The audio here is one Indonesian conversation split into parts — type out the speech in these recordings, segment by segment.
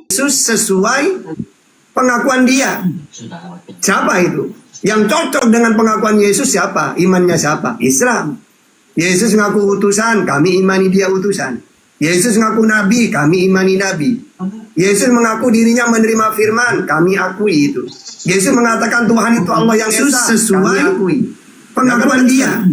Yesus sesuai pengakuan dia. Siapa itu? Yang cocok dengan pengakuan Yesus siapa? Imannya siapa? Islam. Yesus ngaku utusan, kami imani dia utusan. Yesus ngaku nabi, kami imani nabi. Yesus mengaku dirinya menerima firman, kami akui itu. Yesus mengatakan Tuhan itu Allah yang esa, sesuai kami akui. Pengakuan dia,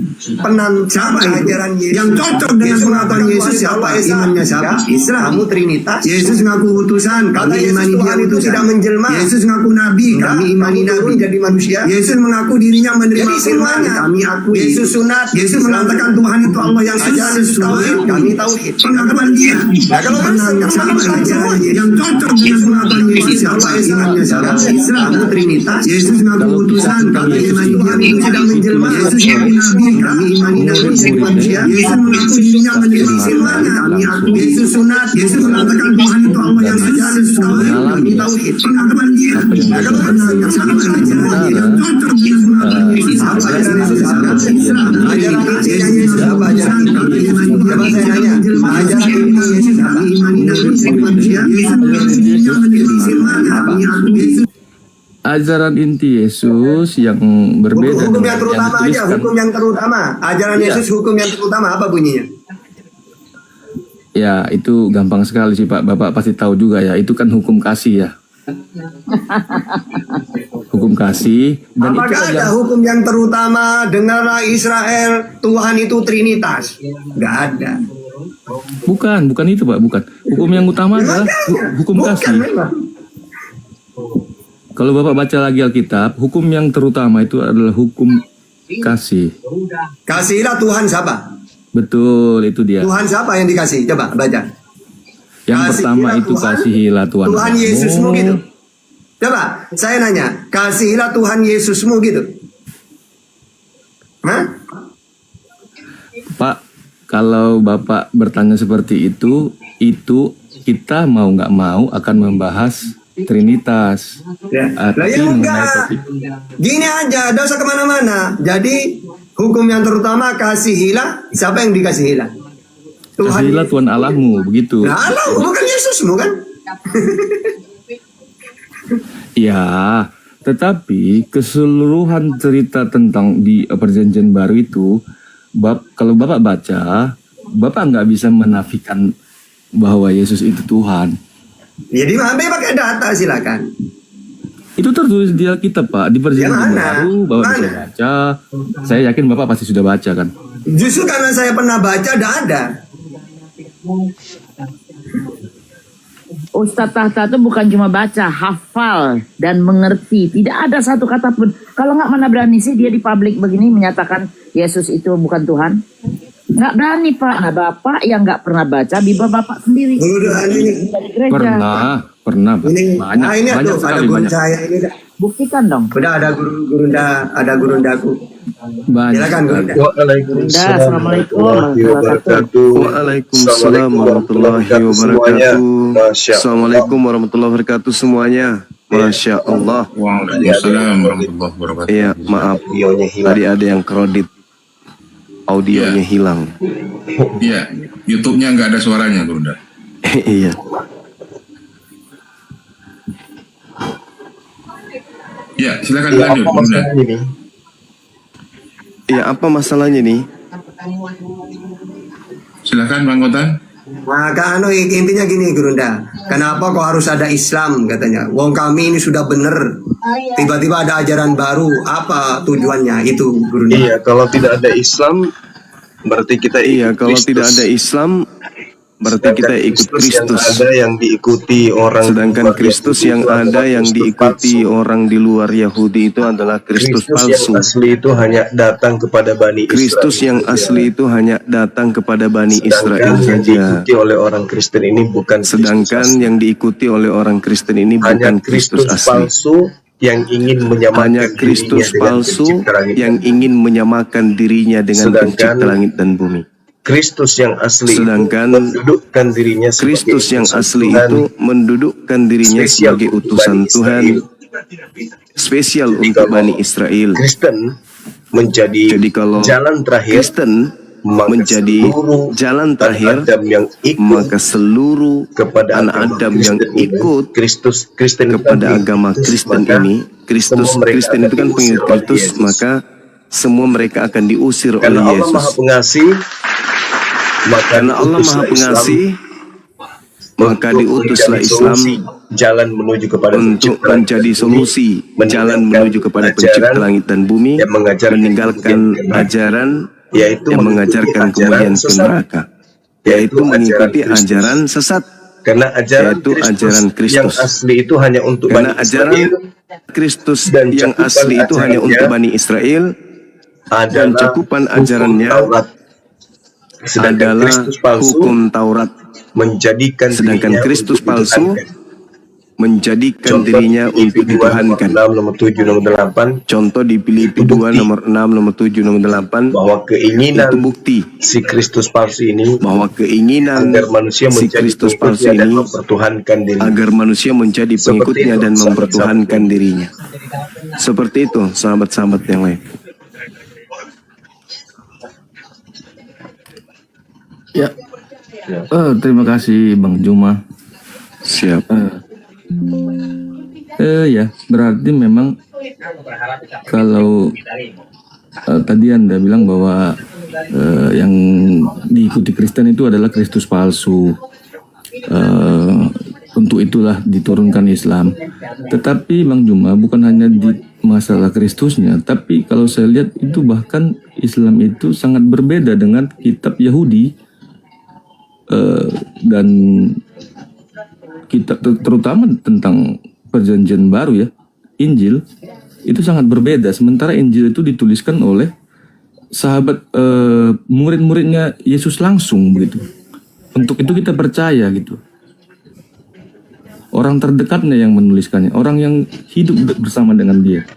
siapa ajaran Yesus yang cocok dengan pengakuan Yesus siapa? Imannya siapa? Islam. Kamu Trinitas. Yesus ngaku utusan, kami imani dia utusan. Tidak menjelma. Yesus ngaku nabi, kami imani nabi jadi manusia. Yesus mengaku dirinya menerima firman, kami akui. Yesus sunat. Yesus mengatakan Tuhan itu Allah yang esa, sesuai kami tauhid. Pengakuan dia. Nah, kalau siapa yang cocok dengan pengakuan Yesus siapa? Imannya siapa? Islam. Kamu Trinitas. Yesus ngaku utusan, kami imani dia utusan. Tidak menjelma. Yesus menjadi nabi, kami imani nabi jadi manusia. Yesus mengaku dirinya menerima firman, kami akui. Yesus sunat. Yesus mengatakan Tuhan itu Allah yang esa, sesuai kami tauhid. Pengakuan dia. Kalau siapa yang cocok dengan pengakuan Yesus siapa? Islam. Ajaran Yesus apa ajaran? Kami imani dia. Ajaran Yesus kami imani nabi jadi manusia. Yesus mengaku dirinya menerima firman, kami akui. Ajaran inti Yesus yang berbeda hukum dengan yang terutama yang aja, hukum yang terutama. Ajaran Yesus hukum yang terutama apa bunyinya? Ya, itu gampang sekali sih Pak. Bapak pasti tahu juga ya. Itu kan hukum kasih ya. Hukum kasih. Dan apakah itu ada hukum yang terutama? Dengarlah Israel, Tuhan itu Trinitas. Nggak ada. Bukan itu Pak. Bukan. Hukum yang utama adalah hukum kasih. Memang. Kalau Bapak baca lagi Alkitab, hukum yang terutama itu adalah hukum kasih. Kasihilah Tuhan siapa? Betul, itu dia. Tuhan siapa yang dikasih? Coba baca. Yang pertama itu kasihilah Tuhan. Tuhan Yesusmu gitu. Coba, saya nanya, kasihilah Tuhan Yesusmu gitu. Hah? Pak, kalau Bapak bertanya seperti itu kita mau nggak mau akan membahas Trinitas. Ya. Lah ya enggak. Gini aja, tidak usah kemana-mana. Jadi hukum yang terutama kasihilah. Siapa yang dikasihilah? Tuhan. Kasihilah Tuhan Allahmu, begitu. Nah, Allahmu bukan Yesusmu kan? Ya, tetapi keseluruhan cerita tentang di Perjanjian Baru itu, kalau Bapak baca, Bapak nggak bisa menafikan bahwa Yesus itu Tuhan. Jadi ambil pakai data silakan. Itu tertulis di Alkitab Pak, di Perjanjian Baru, Bapak bisa baca. Saya yakin Bapak pasti sudah baca kan? Justru karena saya pernah baca, tidak ada. Ustadz Tahta itu bukan cuma baca, hafal dan mengerti. Tidak ada satu kata pun. Kalau nggak mana berani sih dia di publik begini menyatakan Yesus itu bukan Tuhan? Nggak berani Pak. Nah Bapak yang nggak pernah baca Bible Bapak sendiri. Pernah. Banyak ada guru saya ini. Buktikan dong. Udah ada gurundaku. Silakan Gurunda. Assalamualaikum warahmatullahi wabarakatuh. Waalaikumsalam warahmatullahi wabarakatuh. Assalamualaikum warahmatullahi wabarakatuh semuanya. Masya Allah. Waalaikumsalam warahmatullahi wabarakatuh. Iya, maaf. Tadi ada yang kredit. Audionya hilang. Iya, YouTube-nya nggak ada suaranya, Gurunda. Iya. Ya, silakan lanjut, Gurunda. Iya, apa masalahnya nih? Silakan, Bang Kotan. Nah, intinya gini Gurunda. Kenapa kok harus ada Islam katanya? Wong kami ini sudah benar. Tiba-tiba ada ajaran baru. Apa tujuannya itu Gurunda? Iya, kalau tidak ada Islam berarti kita kalau tidak ada Islam berarti kita ikut Kristus. Ada yang diikuti orang. Sedangkan Kristus yang ada yang diikuti orang di luar Yahudi itu adalah Kristus palsu. Asli itu hanya datang kepada Bani Israel. Kristus yang asli itu hanya datang kepada Bani Israel saja. Diikuti oleh orang Kristen ini bukan. Sedangkan yang diikuti oleh orang Kristen ini bukan Kristus asli. Yang ingin menyamakan Kristus palsu yang ingin menyamakan dirinya dengan Pencipta langit dan bumi. Kristus yang asli mendudukkan dirinya Kristus yang asli itu mendudukkan dirinya sebagai utusan Tuhan spesial untuk Bani Israel. Kristen menjadi jalan terakhir. Kristen menjadi jalan terakhir, maka seluruh anak Adam yang ikut kepada agama Kristen ini, Kristen itu kan pengikut Kristus, maka semua mereka akan diusir oleh Yesus. Karena Allah Maha Pengasih, maka diutuslah Islam untuk menjadi solusi jalan menuju kepada Pencipta langit dan bumi, meninggalkan ajaran yang mengajarkan kemudian ke neraka, yaitu mengikuti ajaran sesat, yaitu ajaran Kristus. Karena ajaran Kristus yang asli itu hanya untuk Bani Israel, dan cakupan ajarannya adalah hukum Taurat. Sedangkan Kristus palsu menjadikan dirinya untuk dituhankan. Contoh di Filipi 2 nomor 6, nomor 7, nomor 8, bahwa keinginan itu bukti si Kristus palsu ini, bahwa keinginan si Kristus palsu ini agar manusia menjadi pengikutnya dan mempertuhankan dirinya. Seperti itu sahabat-sahabat yang lain. Ya. Terima kasih Bang Juma. Siap. Ya, berarti memang kalau tadi Anda bilang bahwa yang diikuti Kristen itu adalah Kristus palsu. Untuk itulah diturunkan Islam. Tetapi Bang Juma, bukan hanya di masalah Kristusnya, tapi kalau saya lihat itu bahkan Islam itu sangat berbeda dengan kitab Yahudi. Dan kita terutama tentang Perjanjian Baru ya, Injil itu sangat berbeda. Sementara Injil itu dituliskan oleh sahabat murid-muridnya Yesus langsung begitu. Untuk itu kita percaya gitu. Orang terdekatnya yang menuliskannya, orang yang hidup bersama dengan dia.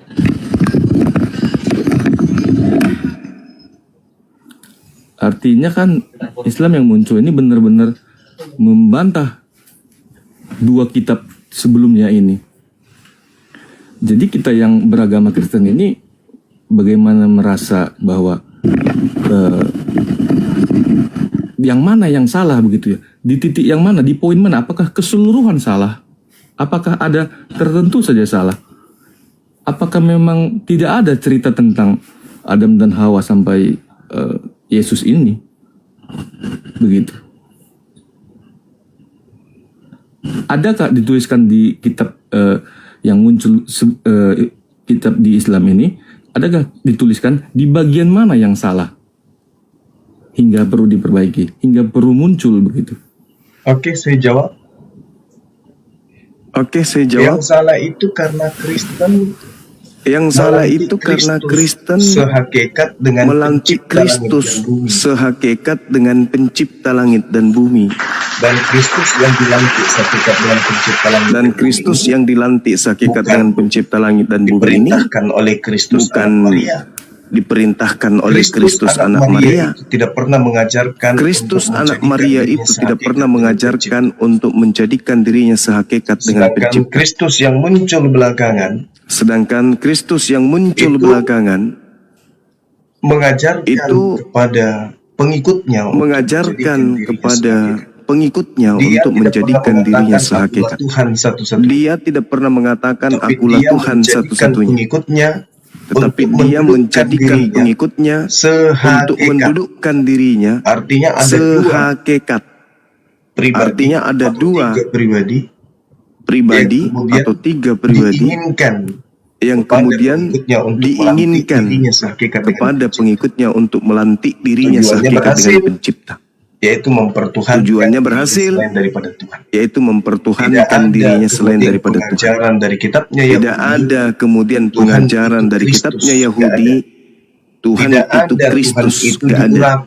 Artinya kan Islam yang muncul ini benar-benar membantah dua kitab sebelumnya ini. Jadi kita yang beragama Kristen ini bagaimana merasa bahwa yang mana yang salah begitu ya? Di titik yang mana, di poin mana? Apakah keseluruhan salah? Apakah ada tertentu saja salah? Apakah memang tidak ada cerita tentang Adam dan Hawa sampai Yesus ini? Begitu. Adakah dituliskan di kitab yang muncul kitab di Islam ini, adakah dituliskan di bagian mana yang salah hingga perlu diperbaiki, hingga perlu muncul begitu? Oke, saya jawab. Yang salah itu karena Kristen sehakikat dengan melantik Kristus sehakikat dengan Pencipta langit dan bumi, dan Kristus yang dilantik sehakikat dengan Pencipta langit dan Kristus yang dilantik sehakikat dengan Pencipta langit dan bumi ini diperintahkan oleh Kristus bukan diperintahkan oleh Kristus anak Maria. Tidak pernah mengajarkan Kristus anak Maria itu tidak pernah mengajarkan untuk menjadikan dirinya sehakikat dengan Pencipta. Kristus yang muncul belakangan, sedangkan Kristus yang muncul belakangan mengajarkan itu kepada pengikutnya untuk menjadikan dirinya sehakikat. Dia tidak pernah mengatakan akulah Tuhan satu-satunya, tetapi dia menjadikan pengikutnya untuk mendudukkan dirinya sehakikat. Artinya ada dua pribadi atau tiga pribadi yang kemudian diinginkan kepada pengikutnya untuk melantik dirinya sehakikat dengan Pencipta. Yaitu mempertuhankan tujuannya berhasil, selain daripada Tuhan. Yaitu mempertuhankan dirinya selain daripada Tuhan. Dari kitabnya tidak ada kemudian pengajaran dari kitabnya Yahudi Tuhan itu Kristus, tidak ada.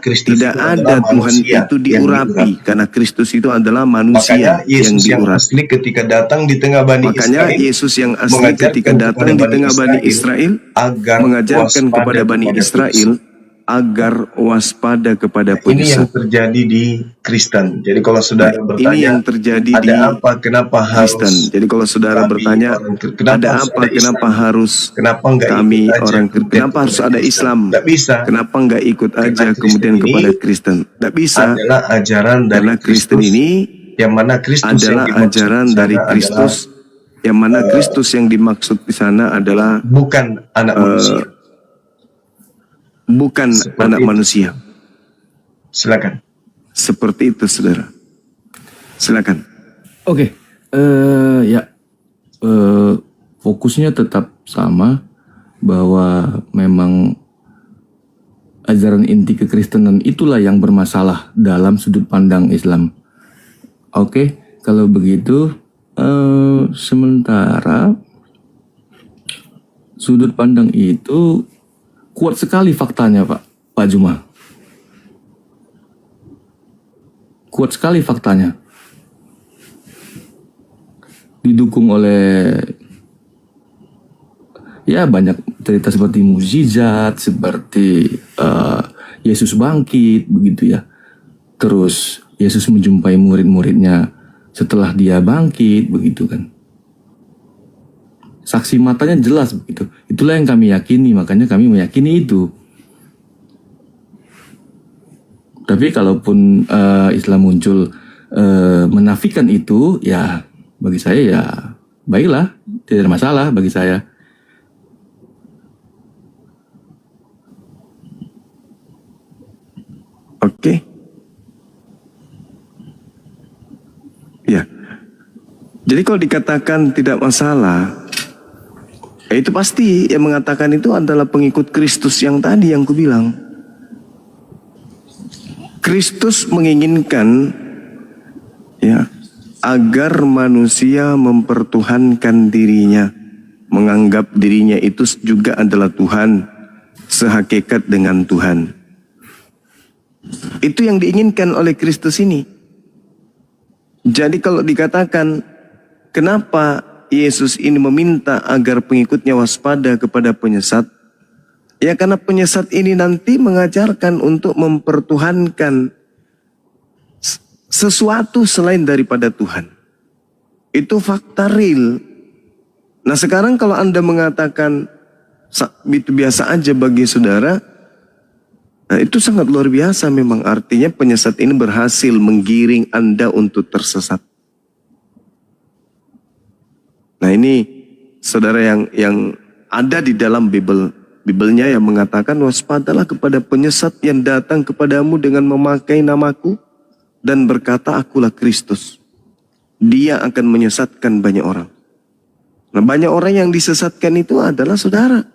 Tidak ada Tuhan itu diurapi, karena Kristus itu adalah manusia yang diurapi. Ketika datang di tengah Bani Makanya Yesus yang asli ketika datang di tengah Bani Israel mengajarkan kepada Bani Israel agar waspada kepada Ini yang penyesat. terjadi di Kristen. Jadi kalau saudara Ini bertanya, yang terjadi di ada apa? Kenapa Kristen. harus Jadi kalau saudara kami bertanya, orang kenapa ada harus apa? ada Kenapa Islam? harus Kenapa nggak kami ikut aja orang kemudian kenapa harus kepada ada Kristen? Islam? Nggak bisa. Kenapa nggak ikut Karena aja Kristen kemudian ini kepada Kristen? Tidak bisa. adalah ajaran dari Karena Kristen Kristus, ini yang mana Kristus yang adalah dimaksud ajaran di sana dari adalah Kristus, yang mana Kristus yang dimaksud di sana adalah bukan anak manusia. bukan Seperti anak itu. manusia. Silakan. Seperti itu, saudara. Silakan. Oke, ya fokusnya tetap sama bahwa memang ajaran inti kekristenan itulah yang bermasalah dalam sudut pandang Islam. Oke, kalau begitu sementara sudut pandang itu kuat sekali faktanya, Pak Juma. Kuat sekali faktanya. Didukung oleh ya banyak cerita seperti mukjizat, seperti Yesus bangkit begitu ya. Terus Yesus menjumpai murid-muridnya setelah dia bangkit begitu kan. Saksi matanya jelas begitu. Itulah yang kami yakini, makanya kami meyakini itu. Tapi kalaupun Islam muncul menafikan itu, ya bagi saya ya baiklah, tidak ada masalah bagi saya. Oke. Ya. Jadi kalau dikatakan tidak masalah, itu pasti yang mengatakan itu adalah pengikut Kristus yang tadi yang kubilang. Kristus menginginkan ya agar manusia mempertuhankan dirinya, menganggap dirinya itu juga adalah Tuhan, sehakikat dengan Tuhan. Itu yang diinginkan oleh Kristus ini. Jadi kalau dikatakan kenapa Yesus ini meminta agar pengikutnya waspada kepada penyesat, ya karena penyesat ini nanti mengajarkan untuk mempertuhankan sesuatu selain daripada Tuhan. Itu fakta real. Nah sekarang kalau Anda mengatakan itu biasa aja bagi saudara, nah itu sangat luar biasa memang. Artinya penyesat ini berhasil menggiring Anda untuk tersesat. Nah ini saudara yang ada di dalam Bibelnya yang mengatakan waspadalah kepada penyesat yang datang kepadamu dengan memakai namaku dan berkata akulah Kristus. Dia akan menyesatkan banyak orang. Nah banyak orang yang disesatkan itu adalah saudara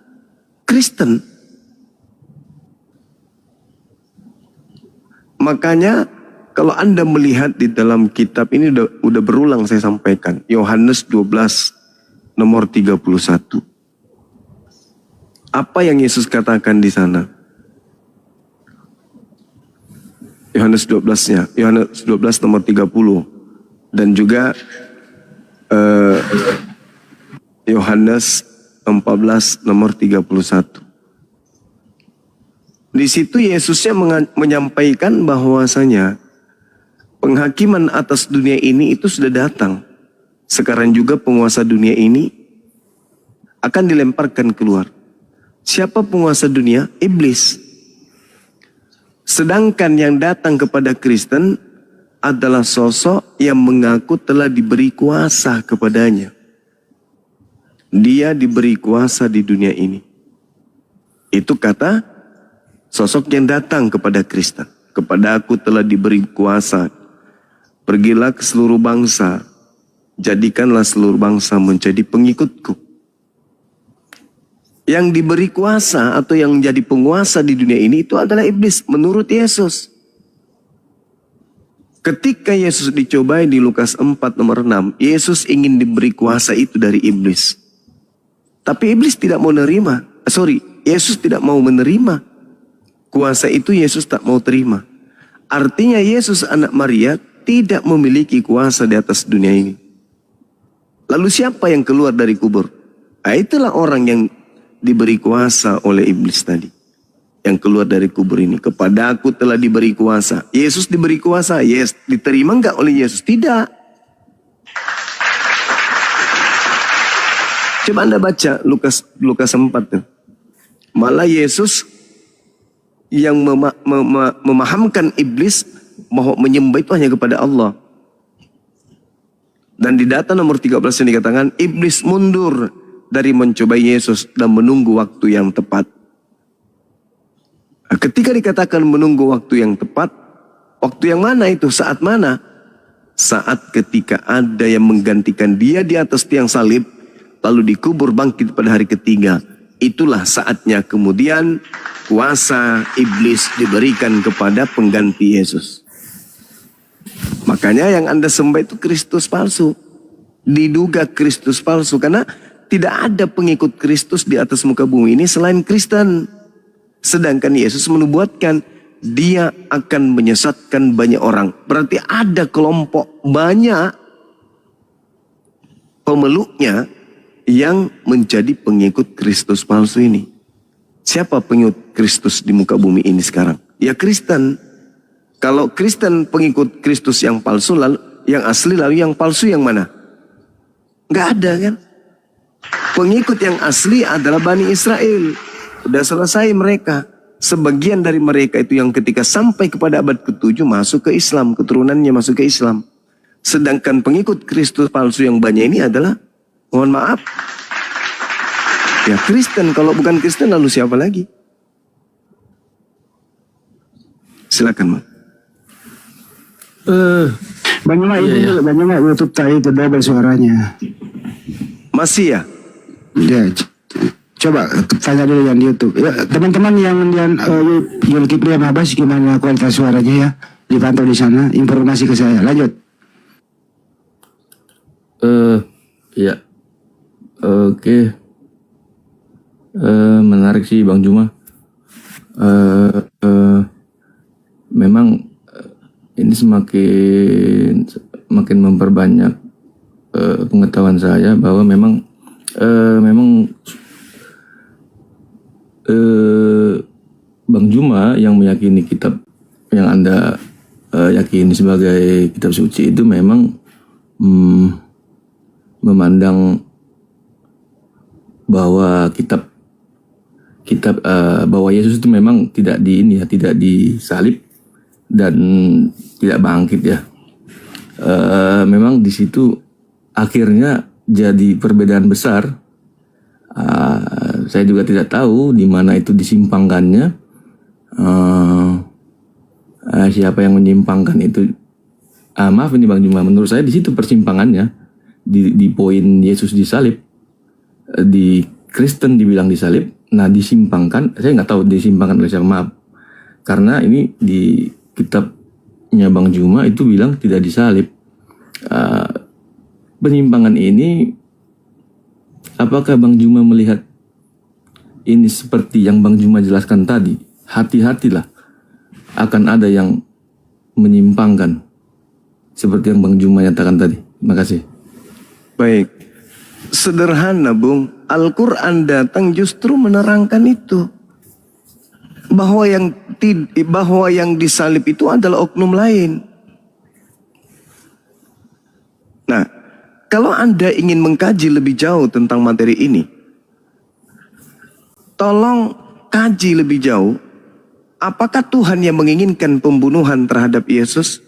Kristen. Makanya kalau Anda melihat di dalam kitab ini udah berulang saya sampaikan. Yohanes 12 nomor 31. Apa yang Yesus katakan di sana? Yohanes 12-nya, Yohanes 12 nomor 30 dan juga Yohanes 14 nomor 31. Di situ Yesusnya menyampaikan bahwasanya penghakiman atas dunia ini itu sudah datang. Sekarang juga penguasa dunia ini akan dilemparkan keluar. Siapa penguasa dunia? Iblis. Sedangkan yang datang kepada Kristen adalah sosok yang mengaku telah diberi kuasa kepadanya. Dia diberi kuasa di dunia ini. Itu kata sosok yang datang kepada Kristen. Kepada aku telah diberi kuasa. Pergilah ke seluruh bangsa. Jadikanlah seluruh bangsa menjadi pengikutku. Yang diberi kuasa atau yang menjadi penguasa di dunia ini itu adalah iblis menurut Yesus. Ketika Yesus dicobai di Lukas 4 nomor 6, Yesus ingin diberi kuasa itu dari iblis. Tapi iblis tidak mau menerima. Yesus tidak mau menerima. Kuasa itu Yesus tak mau terima. Artinya Yesus anak Maria tidak memiliki kuasa di atas dunia ini. Lalu siapa yang keluar dari kubur? Itulah orang yang diberi kuasa oleh iblis tadi. yang keluar dari kubur ini. Kepadaku telah diberi kuasa. Yesus diberi kuasa, yes. Diterima enggak oleh Yesus? Tidak. Coba Anda baca Lukas 4 tuh. Malah Yesus yang memahamkan iblis bahwa menyembah itu hanya kepada Allah. Dan di data nomor 13 yang dikatakan, iblis mundur dari mencobai Yesus dan menunggu waktu yang tepat. Nah, ketika dikatakan menunggu waktu yang tepat, waktu yang mana itu? Saat mana? Saat ketika ada yang menggantikan dia di atas tiang salib, lalu dikubur bangkit pada hari ketiga. Itulah saatnya kemudian kuasa iblis diberikan kepada pengganti Yesus. Makanya yang Anda sembah itu Kristus palsu. Diduga Kristus palsu karena tidak ada pengikut Kristus di atas muka bumi ini selain Kristen. Sedangkan Yesus menubuatkan dia akan menyesatkan banyak orang. Berarti ada kelompok banyak pemeluknya yang menjadi pengikut Kristus palsu ini. Siapa pengikut Kristus di muka bumi ini sekarang? Ya Kristen. Kalau Kristen pengikut Kristus yang palsu, lalu yang asli, lalu yang palsu yang mana? Nggak ada kan? Pengikut yang asli adalah Bani Israel. Udah selesai mereka. Sebagian dari mereka itu yang ketika sampai kepada abad ke-7 masuk ke Islam. Keturunannya masuk ke Islam. Sedangkan pengikut Kristus palsu yang banyak ini adalah, mohon maaf, ya Kristen. Kalau bukan Kristen lalu siapa lagi? Silakan, Bang. Banyak YouTube tadi itu double suaranya. Masih ya? Ya, coba tanya dulu yang di YouTube. Ya, teman-teman yang Yulkipli sama Abbas gimana kualitas suaranya ya? Dipantau di sana, informasi ke saya. Lanjut. Ya. Oke. Menarik sih Bang Juma. Memang ini semakin memperbanyak pengetahuan saya bahwa memang Bang Juma yang meyakini kitab yang Anda yakini sebagai kitab suci itu memang memandang bahwa bahwa Yesus itu memang tidak disalib dan tidak bangkit ya. Memang di situ akhirnya jadi perbedaan besar. Saya juga tidak tahu di mana itu disimpangkannya. Siapa yang menyimpangkan itu? Maaf ini Bang Juma, menurut saya di situ persimpangannya di poin Yesus disalib, di Kristen dibilang disalib. Nah disimpangkan, saya nggak tahu disimpangkan oleh siapa, maaf. Karena ini di kitabnya Bang Juma itu bilang tidak disalib. Penyimpangan ini, apakah Bang Juma melihat ini seperti yang Bang Juma jelaskan tadi? Hati-hatilah, akan ada yang menyimpangkan seperti yang Bang Juma nyatakan tadi. Terima kasih. Baik. Sederhana, Bung. Al-Quran datang justru menerangkan itu. Bahwa yang disalib itu adalah oknum lain. Nah, kalau Anda ingin mengkaji lebih jauh tentang materi ini, tolong kaji lebih jauh. Apakah Tuhan yang menginginkan pembunuhan terhadap Yesus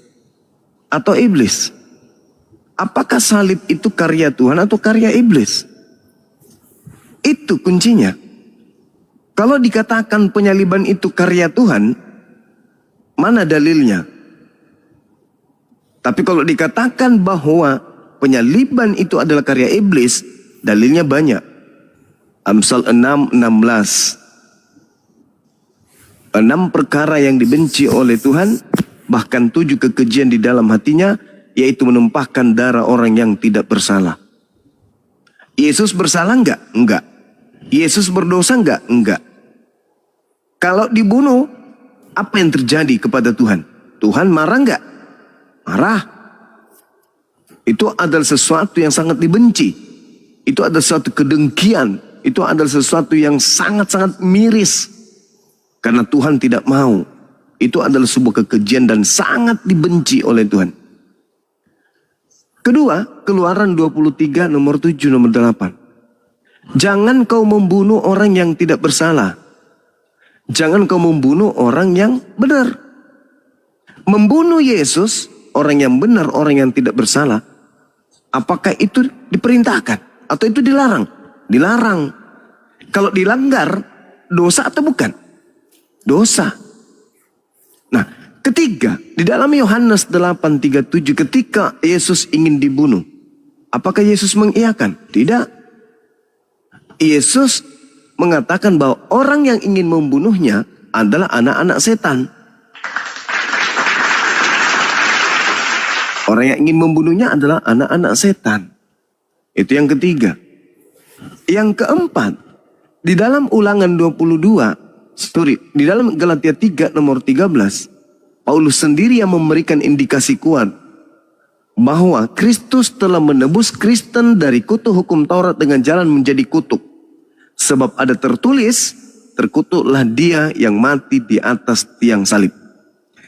atau iblis? Apakah salib itu karya Tuhan atau karya iblis? Itu kuncinya. Kalau dikatakan penyaliban itu karya Tuhan, mana dalilnya? Tapi kalau dikatakan bahwa penyaliban itu adalah karya iblis, dalilnya banyak. Amsal 6:16. 6 perkara yang dibenci oleh Tuhan, bahkan 7 kekejian di dalam hatinya, yaitu menumpahkan darah orang yang tidak bersalah. Yesus bersalah enggak? Enggak. Yesus berdosa enggak? Enggak. Kalau dibunuh, apa yang terjadi kepada Tuhan? Tuhan marah enggak? Marah. Itu adalah sesuatu yang sangat dibenci. Itu adalah sesuatu kedengkian. Itu adalah sesuatu yang sangat-sangat miris. Karena Tuhan tidak mau. Itu adalah sebuah kekejian dan sangat dibenci oleh Tuhan. Kedua, Keluaran 23 nomor 7 nomor 8. Jangan kau membunuh orang yang tidak bersalah. Jangan kau membunuh orang yang benar. Membunuh Yesus, orang yang benar, orang yang tidak bersalah. Apakah itu diperintahkan? Atau itu dilarang? Dilarang. Kalau dilanggar, dosa atau bukan? Dosa. Nah, ketiga, di dalam Yohanes 8:37 ketika Yesus ingin dibunuh, apakah Yesus mengiyakan? Tidak. Yesus mengatakan bahwa orang yang ingin membunuhnya adalah anak-anak setan. Orang yang ingin membunuhnya adalah anak-anak setan. Itu yang ketiga. Yang keempat, di dalam Ulangan 22, di dalam Galatia 3 nomor 13, Paulus sendiri yang memberikan indikasi kuat bahwa Kristus telah menebus Kristen dari kutuk hukum Taurat dengan jalan menjadi kutuk. Sebab ada tertulis, terkutuklah dia yang mati di atas tiang salib.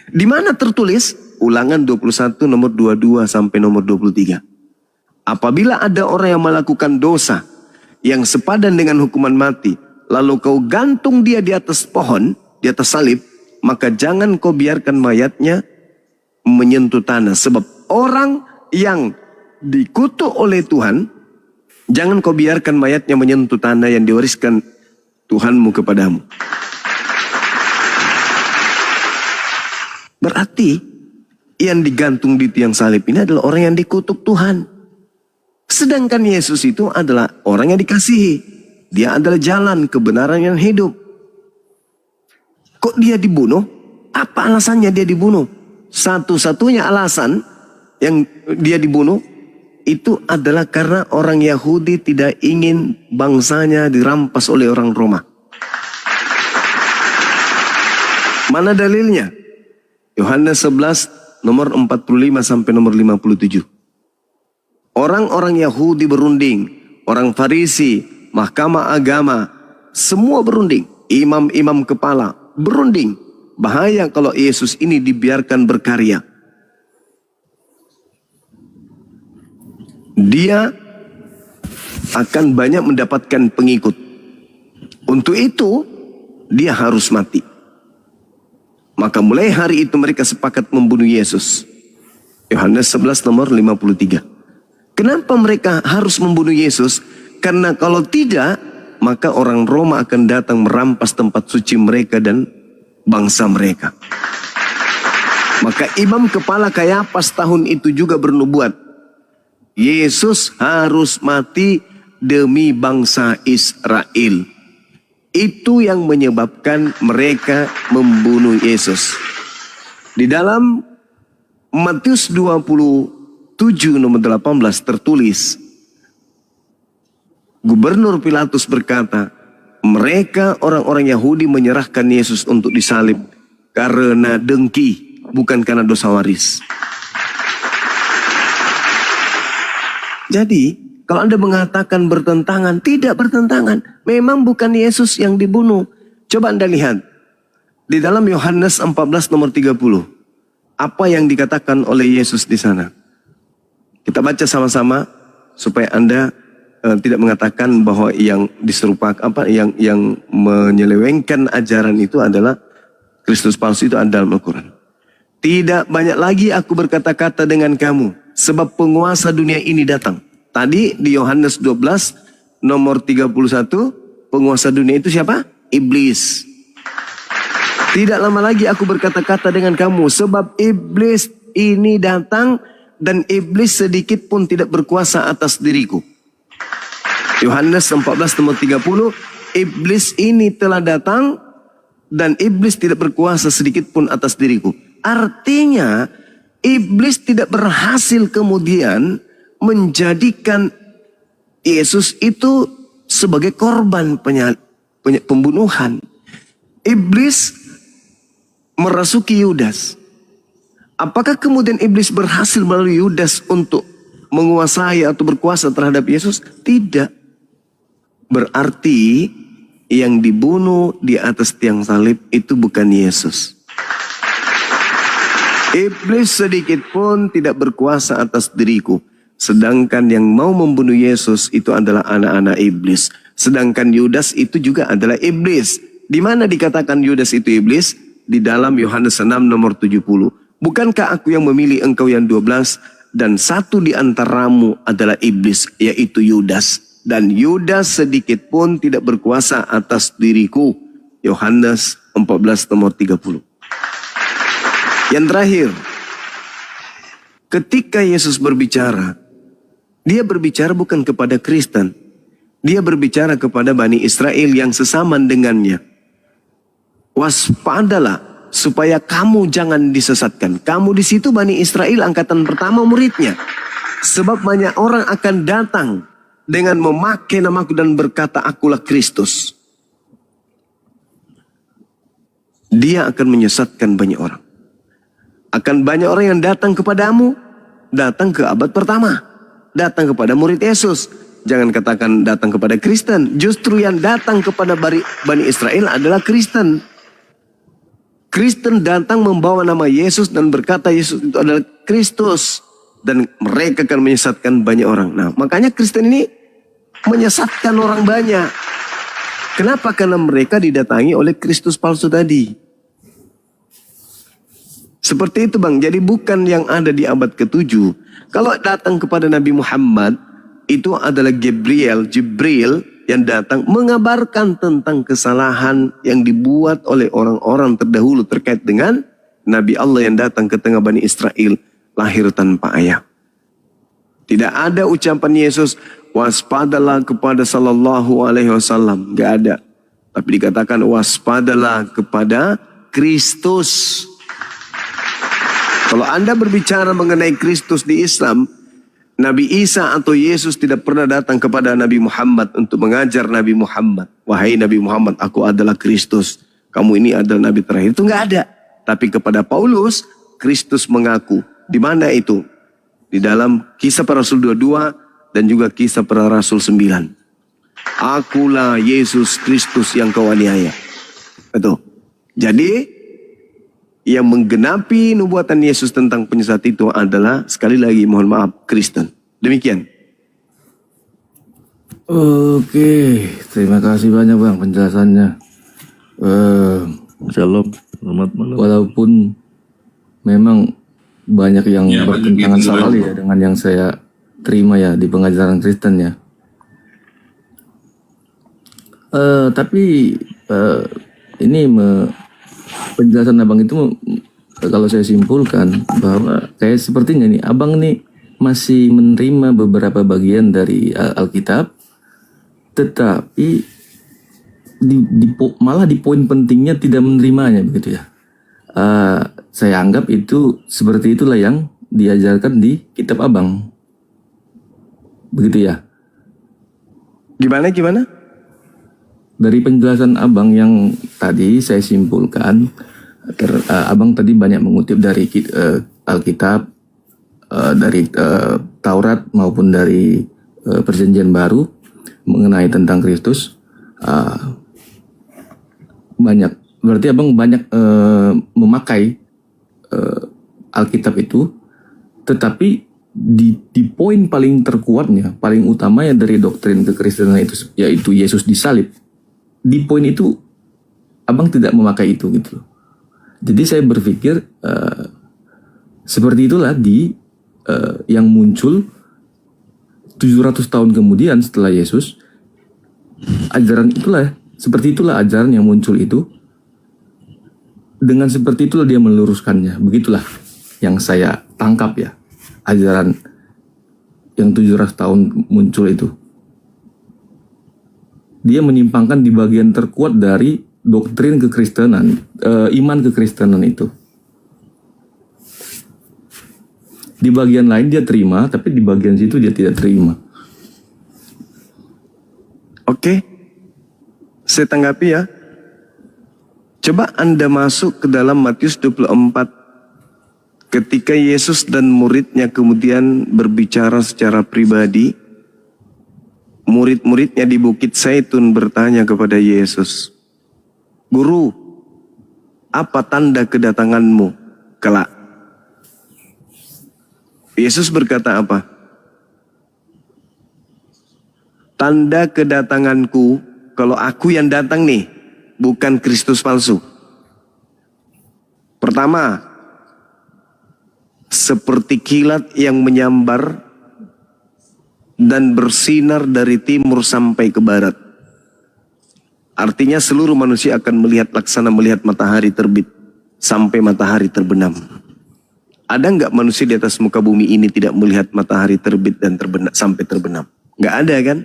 Di mana tertulis? Ulangan 21 nomor 22 sampai nomor 23. Apabila ada orang yang melakukan dosa yang sepadan dengan hukuman mati, lalu kau gantung dia di atas pohon, di atas salib, maka jangan kau biarkan mayatnya menyentuh tanah. Sebab orang yang dikutuk oleh Tuhan, jangan kau biarkan mayatnya menyentuh tanah yang diwariskan Tuhanmu kepadamu. Berarti yang digantung di tiang salib ini adalah orang yang dikutuk Tuhan. Sedangkan Yesus itu adalah orang yang dikasihi. Dia adalah jalan, kebenaran yang hidup. Kok dia dibunuh? Apa alasannya dia dibunuh? Satu-satunya alasan yang dia dibunuh itu adalah karena orang Yahudi tidak ingin bangsanya dirampas oleh orang Roma. Mana dalilnya? Yohanes 11 nomor 45 sampai nomor 57. Orang-orang Yahudi berunding, orang Farisi, mahkamah agama, semua berunding. Imam-imam kepala berunding. Bahaya kalau Yesus ini dibiarkan berkarya. Dia akan banyak mendapatkan pengikut. Untuk itu, dia harus mati. Maka mulai hari itu mereka sepakat membunuh Yesus. Yohanes 11 nomor 53. Kenapa mereka harus membunuh Yesus? Karena kalau tidak, maka orang Roma akan datang merampas tempat suci mereka dan bangsa mereka. Maka imam kepala Kayafas tahun itu juga bernubuat, Yesus harus mati demi bangsa Israel. Itu yang menyebabkan mereka membunuh Yesus. Di dalam Matius 27 nomor 18 tertulis, Gubernur Pilatus berkata, mereka orang-orang Yahudi menyerahkan Yesus untuk disalib karena dengki, bukan karena dosa waris. Jadi, kalau Anda mengatakan bertentangan, tidak bertentangan. Memang bukan Yesus yang dibunuh. Coba Anda lihat. Di dalam Yohanes 14 nomor 30. Apa yang dikatakan oleh Yesus di sana? Kita baca sama-sama supaya Anda tidak mengatakan bahwa yang diserupakan, yang menyelewengkan ajaran itu adalah Kristus palsu itu ada dalam Al-Quran. Tidak banyak lagi aku berkata-kata dengan kamu, sebab penguasa dunia ini datang. Tadi di Yohanes 12 nomor 31, penguasa dunia itu siapa? Iblis. Tidak lama lagi aku berkata-kata dengan kamu, sebab iblis ini datang dan iblis sedikit pun tidak berkuasa atas diriku. Yohanes 14 nomor 30, iblis ini telah datang dan iblis tidak berkuasa sedikit pun atas diriku. Artinya iblis tidak berhasil kemudian menjadikan Yesus itu sebagai korban pembunuhan. Iblis merasuki Yudas. Apakah kemudian iblis berhasil melalui Yudas untuk menguasai atau berkuasa terhadap Yesus? Tidak. Berarti yang dibunuh di atas tiang salib itu bukan Yesus. Iblis sedikit pun tidak berkuasa atas diriku. Sedangkan yang mau membunuh Yesus itu adalah anak-anak iblis. Sedangkan Yudas itu juga adalah iblis. Di mana dikatakan Yudas itu iblis? Di dalam Yohanes 6 nomor 70. Bukankah aku yang memilih engkau yang 12? Dan satu di antaramu adalah iblis, yaitu Yudas. Dan Yudas sedikit pun tidak berkuasa atas diriku. Yohanes 14 nomor 30. Yang terakhir, ketika Yesus berbicara, dia berbicara bukan kepada Kristen. Dia berbicara kepada Bani Israel yang sesama dengannya. Waspadalah supaya kamu jangan disesatkan. Kamu di situ Bani Israel angkatan pertama muridnya. Sebab banyak orang akan datang dengan memakai namaku dan berkata akulah Kristus. Dia akan menyesatkan banyak orang. Akan banyak orang yang datang kepadamu, datang ke abad pertama, datang kepada murid Yesus. Jangan katakan datang kepada Kristen. Justru yang datang kepada Bani Israel adalah Kristen. Kristen datang membawa nama Yesus dan berkata Yesus itu adalah Kristus. Dan mereka akan menyesatkan banyak orang. Nah, makanya Kristen ini menyesatkan orang banyak. Kenapa? Karena mereka didatangi oleh Kristus palsu tadi. Seperti itu bang. Jadi bukan yang ada di abad ke-7. Kalau datang kepada Nabi Muhammad, itu adalah Jibril yang datang mengabarkan tentang kesalahan yang dibuat oleh orang-orang terdahulu terkait dengan Nabi Allah yang datang ke tengah Bani Israel lahir tanpa ayah. Tidak ada ucapan Yesus waspadalah kepada sallallahu alaihi wasallam, nggak ada. Tapi dikatakan waspadalah kepada Kristus. Kalau Anda berbicara mengenai Kristus di Islam, Nabi Isa atau Yesus tidak pernah datang kepada Nabi Muhammad untuk mengajar Nabi Muhammad. Wahai Nabi Muhammad, aku adalah Kristus. Kamu ini adalah Nabi terakhir. Itu nggak ada. Tapi kepada Paulus, Kristus mengaku. Di mana itu? Di dalam Kisah Para Rasul 22 dan juga Kisah Para Rasul 9. Akulah Yesus Kristus yang kau aniaya. Betul. Jadi yang menggenapi nubuatan Yesus tentang penyesat itu adalah, sekali lagi mohon maaf, Kristen. Demikian. Oke, terima kasih banyak bang penjelasannya. Shalom, selamat malam. Walaupun memang banyak yang Ya, bertentangan begitu, sekali ya dengan yang saya terima ya di pengajaran Kristen ya. Tapi ini penjelasan abang itu kalau saya simpulkan bahwa kayak sepertinya nih abang nih masih menerima beberapa bagian dari Alkitab, tetapi malah di poin pentingnya tidak menerimanya begitu ya. Saya anggap itu seperti itulah yang diajarkan di kitab abang, begitu ya. Gimana? Dari penjelasan abang yang tadi saya simpulkan, abang tadi banyak mengutip dari Alkitab, dari Taurat maupun dari Perjanjian Baru mengenai tentang Kristus. Berarti abang banyak memakai Alkitab itu, tetapi di poin paling terkuatnya, paling utamanya dari doktrin kekristenan itu, yaitu Yesus disalib. Di poin itu abang tidak memakai itu gitu. Jadi saya berpikir seperti itulah yang muncul 700 tahun kemudian setelah Yesus. Ajaran itulah, seperti itulah ajaran yang muncul itu. Dengan seperti itulah dia meluruskannya. Begitulah yang saya tangkap ya, ajaran yang 700 tahun muncul itu. Dia menyimpangkan di bagian terkuat dari doktrin kekristenan, iman kekristenan itu. Di bagian lain dia terima, tapi di bagian situ dia tidak terima. Oke, saya tanggapi ya. Coba Anda masuk ke dalam Matius 24. Ketika Yesus dan muridnya kemudian berbicara secara pribadi, murid-muridnya di Bukit Zaitun bertanya kepada Yesus, "Guru, apa tanda kedatanganmu kelak?" Yesus berkata apa? Tanda kedatanganku, kalau aku yang datang nih, bukan Kristus palsu. Pertama, seperti kilat yang menyambar dan bersinar dari timur sampai ke barat. Artinya seluruh manusia akan melihat laksana melihat matahari terbit sampai matahari terbenam. Ada nggak manusia di atas muka bumi ini tidak melihat matahari terbit dan terbenam sampai terbenam? Nggak ada kan?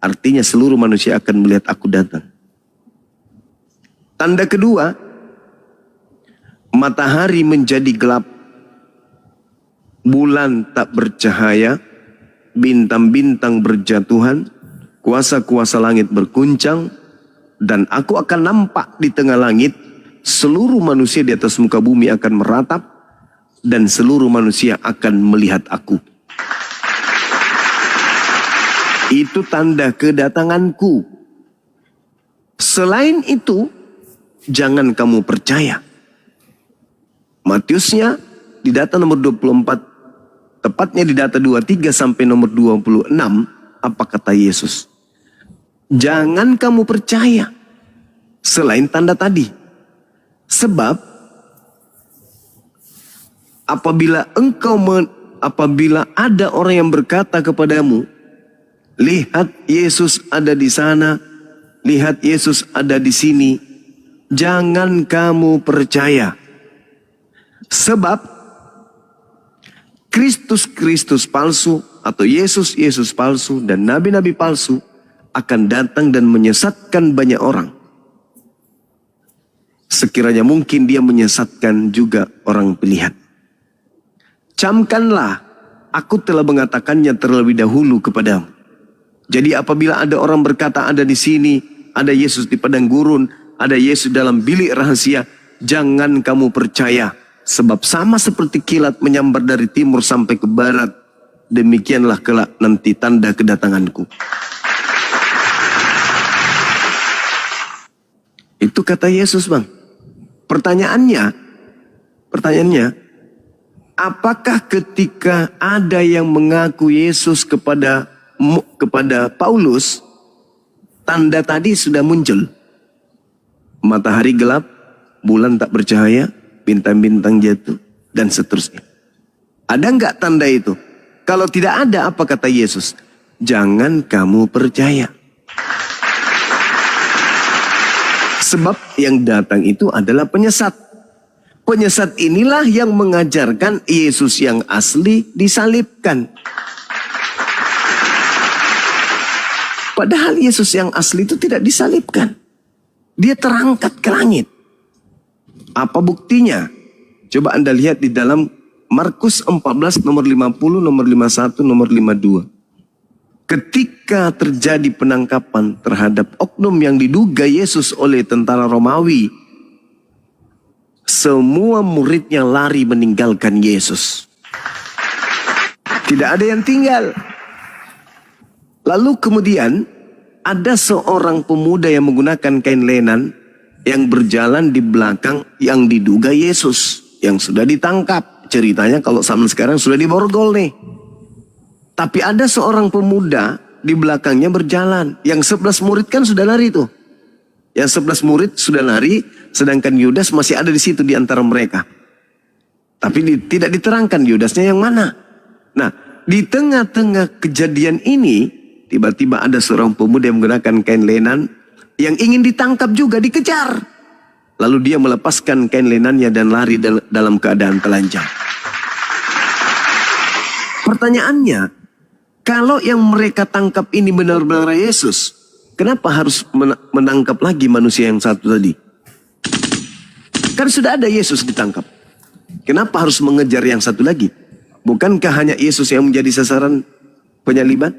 Artinya seluruh manusia akan melihat aku datang. Tanda kedua, matahari menjadi gelap, bulan tak bercahaya, bintang-bintang berjatuhan, kuasa-kuasa langit berguncang, dan aku akan nampak di tengah langit, seluruh manusia di atas muka bumi akan meratap, dan seluruh manusia akan melihat aku. Itu tanda kedatanganku. Selain itu, jangan kamu percaya. Matiusnya di data nomor 24, tepatnya di data 23 sampai nomor 26, apa kata Yesus? Jangan kamu percaya selain tanda tadi. Sebab apabila ada orang yang berkata kepadamu, lihat Yesus ada di sana, lihat Yesus ada di sini, jangan kamu percaya. Sebab Kristus palsu atau Yesus palsu dan nabi-nabi palsu akan datang dan menyesatkan banyak orang. Sekiranya mungkin dia menyesatkan juga orang pilihan. Camkanlah, aku telah mengatakannya terlebih dahulu kepadamu. Jadi apabila ada orang berkata ada di sini, ada Yesus di padang gurun, ada Yesus dalam bilik rahasia, jangan kamu percaya. Sebab sama seperti kilat menyambar dari timur sampai ke barat, demikianlah kelak nanti tanda kedatanganku. Itu kata Yesus, Bang. Pertanyaannya, apakah ketika ada yang mengaku Yesus kepada Paulus, tanda tadi sudah muncul? Matahari gelap, bulan tak bercahaya, bintang-bintang jatuh, dan seterusnya. Ada enggak tanda itu? Kalau tidak ada, apa kata Yesus? Jangan kamu percaya. Sebab yang datang itu adalah penyesat. Penyesat inilah yang mengajarkan Yesus yang asli disalibkan. Padahal Yesus yang asli itu tidak disalibkan. Dia terangkat ke langit. Apa buktinya? Coba Anda lihat di dalam Markus 14 nomor 50, nomor 51, nomor 52. Ketika terjadi penangkapan terhadap oknum yang diduga Yesus oleh tentara Romawi, semua muridnya lari meninggalkan Yesus. Tidak ada yang tinggal. Lalu kemudian ada seorang pemuda yang menggunakan kain lenan yang berjalan di belakang yang diduga Yesus yang sudah ditangkap. Ceritanya kalau zaman sekarang sudah diborgol nih. Tapi ada seorang pemuda di belakangnya berjalan. Yang 11 murid kan sudah lari tuh. Yang 11 murid sudah lari, sedangkan Yudas masih ada di situ di antara mereka. Tapi tidak diterangkan Yudasnya yang mana. Nah, di tengah-tengah kejadian ini, tiba-tiba ada seorang pemuda yang menggunakan kain lenan yang ingin ditangkap juga, dikejar. Lalu dia melepaskan kain lenannya dan lari dalam keadaan telanjang. Pertanyaannya, kalau yang mereka tangkap ini benar-benar Yesus, kenapa harus menangkap lagi manusia yang satu tadi? Kan sudah ada Yesus ditangkap. Kenapa harus mengejar yang satu lagi? Bukankah hanya Yesus yang menjadi sasaran penyaliban?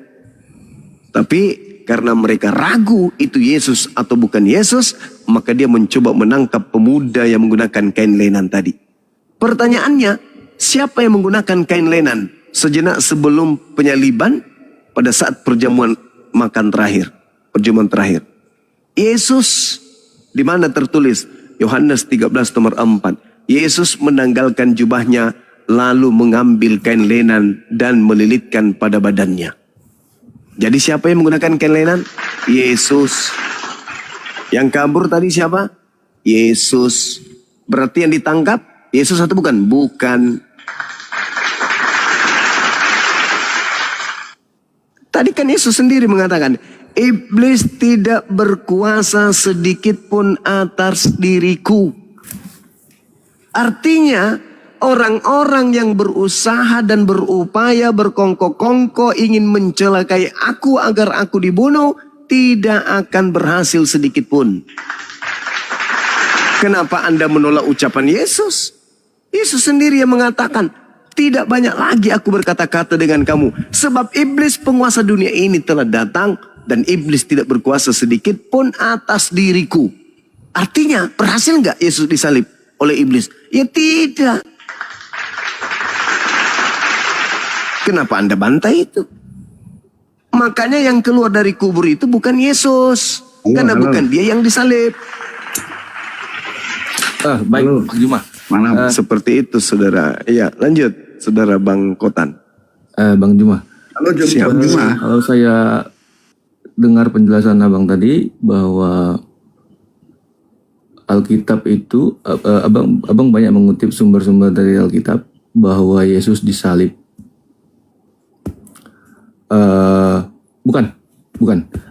Tapi karena mereka ragu itu Yesus atau bukan Yesus, maka dia mencoba menangkap pemuda yang menggunakan kain lenan tadi. Pertanyaannya, siapa yang menggunakan kain lenan sejenak sebelum penyaliban pada saat perjamuan makan terakhir, perjamuan terakhir. Yesus, di mana tertulis Yohanes 13 nomor 4, Yesus menanggalkan jubahnya lalu mengambil kain lenan dan melilitkan pada badannya. Jadi siapa yang menggunakan kain lenan? Yesus. Yang kabur tadi siapa? Yesus. Berarti yang ditangkap Yesus atau bukan? Bukan. Tadi kan Yesus sendiri mengatakan, iblis tidak berkuasa sedikit pun atas diriku. Artinya, orang-orang yang berusaha dan berupaya berkongko-kongko ingin mencelakai aku agar aku dibunuh, tidak akan berhasil sedikit pun. Kenapa Anda menolak ucapan Yesus? Yesus sendiri yang mengatakan, tidak banyak lagi aku berkata-kata dengan kamu. Sebab iblis penguasa dunia ini telah datang dan iblis tidak berkuasa sedikit pun atas diriku. Artinya, berhasil nggak Yesus disalib oleh iblis? Ya tidak. Kenapa Anda bantah itu? Makanya yang keluar dari kubur itu bukan Yesus. Karena bukan dia yang disalib. Baik, Bang Juma. Mana seperti itu, saudara. Iya, lanjut, saudara Bang Kotan. Bang Juma. Halo Siap. Bang Juma. Kalau saya dengar penjelasan Abang tadi bahwa Alkitab itu, abang banyak mengutip sumber-sumber dari Alkitab bahwa Yesus disalib. Bukan.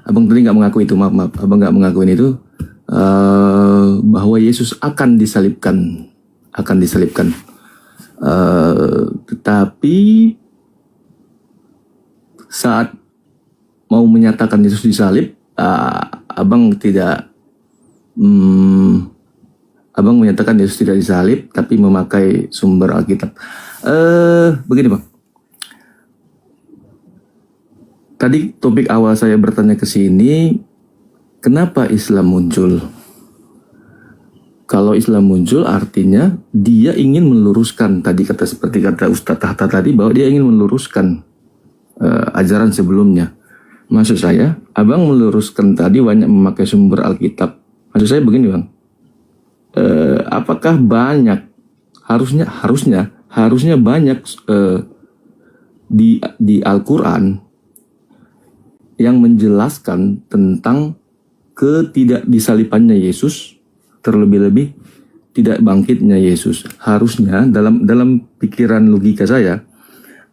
Abang tadi nggak mengaku itu, maaf. Abang nggak mengakuin itu. Bahwa Yesus akan disalibkan. Tetapi saat mau menyatakan Yesus disalib, abang menyatakan Yesus tidak disalib, tapi memakai sumber Alkitab. Begini Bang, tadi topik awal saya bertanya ke sini, kenapa Islam muncul? Kalau Islam muncul artinya dia ingin meluruskan, seperti kata Ustadz Tahta tadi, bahwa dia ingin meluruskan ajaran sebelumnya. Maksud saya, abang meluruskan tadi banyak memakai sumber Alkitab. Maksud saya begini Bang, apakah banyak, harusnya banyak di Al-Quran yang menjelaskan tentang ketidakdisalipannya Yesus, terlebih-lebih tidak bangkitnya Yesus. Harusnya dalam pikiran logika saya,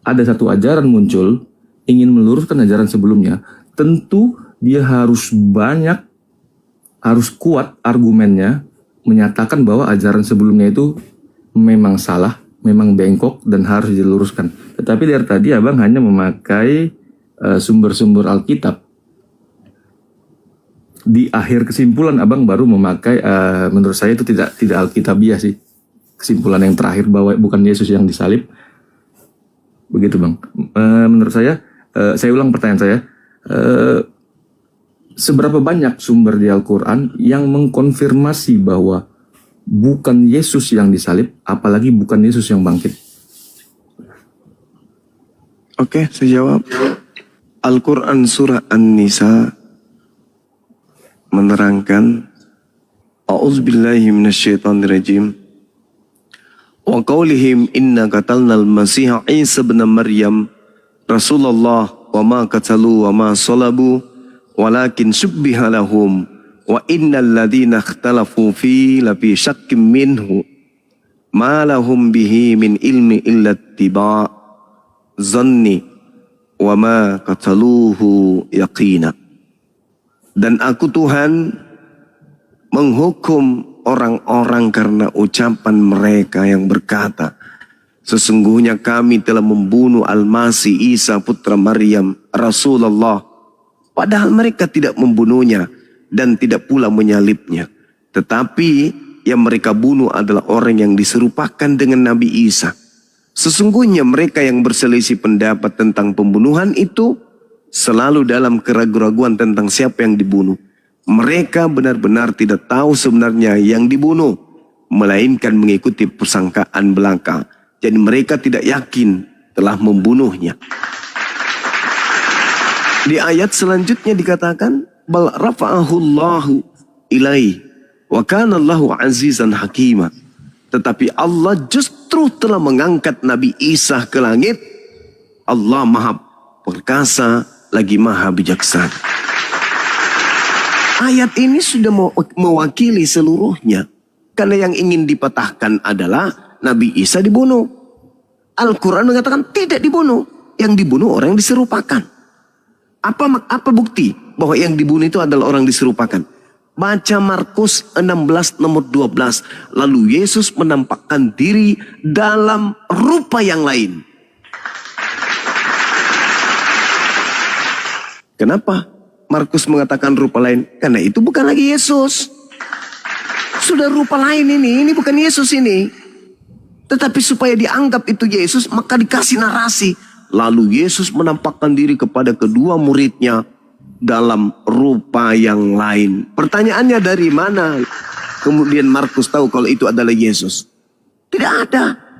ada satu ajaran muncul ingin meluruskan ajaran sebelumnya, tentu dia harus kuat argumennya, menyatakan bahwa ajaran sebelumnya itu memang salah, memang bengkok dan harus diluruskan. Tetapi dari tadi abang hanya memakai sumber-sumber Alkitab. Di akhir kesimpulan abang baru memakai, menurut saya itu tidak Alkitabiah sih. Kesimpulan yang terakhir bahwa bukan Yesus yang disalib. Begitu Bang. Menurut saya ulang pertanyaan saya. Seberapa banyak sumber di Al-Quran yang mengkonfirmasi bahwa bukan Yesus yang disalib, apalagi bukan Yesus yang bangkit? Oke, saya jawab. Al-Quran surah An-Nisa menerangkan, A'udzubillahi minasyaitonirrajim. Wa qaulihim inna qatalnal Masiha Isa ibn Maryam Rasulullah wa ma qatalu wa ma salabu walakin syubbiha lahum wa innal ladzina ikhtalafu fi lafi syakkim minhu ma lahum bihi min ilmi illa ittiba' zanni wa ma qataluhu yaqina. Dan aku Tuhan menghukum orang-orang karena ucapan mereka yang berkata, sesungguhnya kami telah membunuh Al-Masih Isa putra Maryam Rasulullah, padahal mereka tidak membunuhnya dan tidak pula menyalibnya, tetapi yang mereka bunuh adalah orang yang diserupakan dengan Nabi Isa. Sesungguhnya mereka yang berselisih pendapat tentang pembunuhan itu selalu dalam keraguan-raguan tentang siapa yang dibunuh. Mereka benar-benar tidak tahu sebenarnya yang dibunuh, melainkan mengikuti persangkaan belaka. Jadi mereka tidak yakin telah membunuhnya. Di ayat selanjutnya dikatakan bal rafa'ahullahu ilaihi wa kana Allahu azizan hakima. Tetapi Allah justru telah mengangkat Nabi Isa ke langit. Allah Maha Perkasa lagi Maha Bijaksana. Ayat ini sudah mewakili seluruhnya. Karena yang ingin dipatahkan adalah Nabi Isa dibunuh. Al-Quran mengatakan tidak dibunuh. Yang dibunuh orang yang diserupakan. Apa bukti bahwa yang dibunuh itu adalah orang diserupakan? Baca Markus 16 nomor 12. Lalu Yesus menampakkan diri dalam rupa yang lain. Kenapa Markus mengatakan rupa lain? Karena itu bukan lagi Yesus. Sudah rupa lain ini bukan Yesus ini. Tetapi supaya dianggap itu Yesus, maka dikasih narasi. Lalu Yesus menampakkan diri kepada kedua muridnya dalam rupa yang lain. Pertanyaannya dari mana kemudian Markus tahu kalau itu adalah Yesus? Tidak ada.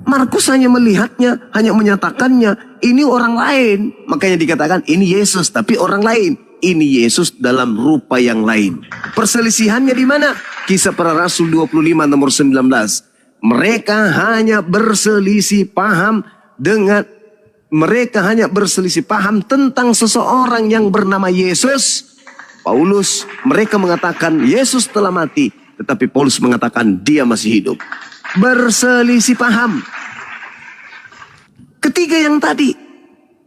Markus hanya melihatnya, hanya menyatakannya. Ini orang lain. Makanya dikatakan ini Yesus tapi orang lain. Ini Yesus dalam rupa yang lain. Perselisihannya di mana? Kisah Para Rasul 25 nomor 19. Mereka hanya berselisih paham tentang seseorang yang bernama Yesus. Paulus, mereka mengatakan Yesus telah mati. Tetapi Paulus mengatakan dia masih hidup. Berselisih paham. Ketiga yang tadi,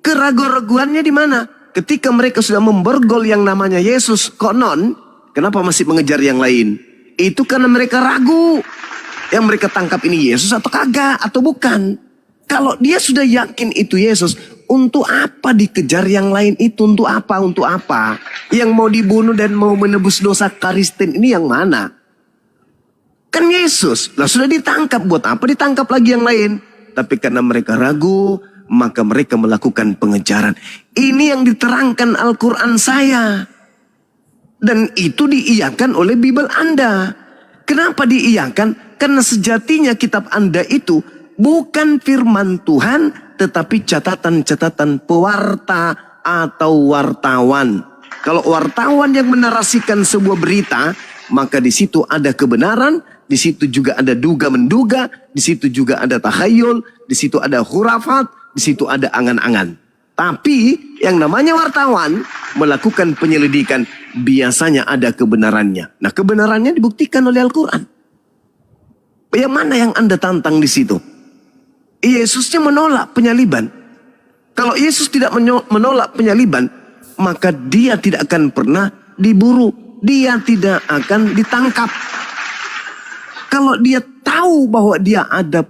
keraguan-raguannya di mana? Ketika mereka sudah memborgol yang namanya Yesus, konon, kenapa masih mengejar yang lain? Itu karena mereka ragu. Yang mereka tangkap ini Yesus atau kagak, atau bukan. Kalau dia sudah yakin itu Yesus, untuk apa dikejar yang lain itu? Untuk apa? Untuk apa? Yang mau dibunuh dan mau menebus dosa Kristen ini yang mana? Kan Yesus. Lah sudah ditangkap, buat apa ditangkap lagi yang lain? Tapi karena mereka ragu, maka mereka melakukan pengejaran. Ini yang diterangkan Al-Quran saya. Dan itu diiyakan oleh Bible Anda. Kenapa diiyakan? Karena sejatinya kitab Anda itu bukan firman Tuhan, tetapi catatan-catatan pewarta atau wartawan. Kalau wartawan yang menarasikan sebuah berita, maka di situ ada kebenaran, di situ juga ada duga-menduga, di situ juga ada takhayul, di situ ada khurafat, di situ ada angan-angan. Tapi yang namanya wartawan melakukan penyelidikan, biasanya ada kebenarannya. Nah, kebenarannya dibuktikan oleh Al-Quran. Yang mana yang Anda tantang di situ? Yesusnya menolak penyaliban. Kalau Yesus tidak menolak penyaliban, maka dia tidak akan pernah diburu. Dia tidak akan ditangkap. Kalau dia tahu bahwa dia ada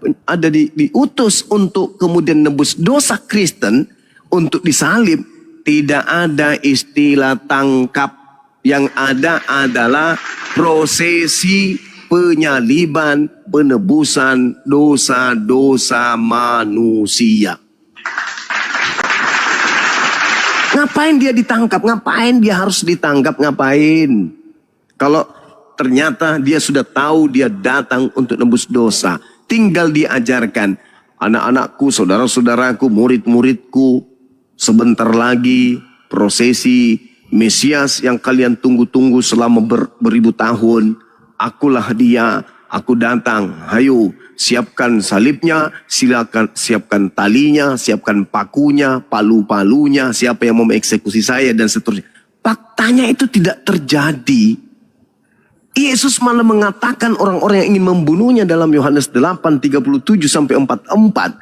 diutus untuk kemudian nebus dosa Kristen, untuk disalib, tidak ada istilah tangkap. Yang ada adalah prosesi penyaliban, penebusan dosa-dosa manusia. Ngapain dia ditangkap? Ngapain dia harus ditangkap? Ngapain? Kalau ternyata dia sudah tahu dia datang untuk nebus dosa, tinggal diajarkan. Anak-anakku, saudara-saudaraku, murid-muridku, sebentar lagi prosesi Mesias yang kalian tunggu-tunggu selama beribu tahun. Akulah dia, aku datang. Hayo, siapkan salibnya, silakan siapkan talinya, siapkan pakunya, palu-palunya, siapa yang mau mengeksekusi saya dan seterusnya. Faktanya itu tidak terjadi. Yesus malah mengatakan orang-orang yang ingin membunuhnya dalam Yohanes 8:37-44.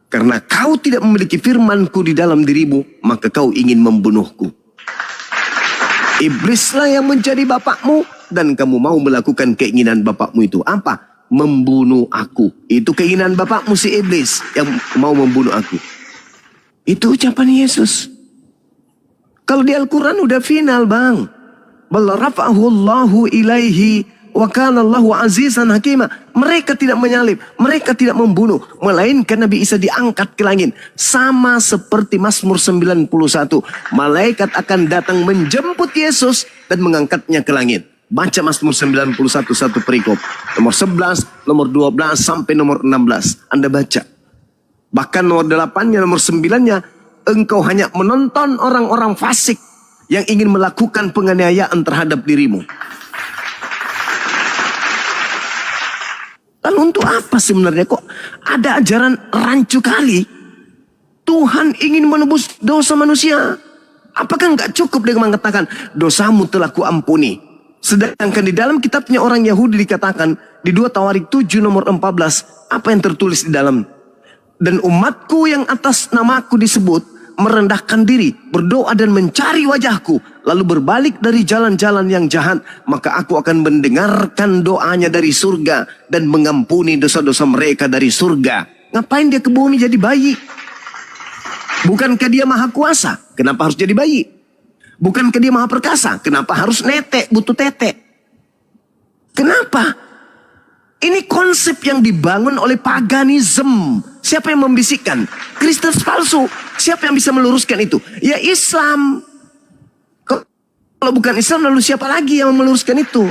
Karena kau tidak memiliki firmanku di dalam dirimu, maka kau ingin membunuhku. Iblislah yang menjadi bapakmu, dan kamu mau melakukan keinginan bapakmu itu. Apa? Membunuh aku. Itu keinginan bapakmu si iblis yang mau membunuh aku. Itu ucapan Yesus. Kalau di Al-Quran udah final, bang. Bal rafa'ahu Allahu ilaihi wa kana Allahu azizan hakima. Mereka tidak menyalib, mereka tidak membunuh, melainkan Nabi Isa diangkat ke langit. Sama seperti Mazmur 91. Malaikat akan datang menjemput Yesus dan mengangkatnya ke langit. Baca Mazmur 91 satu perikop. Nomor 11, nomor 12 sampai nomor 16. Anda baca. Bahkan nomor 8-nya, nomor 9-nya Engkau hanya menonton orang-orang fasik yang ingin melakukan penganiayaan terhadap dirimu. Lalu untuk apa sebenarnya kok ada ajaran rancu kali? Tuhan ingin menebus dosa manusia. Apakah nggak cukup dengan mengatakan dosamu telah kuampuni? Sedangkan di dalam kitabnya orang Yahudi dikatakan di 2 Tawarik 7 nomor 14, apa yang tertulis di dalam? Dan umatku yang atas namaku disebut merendahkan diri, berdoa dan mencari wajahku, lalu berbalik dari jalan-jalan yang jahat, maka aku akan mendengarkan doanya dari surga dan mengampuni dosa-dosa mereka dari surga. Ngapain dia ke bumi jadi bayi? Bukankah dia maha kuasa? Kenapa harus jadi bayi? Bukankah dia maha perkasa? Kenapa harus netek, butuh tetek? Kenapa? Ini konsep yang dibangun oleh paganisme. Siapa yang membisikkan? Kristus palsu. Siapa yang bisa meluruskan itu? Ya Islam. Kalau bukan Islam, lalu siapa lagi yang meluruskan itu?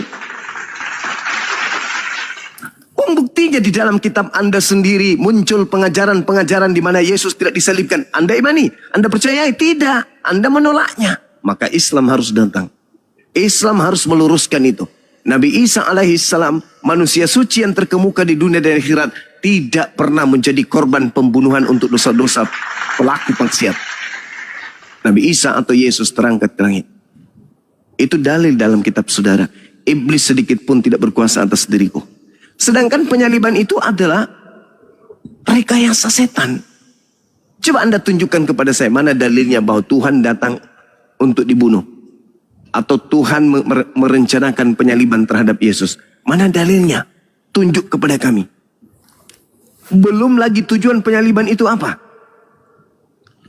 Buktinya di dalam kitab Anda sendiri muncul pengajaran-pengajaran di mana Yesus tidak disalibkan. Anda imani? Anda percayai? Tidak. Anda menolaknya. Maka Islam harus datang. Islam harus meluruskan itu. Nabi Isa alaihissalam, manusia suci yang terkemuka di dunia dan akhirat, tidak pernah menjadi korban pembunuhan untuk dosa-dosa pelaku maksiat. Nabi Isa atau Yesus terangkat ke langit. Itu dalil dalam kitab saudara. Iblis sedikit pun tidak berkuasa atas diriku. Sedangkan penyaliban itu adalah rekayasa setan. Coba Anda tunjukkan kepada saya mana dalilnya bahwa Tuhan datang untuk dibunuh. Atau Tuhan merencanakan penyaliban terhadap Yesus. Mana dalilnya? Tunjuk kepada kami. Belum lagi tujuan penyaliban itu apa?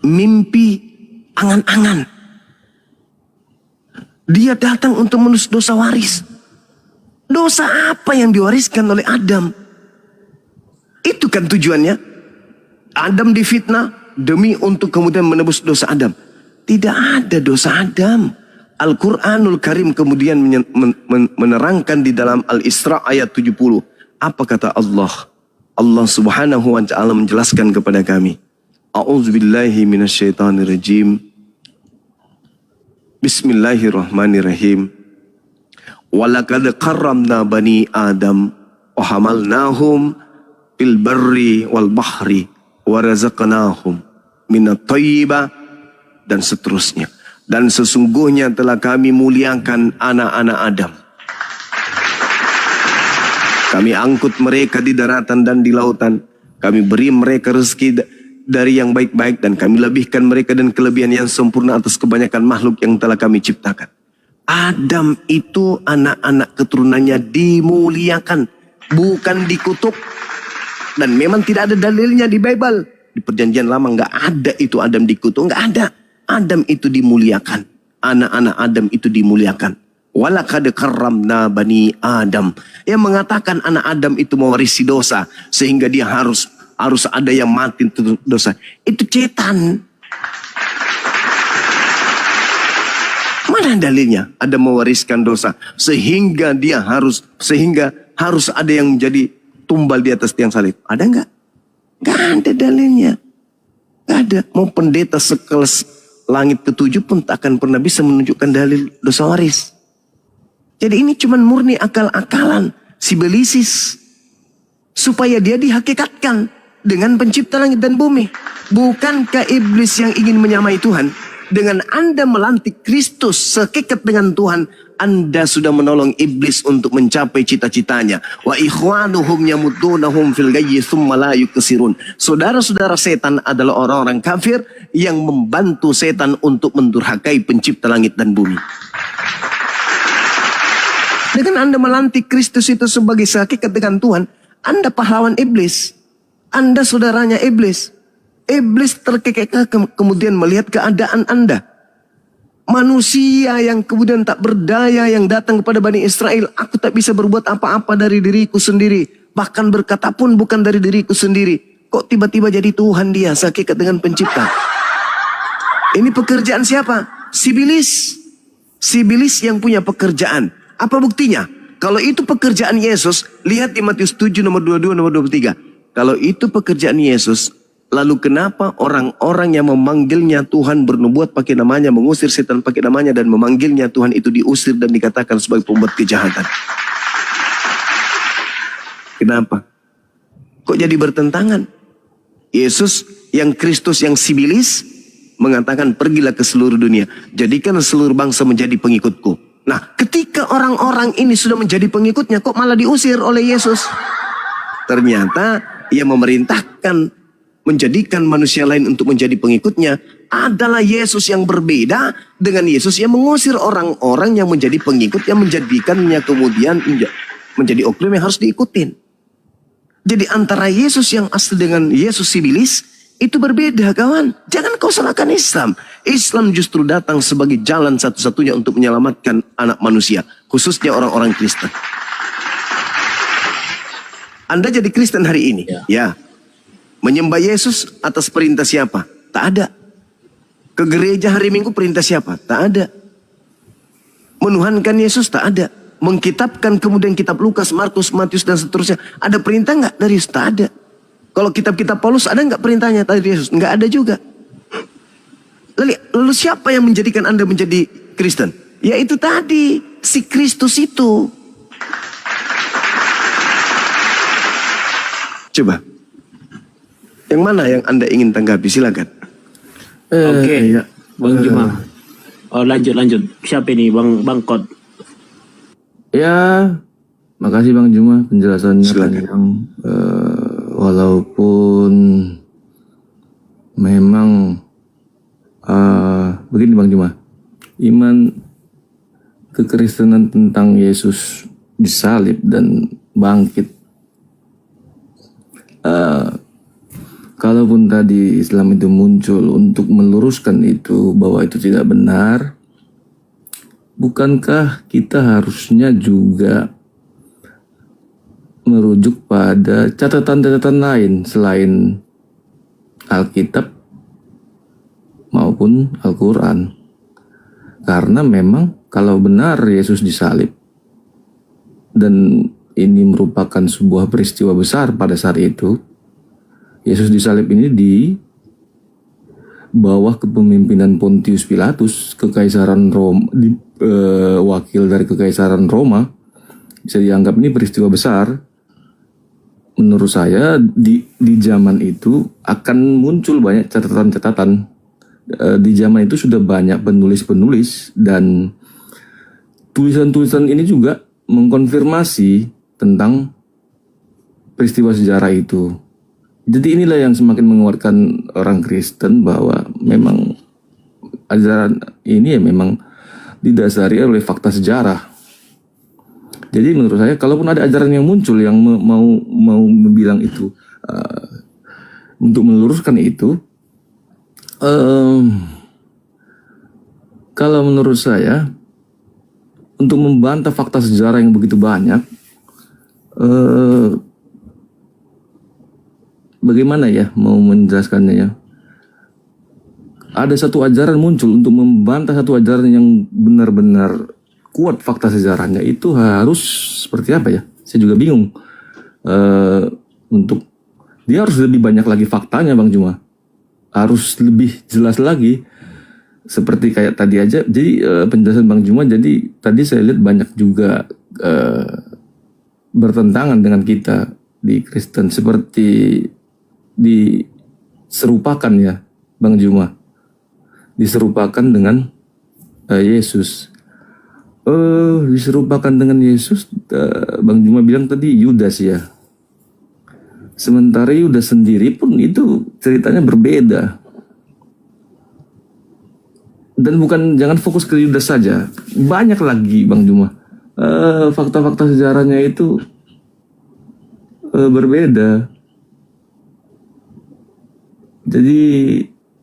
Mimpi angan-angan. Dia datang untuk menebus dosa waris. Dosa apa yang diwariskan oleh Adam? Itu kan tujuannya. Adam difitnah demi untuk kemudian menebus dosa Adam. Tidak ada dosa Adam. Al-Quranul Karim kemudian menerangkan di dalam Al-Isra ayat 70. Apa kata Allah? Allah subhanahu wa ta'ala menjelaskan kepada kami. A'udzubillahi minasyaitonirrajim. Bismillahirrahmanirrahim. Walaqad karramna bani Adam wa hamalnahum fil barri wal bahri wa razaqnahum minat thayyibah, dan seterusnya. Dan sesungguhnya telah kami muliakan anak-anak Adam. Kami angkut mereka di daratan dan di lautan. Kami beri mereka rezeki dari yang baik-baik, dan kami lebihkan mereka dan kelebihan yang sempurna atas kebanyakan makhluk yang telah kami ciptakan. Adam itu anak-anak keturunannya dimuliakan, bukan dikutuk. Dan memang tidak ada dalilnya di Bible. Di Perjanjian Lama nggak ada itu Adam dikutuk, nggak ada. Adam itu dimuliakan, anak-anak Adam itu dimuliakan. Walaqad karramna bani Adam, yang mengatakan anak Adam itu mewarisi dosa sehingga dia harus ada yang mati untuk dosa. Itu setan. Mana dalilnya ada mewariskan dosa sehingga harus ada yang menjadi tumbal di atas tiang salib? Ada nggak? Nggak ada dalilnya. Nggak ada. Mau pendeta sekelas langit ketujuh pun tak akan pernah bisa menunjukkan dalil dosa waris. Jadi ini cuma murni akal-akalan sibelisis supaya dia dihakikatkan dengan pencipta langit dan bumi. Bukankah iblis yang ingin menyamai Tuhan? Dengan Anda melantik Kristus sekekat dengan Tuhan, Anda sudah menolong iblis untuk mencapai cita-citanya. Wa ikhwanuhum yamudunahum fil ghayyi tsumma la yuksirun. Saudara-saudara setan adalah orang-orang kafir yang membantu setan untuk mendurhakai pencipta langit dan bumi. Dengan Anda melantik Kristus itu sebagai sekekat dengan Tuhan, Anda pahlawan iblis. Anda saudaranya iblis. Iblis terkekeh kemudian melihat keadaan Anda. Manusia yang kemudian tak berdaya yang datang kepada Bani Israel. Aku tak bisa berbuat apa-apa dari diriku sendiri. Bahkan berkata pun bukan dari diriku sendiri. Kok tiba-tiba jadi Tuhan dia, sekekat dengan pencipta. Ini pekerjaan siapa? Sibilis. Sibilis yang punya pekerjaan. Apa buktinya? Kalau itu pekerjaan Yesus, lihat di Matius 7 nomor 22 nomor 23. Kalau itu pekerjaan Yesus, Lalu kenapa orang-orang yang memanggilnya Tuhan bernubuat pakai namanya, mengusir setan pakai namanya, dan memanggilnya Tuhan itu diusir dan dikatakan sebagai pembuat kejahatan? Kenapa? Kok jadi bertentangan? Yesus yang Kristus yang sibilis mengatakan pergilah ke seluruh dunia, jadikan seluruh bangsa menjadi pengikutku. Nah, ketika orang-orang ini sudah menjadi pengikutnya, kok malah diusir oleh Yesus? Ternyata ia memerintahkan menjadikan manusia lain untuk menjadi pengikutnya adalah Yesus yang berbeda dengan Yesus yang mengusir orang-orang yang menjadi pengikut, yang menjadikannya kemudian menjadi oknum yang harus diikutin. Jadi antara Yesus yang asli dengan Yesus sibilis itu berbeda, kawan. Jangan kau salahkan Islam. Islam justru datang sebagai jalan satu-satunya untuk menyelamatkan anak manusia, khususnya orang-orang Kristen. Anda jadi Kristen hari ini, ya. Menyembah Yesus atas perintah siapa? Tak ada. Ke gereja hari Minggu perintah siapa? Tak ada. Menuhankan Yesus? Tak ada. Mengkitabkan kemudian kitab Lukas, Markus, Matius dan seterusnya, ada perintah nggak dari Yesus? Tak ada. Kalau kitab-kitab Paulus ada nggak perintahnya dari Yesus? Nggak ada juga. Lalu siapa yang menjadikan Anda menjadi Kristen? Ya itu tadi, si Kristus itu. Coba. Yang mana yang Anda ingin tanggapi? Silakan. Oke, Ya. Bang Juma. Oh, lanjut. Siapa ini, Bang Kod? Ya, makasih Bang Juma penjelasannya Silakan. panjang. Walaupun memang begini Bang Juma, iman kekristenan tentang Yesus disalib dan bangkit, kalaupun tadi Islam itu muncul untuk meluruskan itu bahwa itu tidak benar, bukankah kita harusnya juga merujuk pada catatan-catatan lain selain Alkitab maupun Al-Quran? Karena memang kalau benar Yesus disalib dan ini merupakan sebuah peristiwa besar pada saat itu, Yesus disalib ini di bawah kepemimpinan Pontius Pilatus, kekaisaran Roma, wakil dari kekaisaran Roma. Bisa dianggap ini peristiwa besar. Menurut saya di zaman itu akan muncul banyak catatan-catatan. Di zaman itu sudah banyak penulis-penulis dan tulisan-tulisan ini juga mengkonfirmasi tentang peristiwa sejarah itu. Jadi inilah yang semakin menguatkan orang Kristen bahwa memang ajaran ini ya memang didasari oleh fakta sejarah. Jadi menurut saya kalaupun ada ajaran yang muncul yang mau bilang itu untuk meluruskan itu, kalau menurut saya untuk membantah fakta sejarah yang begitu banyak, bagaimana ya mau menjelaskannya ya? Ada satu ajaran muncul untuk membantah satu ajaran yang benar-benar kuat fakta sejarahnya, itu harus seperti apa ya? Saya juga bingung. Untuk dia harus lebih banyak lagi faktanya, Bang Juma. Harus lebih jelas lagi. Seperti kayak tadi aja. Jadi penjelasan Bang Juma. Jadi tadi saya lihat banyak juga bertentangan dengan kita di Kristen, seperti diserupakan ya, Bang Juma. Diserupakan dengan Yesus. Diserupakan dengan Yesus, Bang Juma bilang tadi Yudas ya. Sementara Yudas sendiri pun itu ceritanya berbeda. Dan jangan fokus ke Yudas saja. Banyak lagi Bang Juma. Fakta-fakta sejarahnya itu berbeda. Jadi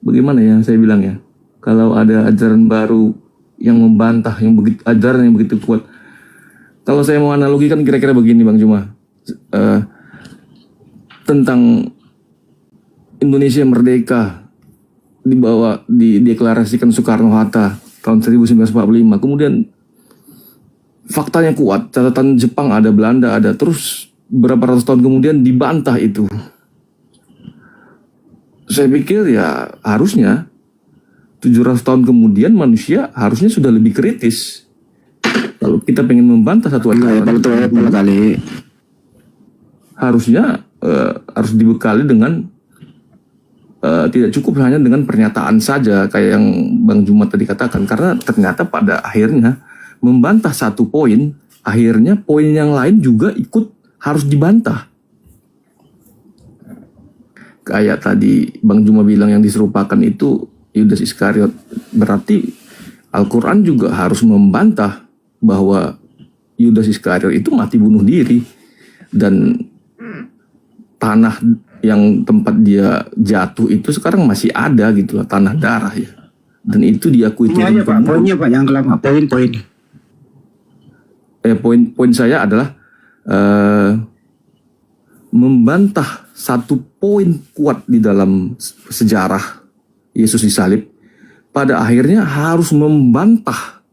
bagaimana ya saya bilang ya, kalau ada ajaran baru yang membantah ajaran yang begitu kuat, kalau saya mau analogikan kira-kira begini Bang Juma, tentang Indonesia merdeka dideklarasikan Soekarno-Hatta tahun 1945, kemudian faktanya kuat, catatan Jepang ada, Belanda ada, terus berapa ratus tahun kemudian dibantah itu. saya pikir ya harusnya 700 tahun kemudian manusia harusnya sudah lebih kritis. Kalau kita pengen membantah satu ajaran, kali harusnya harus dibekali dengan tidak cukup hanya dengan pernyataan saja kayak yang Bang Jumat tadi katakan, karena ternyata pada akhirnya membantah satu poin, akhirnya poin yang lain juga ikut harus dibantah. Kayak tadi Bang Juma bilang yang diserupakan itu Yudas Iskariot, berarti Al-Quran juga harus membantah bahwa Yudas Iskariot itu mati bunuh diri, dan tanah yang tempat dia jatuh itu sekarang masih ada gitu lah, tanah darah ya, dan itu diakui turun temurun. Poinnya Pak yang kelama, poin-poin. Poin saya adalah membantah satu poin kuat di dalam sejarah Yesus disalib, pada akhirnya harus membantah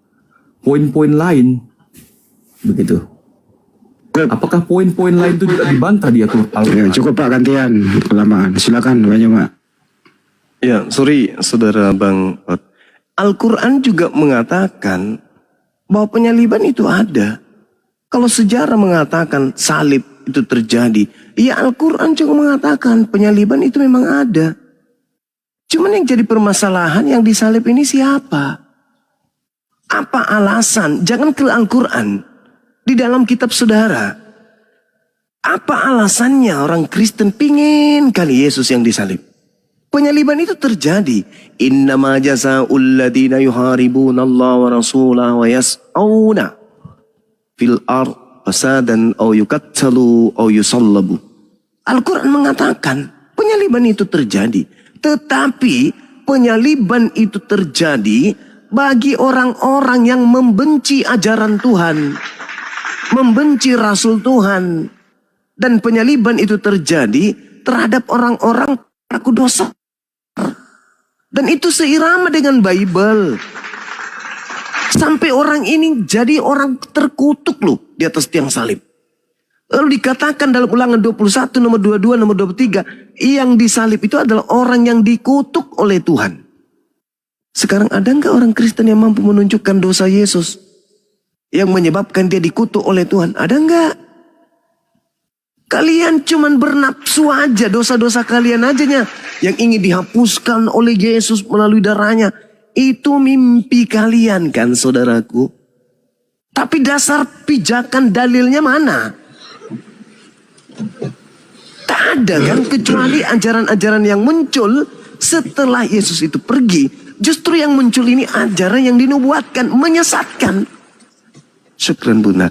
poin-poin lain, begitu. Apakah poin-poin lain itu tidak dibantah di Al-Quran? Ya, cukup Pak, gantian kelamaan. Silakan Pak Juma. Ya, sorry saudara Bang. Al-Quran juga mengatakan bahwa penyaliban itu ada. Kalau sejarah mengatakan salib itu terjadi, ya Al-Quran juga mengatakan penyaliban itu memang ada. Cuman yang jadi permasalahan, yang disalib ini siapa? Apa alasan? Jangan ke Al-Quran. Di dalam kitab saudara, apa alasannya orang Kristen pingin kali Yesus yang disalib? Penyaliban itu terjadi. Innama jazaa'ul ladina yuharibuna Allah wa rasulahu wa yas'auna fil ard fasadan aw yuqattalu aw yusallabu. Al-Quran mengatakan penyaliban itu terjadi. Tetapi penyaliban itu terjadi bagi orang-orang yang membenci ajaran Tuhan, membenci Rasul Tuhan. Dan penyaliban itu terjadi terhadap orang-orang pelaku dosa. Dan itu seirama dengan Bible. Sampai orang ini jadi orang terkutuk loh di atas tiang salib. Lalu dikatakan dalam Ulangan 21 nomor 22 nomor 23, yang disalib itu adalah orang yang dikutuk oleh Tuhan. Sekarang ada nggak orang Kristen yang mampu menunjukkan dosa Yesus yang menyebabkan dia dikutuk oleh Tuhan? Ada nggak? Kalian cuman bernafsu aja, dosa-dosa kalian ajanya yang ingin dihapuskan oleh Yesus melalui darahnya. Itu mimpi kalian kan saudaraku? Tapi dasar pijakan dalilnya mana? Tak ada kan, kecuali ajaran-ajaran yang muncul setelah Yesus itu pergi. Justru yang muncul ini ajaran yang dinubuatkan, menyesatkan. Syukran Bunda.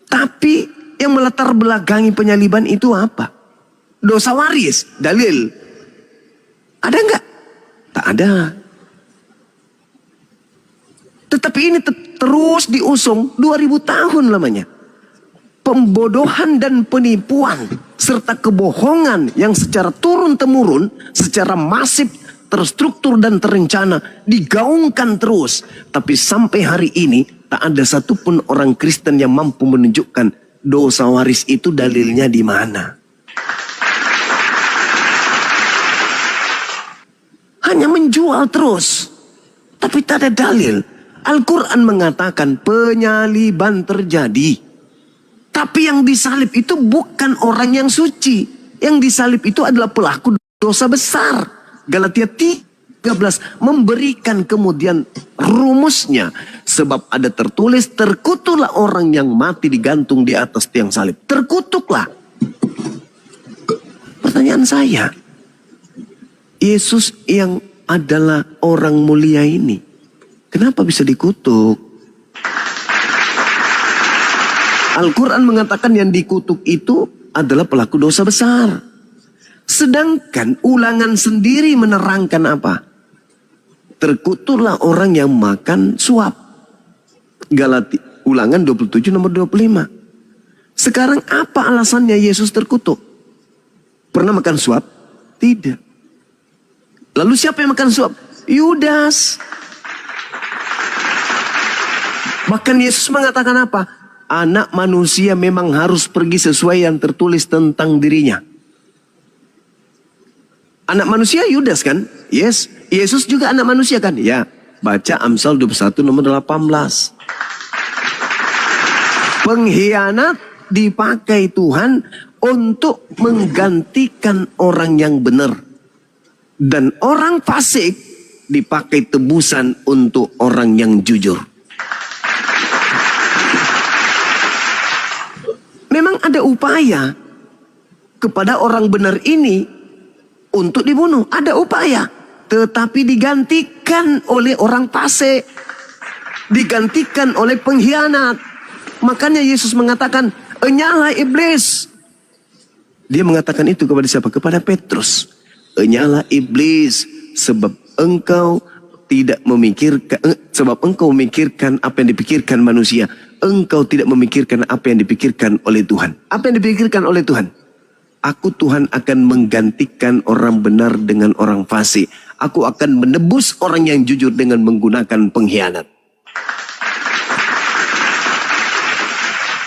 Tapi yang melatar belakangi penyaliban itu apa? Dosa waris, dalil. Ada nggak? Tak ada. Tetapi ini terus diusung 2000 tahun lamanya. Pembodohan dan penipuan serta kebohongan yang secara turun-temurun, secara masif, terstruktur dan terencana digaungkan terus. Tapi sampai hari ini tak ada satupun orang Kristen yang mampu menunjukkan dosa waris itu dalilnya di mana. Hanya menjual terus, tapi tak ada dalil. Al-Quran mengatakan penyaliban terjadi. Tapi yang disalib itu bukan orang yang suci. Yang disalib itu adalah pelaku dosa besar. Galatia 13 memberikan kemudian rumusnya. Sebab ada tertulis, terkutuklah orang yang mati digantung di atas tiang salib. Terkutuklah. Pertanyaan saya, Yesus yang adalah orang mulia ini, kenapa bisa dikutuk? Al-Quran mengatakan yang dikutuk itu adalah pelaku dosa besar. Sedangkan Ulangan sendiri menerangkan apa? Terkutuklah orang yang makan suap. Ulangan 27 nomor 25. Sekarang apa alasannya Yesus terkutuk? Pernah makan suap? Tidak. Lalu siapa yang makan suap? Yudas. Bahkan Yesus mengatakan apa? Anak manusia memang harus pergi sesuai yang tertulis tentang dirinya. Anak manusia Yudas kan? Yes. Yesus juga anak manusia kan? Ya. Baca Amsal 21 nomor 18. Pengkhianat dipakai Tuhan untuk menggantikan orang yang benar. Dan orang fasik dipakai tebusan untuk orang yang jujur. Memang ada upaya kepada orang benar ini untuk dibunuh. Ada upaya. Tetapi digantikan oleh orang fasik. Digantikan oleh pengkhianat. Makanya Yesus mengatakan, "Enyahlah iblis." Dia mengatakan itu kepada siapa? Kepada Petrus. "Enyahlah iblis, sebab engkau tidak memikirkan, sebab engkau memikirkan apa yang dipikirkan manusia. Engkau tidak memikirkan apa yang dipikirkan oleh Tuhan." Apa yang dipikirkan oleh Tuhan? Aku Tuhan akan menggantikan orang benar dengan orang fasik. Aku akan menebus orang yang jujur dengan menggunakan pengkhianat.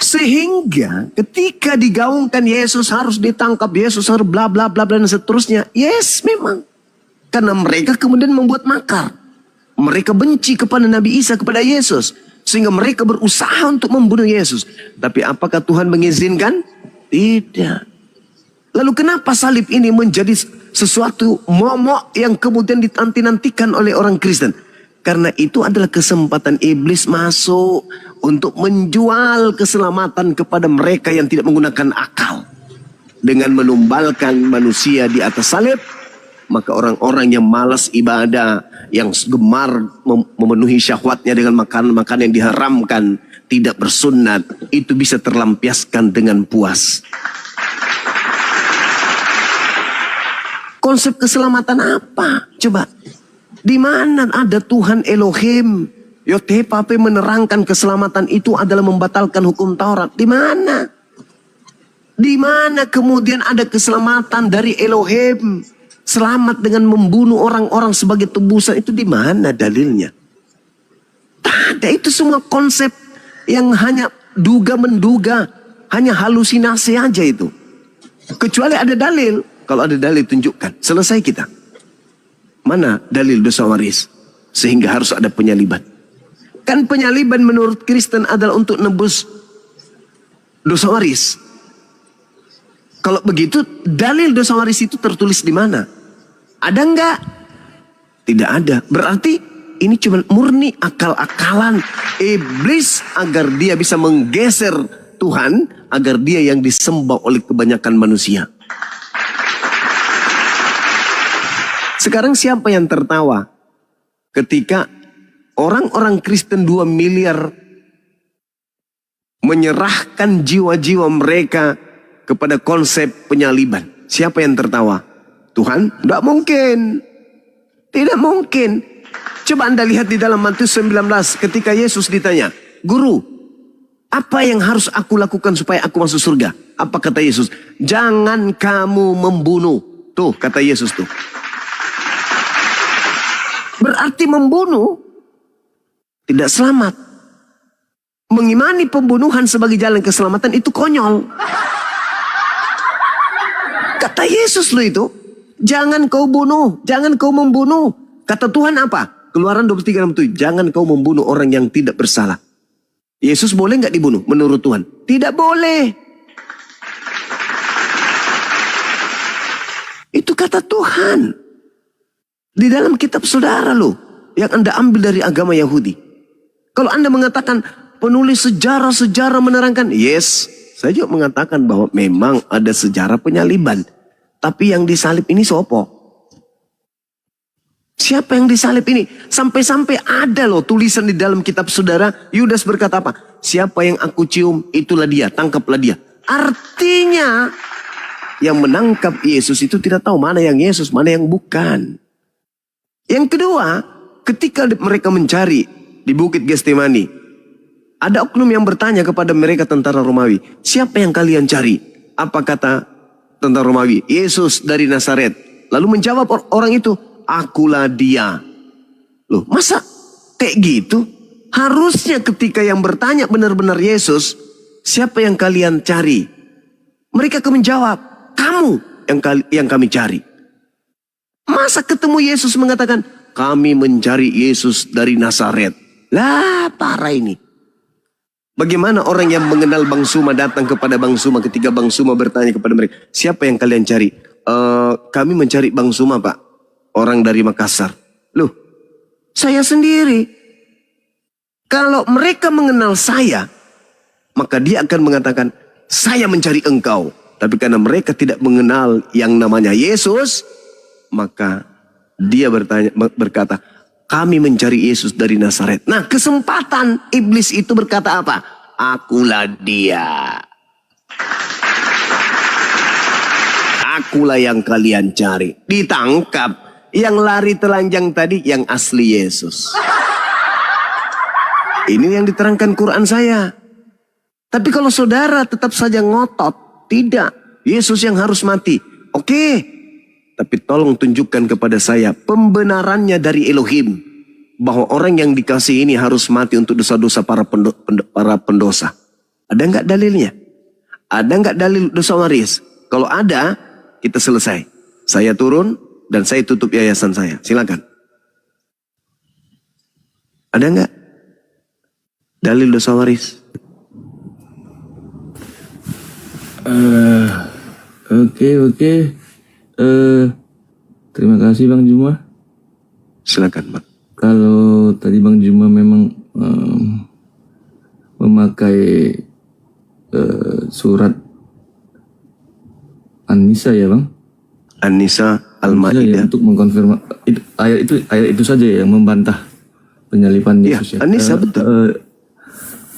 Sehingga ketika digaungkan Yesus harus ditangkap, Yesus harus bla bla bla dan seterusnya. Yes, memang. Karena mereka kemudian membuat makar. Mereka benci kepada Nabi Isa, kepada Yesus. Sehingga mereka berusaha untuk membunuh Yesus. Tapi apakah Tuhan mengizinkan? Tidak. Lalu kenapa salib ini menjadi sesuatu momok yang kemudian dinanti-nantikan oleh orang Kristen? Karena itu adalah kesempatan iblis masuk untuk menjual keselamatan kepada mereka yang tidak menggunakan akal. Dengan menumbalkan manusia di atas salib, maka orang-orang yang malas ibadah, yang gemar memenuhi syahwatnya dengan makanan-makanan yang diharamkan, tidak bersunat, itu bisa terlampiaskan dengan puas. Konsep keselamatan apa? Coba. Di mana ada Tuhan Elohim? Yotepape menerangkan keselamatan itu adalah membatalkan hukum Taurat. Di mana? Di mana kemudian ada keselamatan dari Elohim? Selamat dengan membunuh orang-orang sebagai tebusan. Itu di mana dalilnya? Tak ada. Itu semua konsep yang hanya duga-menduga. Hanya halusinasi aja itu. Kecuali ada dalil. Kalau ada dalil tunjukkan. Selesai kita. Mana dalil dosa waris? Sehingga harus ada penyaliban. Kan penyaliban menurut Kristen adalah untuk nebus dosa waris. Kalau begitu, dalil dosa waris itu tertulis di mana? Ada enggak? Tidak ada. Berarti ini cuma murni akal-akalan iblis agar dia bisa menggeser Tuhan, agar dia yang disembah oleh kebanyakan manusia. Sekarang siapa yang tertawa ketika orang-orang Kristen 2 miliar menyerahkan jiwa-jiwa mereka kepada konsep penyaliban? Siapa yang tertawa? Tuhan? Tidak mungkin. Tidak mungkin. Coba Anda lihat di dalam Matius 19 ketika Yesus ditanya, "Guru, apa yang harus aku lakukan supaya aku masuk surga?" Apa kata Yesus? "Jangan kamu membunuh." Tuh kata Yesus tuh. Berarti membunuh tidak selamat. Mengimani pembunuhan sebagai jalan keselamatan itu konyol. Kata Yesus loh itu. Jangan kau bunuh. Jangan kau membunuh. Kata Tuhan apa? Keluaran 23:67. Jangan kau membunuh orang yang tidak bersalah. Yesus boleh nggak dibunuh menurut Tuhan? Tidak boleh. Itu kata Tuhan. Di dalam kitab saudara loh. Yang Anda ambil dari agama Yahudi. Kalau Anda mengatakan penulis sejarah-sejarah menerangkan. Yes. Saya juga mengatakan bahwa memang ada sejarah penyaliban. Tapi yang disalib ini sopo? Siapa yang disalib ini? Sampai-sampai ada loh tulisan di dalam kitab saudara. Yudas berkata apa? Siapa yang aku cium, itulah dia. Tangkaplah dia. Artinya yang menangkap Yesus itu tidak tahu mana yang Yesus, mana yang bukan. Yang kedua, ketika mereka mencari di Bukit Getsemani, ada oknum yang bertanya kepada mereka tentara Romawi, siapa yang kalian cari? Apa kata tentara Romawi? Yesus dari Nazaret. Lalu menjawab orang itu, akulah dia. Loh, masa kayak gitu? Harusnya ketika yang bertanya benar-benar Yesus, siapa yang kalian cari? Mereka akan menjawab, kamu yang kami cari. Masa ketemu Yesus mengatakan, kami mencari Yesus dari Nazaret. Lah, parah ini. Bagaimana orang yang mengenal Bang Suma datang kepada Bang Suma ketika Bang Suma bertanya kepada mereka, siapa yang kalian cari? Kami mencari Bang Suma, Pak. Orang dari Makassar. Loh, saya sendiri. Kalau mereka mengenal saya, maka dia akan mengatakan, saya mencari engkau. Tapi karena mereka tidak mengenal yang namanya Yesus, maka dia berkata, kami mencari Yesus dari Nazaret. Nah, kesempatan iblis itu berkata apa? Akulah dia. Akulah yang kalian cari. Ditangkap. Yang lari telanjang tadi yang asli Yesus. Ini yang diterangkan Quran saya. Tapi kalau saudara tetap saja ngotot, tidak, Yesus yang harus mati. Oke, tapi tolong tunjukkan kepada saya pembenarannya dari Elohim. Bahwa orang yang dikasih ini harus mati untuk dosa-dosa para pendosa. Ada nggak dalilnya? Ada nggak dalil dosa waris? Kalau ada, kita selesai. Saya turun dan saya tutup yayasan saya. Silakan. Ada nggak dalil dosa waris? Oke. Terima kasih Bang Juma. Silakan, Bang. Kalau tadi Bang Juma memang memakai surat An-Nisa ya Bang? An-Nisa Al-Maidah. Untuk mengkonfirmasi ayat itu saja yang membantah penyalipan Yesus ya. An-Nisa betul.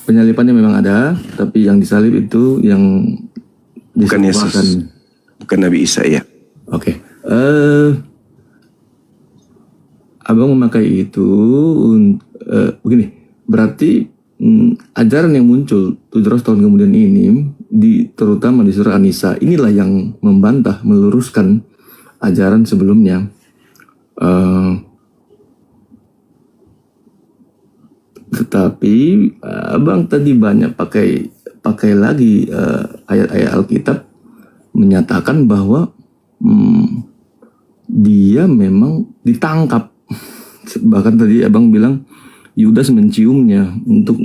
Penyalipannya memang ada, tapi yang disalib itu yang bukan Yesus, bukan Nabi Isa ya. Oke. Abang memakai itu begini, berarti ajaran yang muncul 700 tahun kemudian ini, terutama di surah An-Nisa, inilah yang membantah, meluruskan ajaran sebelumnya. Tetapi abang tadi banyak pakai lagi ayat-ayat Alkitab menyatakan bahwa dia memang ditangkap. Bahkan tadi abang bilang Yudas menciumnya untuk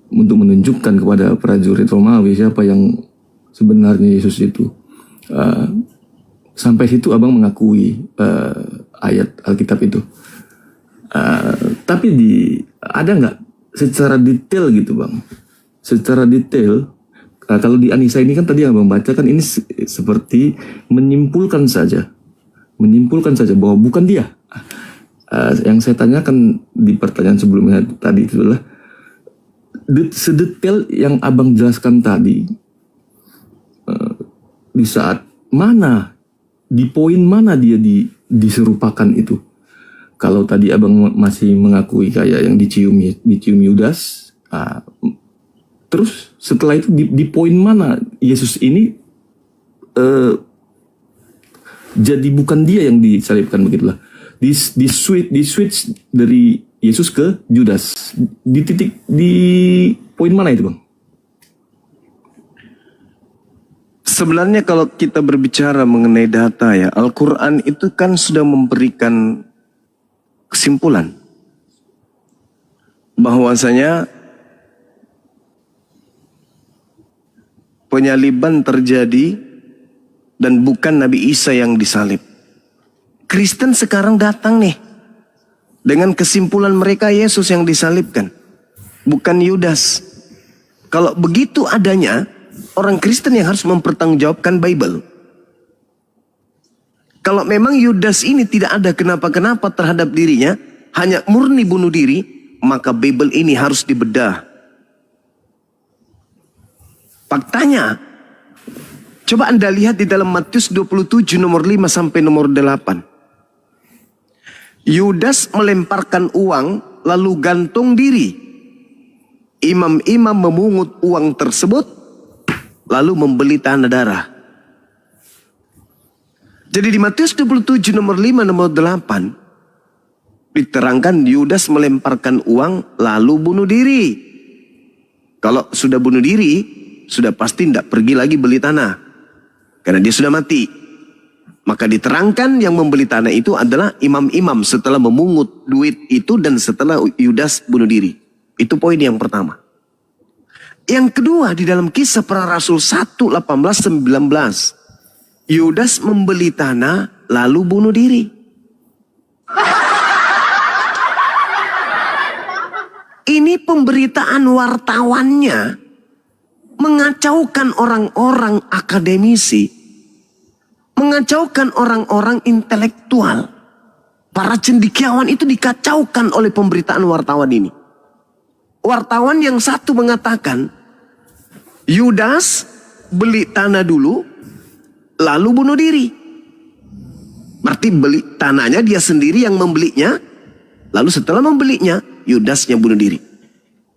untuk menunjukkan kepada prajurit Romawi siapa yang sebenarnya Yesus itu. Sampai situ abang mengakui ayat Alkitab itu. Tapi ada nggak secara detail gitu Bang? Secara detail, kalau di An-Nisa ini kan tadi yang Abang baca kan ini seperti menyimpulkan saja bahwa bukan dia. Yang saya tanyakan di pertanyaan sebelumnya tadi itu adalah sedetail yang Abang jelaskan tadi, di saat mana, di poin mana dia diserupakan itu. Kalau tadi abang masih mengakui kayak yang dicium Yudas, terus setelah itu di poin mana Yesus ini jadi bukan dia yang disalibkan begitulah. Di switch dari Yesus ke Yudas. Di poin mana itu bang? Sebenarnya kalau kita berbicara mengenai data ya, Al-Quran itu kan sudah memberikan kesimpulan bahwasanya penyaliban terjadi dan bukan Nabi Isa yang disalib. Kristen sekarang datang nih dengan kesimpulan mereka Yesus yang disalibkan, bukan Yudas. Kalau begitu adanya, orang Kristen yang harus mempertanggungjawabkan Bible. Kalau memang Yudas ini tidak ada kenapa-kenapa terhadap dirinya, hanya murni bunuh diri, maka Bible ini harus dibedah. Faktanya, coba Anda lihat di dalam Matius 27 nomor 5 sampai nomor 8. Yudas melemparkan uang lalu gantung diri. Imam-imam memungut uang tersebut lalu membeli tanah darah. Jadi di Matius 27 nomor 5 nomor 8 diterangkan Yudas melemparkan uang lalu bunuh diri. Kalau sudah bunuh diri, sudah pasti tidak pergi lagi beli tanah. Karena dia sudah mati. Maka diterangkan yang membeli tanah itu adalah imam-imam setelah memungut duit itu dan setelah Yudas bunuh diri. Itu poin yang pertama. Yang kedua, di dalam Kisah Para Rasul 1:18-19, Yudas membeli tanah lalu bunuh diri. Ini pemberitaan wartawannya mengacaukan orang-orang akademisi, mengacaukan orang-orang intelektual. Para cendekiawan itu dikacaukan oleh pemberitaan wartawan ini. Wartawan yang satu mengatakan, Yudas beli tanah dulu, lalu bunuh diri. Berarti beli tanahnya dia sendiri yang membelinya, lalu setelah membelinya, Yudasnya bunuh diri.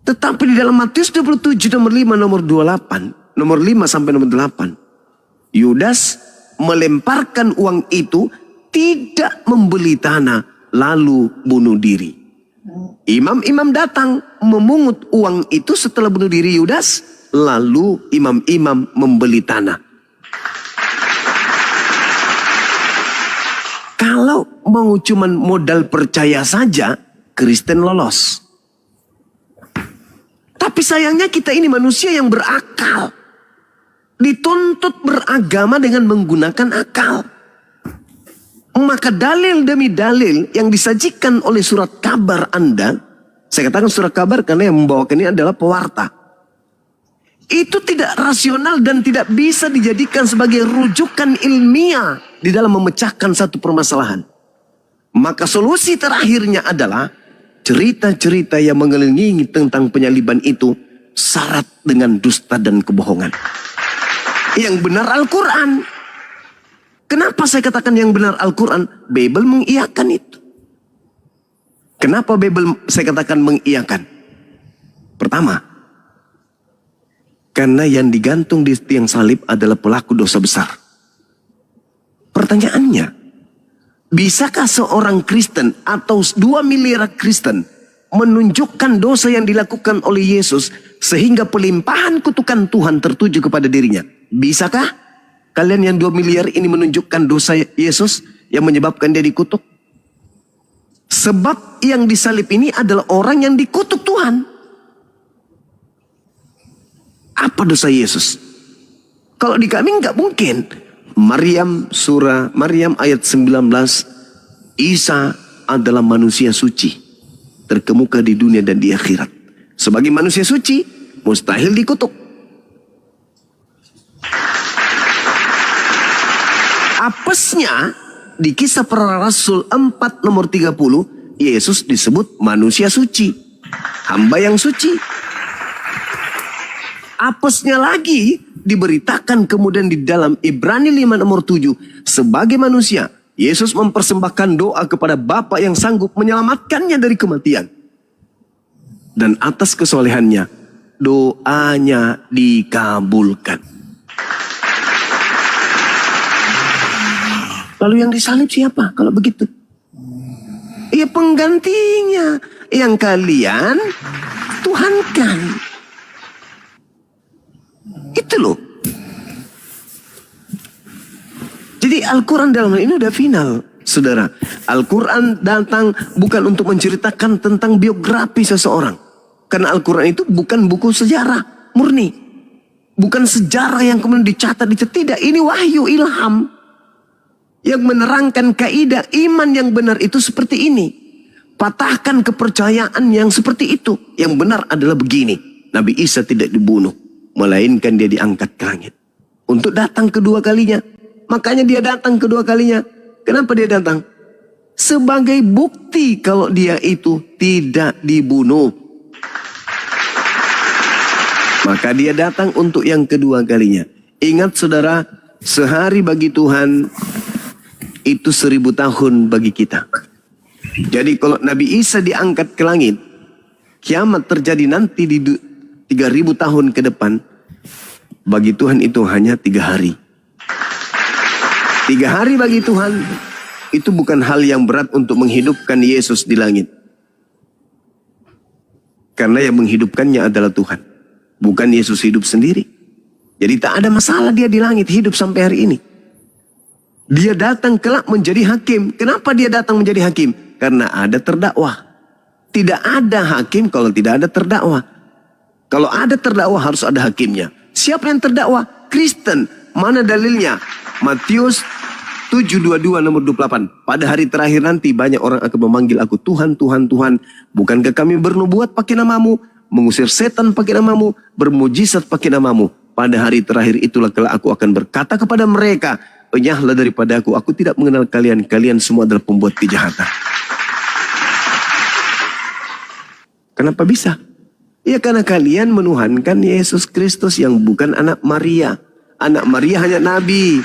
Tetapi di dalam Matius 27 nomor 5, nomor 28, nomor 5 sampai nomor 8, Yudas melemparkan uang itu, tidak membeli tanah, lalu bunuh diri. Imam-imam datang memungut uang itu setelah bunuh diri Yudas, lalu imam-imam membeli tanah. Kalau mau cuman modal percaya saja, Kristen lolos. Tapi sayangnya kita ini manusia yang berakal. Dituntut beragama dengan menggunakan akal. Maka dalil demi dalil yang disajikan oleh surat kabar Anda, saya katakan surat kabar karena yang membawakan ini adalah pewarta, itu tidak rasional dan tidak bisa dijadikan sebagai rujukan ilmiah di dalam memecahkan satu permasalahan. Maka solusi terakhirnya adalah cerita-cerita yang mengelilingi tentang penyaliban itu syarat dengan dusta dan kebohongan. Yang benar Al-Quran. Kenapa saya katakan yang benar Al-Quran? Bible mengiyakan itu. Kenapa Bible saya katakan mengiyakan? Pertama, karena yang digantung di tiang salib adalah pelaku dosa besar. Pertanyaannya, bisakah seorang Kristen atau 2 miliar Kristen menunjukkan dosa yang dilakukan oleh Yesus sehingga pelimpahan kutukan Tuhan tertuju kepada dirinya? Bisakah kalian yang 2 miliar ini menunjukkan dosa Yesus yang menyebabkan dia dikutuk? Sebab yang disalib ini adalah orang yang dikutuk Tuhan. Apa dosa Yesus? Kalau di kami nggak mungkin. Maryam ayat 19, Isa adalah manusia suci, terkemuka di dunia dan di akhirat. Sebagai manusia suci, mustahil dikutuk. Apesnya di Kisah Para Rasul 4 nomor 30, Yesus disebut manusia suci, hamba yang suci. Apesnya lagi diberitakan kemudian di dalam Ibrani 5 nomor 7, sebagai manusia Yesus mempersembahkan doa kepada Bapa yang sanggup menyelamatkannya dari kematian. Dan atas kesolehannya doanya dikabulkan. Lalu yang disalib siapa kalau begitu? Ya penggantinya yang kalian tuhankan. Itu loh. Jadi Al-Quran dalam hal ini udah final, saudara. Al-Quran datang bukan untuk menceritakan tentang biografi seseorang. Karena Al-Quran itu bukan buku sejarah murni. Bukan sejarah yang kemudian dicatat. Tidak, ini wahyu ilham. Yang menerangkan kaidah iman yang benar itu seperti ini. Patahkan kepercayaan yang seperti itu. Yang benar adalah begini. Nabi Isa tidak dibunuh, melainkan dia diangkat ke langit. Untuk datang kedua kalinya. Makanya dia datang kedua kalinya. Kenapa dia datang? Sebagai bukti kalau dia itu tidak dibunuh. Maka dia datang untuk yang kedua kalinya. Ingat saudara, sehari bagi Tuhan itu 1000 tahun bagi kita. Jadi kalau Nabi Isa diangkat ke langit, kiamat terjadi nanti di 3000 tahun ke depan. Bagi Tuhan itu hanya 3 hari. 3 hari bagi Tuhan itu bukan hal yang berat untuk menghidupkan Yesus di langit. Karena yang menghidupkannya adalah Tuhan. Bukan Yesus hidup sendiri. Jadi tak ada masalah dia di langit hidup sampai hari ini. Dia datang kelak menjadi hakim. Kenapa dia datang menjadi hakim? Karena ada terdakwa. Tidak ada hakim kalau tidak ada terdakwa. Kalau ada terdakwa harus ada hakimnya. Siapa yang terdakwa? Kristen. Mana dalilnya? Matius 7:22 nomor 28. Pada hari terakhir nanti banyak orang akan memanggil aku Tuhan, Tuhan, Tuhan. Bukankah kami bernubuat pakai namamu? Mengusir setan pakai namamu? Bermujizat pakai namamu? Pada hari terakhir itulah kelak aku akan berkata kepada mereka, enyahlah daripada aku tidak mengenal kalian. Kalian semua adalah pembuat kejahatan. Kenapa bisa? Ya karena kalian menuhankan Yesus Kristus yang bukan anak Maria. Anak Maria hanya nabi.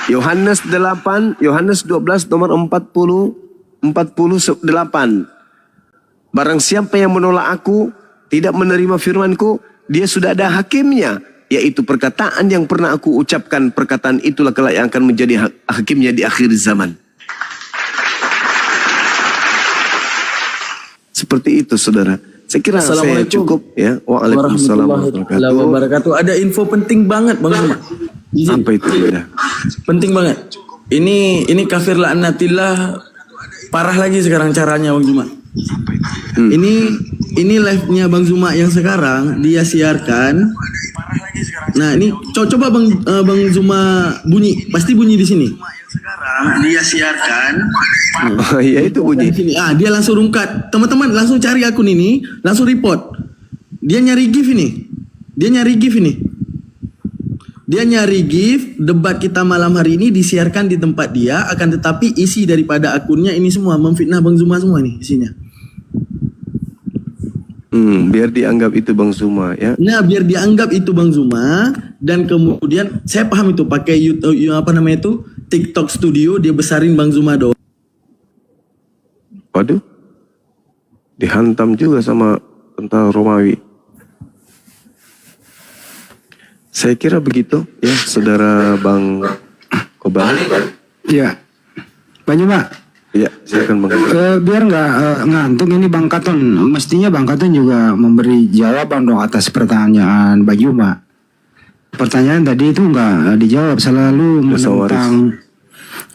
Yohanes 12 nomor 48. Barang siapa yang menolak aku, tidak menerima firmanku, dia sudah ada hakimnya, yaitu perkataan yang pernah aku ucapkan. Perkataan itulah kelak yang akan menjadi hakimnya di akhir zaman. Seperti itu, saudara. Saya kira saya Assalamualaikum. cukup ya. Waalaikumsalam warahmatullahi wabarakatuh. Ada info penting banget Bang Zuma. Izin. Apa itu ya? Penting banget. Ini kafir la'natillah parah lagi sekarang caranya Bang Zuma. Ini live-nya Bang Zuma yang sekarang dia siarkan. Nah, ini coba Bang Zuma bunyi, pasti bunyi di sini. Dia siarkan. Oh iya itu bunyi. Di sini. Dia langsung rungkat. Teman-teman langsung cari akun ini, langsung report. Dia nyari GIF ini. Dia nyari GIF debat kita malam hari ini disiarkan di tempat dia, akan tetapi isi daripada akunnya ini semua memfitnah Bang Zuma semua nih isinya. Biar dianggap itu Bang Zuma ya. Nah, biar dianggap itu Bang Zuma, dan kemudian saya paham itu pakai YouTube TikTok Studio dia besarin Bang Zuma doang. Waduh. Dihantam juga sama tentara Romawi. Saya kira begitu ya, saudara Bang Kobar. Ya, Pak Juma. Ya, silakan Bang. Biar nggak ngantuk ini Bang Katon, mestinya Bang Katon juga memberi jawaban dong atas pertanyaan Bang Juma. Pertanyaan tadi itu nggak dijawab, selalu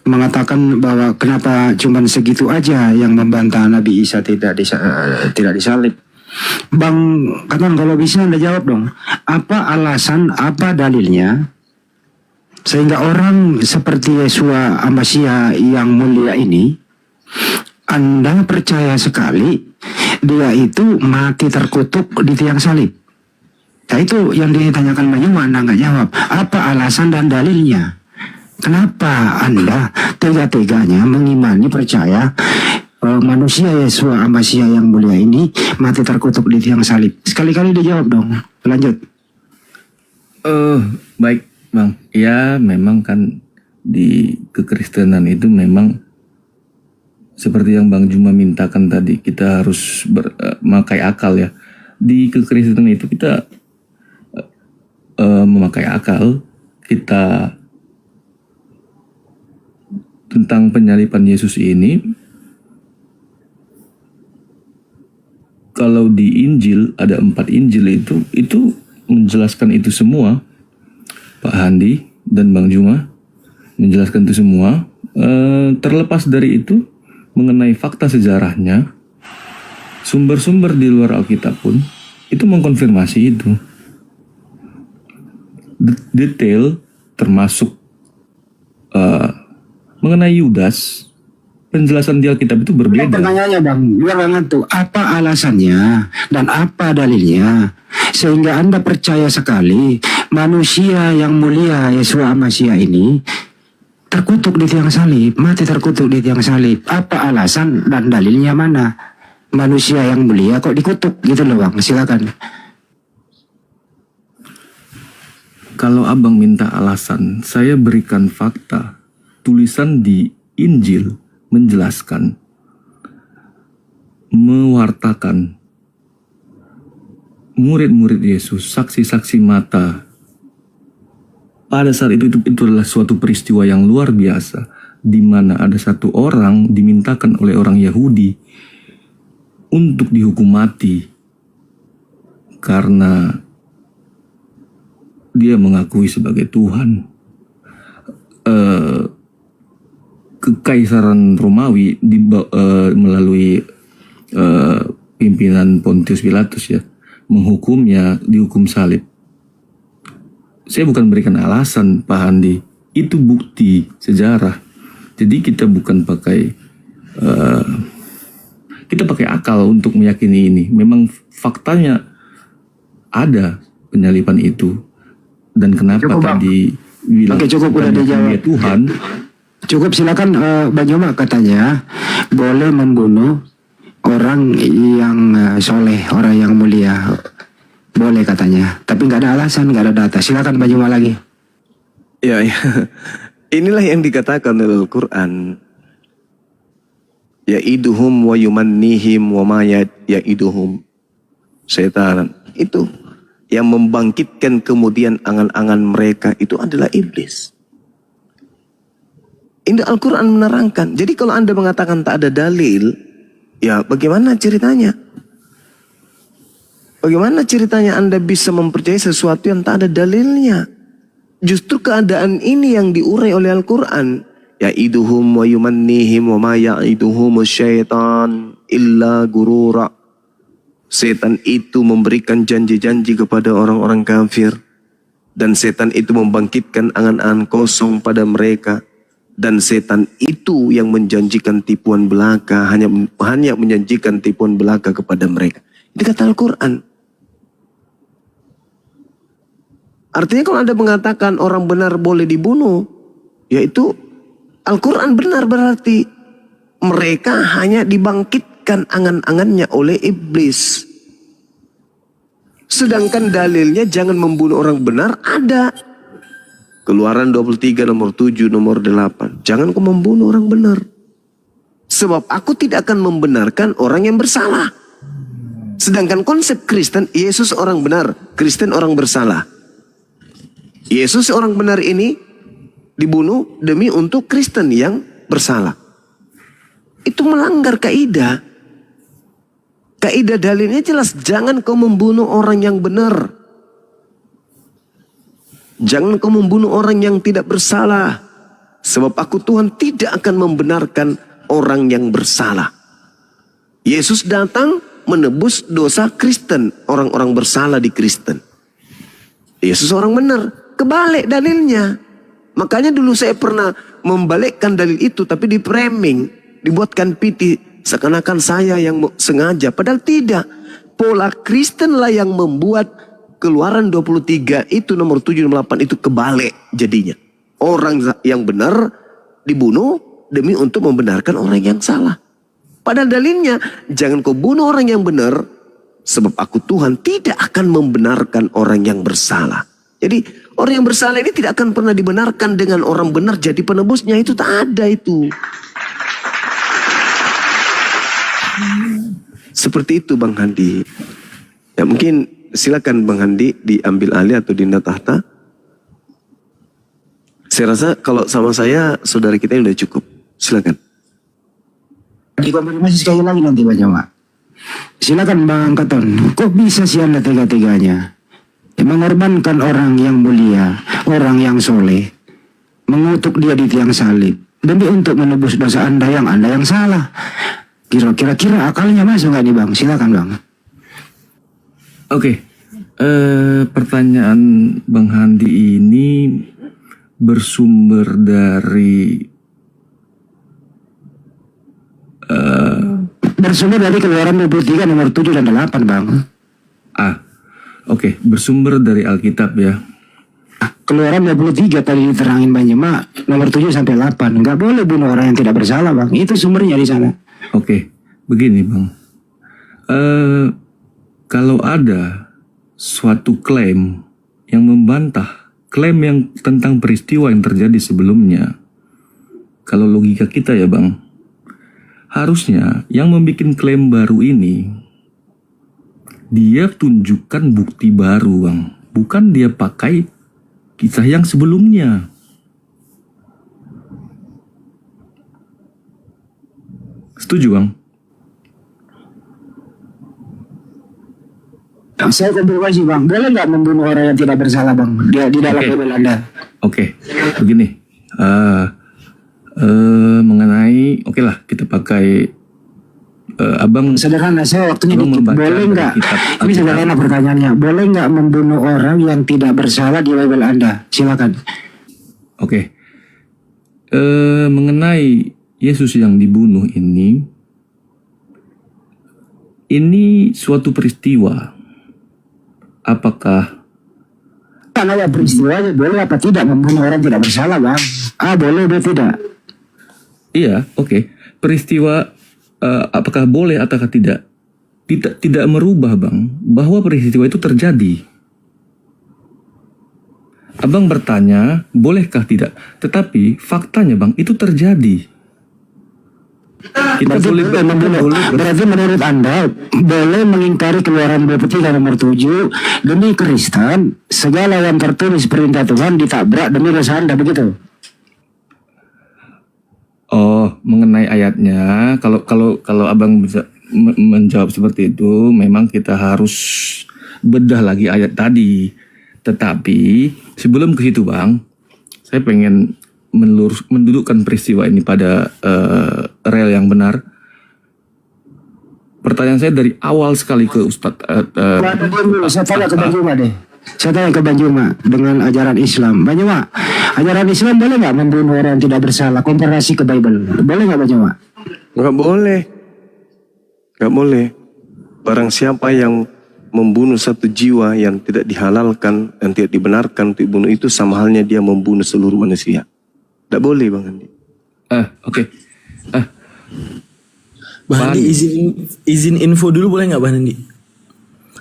mengatakan bahwa kenapa cuman segitu aja yang membantah Nabi Isa tidak disalib. Bang Katon kalau bisa Anda jawab dong, apa alasan, apa dalilnya sehingga orang seperti Yesua Amasya yang mulia ini Anda percaya sekali dia itu mati terkutuk di tiang salib. Nah itu yang ditanyakan Bang Juma, Anda nggak jawab. Apa alasan dan dalilnya? Kenapa Anda tega-teganya mengimani percaya manusia Yesua Amasya yang mulia ini mati terkutuk di tiang salib? Sekali-kali dijawab dong. Lanjut. Baik Bang, ya memang kan di kekristenan itu memang seperti yang Bang Juma mintakan tadi, kita harus memakai akal ya. Di kekristenan itu kita memakai akal, kita tentang penyaliban Yesus ini. Kalau di Injil ada 4 Injil itu menjelaskan itu semua. Pak Handi dan Bang Juma menjelaskan itu semua. Terlepas dari itu, mengenai fakta sejarahnya, sumber-sumber di luar Alkitab pun itu mengkonfirmasi itu. Detail termasuk mengenai Yudas, penjelasan di Alkitab itu berbeda. Pertanyaannya Bang, biar ngantuk, apa alasannya dan apa dalilnya sehingga Anda percaya sekali manusia yang mulia Yesua Amasya ini terkutuk di tiang salib, mati terkutuk di tiang salib. Apa alasan dan dalilnya mana? Manusia yang mulia kok dikutuk gitu loh Bang, silakan. Kalau abang minta alasan, saya berikan fakta. Tulisan di Injil menjelaskan, mewartakan murid-murid Yesus, saksi-saksi mata. Pada saat itu adalah suatu peristiwa yang luar biasa, di mana ada satu orang dimintakan oleh orang Yahudi untuk dihukum mati karena dia mengakui sebagai Tuhan. kekaisaran Romawi melalui pimpinan Pontius Pilatus ya, menghukumnya, dihukum salib. Saya bukan berikan alasan Pak Handi, itu bukti sejarah. Jadi kita bukan pakai kita pakai akal untuk meyakini ini. Memang faktanya ada penyaliban itu, dan kenapa Cukup, Bang. tadi bilang Oke, cukup, udah dijawab. dia Tuhan. Cukup, silakan. Bang Yoma katanya boleh membunuh orang yang soleh, orang yang mulia, boleh katanya. Tapi nggak ada alasan, nggak ada data. Silakan Bang Yoma lagi. Ya, inilah yang dikatakan oleh Al-Quran. Ya'iduhum wa yumannihim wa ma ya'iduhum setan. Itu yang membangkitkan kemudian angan-angan mereka itu adalah iblis. Ini Al-Quran menerangkan. Jadi kalau Anda mengatakan tak ada dalil, ya bagaimana ceritanya? Bagaimana ceritanya Anda bisa mempercayai sesuatu yang tak ada dalilnya? Justru keadaan ini yang diurai oleh Al-Quran. Ya'iduhum wa yumannihim wa ma ya'iduhum syaitan illa gurura. Setan itu memberikan janji-janji kepada orang-orang kafir. Dan setan itu membangkitkan angan-angan kosong pada mereka. Dan setan itu yang menjanjikan tipuan belaka, hanya menjanjikan tipuan belaka kepada mereka. Ini kata Al-Quran. Artinya kalau Anda mengatakan orang benar boleh dibunuh, yaitu Al-Quran benar, berarti mereka hanya dibangkitkan angan-angannya oleh iblis. Sedangkan dalilnya jangan membunuh orang benar ada. Keluaran 23 nomor 7 nomor 8. Jangan kau membunuh orang benar. Sebab aku tidak akan membenarkan orang yang bersalah. Sedangkan konsep Kristen, Yesus orang benar, Kristen orang bersalah. Yesus orang benar ini dibunuh demi untuk Kristen yang bersalah. Itu melanggar kaidah. Kaidah dalilnya jelas, jangan kau membunuh orang yang benar. Jangan kau membunuh orang yang tidak bersalah. Sebab aku Tuhan tidak akan membenarkan orang yang bersalah. Yesus datang menebus dosa Kristen, orang-orang bersalah di Kristen. Yesus orang benar, kebalik dalilnya. Makanya dulu saya pernah membalikkan dalil itu, tapi di framing, dibuatkan piti seakan-akan saya yang sengaja. Padahal tidak. Pola Kristen lah yang membuat Keluaran 23 itu nomor 7 nomor 8 itu kebalik jadinya. Orang yang benar dibunuh demi untuk membenarkan orang yang salah. Padahal dalilnya, jangan kau bunuh orang yang benar, sebab aku Tuhan tidak akan membenarkan orang yang bersalah. Jadi orang yang bersalah ini tidak akan pernah dibenarkan dengan orang benar jadi penebusnya. Itu tak ada itu. Seperti itu Bang Handi. Ya mungkin silakan Bang Handi diambil alih atau Dinda Tahta. Saya rasa kalau sama saya saudara kita udah cukup. Silakan. Dikonfirmasi sekali lagi nanti Bang Yoma. Silakan Bang Katon. Kok bisa sih Anda tega-teganya mengorbankan orang yang mulia, orang yang soleh, mengutuk dia di tiang salib demi untuk menebus dosa Anda yang salah? Kira-kira akalnya masuk nggak nih Bang? Silakan Bang. Oke, pertanyaan Bang Handi ini bersumber dari Keluaran 23 nomor 7 dan 8 Bang. Oke, bersumber dari Alkitab ya. Keluaran 23 tadi diterangin Bang Yoma nomor 7 sampai 8. Nggak boleh bunuh orang yang tidak bersalah Bang. Itu sumbernya di sana. Oke, begini Bang. Kalau ada suatu klaim yang membantah klaim yang tentang peristiwa yang terjadi sebelumnya, kalau logika kita ya Bang, harusnya yang membuat klaim baru ini dia tunjukkan bukti baru Bang, bukan dia pakai kisah yang sebelumnya. Setuju Bang? Saya konfirmasi Bang, boleh nggak membunuh orang yang tidak bersalah Bang? Dia di dalam Bible Anda. Oke, begini. Mengenai, oke lah kita pakai abang Sederhana, saya waktunya abang dikit. membaca Boleh dari nggak? kitab Ini Alkitab. sederhana pertanyaannya. Boleh nggak membunuh orang yang tidak bersalah di Bible Anda? Silakan. Oke. Mengenai Yesus yang dibunuh ini suatu peristiwa. Apakah Kan ada peristiwanya, boleh apa tidak membunuh orang tidak bersalah, Bang? Boleh atau tidak? iya, oke. Peristiwa apakah boleh ataukah tidak? Tidak merubah, Bang, bahwa peristiwa itu terjadi. Abang bertanya, bolehkah tidak? Tetapi faktanya, Bang, itu terjadi. Kita Berarti menurut Anda boleh mengingkari Keluaran 23 nomor 7 demi Kristen, segala yang tertulis perintah Tuhan ditabrak demi dosa Anda, begitu? Oh, mengenai ayatnya, kalau abang bisa menjawab seperti itu, memang kita harus bedah lagi ayat tadi. Tetapi sebelum ke situ, Bang, saya pengen mendudukkan peristiwa ini pada rel yang benar. Pertanyaan saya dari awal sekali ke Ustadz. Saya tanya ke Bang Juma deh. Saya tanya ke Bang Juma dengan ajaran Islam. Bang Juma, ajaran Islam boleh nggak membunuh orang yang tidak bersalah? Komparasi ke Bible. Boleh nggak Bang Juma? Nggak boleh. Nggak boleh. Barang siapa yang membunuh satu jiwa yang tidak dihalalkan dan tidak dibenarkan untuk dibunuh, itu sama halnya dia membunuh seluruh manusia. Nggak boleh, Bang Andi. Oke. Bang Andi, izin info dulu boleh nggak Bang Andi?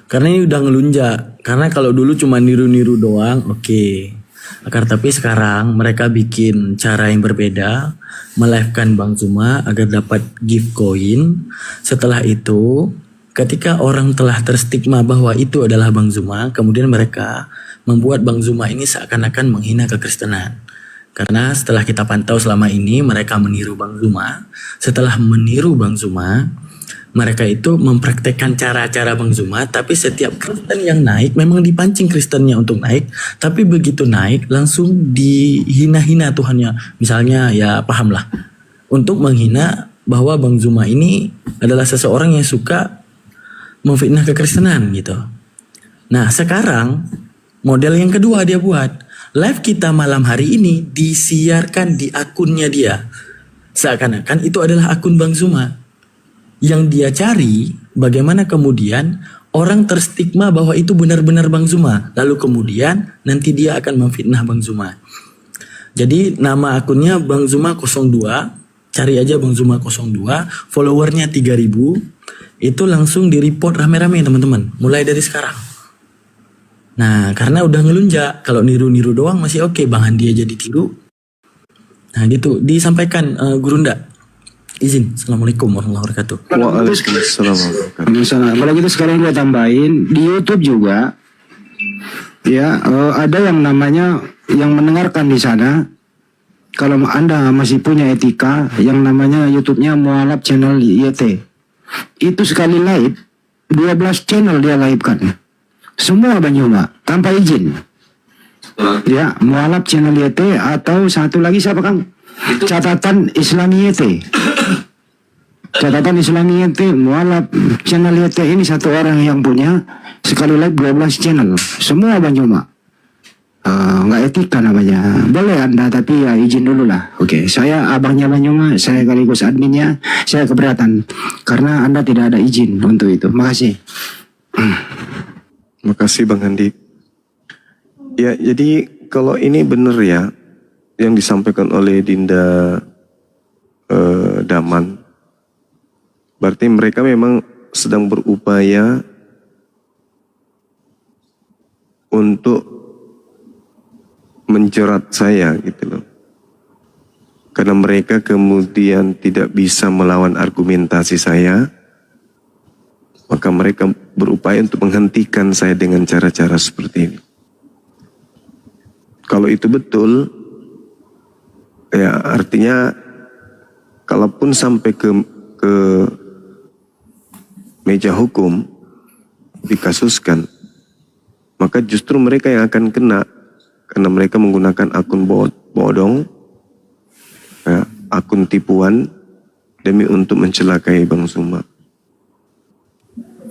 Karena ini udah ngelunjak. Karena kalau dulu cuma niru-niru doang, oke. Tapi sekarang mereka bikin cara yang berbeda, melivekan Bang Zuma agar dapat gift coin. Setelah itu, ketika orang telah terstigma bahwa itu adalah Bang Zuma, kemudian mereka membuat Bang Zuma ini seakan-akan menghina kekristenan. Karena setelah kita pantau selama ini mereka meniru Bang Zuma. Setelah meniru Bang Zuma, mereka itu mempraktekkan cara-cara Bang Zuma. Tapi setiap Kristen yang naik memang dipancing Kristennya untuk naik. Tapi begitu naik langsung dihina-hina Tuhannya. Misalnya ya pahamlah. Untuk menghina bahwa Bang Zuma ini adalah seseorang yang suka memfitnah kekristenan gitu. Nah sekarang model yang kedua dia buat. Live kita malam hari ini disiarkan di akunnya dia. Seakan-akan itu adalah akun Bang Zuma. Yang dia cari bagaimana kemudian orang terstigma bahwa itu benar-benar Bang Zuma. Lalu kemudian nanti dia akan memfitnah Bang Zuma. Jadi nama akunnya Bang Zuma 02. Cari aja Bang Zuma 02. Followernya 3000. Itu langsung di-report rame-rame teman-teman. Mulai dari sekarang. Nah karena udah ngelunjak. Kalau niru-niru doang masih oke. Bang Andi aja ditiru. Nah gitu. Disampaikan Guru Nda. Izin. Assalamualaikum warahmatullahi wabarakatuh. Waalaikumsalam. Kalau gitu sekarang gue tambahin di YouTube juga. Ya ada yang namanya yang mendengarkan di sana. Kalau Anda masih punya etika, yang namanya YouTube-nya Mualaf Channel YT. Itu sekali live 12 channel dia live-kan. Semua Bang Juma tanpa izin. Ya, Mualaf Channel YT atau satu lagi siapa Kang? Catatan Islami YT. Catatan Islami YT, Mualaf Channel YT ini satu orang yang punya sekali live 12 channel. Semua Bang Juma. Nggak etika namanya. Boleh Anda tapi ya izin dulu lah. Oke, saya abangnya Bang Juma, saya sekaligus adminnya, saya keberatan karena Anda tidak ada izin untuk itu. Makasih. Makasih Bang Andi. Ya, jadi kalau ini benar ya yang disampaikan oleh Dinda Daman, berarti mereka memang sedang berupaya untuk menjerat saya gitu loh. Karena mereka kemudian tidak bisa melawan argumentasi saya, maka mereka berupaya untuk menghentikan saya dengan cara-cara seperti ini. Kalau itu betul, ya artinya kalaupun sampai ke meja hukum dikasuskan, maka justru mereka yang akan kena karena mereka menggunakan akun bodong, ya, akun tipuan demi untuk mencelakai Bang Zuma.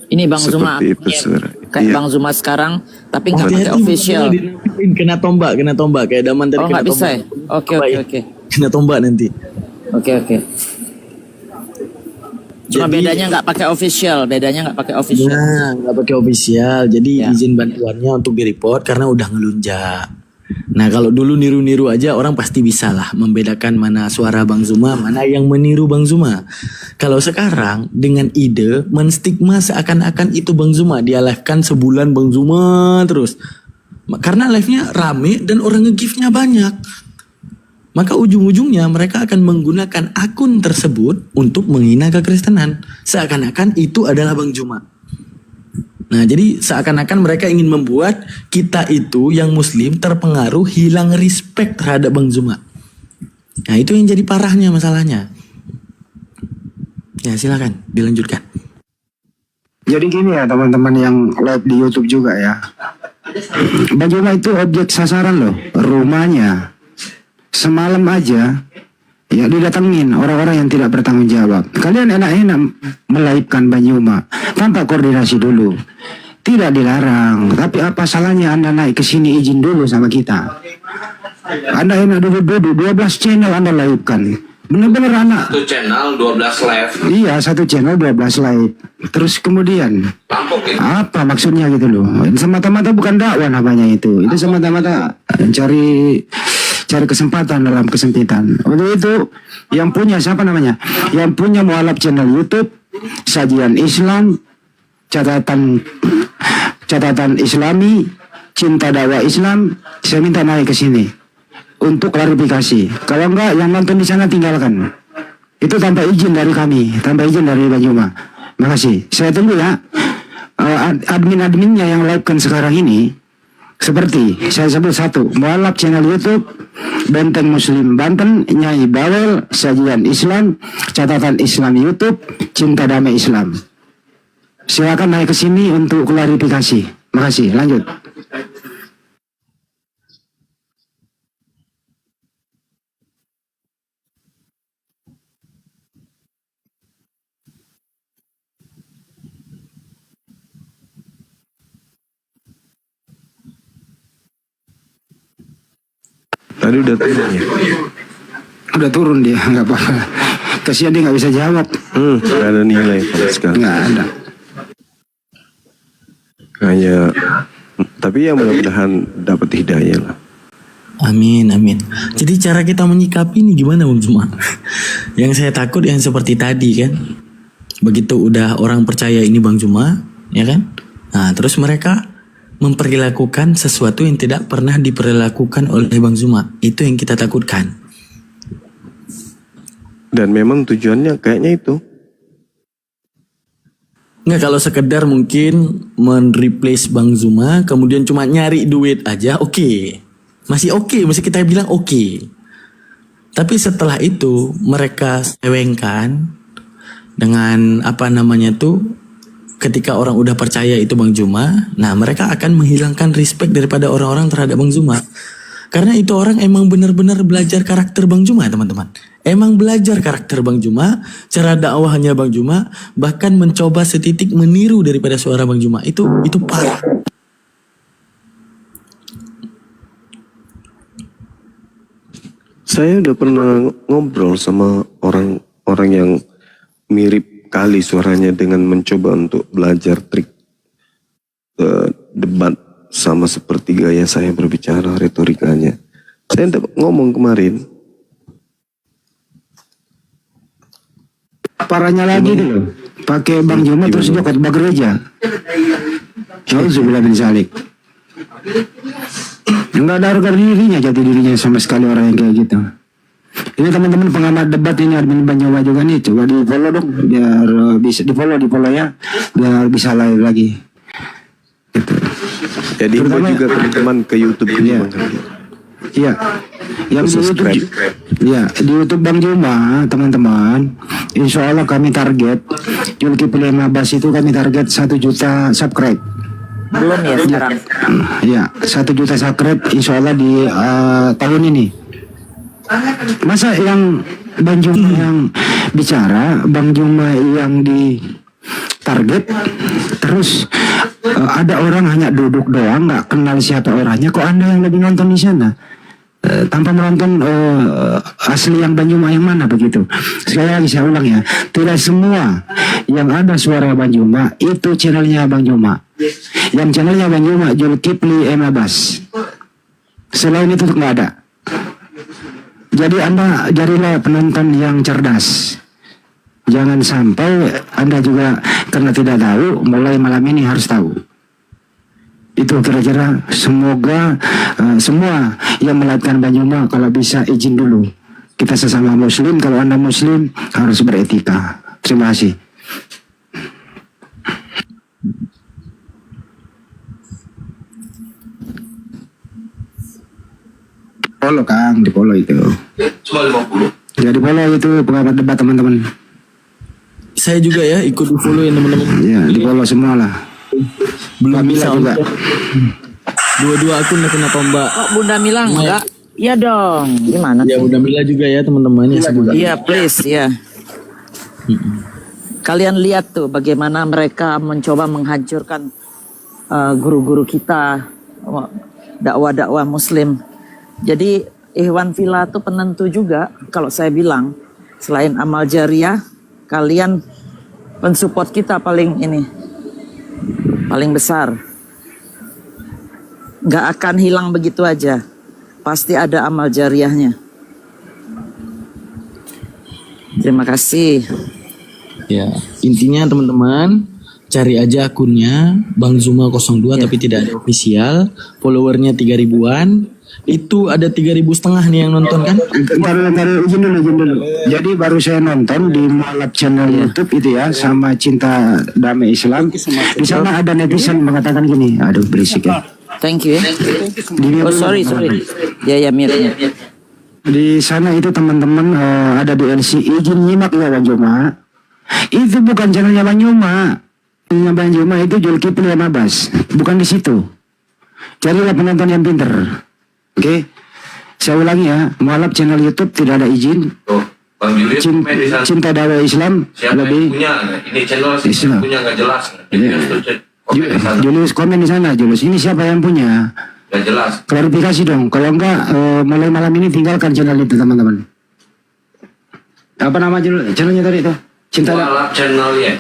Ini Bang Zuma Seperti itu, saudara. kayak Iya. Bang Zuma sekarang, tapi nggak pakai Hati-hati, official. kena tombak kayak Daman tadi Oh kena nggak bisa tombak. ya? Oke. Kena tombak nanti. Oke. Cuma Jadi- bedanya nggak pakai official, Nah, nggak pakai official. Jadi Ya. izin bantuannya untuk di-report karena udah ngelunjak. Nah, kalau dulu niru-niru aja orang pasti bisa lah membedakan mana suara Bang Zuma, mana yang meniru Bang Zuma. Kalau sekarang dengan ide menstigma seakan-akan itu Bang Zuma, dia live-kan sebulan Bang Zuma terus. Karena live-nya rame dan orang nge-give-nya banyak. Maka ujung-ujungnya mereka akan menggunakan akun tersebut untuk menghina kekristenan. Seakan-akan itu adalah Bang Zuma. Nah, jadi seakan-akan mereka ingin membuat kita itu yang muslim terpengaruh, hilang respect terhadap Bang Zuma. Nah, itu yang jadi parahnya masalahnya. Ya, silakan dilanjutkan. Jadi gini ya teman-teman yang live di YouTube juga ya. Bang Zuma itu objek sasaran loh, rumahnya. Semalam aja ya didatengin orang-orang yang tidak bertanggung jawab. Kalian enak-enak melaipkan Bang Zuma tanpa koordinasi dulu. Tidak dilarang, tapi apa salahnya Anda naik ke sini izin dulu sama kita? Anda enak duduk 12 channel Anda laipkan. Benar-benar anak. Satu channel 12 live. Iya, satu channel 12 live. Terus kemudian Lampung gitu. apa maksudnya gitu loh? Semata-mata bukan dakwah namanya itu. Itu semata-mata cari kesempatan dalam kesempitan. Untuk itu yang punya siapa namanya? Yang punya mualaf channel YouTube Sajian Islam, catatan Islami, Cinta Dakwah Islam, saya minta naik ke sini untuk klarifikasi. Kalau enggak yang nonton di sana tinggalkan. Itu tanpa izin dari kami, tanpa izin dari Bang Zuma. Makasih. Saya tunggu ya. Admin-adminnya yang live-kan sekarang ini seperti saya sebut satu, mualaf channel YouTube Benteng Muslim Banten, Nyai Bawel, Sajian Islam, catatan Islam YouTube, Cinta Damai Islam. Silakan naik ke sini untuk klarifikasi. Makasih. Lanjut. Tadi udah turun ya? Udah turun dia, nggak apa-apa. Kasihan dia nggak bisa jawab. Gak ada nilai sama sekali. Nggak ada. Hanya, tapi ya mudah-mudahan dapat hidayah lah. Amin. Jadi cara kita menyikapi ini gimana Bang Zuma? Yang saya takut yang seperti tadi kan. Begitu udah orang percaya ini Bang Zuma, ya kan? Nah, terus mereka memperlakukan sesuatu yang tidak pernah diperlakukan oleh Bang Zuma. Itu yang kita takutkan. Dan memang tujuannya kayaknya itu. Nggak, kalau sekedar mungkin men-replace Bang Zuma, kemudian cuma nyari duit aja, oke. Masih oke, masih kita bilang oke. Tapi setelah itu mereka sewengkan dengan apa namanya tuh, ketika orang udah percaya itu Bang Zuma, nah mereka akan menghilangkan respect daripada orang-orang terhadap Bang Zuma. Karena itu orang emang benar-benar belajar karakter Bang Zuma, teman-teman. Emang belajar karakter Bang Zuma, cara dakwahnya Bang Zuma, bahkan mencoba setitik meniru daripada suara Bang Zuma. Itu parah. Saya udah pernah ngobrol sama orang-orang yang mirip kali suaranya dengan mencoba untuk belajar trik debat sama seperti gaya saya berbicara, retorikanya. Saya udah ngomong kemarin. Parahnya lagi dulu. Pakai Bang Zuma terus dia khotbah gereja. Auzubillah bin Zalik. Enggak ada harga dirinya, jati dirinya sama sekali orang yang kayak gitu. Ini teman-teman pengamat debat ini admin Bang Zuma juga nih, coba di follow dong biar bisa di follow ya biar bisa live lagi. Gitu. Jadi Terutama- juga teman-teman ke YouTube ini Iya. Bang Hadi. Iya. Yang di YouTube, Subscribe. ya di YouTube Bang Zuma teman-teman. Insya Allah kami target Zulkifli Mabas itu kami target 1 juta subscribe. Belum ya sekarang. Ya 1 juta subscribe Insya Allah di tahun ini. Masa yang Bang Juma yang bicara, Bang Juma yang di target, terus ada orang hanya duduk doang, nggak kenal siapa orangnya. Kok Anda yang lebih nonton di sana? Tanpa menonton asli yang Bang Juma yang mana begitu? Sekali lagi saya ulang ya, tidak semua yang ada suara Bang Juma itu channelnya Bang Juma. Yang channelnya Bang Juma Zulkifli M. Abbas. Selain itu nggak ada. Jadi Anda jadilah penonton yang cerdas. Jangan sampai Anda juga karena tidak tahu, mulai malam ini harus tahu. Itu kira-kira, semoga semua yang melihatkan Bang Juma kalau bisa izin dulu. Kita sesama muslim, kalau Anda muslim harus beretika. Terima kasih. Follow Kang, di follow itu. Cuma 50. Ya di follow itu pengamat debat teman-teman. Saya juga ya ikut di follow ya teman-teman. Ya di follow semua lah. Belum Mbak bisa Mila juga. Dua-dua akun ya kenapa Mbak? Kok Bunda Mila enggak? Iya dong. Gimana Ya sih? udah Mila juga ya teman-teman ya semua. Iya, please, ya. Kalian lihat tuh bagaimana mereka mencoba menghancurkan guru-guru kita, dakwah-dakwah muslim. Jadi Ikhwan Villa itu penentu juga. Kalau saya bilang, selain amal jariah, kalian pensupport kita paling besar. Nggak akan hilang begitu aja. Pasti ada amal jariahnya. Terima kasih. Ya, intinya teman-teman cari aja akunnya Bang Zuma 02 tapi tidak ada official, followernya 3.000-an. Itu ada 3.500 nih yang nonton kan? Ntar izin dulu. Jadi baru saya nonton di Mualaf channel YouTube itu ya, sama Cinta Damai Islam. Di sana ada netizen mengatakan gini, aduh berisik ya. Thank you ya. Oh sorry. Ya Mir. Di sana itu teman-teman ada DLC izin nyimak ya Bang Juma. Itu bukan channelnya Bang Juma. Channelnya Bang Juma itu Zulkifli M. Abbas. Bukan di situ. Carilah penonton yang pinter. Oke. Saya ulangi ya, Mualaf channel YouTube tidak ada izin. Tuh, Bang Julius Cinta Damai Islam siapa lebih yang punya? Ini channel Islam. punya nggak jelas. Iya. Julius komen di sana, Julius. Ini siapa yang punya? Nggak jelas. Klarifikasi dong. Kalau enggak, mulai malam ini tinggalkan channel itu teman-teman. Apa nama channelnya tadi itu? Cinta Mualaf channel ya.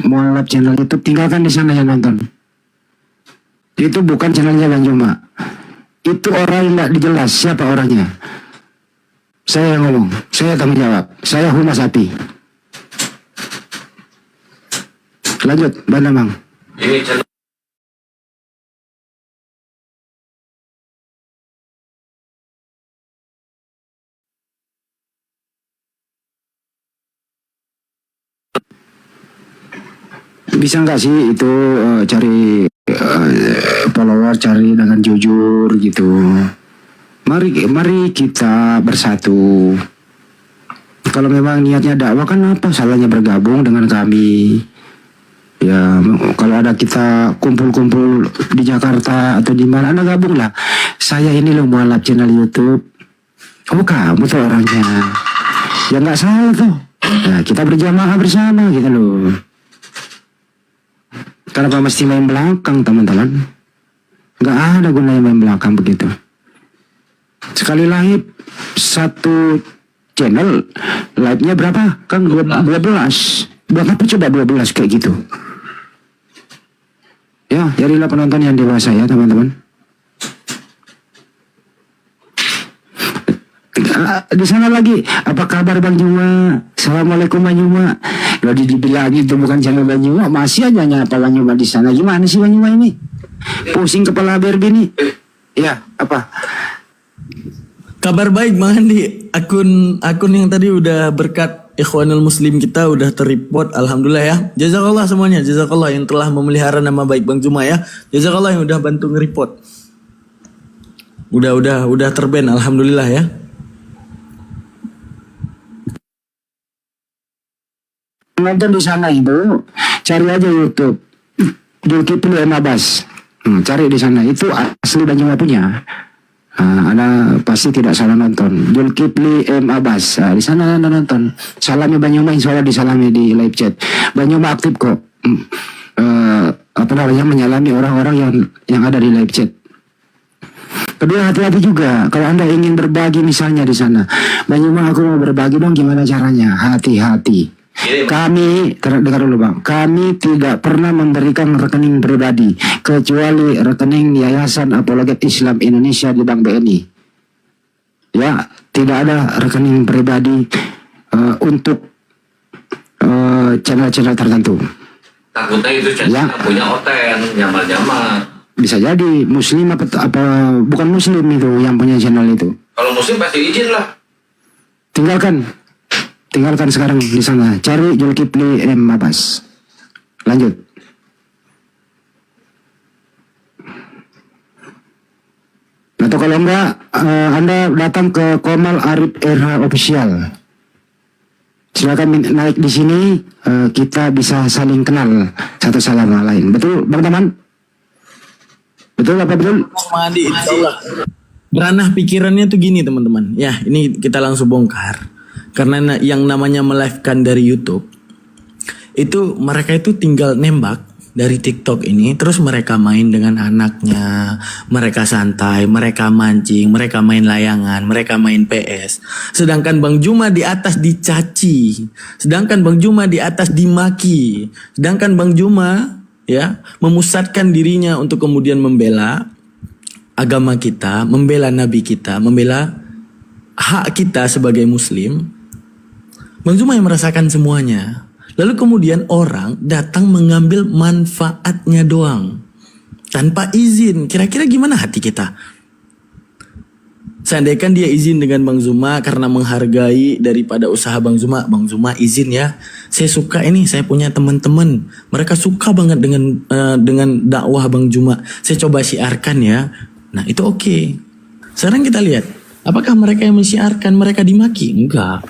Mualaf channel YouTube, tinggalkan di sana yang nonton. Itu bukan channelnya Bang Juma. Itu orang yang nggak dijelas siapa orangnya. Saya yang ngomong, saya tanggung jawab. Saya humas api. Lanjut, Bang Damang. Ini channel Bisa nggak sih itu cari follower, cari dengan jujur gitu. Mari kita bersatu. Kalau memang niatnya dakwah, kan apa salahnya bergabung dengan kami? Ya kalau ada kita kumpul-kumpul di Jakarta atau di mana, Anda gabung lah. Saya ini loh Mualaf channel YouTube. Oh kamu tuh orangnya. Ya nggak salah tuh. Nah, kita berjamaah bersama gitu loh. Kenapa mesti main belakang teman-teman? Nggak ada gunanya main belakang begitu. Sekali live satu channel, live-nya berapa? Kan 12. Buat apa coba 12 kayak gitu? Ya, jadilah penonton yang dewasa ya teman-teman. Di sana lagi, apa kabar Bang Juma? Assalamualaikum Bang Juma. Kalau dibilang itu bukan channel Bang Juma, masih aja nyapa Bang Juma di sana. Gimana sih Bang Juma ini? Pusing kepala BRB nih. Ya, apa? Kabar baik Bang Andi. Akun yang tadi udah berkat Ikhwanul Muslim kita udah terreport, alhamdulillah ya. Jazakallah semuanya, jazakallah yang telah memelihara nama baik Bang Juma ya. Jazakallah yang udah bantu nge-report. Udah terban, alhamdulillah ya. Nonton di sana itu, cari aja YouTube Zulkifli M. Abbas. Cari di sana, itu asli Bang Juma punya. Anda pasti tidak salah nonton. Zulkifli M. Abbas. Di sana Anda nonton. Salami Banyuma, insya Allah disalami di live chat. Banyuma aktif kok. Menyalami orang-orang yang ada di live chat. Kedua, hati-hati juga kalau Anda ingin berbagi misalnya di sana. Banyuma, aku mau berbagi dong, gimana caranya? Hati-hati. Kami, dengar dulu Bang, kami tidak pernah memberikan rekening pribadi kecuali rekening Yayasan Apologet Islam Indonesia di Bank BNI. Ya, tidak ada rekening pribadi untuk channel-channel tertentu. Takutnya itu channel punya Oten, nyamar-nyamar. Bisa jadi Muslim apa bukan Muslim itu yang punya channel itu. Kalau Muslim pasti izin lah. Tinggalkan sekarang di sana. Cari Zulkifli M. Abbas. Lanjut. Atau kalau enggak, Anda datang ke Komal Arif RH Official. Silakan naik di sini. Kita bisa saling kenal satu sama lain. Betul, Bang Taman? Betul apa betul? Bang Andi, insya Allah. Ranah pikirannya tuh gini teman-teman. Ya, ini kita langsung bongkar. Karena yang namanya melive-kan dari YouTube, itu mereka itu tinggal nembak dari TikTok ini, terus mereka main dengan anaknya, mereka santai, mereka mancing, mereka main layangan, mereka main PS. Sedangkan Bang Juma di atas dicaci, sedangkan Bang Juma di atas dimaki, sedangkan Bang Juma ya memusatkan dirinya untuk kemudian membela agama kita, membela nabi kita, membela hak kita sebagai muslim. Bang Juma yang merasakan semuanya. Lalu kemudian orang datang mengambil manfaatnya doang. Tanpa izin. Kira-kira gimana hati kita? Seandainya dia izin dengan Bang Zuma karena menghargai daripada usaha Bang Zuma. Bang Zuma izin ya. Saya suka ini, saya punya teman-teman. Mereka suka banget dengan dakwah Bang Zuma. Saya coba siarkan ya. Nah itu oke. Sekarang kita lihat. Apakah mereka yang mensiarkan mereka dimaki? Enggak.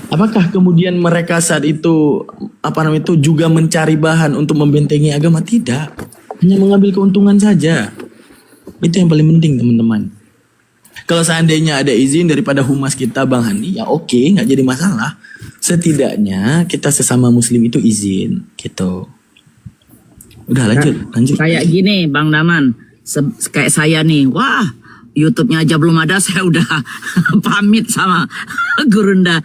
Apakah kemudian mereka saat itu juga mencari bahan untuk membentengi agama? Tidak. Hanya mengambil keuntungan saja. Itu yang paling penting teman-teman. Kalau seandainya ada izin daripada humas kita Bang Handi, ya oke, nggak jadi masalah. Setidaknya kita sesama muslim itu izin, gitu. Udah lanjut. Kayak gini Bang Daman, kayak saya nih, wah YouTube-nya aja belum ada, saya udah pamit sama Gurunda,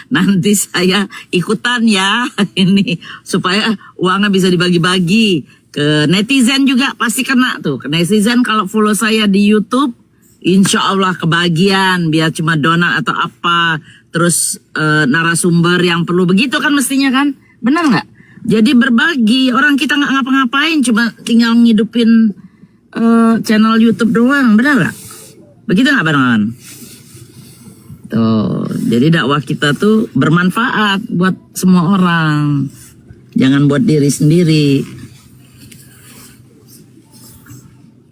nanti saya ikutan ya ini supaya uangnya bisa dibagi-bagi ke netizen juga pasti kena tuh. Ke netizen kalau follow saya di YouTube, insya Allah kebagian biar cuma donat atau apa, terus narasumber yang perlu begitu kan mestinya kan, benar nggak? Jadi berbagi, orang kita nggak ngapa-ngapain, cuma tinggal ngidupin channel YouTube doang, benar nggak? Begitu nggak barengan? Tuh, jadi dakwah kita tuh bermanfaat buat semua orang, jangan buat diri sendiri.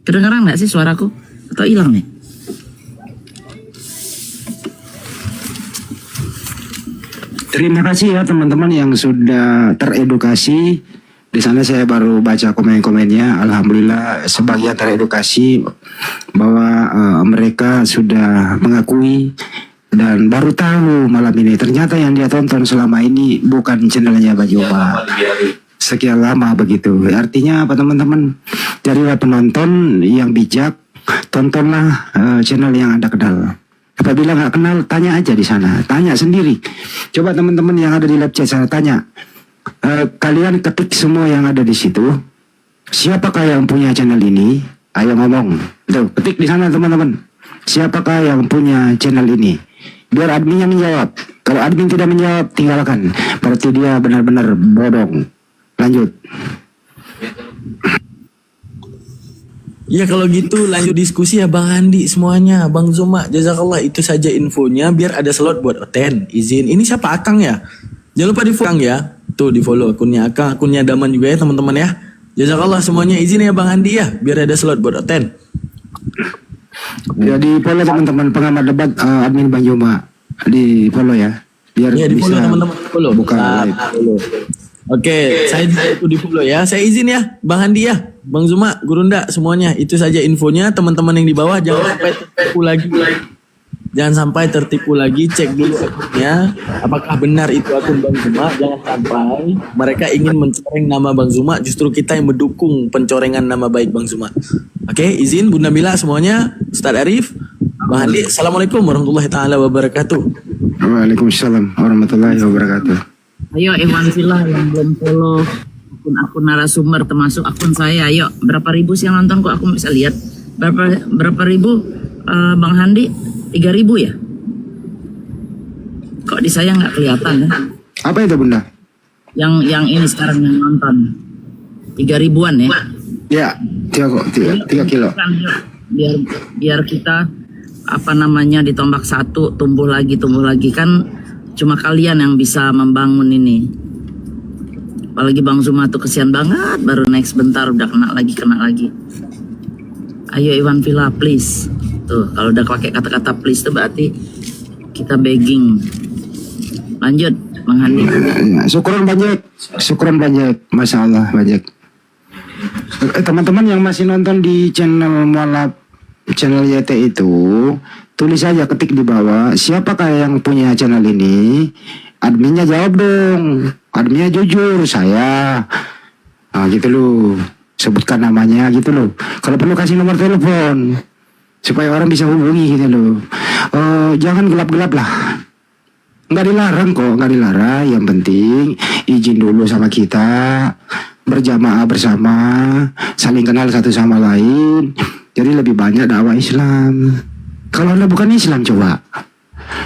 Kedengeran nggak sih suaraku? Atau hilang nih? Terima kasih ya teman-teman yang sudah teredukasi. Di sana saya baru baca komen-komennya. Alhamdulillah sebagian teredukasi bahwa mereka sudah mengakui dan baru tahu malam ini ternyata yang dia tonton selama ini bukan channelnya Bang Juma. Sekian lama begitu. Artinya apa teman-teman? Jadilah penonton yang bijak, tontonlah channel yang Anda kenal. Apabila nggak kenal, tanya aja di sana, tanya sendiri. Coba teman-teman yang ada di live chat sana tanya. Kalian ketik semua yang ada di situ. Siapakah yang punya channel ini? Ayo ngomong. Tuh, ketik di sana teman-teman. Siapakah yang punya channel ini? Biar adminnya menjawab. Kalau admin tidak menjawab, tinggalkan. Berarti dia benar-benar bodong. Lanjut. Ya kalau gitu lanjut diskusi ya Bang Andi semuanya. Bang Zuma, jazakallah, itu saja infonya. Biar ada slot buat attend. Izin. Ini siapa Akang ya? Jangan lupa di follow ya. Tuh di follow akunnya Akang, akunnya Daman juga ya teman-teman ya. Jazakallah semuanya, izin ya Bang Andi ya. Biar ada slot buat attend. Ya di follow teman-teman pengamat debat admin Bang Juma. Di follow ya. Biar ya di follow bisa teman-teman, follow. buka live. Oke, saya juga di follow ya. Saya izin ya Bang Andi ya. Bang Zuma, Gurunda, semuanya. Itu saja infonya. Teman-teman yang di bawah jangan sampai tertipu lagi. Jangan sampai tertipu lagi. Cek dulu akunnya. Apakah benar itu akun Bang Zuma? Jangan sampai mereka ingin mencoreng nama Bang Zuma. Justru kita yang mendukung pencorengan nama baik Bang Zuma. Oke, izin Bunda Mila semuanya. Ustadz Arif, Bang Handi. Assalamualaikum warahmatullahi taala wabarakatuh. Waalaikumsalam warahmatullahi wabarakatuh. Ayo Evan Villa yang belum follow akun narasumber termasuk akun saya. Ayo, berapa ribu sih yang nonton kok aku bisa lihat? Berapa ribu Bang Handi? 3.000 ya? Kok di saya nggak kelihatan ya? Apa itu Bunda? Yang ini sekarang yang nonton 3.000-an ya? Ya, 3 kilo. Biar kita apa namanya ditombak satu, tumbuh lagi kan cuma kalian yang bisa membangun ini. Apalagi Bang Zuma tuh kesian banget, baru naik sebentar udah kena lagi. Ayo Iwan Villa please. Tuh kalau udah pakai kata-kata please tuh berarti kita begging. Lanjut Bang Handi. Syukuran banyak, Masya Allah banyak. Teman-teman yang masih nonton di channel Mualaf, channel YT itu, tulis aja, ketik di bawah, siapakah yang punya channel ini? Adminnya jawab dong, adminnya jujur, saya. Nah gitu loh, sebutkan namanya gitu loh. Kalau perlu kasih nomor telepon, supaya orang bisa hubungi gitu loh. Jangan gelap-gelap lah. Nggak dilarang kok, nggak dilarang. Yang penting izin dulu sama kita, berjamaah bersama, saling kenal satu sama lain. Jadi lebih banyak dakwah Islam. Kalau Anda bukan Islam coba.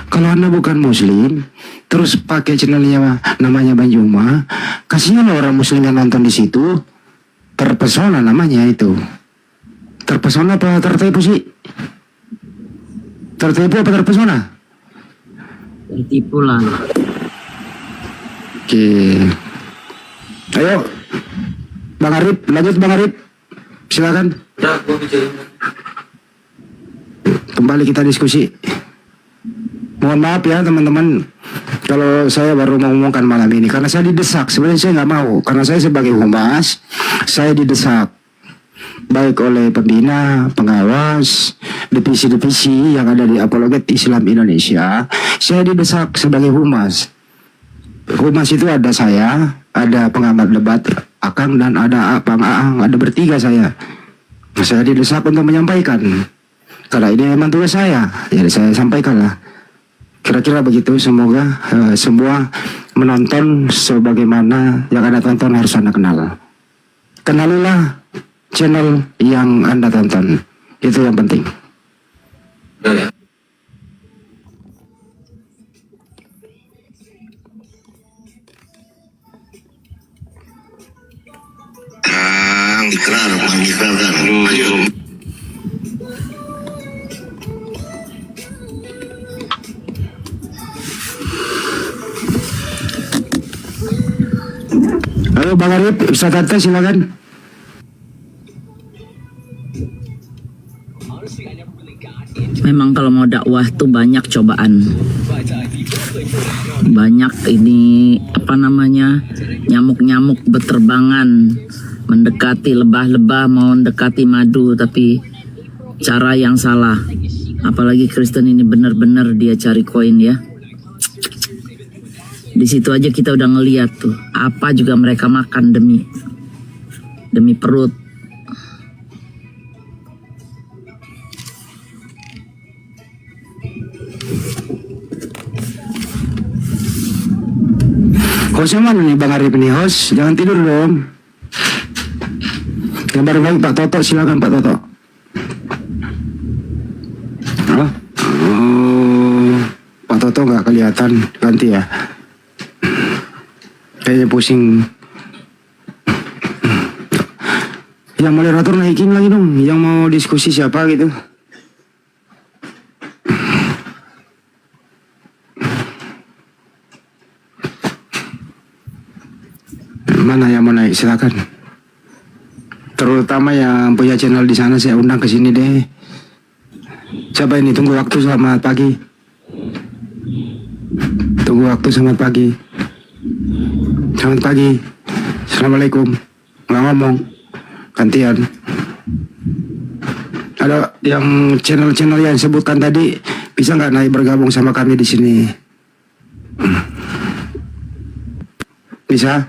Kalau Anda bukan Muslim, terus pakai channelnya namanya Bang Zuma, kasihan orang Muslim yang nonton di situ, terpesona namanya itu. Terpesona apa tertipu sih? Tertipu apa terpesona? Tertipu lah. Oke. Ayo, Bang Arif, lanjut Bang Arif. Silakan. Kembali kita diskusi. Mohon maaf ya teman-teman, kalau saya baru mau ngomongkan malam ini karena saya didesak. Sebenarnya saya nggak mau, karena saya sebagai humas, saya didesak baik oleh pembina, pengawas, divisi-divisi yang ada di Apologet Islam Indonesia. Saya didesak sebagai humas. Humas itu ada saya, ada pengamat debat Akang, dan ada Bang Aang, ada bertiga saya. Saya didesak untuk menyampaikan. Karena ini memang tugas saya, jadi saya sampaikan lah. Kira-kira begitu, semoga semua menonton sebagaimana yang Anda tonton harus Anda kenal. Kenalilah channel yang Anda tonton, itu yang penting. Ikrar, mengikrarkan. Halo Bang Arif, Ustaz Tante silakan. Memang kalau mau dakwah tuh banyak cobaan. Banyak ini apa namanya, nyamuk-nyamuk berterbangan mendekati lebah-lebah, mau mendekati madu, tapi cara yang salah. Apalagi Kristen ini benar-benar dia cari koin ya. Di situ aja kita udah ngeliat tuh apa juga mereka makan demi perut. Hostnya mana nih Bang Arif nih, host? Jangan tidur dong. Yang baru lagi Pak Toto, silakan Pak Toto. Pak Toto nggak kelihatan, ganti ya. Kayaknya pusing. Yang moderator naikin lagi dong. Yang mau diskusi siapa gitu. Mana yang mau naik? Silakan. Terutama yang punya channel di sana saya undang ke sini deh. Siapa ini? Tunggu waktu, selamat pagi. Tunggu waktu, selamat pagi. Selamat pagi. Assalamualaikum. Nggak ngomong. gantian. Ada yang channel-channel yang sebutkan tadi, bisa nggak naik bergabung sama kami di sini? Bisa?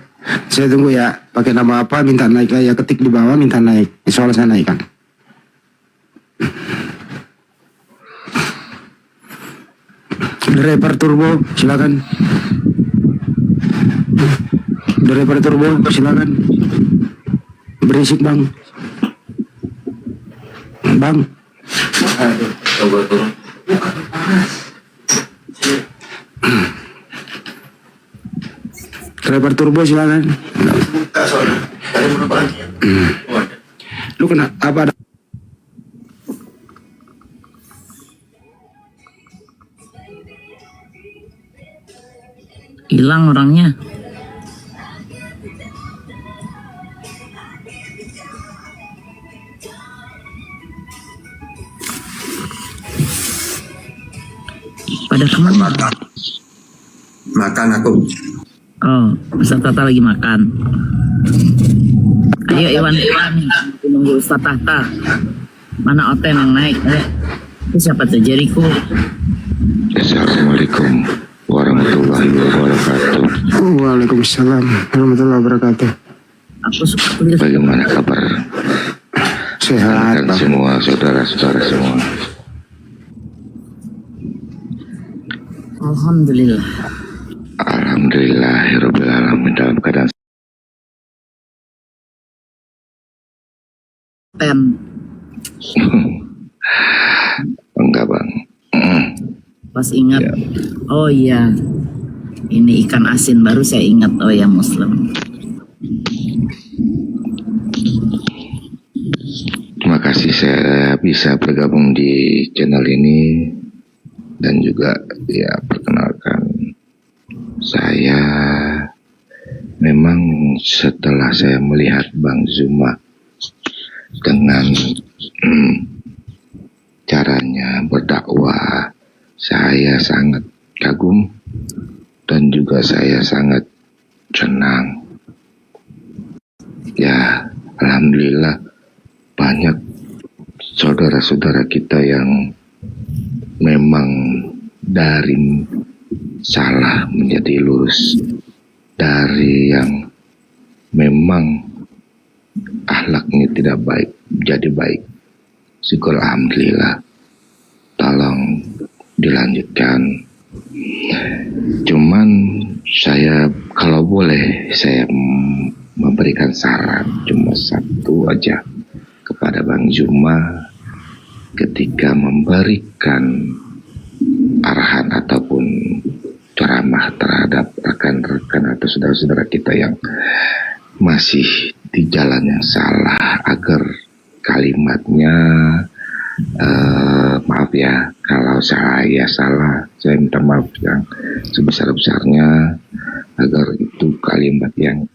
Saya tunggu ya. Pakai nama apa? Minta naik ya. Ketik di bawah, minta naik. Insya Allah saya naikkan. Driver Turbo, silakan. Driver Turbo, silakan. Berisik bang. Bang. Driver Turbo silakan. Lu kena apa? Hilang orangnya. Pada kemana? Makan aku. Oh, Ustaz Tahta lagi makan. Ayo Iwan, nunggu Ustaz Tahta. Mana Oten yang naik? Itu siapa tuh? Jericho. Assalamualaikum warahmatullahi wabarakatuh. Waalaikumsalam warahmatullahi wabarakatuh. Aku suka kuliah. Bagaimana kabar Sehat dan bang. semua saudara-saudara semua? Alhamdulillah. Alhamdulillahirabbil alamin, dalam keadaan Ten. enggak bang. Pas ingat. Ya. Oh iya. Ini ikan asin baru saya ingat. Oh ya, Muslim. Terima kasih saya bisa bergabung di channel ini, dan juga ya perkenalkan, saya memang setelah saya melihat Bang Zuma dengan caranya berdakwah, saya sangat kagum dan juga saya sangat senang. Ya, alhamdulillah banyak saudara-saudara kita yang memang dari salah menjadi lurus, dari yang memang akhlaknya tidak baik jadi baik. Syukur alhamdulillah. Tolong dilanjutkan. Cuman saya kalau boleh saya memberikan saran cuma satu aja kepada Bang Zuma ketika memberikan arahan ataupun ceramah terhadap rekan-rekan atau saudara-saudara kita yang masih di jalan yang salah, agar kalimatnya maaf ya kalau saya salah, saya minta maaf yang sebesar-besarnya, agar itu kalimat yang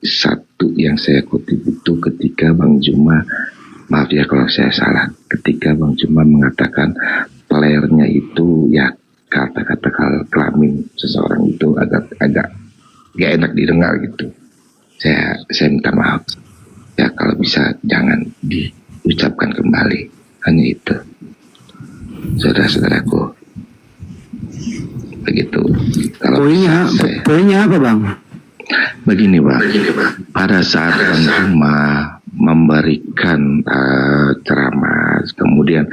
satu yang saya kutip itu ketika Bang Zuma, maaf ya kalau saya salah, ketika Bang Zuma mengatakan playernya itu ya kata-kata kelamin seseorang itu agak gak enak didengar gitu. Saya minta maaf ya, kalau bisa jangan diucapkan kembali. Hanya itu, saudara-saudaraku, begitu. Kalau Poinnya apa bang? begini bang, pada saat Bang Zuma memberikan ceramah, kemudian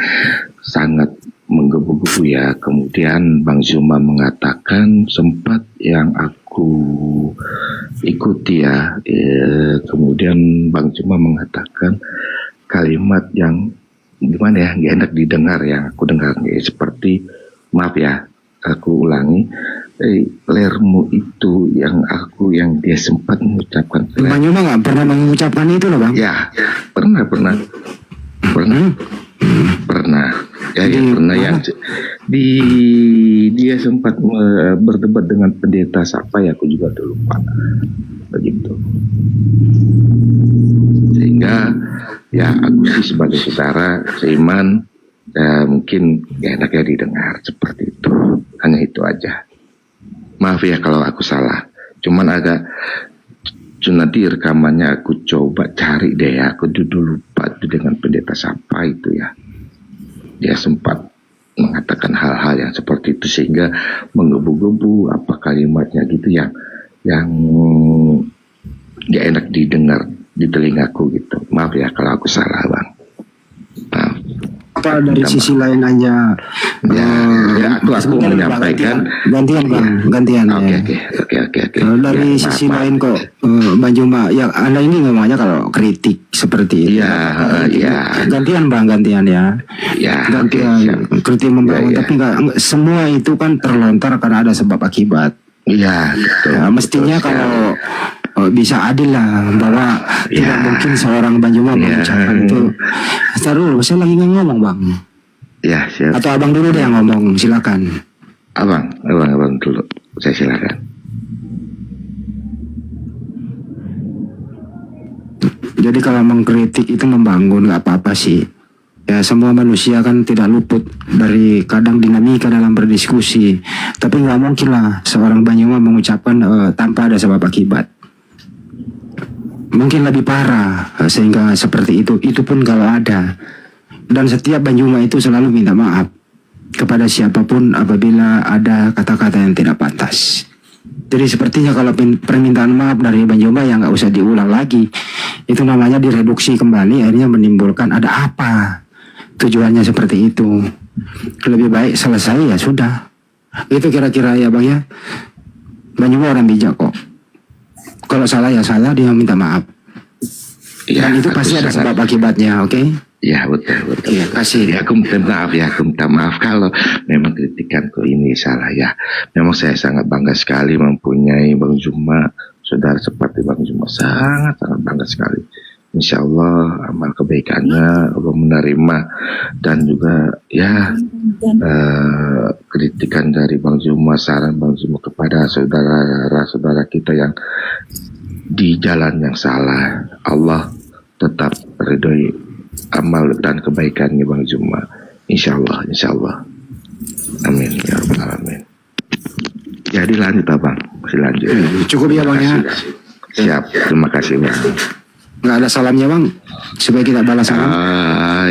sangat menggebu-gebu ya, kemudian Bang Zuma mengatakan sempat yang aku ikuti ya, kemudian Bang Zuma mengatakan kalimat yang gimana ya, gak enak didengar yang aku dengar, seperti maaf ya aku ulangi, lermu itu yang dia sempat mengucapkan. Bang Zuma nggak pernah mengucapkan itu loh bang? Ya pernah ya, pernah yang dia sempat berdebat dengan pendeta siapa ya, aku juga udah lupa, begitu. Sehingga ya aku sih sebagai saudara seiman mungkin gak enak ya didengar seperti itu. Hanya itu aja. Maaf ya kalau aku salah. Cuman agak nanti rekamannya aku coba cari deh ya. Aku dulu lupa itu dengan pendeta siapa itu ya. Dia sempat mengatakan hal-hal yang seperti itu sehingga menggebu-gebu apa kalimatnya gitu yang dia enak didengar di telingaku gitu. Maaf ya kalau aku salah bang. Maaf. Apa dari sisi lain aja aku menyampaikan gantian dari sisi lain kok Bang Juma ya Anda ini ngomongnya kalau kritik seperti itu gantian ya gantian kritik membangun tapi nggak semua itu kan terlontar karena ada sebab akibat mestinya kalau bisa adil lah bahwa tidak mungkin seorang Bang Juma mengucapkan itu. Taruh, saya lagi ngomong bang. Ya siap. Atau abang dulu deh yang ngomong, silakan. Abang dulu, saya silakan. Jadi kalau mengkritik itu membangun nggak apa-apa sih. Ya semua manusia kan tidak luput dari kadang dinamika dalam berdiskusi. Tapi nggak mungkin lah seorang Bang Juma mengucapkan tanpa ada sebab akibat. Mungkin lebih parah sehingga seperti itu pun kalau ada. Dan setiap Bang Juma itu selalu minta maaf kepada siapapun apabila ada kata-kata yang tidak pantas. Jadi sepertinya kalau permintaan maaf dari Bang Juma yang nggak usah diulang lagi, itu namanya direduksi kembali, akhirnya menimbulkan ada apa tujuannya seperti itu. Lebih baik selesai ya sudah. Itu kira-kira ya Bang ya. Bang Juma orang bijak kok. Kalau salah ya salah, dia minta maaf. Ya, dan itu pasti ada sebab akibatnya, oke? Ya betul. Iya, kasih. Ya, aku minta maaf kalau memang kritikanku ini salah ya. Memang saya sangat bangga sekali mempunyai Bang Juma, saudara seperti Bang Juma, sangat bangga sekali. Insya Allah amal kebaikannya Allah menerima, dan juga ya kritikan dari Bang Juma, saran Bang Juma kepada saudara-saudara kita yang di jalan yang salah, Allah tetap ridhoi amal dan kebaikannya Bang Juma. Insya Allah. Amin ya rabbal alamin. Jadi lanjut Abang, lanjut. Cukup ya Bang ya. Siap, terima kasih Bang. Nggak ada salamnya Bang, supaya kita balas salam.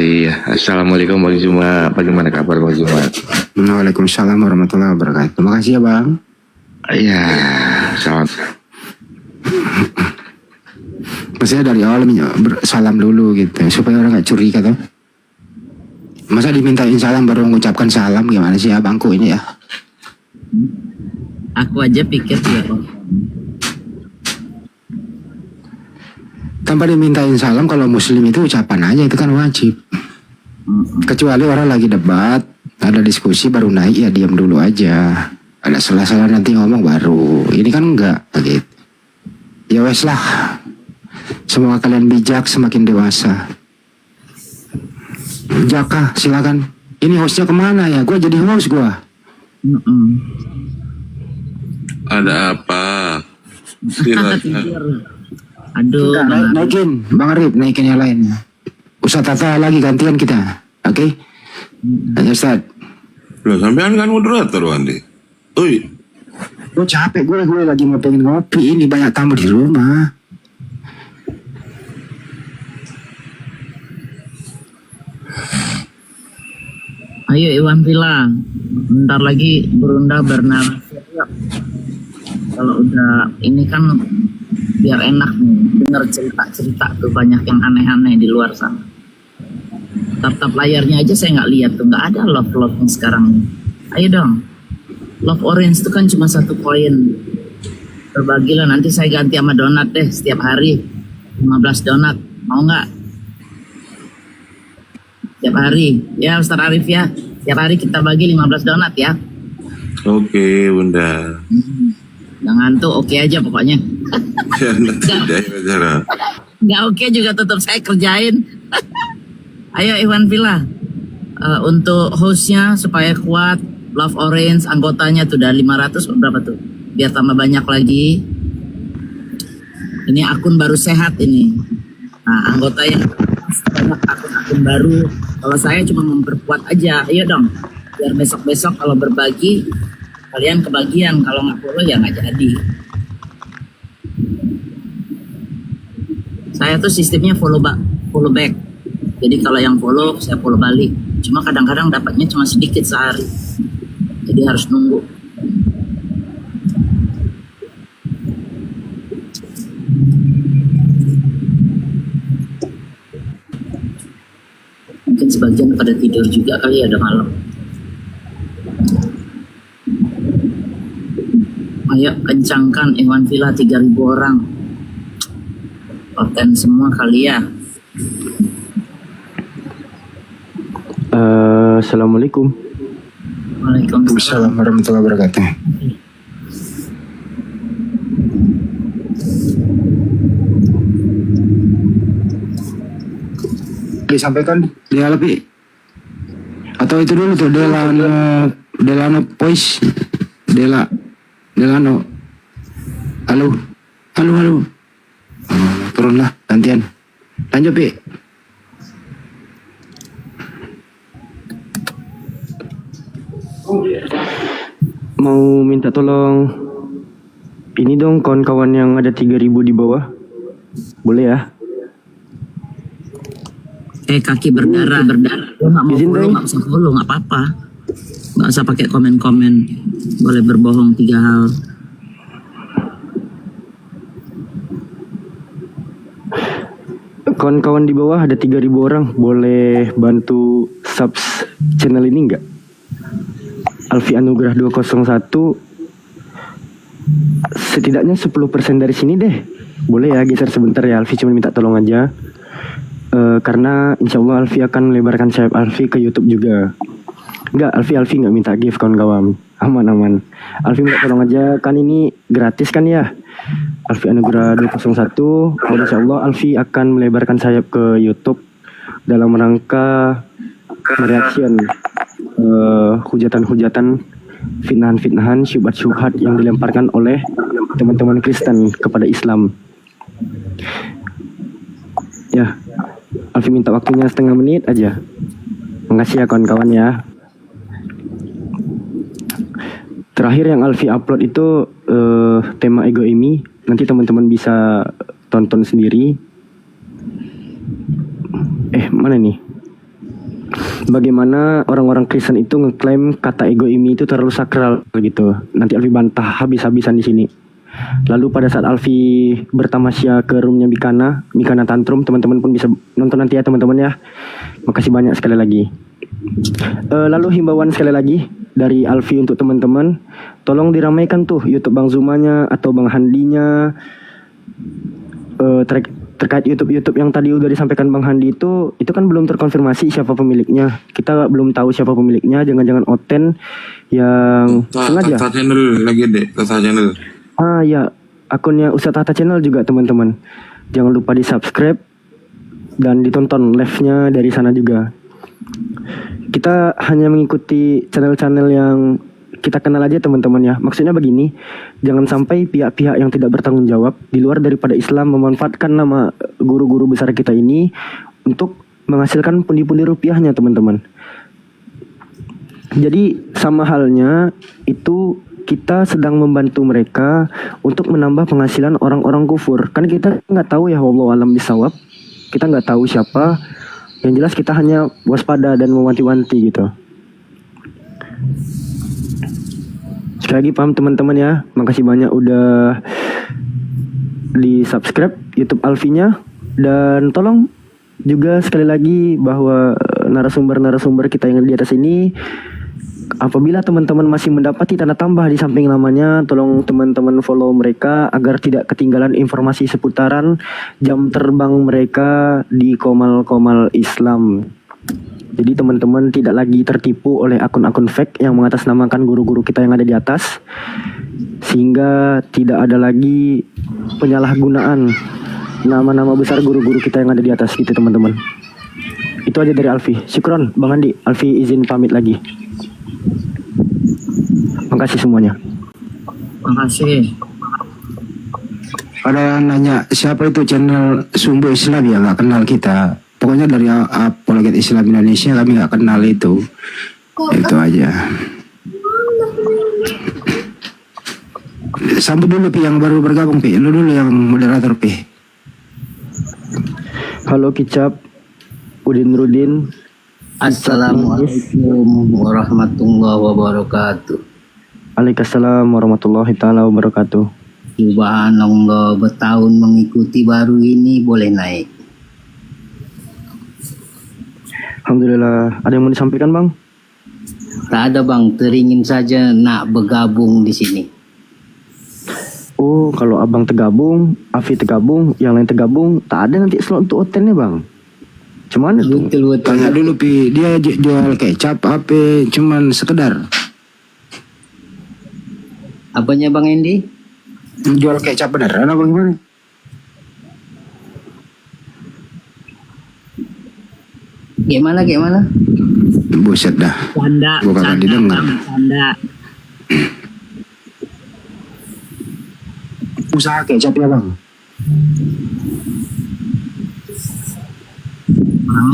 Iya, assalamualaikum Bang Juma. Bagaimana kabar Bang Juma? Waalaikumsalam warahmatullahi wabarakatuh. Terima kasih ya Bang. Iya, salam. Maksudnya dari awal salam dulu gitu, supaya orang nggak curiga tuh. Masa dimintain salam baru mengucapkan salam, gimana sih abangku ini ya? Aku aja pikir ya Bang. Tanpa dimintain salam, kalau muslim itu ucapan aja, itu kan wajib. Kecuali orang lagi debat, ada diskusi baru naik, ya diam dulu aja. Ada salah-salah nanti ngomong baru. Ini kan enggak begitu. Ya wes lah. Semoga kalian bijak semakin dewasa. Jaka, silakan. Ini hostnya kemana ya? Gue jadi host gue. Ada apa? Silakan. Aduh, naikin Bang Arif, naikin yang lain. Ustaz Tata lagi gantian kita, oke? Ayo Ustaz. Loh, sampean kan moderator Wandi. Oi. Gue capek, gue lagi mau pengen ngopi. Ini banyak tamu di rumah. Ayo Iwan Villa, bentar lagi berunda bernarasi. Kalau udah ini kan biar enak nih dengar cerita-cerita tuh, banyak yang aneh-aneh di luar sana. Tap-tap layarnya aja saya nggak lihat tuh, nggak ada love-love-nya sekarang. Ayo dong, love orange itu kan cuma 1 koin. Berbagilah, nanti saya ganti sama donat deh setiap hari 15 donat, mau nggak? Setiap hari ya Ustaz Arif ya, setiap hari kita bagi 15 donat ya. Oke Bunda. Jangan tuh oke aja pokoknya. Nggak oke juga tetap saya kerjain. Ayo Iwan Villa, untuk hostnya supaya kuat, Love Orange anggotanya tuh udah 500 berapa tuh, biar tambah banyak lagi. Ini akun baru sehat ini. Nah anggota yang banyak akun baru. Kalau saya cuma memperkuat aja. Ayo dong, biar besok-besok kalau berbagi kalian kebagian, kalau nggak follow ya nggak jadi. Saya tuh sistemnya follow back. Jadi kalau yang follow, saya follow balik. Cuma kadang-kadang dapatnya cuma sedikit sehari. Jadi harus nunggu. Mungkin sebagian pada tidur juga kali ya, ada malam. Ayo kencangkan Iwan Villa 3.000 orang. Konten semua kali ya. Assalamualaikum. Waalaikumsalam. Warahmatullahi wabarakatuh. Disampaikan dia lebih atau itu dulu tuh Delano voice Delano. Halo. Turunlah gantian. Lanjut Pi. Mau minta tolong ini dong kawan-kawan yang ada 3.000 di bawah. Boleh ya? Kaki berdarah. Lo nggak mau Izin follow, dong. nggak usah follow, nggak apa-apa. Nggak usah pakai komen-komen. Boleh berbohong 3 hal. Kawan-kawan di bawah ada 3.000 orang. Boleh bantu subs channel ini nggak? Alfi Anugrah 201. Setidaknya 10% dari sini deh. Boleh ya geser sebentar ya. Alfi cuma minta tolong aja. Karena insya Allah Alfi akan melebarkan sayap Alfi ke YouTube juga. Enggak, Alfi nggak minta gift kawan-kawan. Aman. Alfi minta tolong aja, kan ini gratis kan ya. Alfi Anugrah 201. Dan insya Allah Alfi akan melebarkan sayap ke YouTube dalam rangka mereaction hujatan-hujatan, fitnahan-fitnahan, syubhat-syubhat yang dilemparkan oleh teman-teman Kristen kepada Islam. Ya, Alfi minta waktunya setengah menit aja. Makasih ya kawan-kawan ya. Terakhir yang Alfi upload itu tema ego Emi. Nanti teman-teman bisa tonton sendiri. Mana nih? Bagaimana orang-orang Kristen itu ngeklaim kata ego Emi itu terlalu sakral gitu. Nanti Alfi bantah habis-habisan di sini. Lalu pada saat Alfi bertamasya ke roomnya Mikana Tantrum, teman-teman pun bisa nonton nanti ya teman-teman ya. Makasih banyak sekali lagi. Lalu himbauan sekali lagi dari Alfi untuk teman-teman, tolong diramaikan tuh YouTube Bang Zumanya atau Bang Handinya. Terkait YouTube yang tadi udah disampaikan Bang Handi itu kan belum terkonfirmasi siapa pemiliknya. Kita belum tahu siapa pemiliknya, jangan-jangan Oten yang sengaja. Tata channel lagi deh, Tata channel. Ya, akunnya Ustadz Tata Channel juga teman-teman. Jangan lupa di subscribe dan ditonton live-nya dari sana juga. Kita hanya mengikuti channel-channel yang kita kenal aja teman-teman ya. Maksudnya begini, jangan sampai pihak-pihak yang tidak bertanggung jawab di luar daripada Islam memanfaatkan nama guru-guru besar kita ini untuk menghasilkan pundi-pundi rupiahnya teman-teman. Jadi sama halnya itu kita sedang membantu mereka untuk menambah penghasilan orang-orang kufur. Kan kita nggak tahu ya, wallahu alam bisawab. Kita nggak tahu siapa. Yang jelas kita hanya waspada dan mewanti-wanti gitu. Sekali lagi paham teman-teman ya. Makasih banyak udah di subscribe YouTube Alfinya. Dan tolong juga sekali lagi bahwa narasumber-narasumber kita yang di atas ini, apabila teman-teman masih mendapati tanda tambah di samping namanya, tolong teman-teman follow mereka agar tidak ketinggalan informasi seputaran jam terbang mereka di Komal-Komal Islam. Jadi teman-teman tidak lagi tertipu oleh akun-akun fake yang mengatasnamakan guru-guru kita yang ada di atas, sehingga tidak ada lagi penyalahgunaan nama-nama besar guru-guru kita yang ada di atas gitu teman-teman. Itu aja dari Alfi. Syukron Bang Andi. Alfi izin pamit lagi. Makasih semuanya. Makasih. Ada yang nanya siapa itu channel Sumbu Islam ya, nggak kenal kita. Pokoknya dari Apologet Islam Indonesia kami nggak kenal itu. Itu aja. Sambut dulu Pi yang baru bergabung Pi. Lu dulu yang moderator Pi. Halo Kicap, Udin Rudin. Assalamualaikum warahmatullahi wabarakatuh. Waalaikumsalam warahmatullahi taala wabarakatuh. Subhanallah, bertahun mengikuti baru ini boleh naik. Alhamdulillah. Ada yang mau disampaikan bang? Tak ada bang, teringin saja nak bergabung di sini. Oh, kalau abang tergabung, Afi tergabung, yang lain tergabung, tak ada nanti slot untuk hotelnya bang. Cuman itu. Betul. Tanya dulu Pi, dia jual kecap apa cuman sekedar? Apanya bang Endi? Jual kecap beneran apa gimana? Gimana? Buset dah. Canda. Gua kagak didengar. Canda. Usaha kecap ya bang?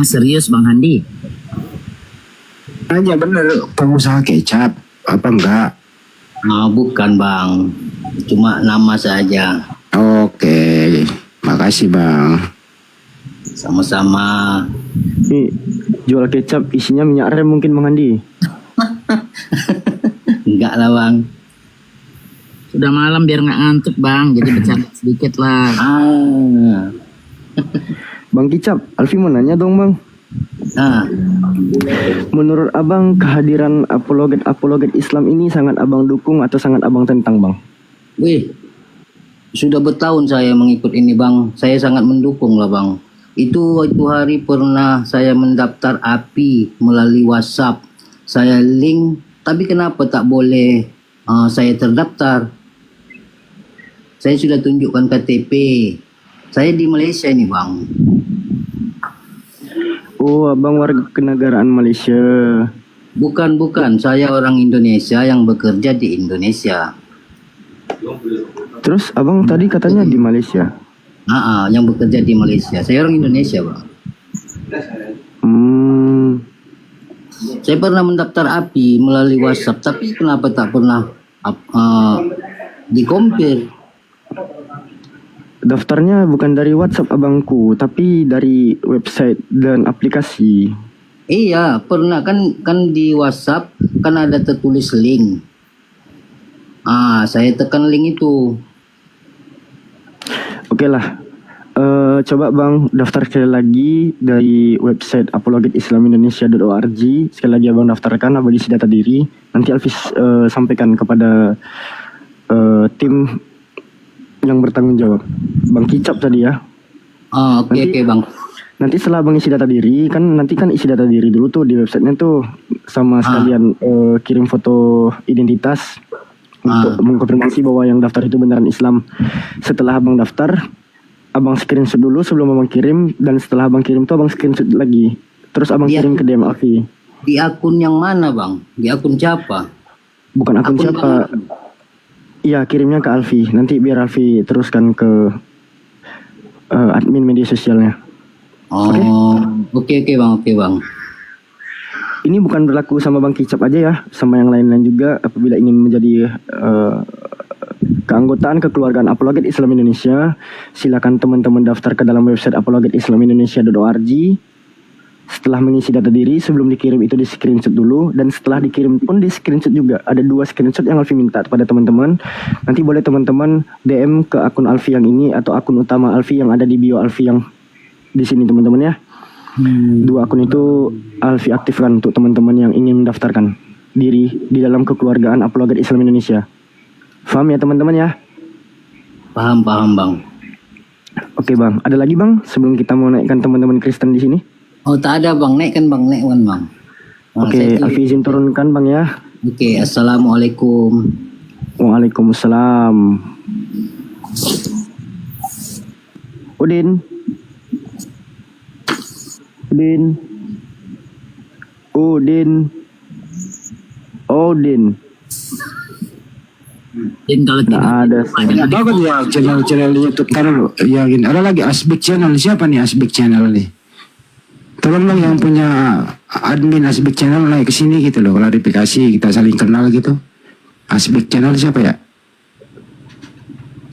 Serius bang Handi? Aja bener, pengusaha kecap apa enggak? Bukan bang, cuma nama saja. Oke, makasih bang. Sama-sama. Nih, jual kecap isinya minyak rem mungkin Bang Andi. Enggak lah bang. Sudah malam biar nggak ngantuk bang, jadi bercanda sedikit lah. Bang Kicap, Alfi mau nanya dong bang. Menurut abang kehadiran apologet Islam ini sangat abang dukung atau sangat abang tentang bang? Wih, sudah bertahun saya mengikut ini bang. Saya sangat mendukung lah bang. Itu hari pernah saya mendaftar API melalui WhatsApp. Saya link, tapi kenapa tak boleh saya terdaftar? Saya sudah tunjukkan KTP. Saya di Malaysia ini bang. Oh, abang warga kenegaraan Malaysia. Bukan. Saya orang Indonesia yang bekerja di Indonesia. Terus abang tadi katanya di Malaysia? Yang bekerja di Malaysia. Saya orang Indonesia bang. Saya pernah mendaftar API melalui WhatsApp, tapi kenapa tak pernah dikompir? Daftarnya bukan dari WhatsApp abangku, tapi dari website dan aplikasi. Iya, pernah kan di WhatsApp kan ada tertulis link. Saya tekan link itu. Oke lah. Coba bang daftar sekali lagi dari website apologetislam.indonesia.org. Sekali lagi abang daftarkan, abang isi data diri. Nanti Alfis sampaikan kepada tim yang bertanggung jawab. Bang Kicap tadi ya. Oke bang. Nanti setelah abang isi data diri, kan isi data diri dulu tuh di websitenya tuh, sama sekalian kirim foto identitas untuk mengkonfirmasi bahwa yang daftar itu beneran Islam. Setelah abang daftar, abang screenshot dulu sebelum abang kirim, dan setelah abang kirim tuh abang screenshot lagi. Terus abang kirim ke DM Alfi. Di akun yang mana bang? Di akun siapa? Bukan akun siapa. Iya, kirimnya ke Alfi. Nanti biar Alfi teruskan ke admin media sosialnya. Oke bang. Ini bukan berlaku sama Bang Kicap aja ya, sama yang lain-lain juga. Apabila ingin menjadi keanggotaan kekeluargaan Apologet Islam Indonesia, silakan teman-teman daftar ke dalam website apologetislamindonesia.org. Setelah mengisi data diri, sebelum dikirim itu di screenshot dulu, dan setelah dikirim pun di screenshot juga. Ada 2 screenshot yang Alfi minta kepada teman-teman. Nanti boleh teman-teman DM ke akun Alfi yang ini atau akun utama Alfi yang ada di bio Alfi yang di sini teman-teman ya. 2 akun itu Alfi aktifkan untuk teman-teman yang ingin mendaftarkan diri di dalam kekeluargaan Apologet Islam Indonesia. Paham ya teman-teman ya? Paham bang. Oke bang, ada lagi bang sebelum kita mau naikkan teman-teman Kristen di sini? Tak ada bang, naikkan bang. Oke, Alfi izin turunkan bang ya. Oke, assalamualaikum. Waalaikumsalam. Udin. Kalau ada. Bagus ya channel YouTube. Taruh yang ini. Ada lagi Asbik Channel. Siapa nih Asbik Channel nih? Tolong dong yang punya admin Asbik Channel naik ke sini gitu loh, klarifikasi, kita saling kenal gitu. Asbik Channel siapa ya?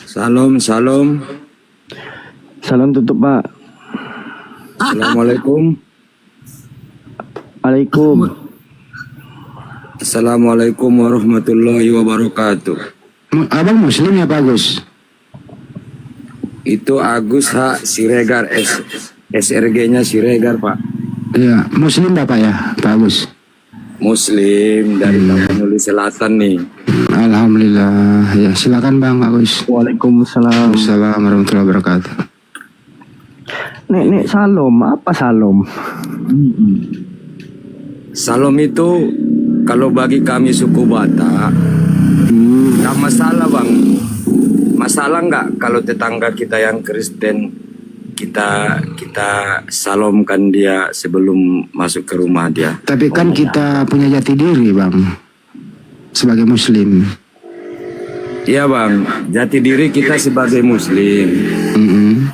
Salam. Salam tutup Pak. Assalamualaikum. Assalamualaikum warahmatullahi wabarakatuh. Abang Muslim ya Pak Agus? Itu Agus H. Siregar, SRG-nya Siregar Pak. Iya, Muslim Bapak ya Pak Agus? Muslim dari Tapanuli Selatan nih. Alhamdulillah. Ya silakan Bang Agus. Waalaikumsalam. Assalamualaikum warahmatullahi wabarakatuh. Nek salom, apa salom? Salom itu kalau bagi kami suku Batak nggak masalah Bang. Masalah nggak kalau tetangga kita yang Kristen kita salomkan dia sebelum masuk ke rumah dia. Tapi kan kita punya jati diri Bang sebagai Muslim. Iya Bang, jati diri kita sebagai Muslim.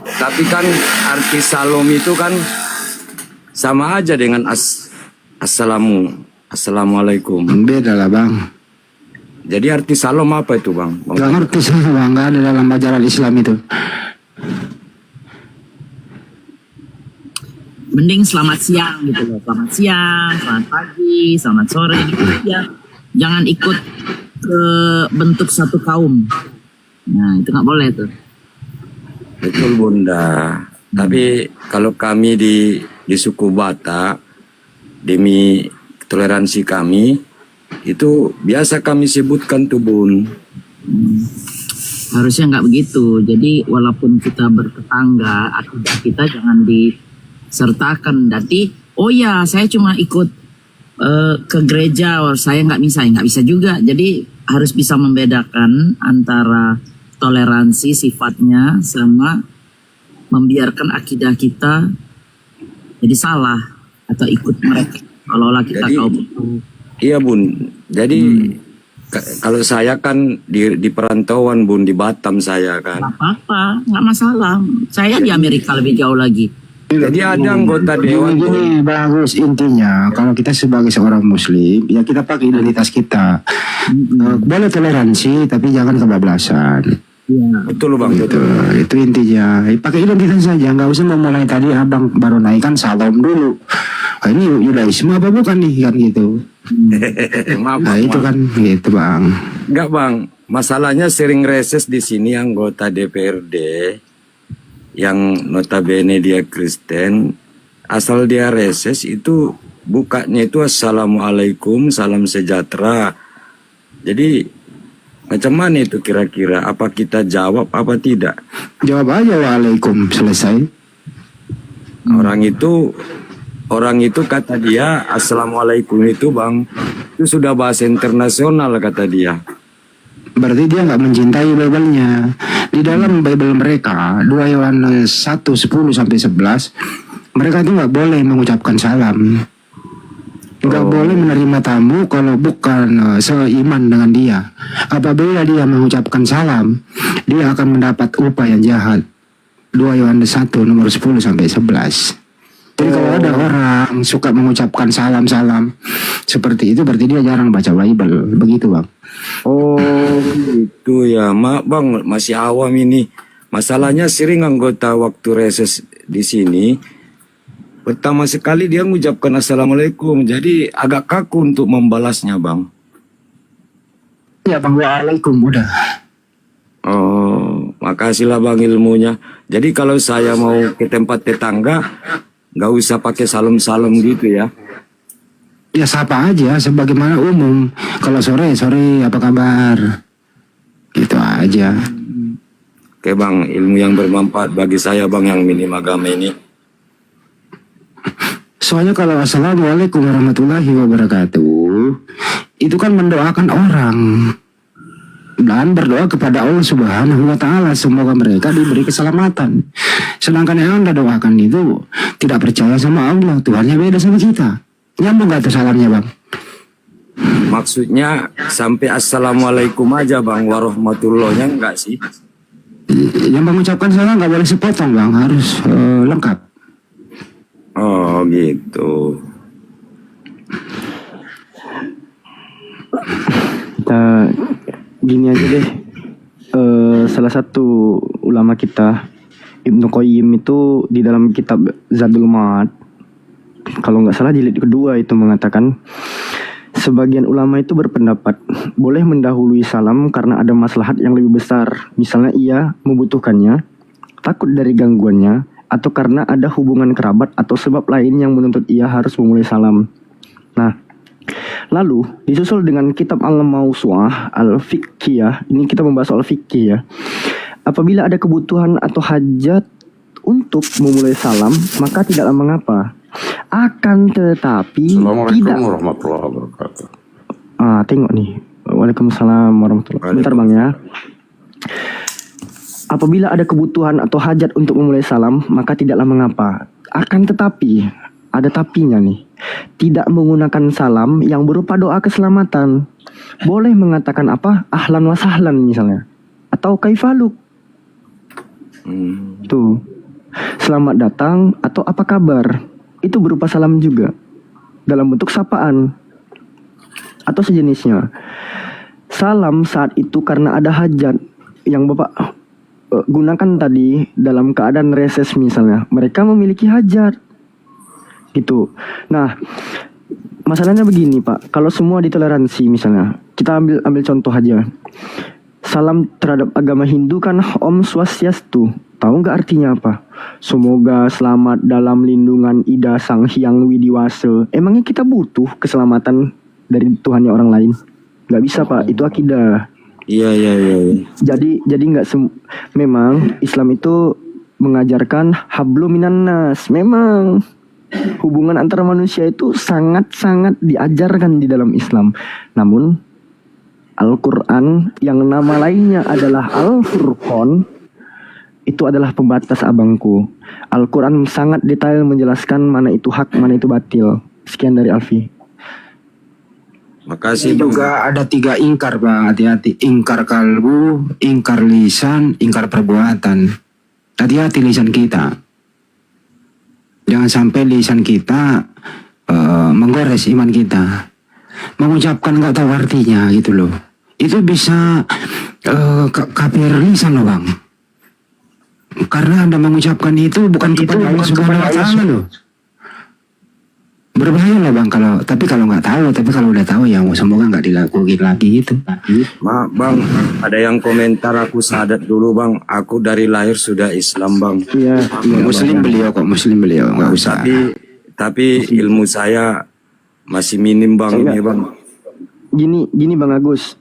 Tapi kan arti salom itu kan sama aja dengan assalamualaikum. Beda lah Bang. Jadi arti salam apa itu Bang? Gak ngerti sih Bang, gak ada dalam ajaran Islam itu. Mending selamat siang gitu loh. Selamat siang, selamat pagi, selamat sore gitu ya. Jangan ikut ke bentuk satu kaum. Nah itu nggak boleh tuh. Betul Bunda. Tapi kalau kami di suku Batak, demi toleransi kami, itu biasa kami sebutkan tuh Bun. Harusnya nggak begitu. Jadi walaupun kita bertetangga, akidah kita jangan disertakan. Nanti, oh ya saya cuma ikut ke gereja, or saya nggak bisa juga. Jadi harus bisa membedakan antara toleransi sifatnya sama membiarkan akidah kita jadi salah atau ikut mereka. Kalau kita kaum itu. Iya Bun. Jadi kalau saya kan di perantauan Bun, di Batam saya kan. Nggak apa-apa, nggak masalah. Saya di Amerika lebih jauh lagi. Jadi ada anggota dewan. Gini bagus, intinya kalau kita sebagai seorang Muslim ya kita pakai identitas kita. Boleh toleransi tapi jangan kebablasan. Ya. Betul Bang, betul. Itu intinya. Pakai identitas saja, nggak usah memulai tadi abang baru naikkan salam dulu. Ini Yudaisme apa bukan nih kan gitu. Nah itu kan gitu Bang. Enggak Bang, masalahnya sering reses di sini anggota DPRD yang notabene dia Kristen, asal dia reses itu bukanya itu assalamualaikum, salam sejahtera. Jadi macam mana itu kira-kira? Apa kita jawab apa tidak? Jawab aja waalaikum, selesai. Orang itu kata dia assalamualaikum itu Bang, itu sudah bahasa internasional kata dia. Berarti dia nggak mencintai Bible-nya. Di dalam Bible mereka 2 Yohanes 1:10-11 mereka itu nggak boleh mengucapkan salam. Nggak boleh menerima tamu kalau bukan seiman dengan dia. Apabila dia mengucapkan salam, dia akan mendapat upah yang jahat. 2 Yohanes 1 nomor 10-11. Jadi kalau ada orang suka mengucapkan salam-salam seperti itu, berarti dia jarang baca Bible. Begitu Bang. Oh gitu ya. Maaf Bang, masih awam ini. Masalahnya sering anggota waktu reses di sini, pertama sekali dia mengucapkan assalamualaikum. Jadi agak kaku untuk membalasnya Bang. Ya Bang, waalaikum udah. Oh, makasihlah Bang ilmunya. Jadi kalau saya mau ke tempat tetangga, nggak usah pakai salam-salam gitu ya. Ya sapa aja sebagaimana umum. Kalau sore apa kabar? Gitu aja. Oke Bang, ilmu yang bermanfaat bagi saya Bang yang minim agama ini. Soalnya kalau assalamualaikum warahmatullahi wabarakatuh itu kan mendoakan orang dan berdoa kepada Allah Subhanahu wa Ta'ala, semoga mereka diberi keselamatan. Sedangkan yang Anda doakan itu tidak percaya sama Allah, Tuhannya beda sama kita. Nyambung gak tuh salamnya Bang? Maksudnya sampai assalamualaikum aja Bang, warahmatullahnya enggak sih? Yang mengucapkan salam gak boleh sepotong Bang, harus lengkap. Oh gitu. Kita gini aja deh. Salah satu ulama kita Ibnu Qayyim itu di dalam kitab Zadul Ma'ad, kalau nggak salah jilid kedua itu mengatakan, sebagian ulama itu berpendapat boleh mendahului salam karena ada maslahat yang lebih besar. Misalnya ia membutuhkannya, takut dari gangguannya, atau karena ada hubungan kerabat atau sebab lain yang menuntut ia harus memulai salam. Nah, lalu disusul dengan kitab Al-Mawsu'ah Al-Fiqhiyah. Ini kita membahas soal fikih ya. Apabila ada kebutuhan atau hajat untuk memulai salam, maka tidaklah mengapa. Akan tetapi tidak. Warahmatullahi wabarakatuh. Tengok nih. Waalaikumsalam warahmatullahi wabarakatuh. Bentar bang ya. Apabila ada kebutuhan atau hajat untuk memulai salam, maka tidaklah mengapa. Akan tetapi, ada tapinya nih. Tidak menggunakan salam yang berupa doa keselamatan. Boleh mengatakan apa? Ahlan wa sahlan misalnya. Atau kaifaluk. Tuh. Selamat datang atau apa kabar. Itu berupa salam juga. Dalam bentuk sapaan. Atau sejenisnya. Salam saat itu karena ada hajat yang Bapak gunakan tadi dalam keadaan reses misalnya. Mereka memiliki hajat. Gitu. Nah, masalahnya begini Pak. Kalau semua ditoleransi misalnya. Kita ambil contoh aja. Salam terhadap agama Hindu kan Om Swastiastu. Tahu nggak artinya apa? Semoga selamat dalam lindungan Ida Sang Hyang Widiwasa. Emangnya kita butuh keselamatan dari Tuhannya orang lain? Nggak bisa Pak, itu akidah. Iya. Jadi nggak memang Islam itu mengajarkan hablum minan nas. Memang hubungan antara manusia itu sangat-sangat diajarkan di dalam Islam. Namun Al-Quran yang nama lainnya adalah Al-Furqan itu adalah pembatas abangku. Al-Quran sangat detail menjelaskan mana itu hak, mana itu batil. Sekian dari Alfi. Makasih juga ada 3 ingkar bang, hati-hati. Ingkar kalbu, ingkar lisan, ingkar perbuatan. Hati-hati lisan kita. Jangan sampai lisan kita menggores iman kita. Mengucapkan nggak tahu artinya gitu loh. Itu bisa kafir lisan loh bang. Karena Anda mengucapkan itu bukan kepada Allah Subhanahu wa taala loh. Berbahaya lah bang kalau nggak tahu, tapi kalau udah tahu ya semoga nggak dilakukan lagi gitu. Maaf bang, ada yang komentar aku sadat dulu bang. Aku dari lahir sudah Islam bang. Iya. Muslim beliau kok, Muslim beliau nggak usah. Tapi ilmu saya masih minim bang ini bang. Gini Bang Agus,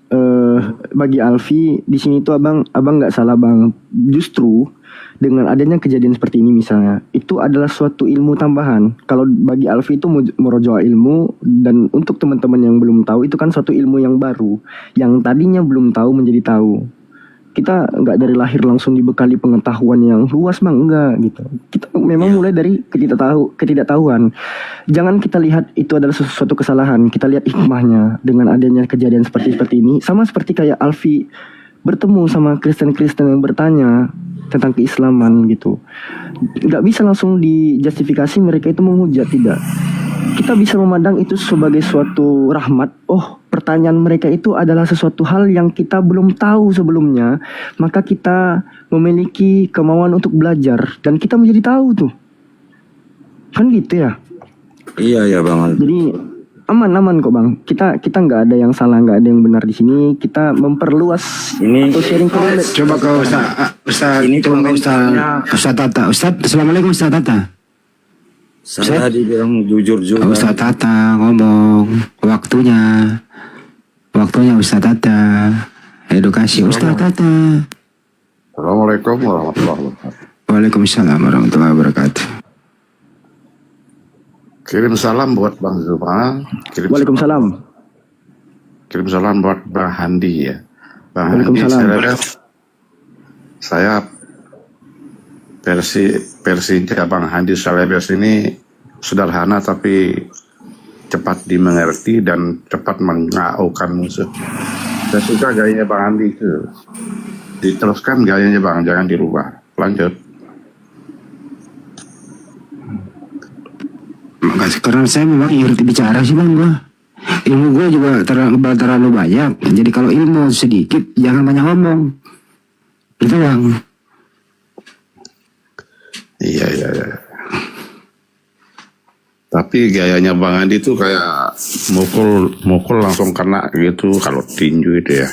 bagi Alfi di sini tuh abang nggak salah bang. Justru dengan adanya kejadian seperti ini misalnya, itu adalah suatu ilmu tambahan. Kalau bagi Alfi itu merojoa ilmu, dan untuk teman-teman yang belum tahu itu kan suatu ilmu yang baru, yang tadinya belum tahu menjadi tahu. Kita nggak dari lahir langsung dibekali pengetahuan yang luas bang, enggak gitu. Kita memang mulai dari ketidaktahuan. Jangan kita lihat itu adalah suatu kesalahan. Kita lihat hikmahnya dengan adanya kejadian seperti ini. Sama seperti kayak Alfi bertemu sama Kristen-Kristen yang bertanya tentang keislaman gitu. Nggak bisa langsung dijustifikasi mereka itu menghujat, tidak. Kita bisa memandang itu sebagai suatu rahmat. Oh, pertanyaan mereka itu adalah sesuatu hal yang kita belum tahu sebelumnya, maka kita memiliki kemauan untuk belajar dan kita menjadi tahu tuh. Kan gitu ya? Iya ya bang. Jadi aman kok bang. Kita nggak ada yang salah, nggak ada yang benar di sini. Kita memperluas atau sharing knowledge. Coba kau Ustaz ini Ustaz Tata. Ustaz, assalamualaikum Ustaz Tata. Saya dibilang jujur juga. Ustaz Tata ngomong waktunya Ustaz Tata. Edukasi Ustaz Tata. Assalamualaikum warahmatullahi wabarakatuh. Waalaikumsalam warahmatullahi wabarakatuh. Kirim salam buat Bang Zuma. Waalaikumsalam. Kirim salam buat Bang Handi ya. Bang Waalaikumsalam. Handi, saya versinya Bang Handi Salebes ini sederhana tapi cepat dimengerti dan cepat mengaukan musuh. Saya suka gayanya Bang Handi itu. Diteruskan gayanya Bang, jangan dirubah. Lanjut. Karena saya memang ngerti bicara sih bang gua. Ilmu gua juga terlalu banyak. Jadi kalau ilmu sedikit jangan banyak ngomong. Itu bang. Iya. Tapi gayanya Bang Andi tuh kayak mukul langsung kena gitu kalau tinju itu ya.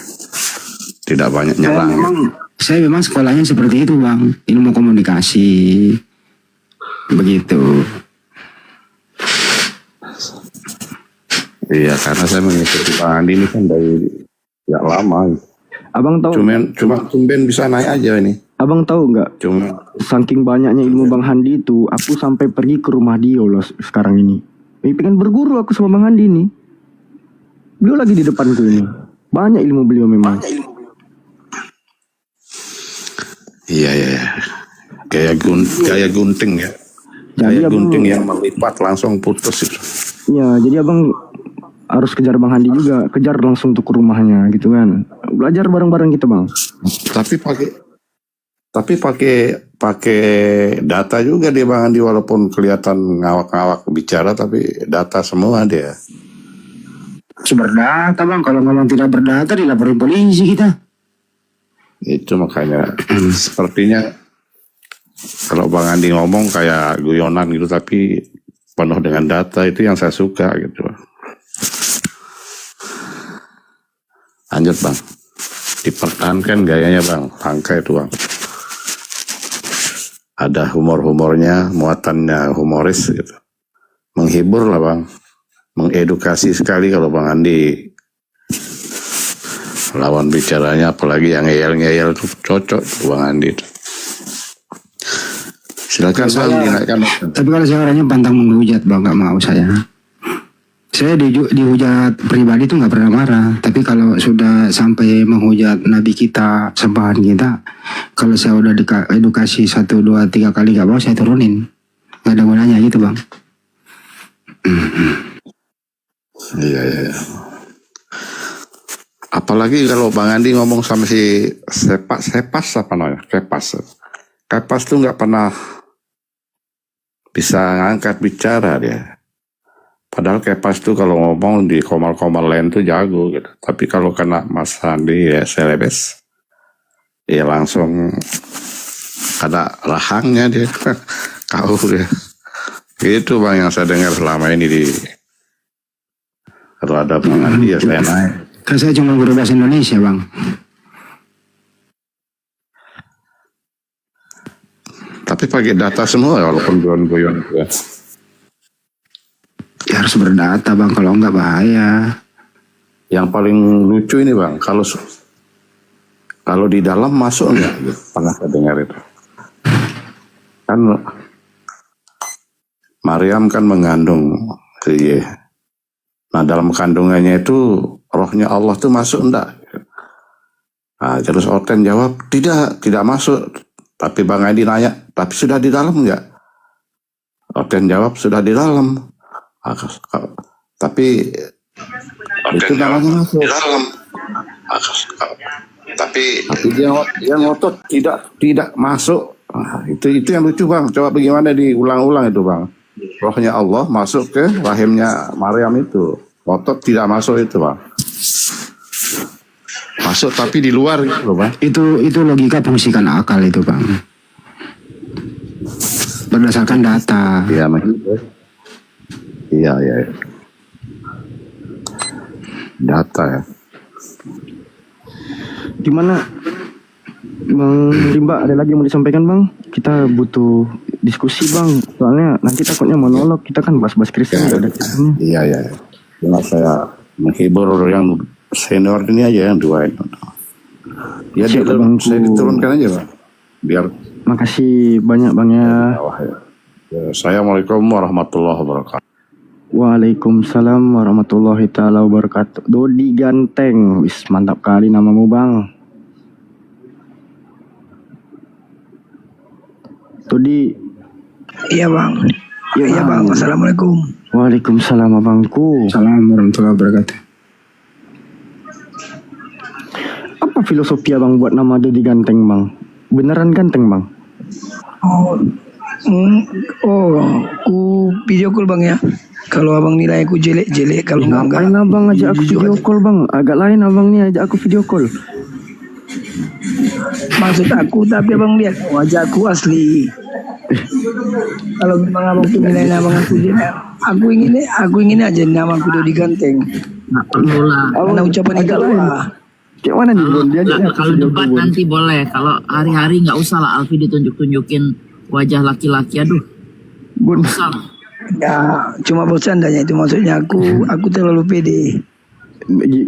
Tidak banyak nyerang. Saya memang sekolahnya seperti itu Bang, ilmu komunikasi. Begitu. Iya, karena saya mengikuti Bang Andi ini kan dari lama. Abang tahu? Cuma tumben bisa naik aja ini. Abang tahu nggak? Cuma Saking banyaknya ilmu Bang Handi itu, aku sampai pergi ke rumah dia loh sekarang ini. Pengen berguru aku sama Bang Handi ini. Beliau lagi di depanku ini. Banyak ilmu beliau memang. Iya. Gaya gunting ya. Jadi Gaya abang, gunting yang melipat langsung putus itu. ya jadi abang harus kejar Bang Handi juga. Kejar langsung tuh ke rumahnya gitu kan. Belajar bareng-bareng kita Bang. Tapi pakai data juga dia Bang Andi, walaupun kelihatan ngawak-ngawak bicara tapi data semua dia. Sumber data Bang, kalau memang tidak berdata dilaporin polisi kita. Itu makanya sepertinya kalau Bang Andi ngomong kayak guyonan gitu tapi penuh dengan data, itu yang saya suka gitu. Lanjut Bang, dipertahankan gayanya Bang, angka itu Bang. Ada humor-humornya, muatannya humoris gitu. Menghibur lah Bang, mengedukasi sekali kalau Bang Andi. Lawan bicaranya apalagi yang ngeyel-ngeyel itu cocok tuh Bang Andi. Silakan Bang, dinaikkan. Tapi kalau saya orangnya pantang menghujat Bang, nggak mau saya. Saya dihujat pribadi tuh nggak pernah marah. Tapi kalau sudah sampai menghujat Nabi kita, sembahan kita, kalau saya udah edukasi 1, 2, 3 kali nggak mau, saya turunin. Nggak ada gunanya gitu Bang. Iya. Apalagi kalau Bang Andi ngomong sama si Kepas apa namanya? Kepas tuh nggak pernah bisa ngangkat bicara dia. Padahal Kepas tuh kalau ngomong di komal-komal lain tuh jago gitu. Tapi kalau kena Mas Andi ya selebes, ya langsung ada rahangnya dia. Kau dia. Itu Bang yang saya dengar selama ini di terhadap Bang Andi ya saya naik. Kan saya cuma guru bahasa Indonesia Bang. Tapi pakai data semua walaupun guyon-guyon ya. Ya harus berdata Bang, kalau enggak bahaya. Yang paling lucu ini Bang, kalau di dalam masuk enggak? Pernah saya dengar itu. Kan Maryam kan mengandung Nah dalam kandungannya itu rohnya Allah tuh masuk enggak? Nah, terus Oten jawab tidak masuk. Tapi Bang Andi nanya, tapi sudah di dalam enggak? Oten jawab sudah di dalam. Tapi itu namanya masuk. Di dalam. Tapi dia ngotot tidak masuk. Nah, itu yang lucu Bang. Coba bagaimana diulang-ulang itu Bang. Rohnya Allah masuk ke rahimnya Maryam itu. Ngotot tidak masuk itu Bang. Masuk tapi di luar gitu loh Bang. Itu logika fungsikan akal itu Bang. Berdasarkan data. Iya, Iya. Data ya. Gimana Bang Rimba, ada lagi yang mau disampaikan Bang? Kita butuh diskusi Bang, soalnya nanti takutnya monolog. Kita kan bahas-bahas Kristen ada kisahnya. Iya. Cuma saya menghibur yang senior ini aja yang dua itu. Ya saya diturunkan aja Bang. Biar. Makasih banyak Bang ya. Assalamualaikum warahmatullahi wabarakatuh. Waalaikumsalam warahmatullahi taala wabarakatuh. Dodi Ganteng, wis mantap kali namamu Bang. Dodi. Iya Bang. Iya Bang. Assalamualaikum. Waalaikumsalam Abangku. Assalamualaikum warahmatullahi wabarakatuh. Apa filosofi Abang buat nama Dodi Ganteng Bang? Beneran ganteng Bang? Ku video call Bang ya. Kalau Abang nilai aku jelek-jelek, kalau enggak. Ngapain Abang ajak aku video call Bang? Agak lain Abang nih ajak aku video call. Maksud aku, tapi Abang lihat wajah aku asli. Kalau memang abang penilaian abang aku ingin aja nama aku udah diganteng. Nggak perlu lah. Karena ucapan itu lah. Kayak mana nih Bun? Kalau debat nanti boleh. Kalau hari-hari nggak usah lah Alfi ditunjuk-tunjukin wajah laki-laki. Aduh. Bun. Usah. Ya, cuma bercandanya itu maksudnya aku terlalu pede.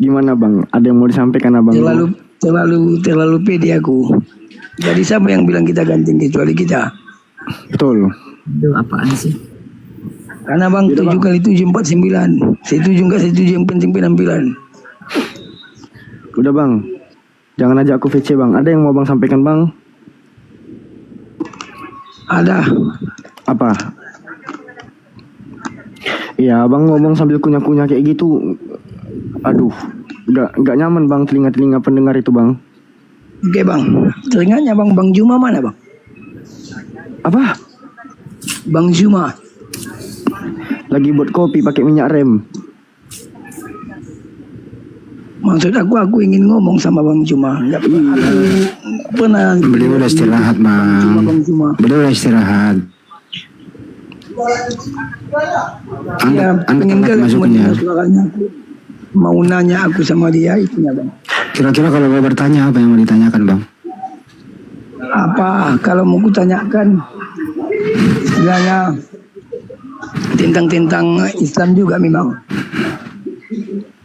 Gimana Bang? Ada yang mau disampaikan Abang? Terlalu pede aku. Jadi siapa yang bilang kita ganteng kecuali kita? Betul. Aduh, apaan sih? Karena Bang 7 kali 7 49. Saya setuju enggak setuju yang penting penampilan. Udah Bang. Jangan ajak aku VC Bang. Ada yang mau Bang sampaikan Bang? Ada. Apa? Iya, Abang ngomong sambil kunyah-kunyah kayak gitu. Aduh, nggak nyaman Bang telinga-telinga pendengar itu Bang. Oke Bang, telinganya Bang Juma mana Bang? Apa? Bang Juma. Lagi buat kopi pakai minyak rem. Maksud aku ingin ngomong sama Bang Juma. Nggak pernah. Beliau udah istirahat Bang. Beliau udah istirahat. Ya, pengen kali masuknya. suaranya. Mau nanya aku sama dia itunya Bang. Kira-kira kalau mau bertanya apa yang mau ditanyakan Bang? Apa kalau mau kutanyakan istilahnya tentang Islam juga memang.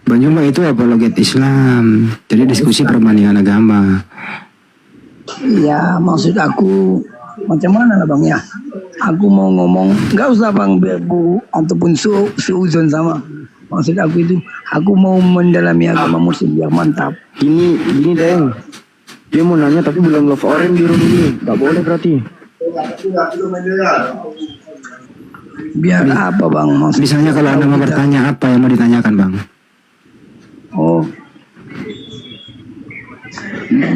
Bang Juma itu apologet Islam. Jadi diskusi perbandingan agama. Ya maksud aku macam mana lah Bang ya. Aku mau ngomong nggak usah Bang berburu ataupun seuzon sama. Maksud aku itu aku mau mendalami agama Muslim biar mantap. Gini Deng. Dia mau nanya tapi belum love orange di room ini. Gak boleh berarti. Biar apa Bang? Misalnya kalau Anda mau bertanya apa yang mau ditanyakan Bang? Oh.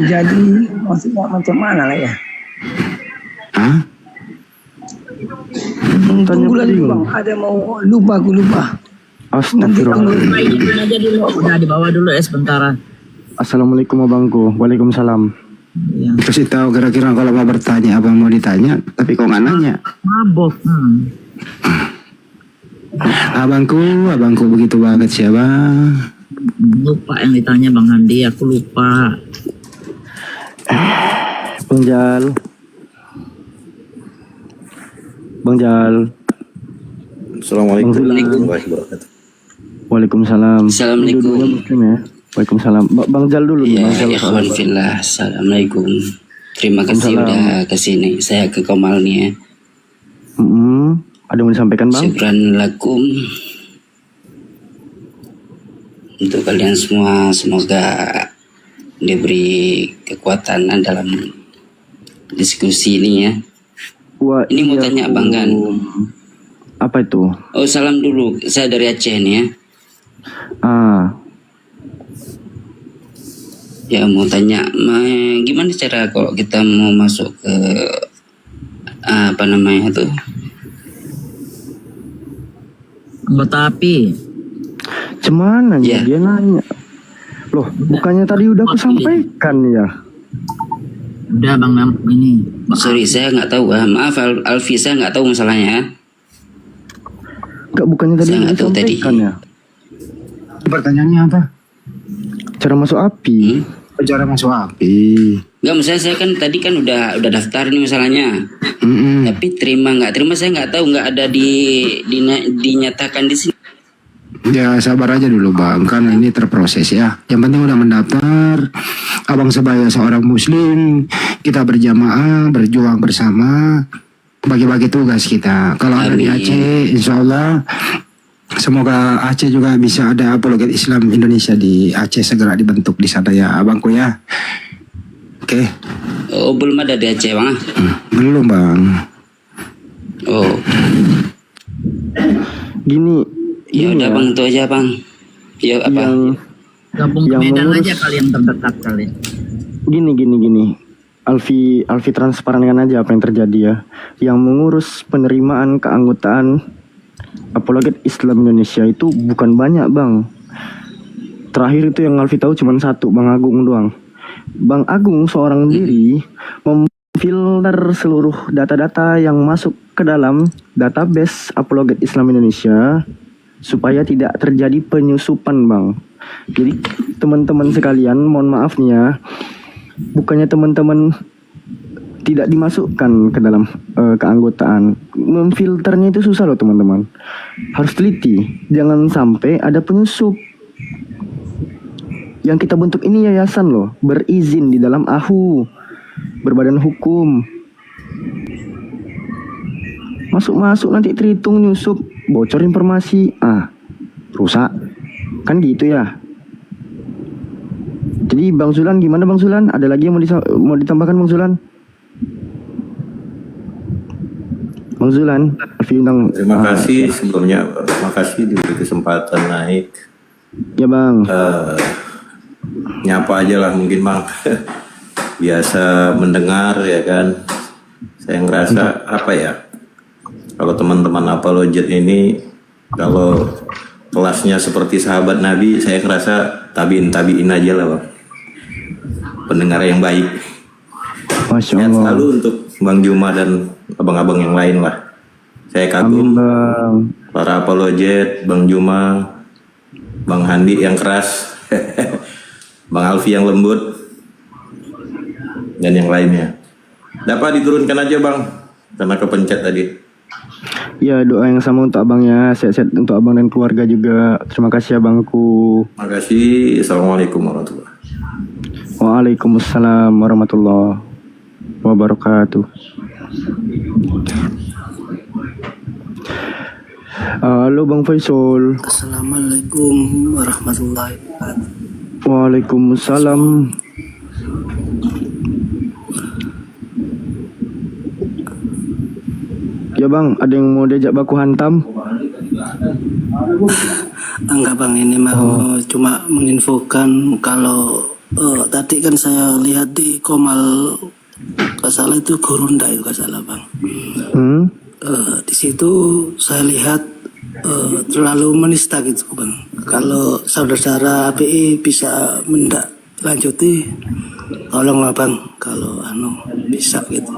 Jadi maksudnya macam mana lah ya? Hah? Tunggu lagi Bang. Ada mau lupa aku lupa. Astagfirullah. aja dulu. Udah di bawah dulu ya sebentar. Assalamualaikum abangku. Waalaikumsalam. Ya. Kasih tahu kira-kira kalau mau bertanya apa yang mau ditanya, tapi kok nggak nanya? Mabok. Abangku begitu banget siapa? Lupa yang ditanya Bang Andi, aku lupa. Bang Jal. Assalamualaikum warahmatullahi wabarakatuh. Waalaikumsalam. Assalamualaikum. Muslim ya. Waalaikumsalam. Bang Jal dulu. Ya, ikhwan fillah. Assalamualaikum. Terima kasih udah kesini. Saya ke Komal nih ya. Ada yang mau disampaikan Bang? Syukran lakum. Untuk kalian semua, semoga diberi kekuatan dalam diskusi ini ya. Ini mau tanya Bang Gan. Apa itu? Oh, salam dulu. Saya dari Aceh nih ya. Ya mau tanya, gimana cara kalau kita mau masuk ke apa namanya tuh? Anggota API. Cemana ya. Dia nanya. Loh, bukannya tadi udah aku sampaikan ya? Udah Bang ini. Sorry, saya nggak tahu. Maaf Alfi, saya nggak tahu masalahnya. Enggak, bukannya tadi saya nggak tahu tadi. Ya? Pertanyaannya apa? Cara masuk API. Cara masuk API. Enggak, misalnya saya kan tadi kan udah daftar nih masalahnya. Tapi terima nggak terima saya nggak tahu, nggak ada dinyatakan di sini. Ya sabar aja dulu Bang, kan ini terproses ya. Yang penting udah mendaftar. Abang sebagai seorang muslim, kita berjamaah, berjuang bersama, bagi-bagi tugas kita. Kalau ada di Aceh, insya Allah semoga Aceh juga bisa ada apologet Islam Indonesia di Aceh segera dibentuk di sana ya abangku ya. Oke. Oh, belum ada di Aceh Bang? Belum Bang. Oh. Gini. Ya udah Bang, itu aja Bang. Ya apa? Gabung ke Medan aja kali yang terdekat kali. Gini. Alfi transparankan aja apa yang terjadi ya. Yang mengurus penerimaan keanggotaan apologet Islam Indonesia itu bukan banyak Bang. Terakhir itu yang Alfi tahu cuma satu, Bang Agung doang. Bang Agung seorang diri filter seluruh data-data yang masuk ke dalam database Apologet Islam Indonesia supaya tidak terjadi penyusupan, Bang. Jadi teman-teman sekalian, mohon maaf nih ya, bukannya teman-teman tidak dimasukkan ke dalam keanggotaan, memfilternya itu susah loh teman-teman. Harus teliti, jangan sampai ada penyusup. Yang kita bentuk ini yayasan loh, berizin di dalam AHU, berbadan hukum. Masuk-masuk nanti terhitung nyusup, bocor informasi, rusak. Kan gitu ya. Jadi Bang Zulan gimana Bang Zulan? Ada lagi yang mau ditambahkan Bang Zulan? Bang Zulan, Terima kasih sebelumnya, terima kasih diberi kesempatan naik. Ya Bang. Nyapa aja lah mungkin Bang. Biasa mendengar ya kan. Saya ngerasa apa ya? Kalau teman-teman Apologet ini kalau kelasnya seperti sahabat Nabi, saya ngerasa tabiin aja lah Bang. Pendengar yang baik. Masya Sehat Allah. selalu untuk Bang Juma dan abang-abang yang lain lah. Saya kagum para Apologet, Bang Juma, Bang Handi yang keras, Bang Alfi yang lembut, dan yang lainnya. Dapat diturunkan aja Bang, karena kepencet tadi. Ya, doa yang sama untuk abangnya, sehat-sehat untuk abang dan keluarga juga. Terima kasih abangku. Terima kasih. Assalamualaikum warahmatullahi wabarakatuh. Waalaikumsalam warahmatullahi wabarakatuh. Halo Bang Faisal. Assalamualaikum warahmatullahi wabarakatuh. Waalaikumsalam. Ya Bang, ada yang mau diajak baku hantam? Enggak Bang, ini mau cuma menginfokan kalau tadi kan saya lihat di Komal Kasala itu Gurunda itu Kasala Bang. Di situ saya lihat terlalu menista gitu Bang. Kalau saudara-saudara API bisa menindaklanjuti, tolonglah Bang kalau bisa gitu.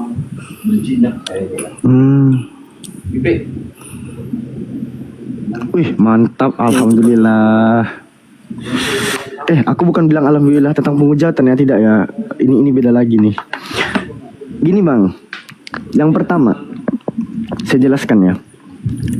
Wih, mantap, alhamdulillah. Aku bukan bilang alhamdulillah tentang penghujatan ya, tidak ya. Ini beda lagi nih. Gini Bang, yang pertama saya jelaskan ya.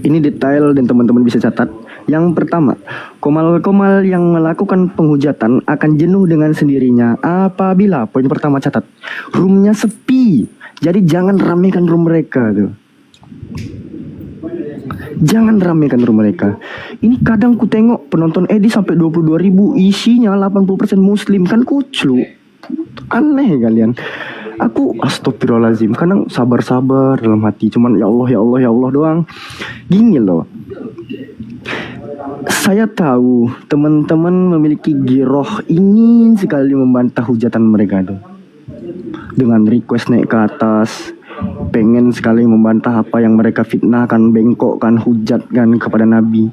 Ini detail dan teman-teman bisa catat. Yang pertama, komal-komal yang melakukan penghujatan akan jenuh dengan sendirinya apabila, poin pertama catat, roomnya sepi. Jadi jangan ramekan room mereka tuh. Jangan ramekan room mereka. Ini kadang ku tengok penonton Edi sampai 22.000, isinya 80% muslim, kan kuclu. Aneh kalian. Aku astagfirullahaladzim, kadang sabar-sabar dalam hati, cuman ya Allah doang. Gini loh, saya tahu teman-teman memiliki giroh, ingin sekali membantah hujatan mereka tuh, dengan request naik ke atas, pengen sekali membantah apa yang mereka fitnahkan, bengkokkan, hujatkan kepada Nabi.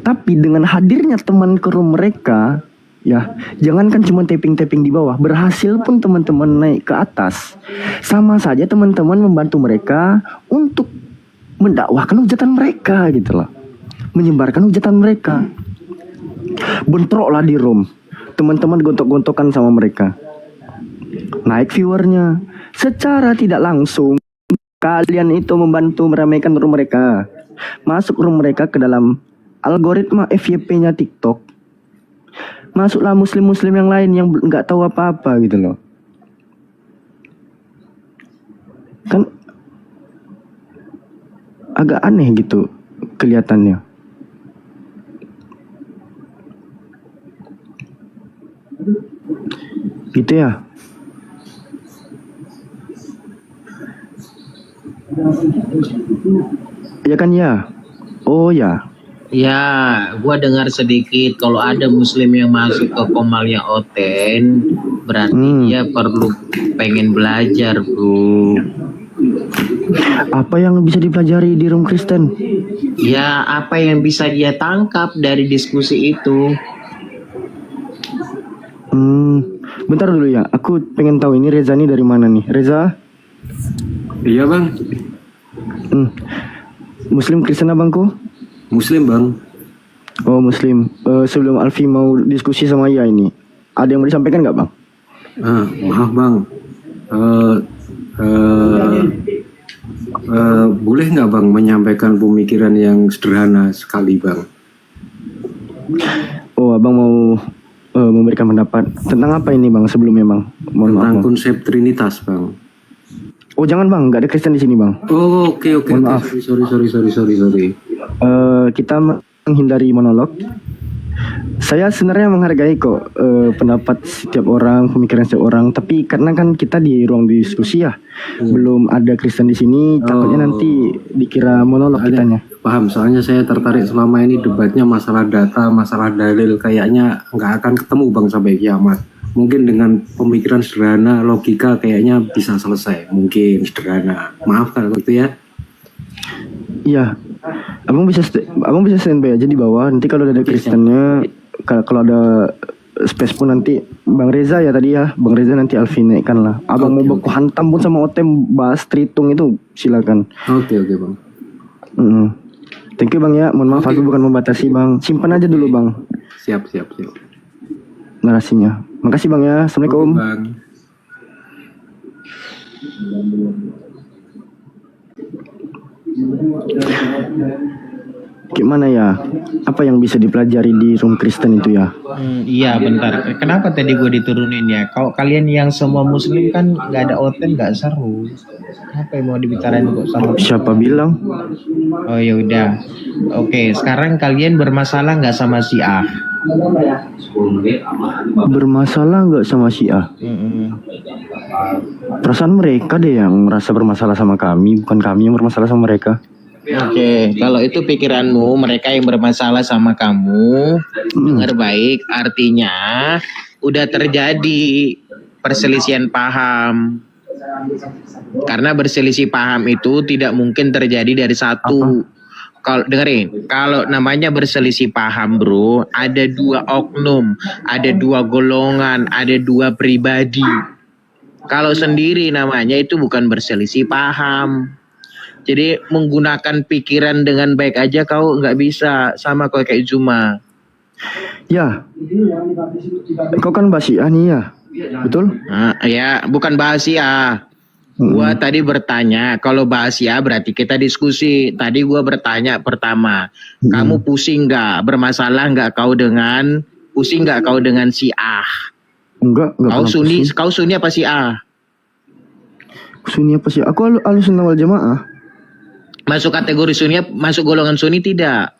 Tapi dengan hadirnya teman ke room mereka, ya, jangankan cuma tapping-tapping di bawah, berhasil pun teman-teman naik ke atas, sama saja teman-teman membantu mereka untuk mendakwahkan hujatan mereka gitu loh, menyebarkan hujatan mereka. Bentroklah di room, teman-teman gontok-gontokan sama mereka, naik viewernya. Secara tidak langsung kalian itu membantu meramaikan room mereka, masuk room mereka ke dalam algoritma FYP-nya TikTok. Masuklah muslim-muslim yang lain yang nggak tahu apa-apa gitu loh. Kan agak aneh gitu kelihatannya. Gitu ya. Ya kan ya. Oh ya. Ya, gua dengar sedikit kalau ada muslim yang masuk ke Komalnya Oten, berarti dia perlu pengen belajar, bro. Apa yang bisa dipelajari di room Kristen? Ya, apa yang bisa dia tangkap dari diskusi itu? Bentar dulu ya, aku pengen tahu ini Reza nih dari mana nih? Reza? Iya bang. Muslim Kristen abangku? Muslim bang. Oh Muslim. Sebelum Alfi mau diskusi sama Ia ini, ada yang mau disampaikan nggak bang? Maaf bang. Boleh nggak bang menyampaikan pemikiran yang sederhana sekali bang? Oh abang mau memberikan pendapat tentang apa ini bang sebelumnya bang? Mohon Tentang maaf, konsep Trinitas bang. Oh jangan bang, nggak ada Kristen di sini bang. Oh oke. Mohon maaf. Sorry. Kita menghindari monolog. Saya sebenarnya menghargai kok pendapat setiap orang, pemikiran setiap orang. Tapi karena kan kita di ruang diskusi ya, belum ada Kristen di sini. Takutnya nanti dikira monolog kitanya. Paham, soalnya saya tertarik selama ini debatnya masalah data, masalah dalil, kayaknya nggak akan ketemu bang sampai kiamat. Mungkin dengan pemikiran sederhana, logika kayaknya bisa selesai. Mungkin sederhana. Maaf kalau gitu ya. Iya, abang bisa standby aja di bawah. Nanti kalau ada Kristennya, kalau ada space pun nanti Bang Reza ya tadi ya, Bang Reza nanti Alfi naikkan lah. Abang mau baku hantam pun sama Otem bahas Tritung itu silakan. Oke bang. Thank you bang ya. Mohon maaf aku bukan membatasi bang. Simpan aja dulu bang. Siap. Narasinya. Makasih bang ya. Assalamualaikum. Bang. Gimana ya? Apa yang bisa dipelajari di room Kristen itu ya? Iya bentar. Kenapa tadi gue diturunin ya? Kalau kalian yang semua Muslim kan nggak ada Oten, nggak seru. Apa yang mau dibicarain kok sama? Siapa bilang? Oh ya udah. Oke, sekarang kalian bermasalah nggak sama Syiah? Bermasalah nggak sama Syiah? Perasaan mereka deh yang merasa bermasalah sama kami, bukan kami yang bermasalah sama mereka. Oke, kalau itu pikiranmu, mereka yang bermasalah sama kamu, dengar baik, artinya udah terjadi perselisihan paham. Karena berselisih paham itu tidak mungkin terjadi dari satu. Kalau dengerin, kalau namanya berselisih paham bro, ada dua oknum, ada dua golongan, ada dua pribadi. Kalau sendiri namanya itu bukan berselisih paham. Jadi menggunakan pikiran dengan baik aja kau nggak bisa, sama kau kayak Zuma. Ya, kau kan bahas Syiah nih ya, betul? Ya, bukan bahas Syiah. Gua tadi bertanya, kalau bahas Syiah berarti kita diskusi. Tadi gua bertanya pertama, kamu pusing nggak, bermasalah nggak kau dengan, pusing nggak kau dengan Syiah? Enggak Kau Sunni apa Syiah? Sunni apa Syiah? Aku Ahlussunnah wal Jamaah. Masuk kategori Sunni, masuk golongan Sunni tidak?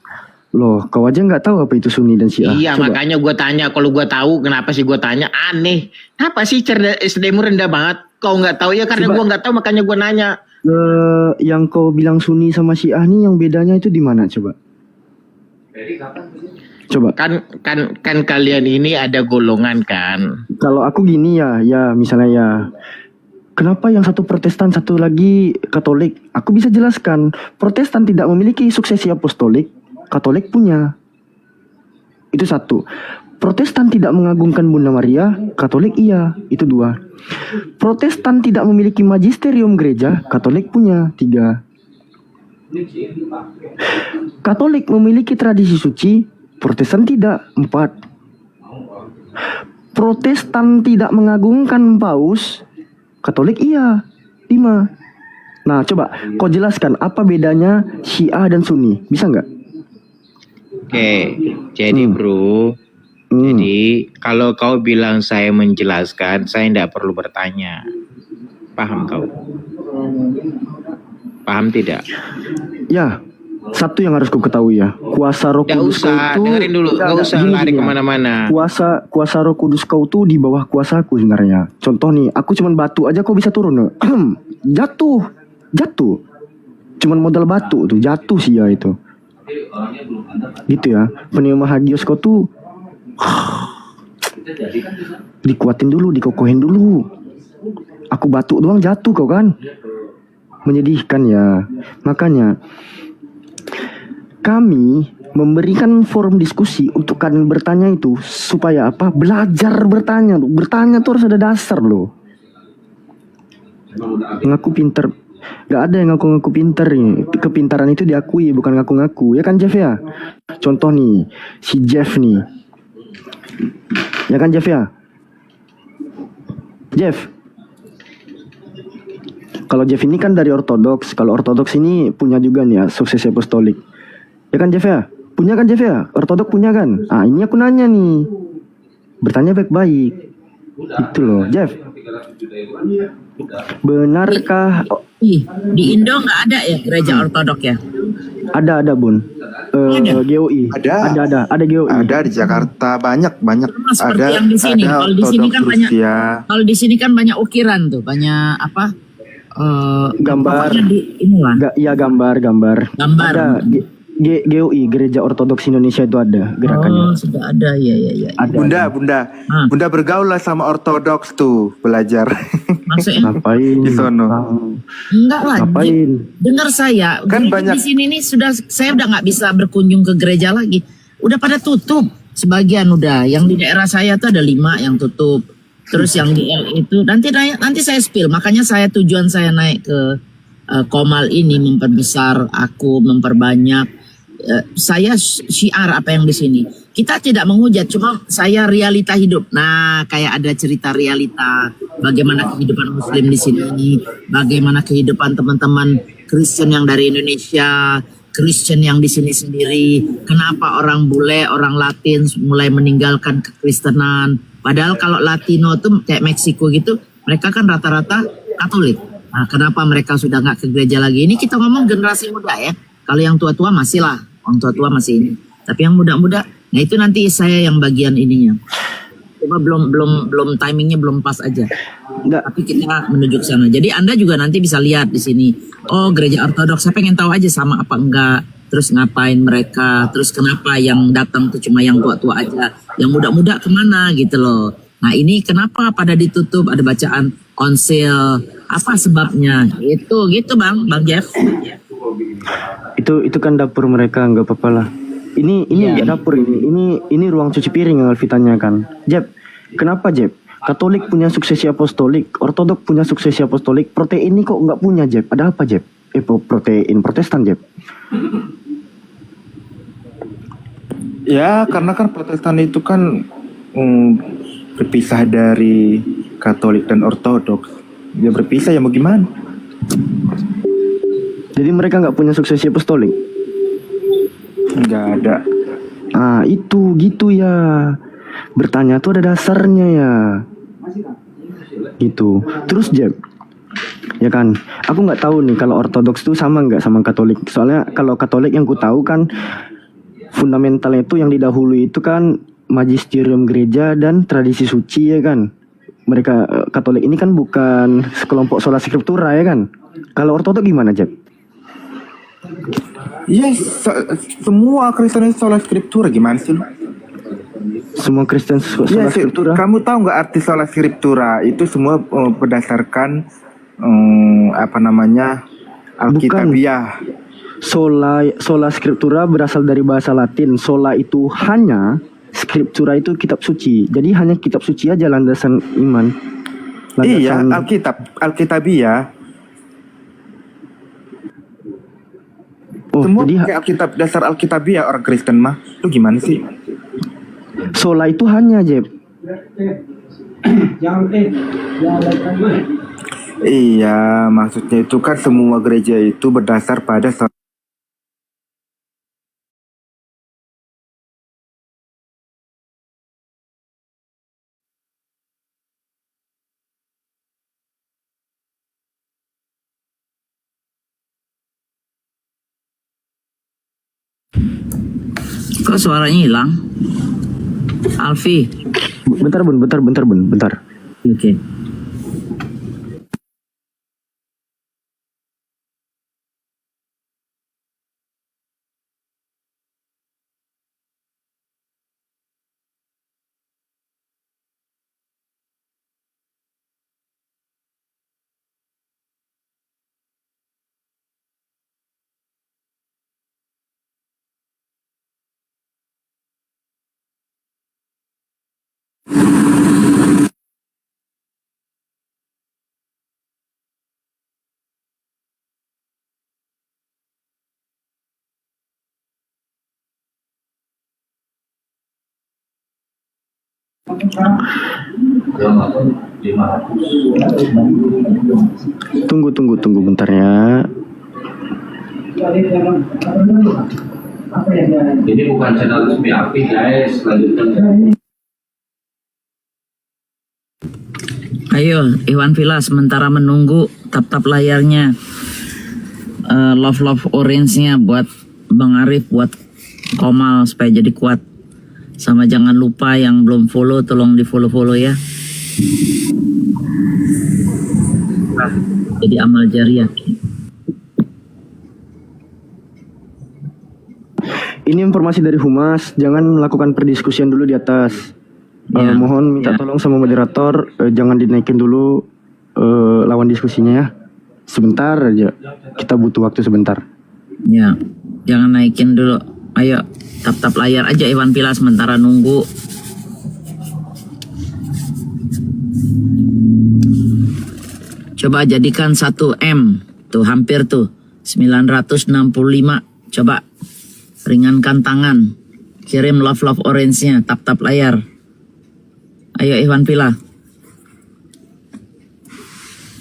Loh, kau aja nggak tahu apa itu Sunni dan Syiah? Iya, coba. makanya gue tanya. Kalau gue tahu, kenapa sih gue tanya? Aneh. Apa sih SDM rendah banget? Kau nggak tahu ya? Karena gue nggak tahu, makanya gue nanya. Yang kau bilang Sunni sama Syiah nih, yang bedanya itu di mana coba? Coba. Kan kalian ini ada golongan kan? Kalau aku gini ya misalnya ya. Kenapa yang satu Protestan, satu lagi Katolik? Aku bisa jelaskan. Protestan tidak memiliki suksesi apostolik, Katolik punya. Itu satu. Protestan tidak mengagungkan Bunda Maria, Katolik iya. Itu dua. Protestan tidak memiliki magisterium gereja, Katolik punya. Tiga. Katolik memiliki tradisi suci, Protestan tidak. Empat. Protestan tidak mengagungkan paus, Katolik iya. 5. Nah coba kau jelaskan apa bedanya Syiah dan Sunni, bisa nggak? Oke, jadi bro, jadi kalau kau bilang saya menjelaskan, saya tidak perlu bertanya. Paham kau? Paham tidak? Ya, satu yang harus kau ketahui ya, kuasa Roh Kudus kau itu. Dengerin dulu, nggak usah lari kemana-mana. Kuasa Roh Kudus kau tuh di bawah kuasaku sebenarnya. Contoh nih, aku cuman batu aja kau bisa turun. Jatuh. Cuman modal batu tuh jatuh sih ya itu. Gitu ya. Pneuma hagios kau tuh dikuatin dulu, dikokohin dulu. Aku batu doang jatuh kau kan. Menyedihkan ya. Makanya kami memberikan forum diskusi untuk kalian bertanya itu supaya apa? Belajar bertanya. Bertanya tuh harus ada dasar loh. Ngaku pinter. Gak ada yang ngaku-ngaku pinter nih. Kepintaran itu diakui, bukan ngaku-ngaku. Ya kan Jeff ya? Contoh nih, si Jeff nih. Ya kan Jeff ya? Jeff. Kalau Jeff ini kan dari ortodoks. Kalau ortodoks ini punya juga nih ya, suksesi apostolik. Ya kan Jeff ya? Punya kan Jeff ya? Ortodok punya kan? Ah ini aku nanya nih. Bertanya baik-baik. Itu loh, Jeff. Benarkah Di Indo nggak ada ya gereja ortodok ya? ada Bun? GOI. Ada GOI. Ada di Jakarta banyak. Seperti Ada yang di sini. ada Kalau di sini kan Ortodoks banyak. Rusia. Kalau di sini kan banyak ukiran tuh, banyak apa? Gambar. Pokoknya inilah. Iya gambar. Gambar. Ada GOI, Gereja Ortodoks Indonesia itu ada gerakannya. Oh, sudah ada ya. Ada. Bunda bergaul lah sama Ortodoks tuh, belajar. Maksudnya? Ngapain? Di sono. Enggak lah. Ngapain? Dengar saya, Kan gereja banyak- di sini nih saya udah nggak bisa berkunjung ke gereja lagi. Udah pada tutup. Sebagian udah. Yang di daerah saya tuh ada 5 yang tutup. Terus yang di itu nanti saya spill. Makanya tujuan saya naik ke Komal ini memperbesar aku, memperbanyak. Saya syiar apa yang di sini. Kita tidak menghujat, cuma saya realita hidup. Nah, kayak ada cerita realita bagaimana kehidupan Muslim di sini, bagaimana kehidupan teman-teman Kristen yang dari Indonesia, Kristen yang di sini sendiri. Kenapa orang bule, orang Latin mulai meninggalkan kekristenan? Padahal kalau Latino tuh kayak Meksiko gitu, mereka kan rata-rata Katolik. Nah, kenapa mereka sudah nggak ke gereja lagi? Ini kita ngomong generasi muda ya. Kalau yang tua-tua masih lah, orang tua-tua masih ini. Tapi yang muda-muda, nah itu nanti saya yang bagian ininya. Cuma belum timingnya belum pas aja. Tapi kita menuju ke sana. Jadi Anda juga nanti bisa lihat di sini. Oh, gereja Ortodoks. Saya pengen tahu aja sama apa enggak. Terus ngapain mereka. Terus kenapa yang datang tuh cuma yang tua-tua aja. Yang muda-muda kemana gitu loh. Nah ini kenapa pada ditutup, ada bacaan konsil. Apa sebabnya? Itu gitu Bang Jeff. Itu kan dapur mereka, nggak apa-apa lah. Ini dapur ini ruang cuci piring yang Alfi tanyakan. Jeb, kenapa Jeb? Katolik punya suksesi apostolik, Ortodok punya suksesi apostolik, protein ini kok nggak punya Jeb? Ada apa Jeb? Protein Protestan Jeb? Ya, karena kan Protestan itu kan berpisah dari Katolik dan Ortodoks. Ya berpisah ya mau gimana? Jadi mereka nggak punya suksesi apostolik? Nggak ada. Ah itu gitu ya. Bertanya tuh ada dasarnya ya. Gitu. Terus Jeb, ya kan? Aku nggak tahu nih kalau Ortodoks tuh sama nggak sama Katolik. Soalnya kalau Katolik yang ku tahu kan fundamentalnya itu yang didahului itu kan magisterium gereja dan tradisi suci ya kan. Mereka Katolik ini kan bukan sekelompok sola scriptura ya kan. Kalau Ortodok gimana Jeb? Yes, semua Kristen itu sola scriptura gimana sih lu? Semua Kristen sola scriptura. Kamu tahu nggak arti sola scriptura? Itu semua berdasarkan Alkitabiah. Sola scriptura berasal dari bahasa Latin. Sola itu hanya, scriptura itu kitab suci. Jadi hanya kitab suci aja landasan iman. Iya, Alkitabiah. Semua pakai Alkitab, dasar Alkitabiah orang Kristen mah. Lu gimana sih? Sola itu hanya Jeb. Iya, maksudnya itu kan semua gereja itu berdasar pada Kok suaranya hilang? Alfi. Bentar Bun. Oke. Tunggu bentar ya. Ini bukan channel resmi API guys, lanjutkan. Ayo Iwan Villa, sementara menunggu tap layarnya, love orange-nya buat Bang Arif, buat Komal supaya jadi kuat. Sama jangan lupa yang belum follow tolong di follow ya. Jadi amal jariah. Ini informasi dari Humas, jangan melakukan perdiskusian dulu di atas. Mohon minta tolong sama moderator, jangan dinaikin dulu lawan diskusinya ya. Sebentar aja, kita butuh waktu sebentar. Ya, jangan naikin dulu. Ayo, tap layar aja Iwan Villa sementara nunggu. Coba jadikan 1M, tuh hampir tuh 965. Coba ringankan tangan, kirim love orange-nya, tap layar. Ayo Iwan Villa,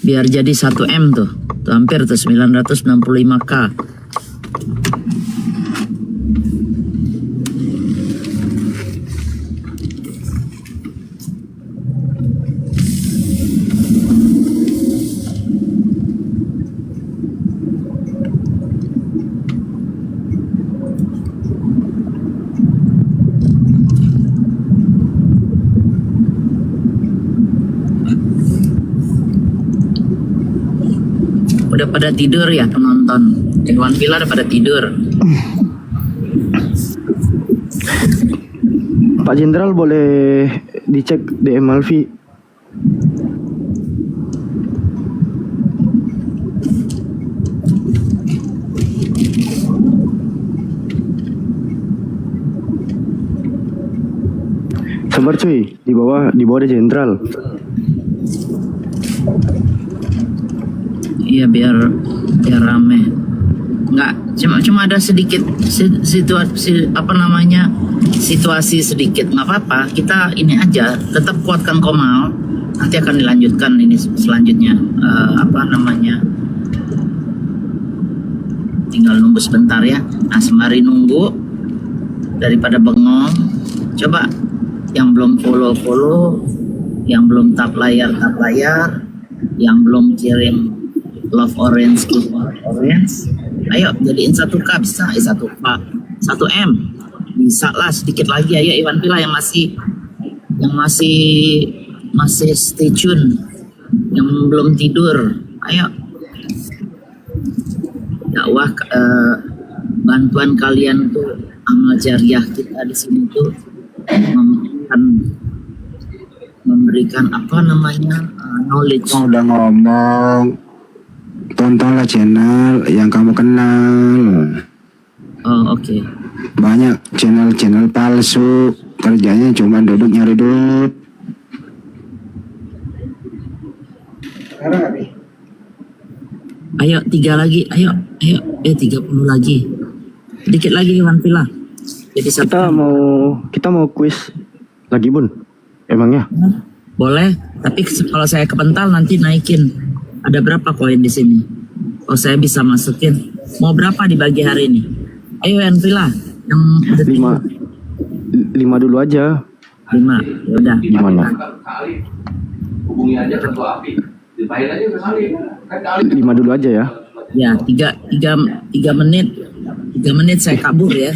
biar jadi 1M tuh hampir tuh 965k. Udah pada tidur ya penonton. Iwan Villa udah pada tidur. Pak Jenderal boleh dicek DM Alfi. Sabar cuy, di bawah ada Jenderal. Iya biar rame. Nggak, cuma ada sedikit situasi sedikit, nggak apa-apa. Kita ini aja tetap kuatkan Komal. Nanti akan dilanjutkan ini selanjutnya. Tinggal nunggu sebentar ya. Nah sembari nunggu daripada bengong, coba yang belum follow, yang belum tap layar, yang belum kirim love orange, ayo jadiin 1K bisa, 1K, 1M bisa lah, sedikit lagi. Ayo Iwan Villa yang masih stay tune, yang belum tidur, ayo dakwah, bantuan kalian tuh amal jariah kita di sini tuh memberikan knowledge. Udah ngomong, tontonlah channel yang kamu kenal. Oh oke. Banyak channel palsu, kerjanya cuma duduk nyari duit. Ayo 3 lagi, ayo 30 lagi, dikit lagi Iwan Villa. Jadi kita mau kuis lagi Bun, emangnya? Boleh, tapi kalau saya kepental nanti naikin. Ada berapa koin di sini? Oh saya bisa masukin. Mau berapa dibagi hari ini? Ayo Iwan Villa, yang 5 dulu aja. 5, yaudah. Gimana? Hubungi aja ketua API. Dibayar aja sekali. 5 dulu aja ya. Ya, 3 menit. 3 menit saya kabur ya.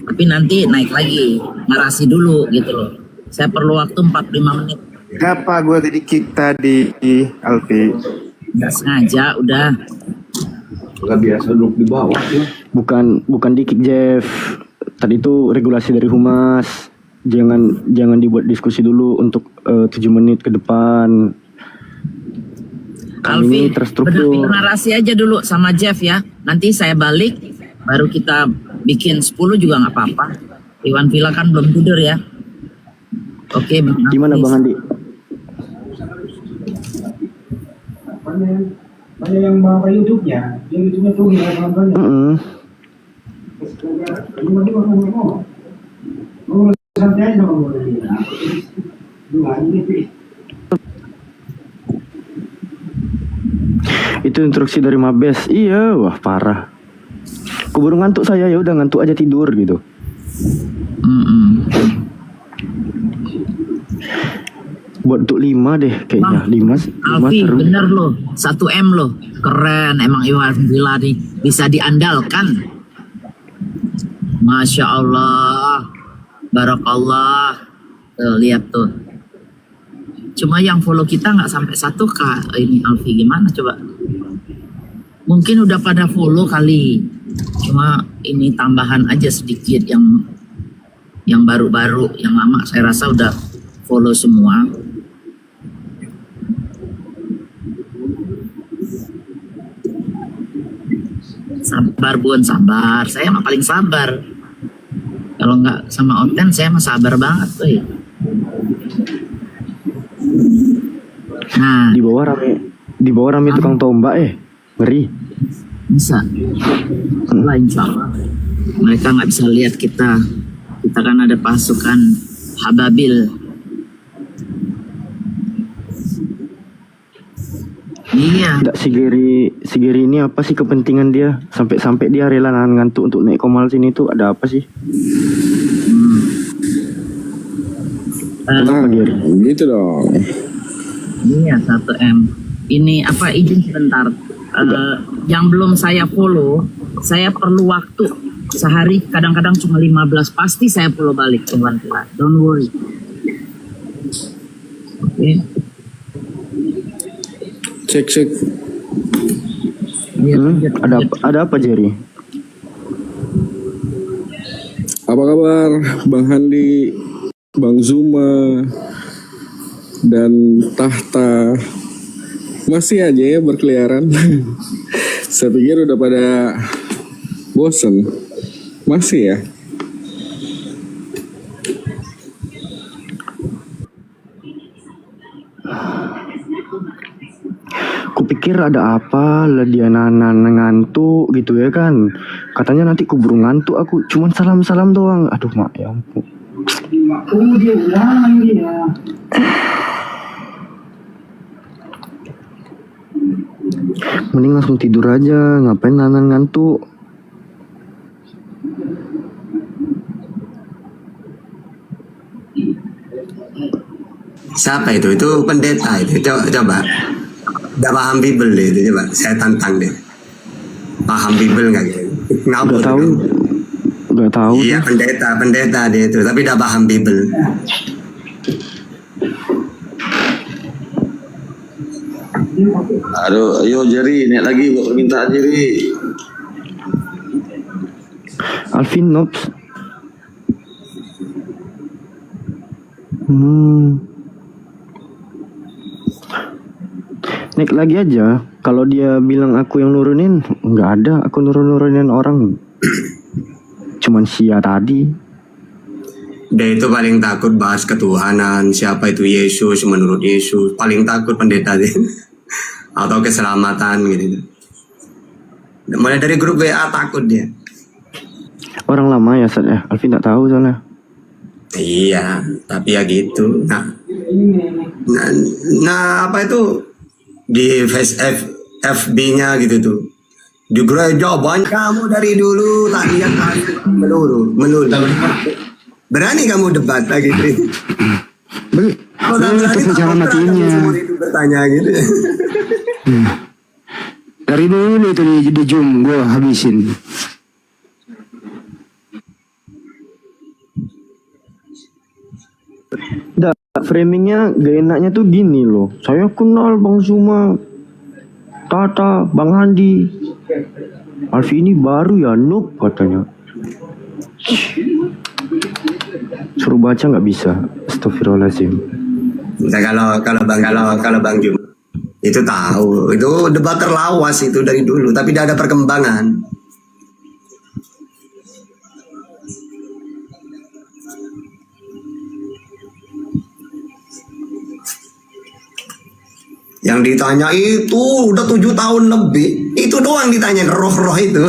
Tapi nanti naik lagi, narasi dulu gitu loh. Saya perlu waktu 45 menit. Kenapa gue jadi kick tadi, Alfi? Nggak sengaja, udah. Gak biasa duduk di bawah ya. Bukan di kick Jeff. Tadi itu regulasi dari Humas. Jangan dibuat diskusi dulu untuk 7 menit ke depan. Alfi, terstruktur. benar narasi aja dulu sama Jeff ya. Nanti saya balik, baru kita bikin 10 juga nggak apa-apa. Iwan Villa kan belum tidur ya. Oke, gimana Bang Andi? Banyak yang bawa YouTube-nya, YouTube-nya tuh nggak banyak. Santai aja Itu instruksi dari Mabes. Iya, wah parah. Keburu ngantuk saya, ya udah ngantuk aja tidur gitu. Buat untuk 5 deh kayaknya. 5 Alfi, seru. bener loh. 1M loh. Keren emang Iwan Villa nih. Bisa diandalkan. Masya Allah. Barakallah. Tuh, lihat tuh. Cuma yang follow kita nggak sampai 1K. Ini Alfi gimana coba? Mungkin udah pada follow kali. Cuma ini tambahan aja sedikit yang baru-baru. Yang lama saya rasa udah follow semua. Sabar Bun, sabar. Saya mah paling sabar. Kalau nggak sama Oten, saya mah sabar banget tuh. Nah, di bawah rame tukang tombak ngeri. Bisa. Lah insya Allah. Mereka nggak bisa lihat kita. Kita kan ada pasukan Hababil. Iya. Nggak, si Geri ini apa sih kepentingan dia? Sampai dia rela nahan ngantuk untuk naik komal sini tuh ada apa sih? Kenapa Geri? Gitu dong. Iya 1M. Ini apa izin sebentar. Yang belum saya follow, saya perlu waktu sehari. Kadang-kadang cuma 15. Pasti saya follow balik teman. Don't worry. Oke. Cek. Ada apa Jerry? Apa kabar Bang Handi, Bang Zuma, dan Tahta? Masih aja ya berkeliaran. Saya pikir udah pada bosen. Masih ya? Kupikir ada apa lah dia ngantuk gitu ya kan. Katanya nanti kuburu ngantuk aku. Cuman salam-salam doang. Aduh mak ya ampun. Mending langsung tidur aja. Ngapain ngantuk. Siapa itu? Itu pendeta itu. Coba. Udah paham Bible deh itu, coba. Saya tantang deh. Paham Bible nggak gitu? Ngabur. Udah tahu. Iya pendeta dia itu. Tapi udah paham Bible. Aduh, ayo Jerry, naik lagi buat permintaan Jerry. Alvin Nobs. Naik lagi aja. Kalau dia bilang aku yang nurunin, nggak ada. Aku nurunin orang. Cuman Sia tadi. Dia itu paling takut bahas ketuhanan. Siapa itu Yesus menurut Yesus. Paling takut pendeta dia. Atau keselamatan gitu. Mulai dari grup WA takut dia. Orang lama ya Sat ya. Alvin nggak tahu soalnya. Iya, tapi ya gitu. Nah apa itu di FB-nya gitu tuh. Di gereja banyak kamu dari dulu tak lihat melulu. Berani kamu debat lagi gitu. Kalau tak berani jangan matinya. Bertanya gitu. Dari dulu itu di Zoom gue habisin. Framingnya gak enaknya tuh gini loh. Saya kenal Bang Zuma, Tata, Bang Handi. Alfi ini baru ya noob katanya. Suruh baca nggak bisa. Astagfirullahaladzim. Nah, kalau Bang Jum itu tahu, itu debat terlawas itu dari dulu, tapi tidak ada perkembangan. Yang ditanya itu udah 7 tahun lebih, itu doang ditanya roh-roh itu.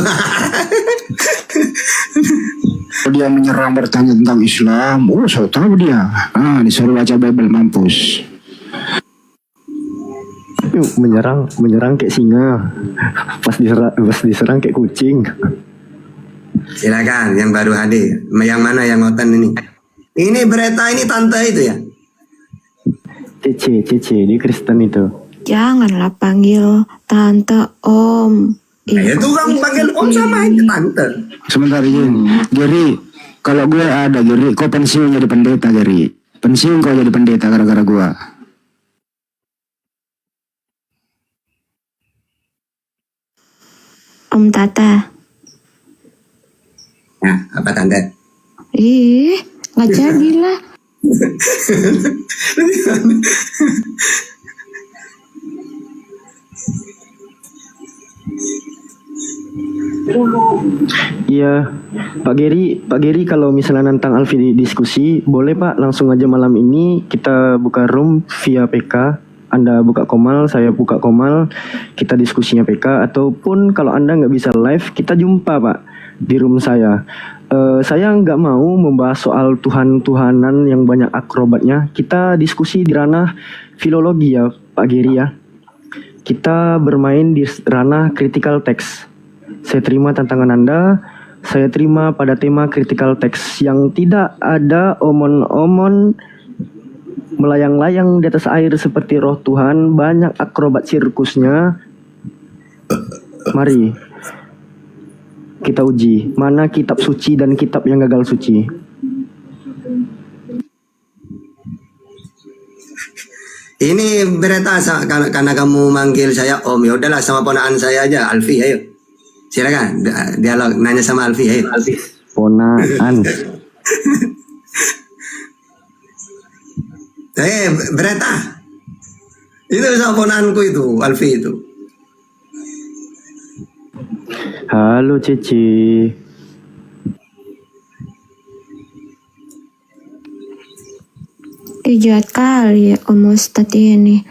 Dia menyerang bertanya tentang Islam. Oh, saya tahu dia. Disuruh baca Bible, mampus. Menyerang kayak singa. Pas diserang kayak kucing. Silakan yang baru hadir. Yang mana yang ngoten ini? Ini Beretta ini tante itu ya? Cece, dia Kristen itu. Janganlah panggil tante, om. Itu kan panggil om sama aja tante. Sebentar, Geri. Kalau gue ada, Geri, kau pensiun jadi pendeta, Geri. Pensiun kau jadi pendeta gara-gara gue. Om Tata. Nah, apa tante? Nggak jadilah. Iya, Pak Geri kalau misalnya nantang Alfi diskusi, boleh Pak langsung aja malam ini kita buka room via PK. Anda buka Komal, saya buka Komal, kita diskusinya PK. Ataupun kalau Anda nggak bisa live, kita jumpa Pak di room saya. Saya nggak mau membahas soal Tuhan-Tuhanan yang banyak akrobatnya. Kita diskusi di ranah filologi ya Pak Geri ya. Kita bermain di ranah critical text. Saya terima tantangan Anda. Saya terima pada tema critical text yang tidak ada omon-omon melayang-layang di atas air seperti roh Tuhan, banyak akrobat sirkusnya. Mari kita uji mana kitab suci dan kitab yang gagal suci. Ini Beretta karena kamu manggil saya om, ya udahlah sama ponakan saya aja, Alfi, ayo. Silakan dialog, nanya sama Alfi, ayo. Ponakan. Beretta. Itu sama ponakanku itu, Alfi itu. Halo Cici. Jahat kali ya Om Ustadz ini.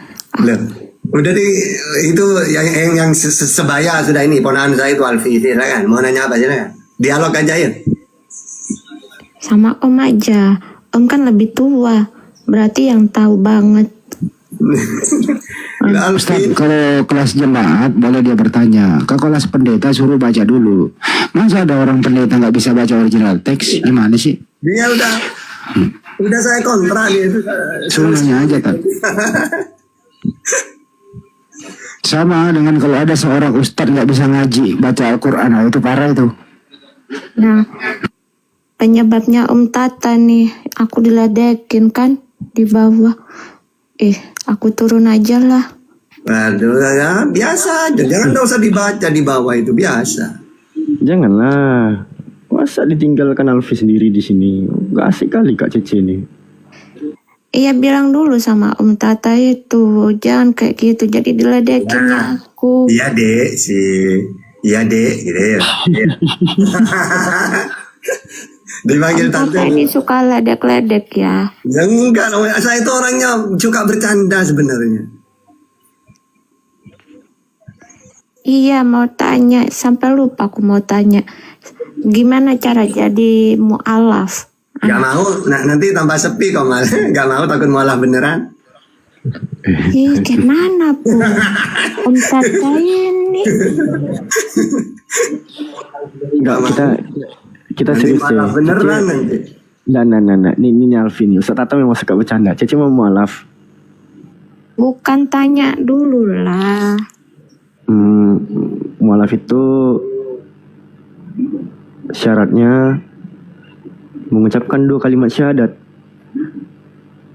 Udah itu yang sebaya sudah ini ponakan saya itu Alfi, silakan. Mau nanya apa silakan. Dialog aja ya. Sama Om aja. Om kan lebih tua. Berarti yang tahu banget. Ustaz, kalau kelas jemaat boleh dia bertanya. Kalau kelas pendeta suruh baca dulu. Masa ada orang pendeta nggak bisa baca original teks? Gimana sih? Dia udah saya kontra dia itu. Suruh nanya aja kan. Sama dengan kalau ada seorang ustadz nggak bisa ngaji baca Al-Quran, itu parah itu. Nah, penyebabnya Om Tata nih, aku diledekin kan di bawah. Aku turun aja lah. Waduh, ya, biasa aja. Jangan usah dibaca di bawah itu, biasa. Janganlah. Masa ditinggalkan Alfi sendiri di sini? Gak asik kali Kak Cici ini. Iya, bilang dulu sama Om Tata itu, jangan kayak gitu. Jadi diledekinnya aku. Iya dek sih. Iya dek gitu ya. Dipanggil tante. Ini suka ledek-ledek ya. Ya enggak, saya itu orangnya suka bercanda sebenarnya. Iya, mau tanya, sampai lupa aku mau tanya. Gimana cara jadi mu'alaf? Gak mau, nanti tambah sepi kok malah. Gak mau, takut mu'alaf beneran. Kayak mana Bu? Om Tata ini. Enggak, kita serius ya. Beneran nanti. Nah. Ini Alvin. Ustaz Tata memang suka bercanda. Cici mau mualaf. Bukan tanya dulu lah. Mualaf itu syaratnya mengucapkan 2 kalimat syahadat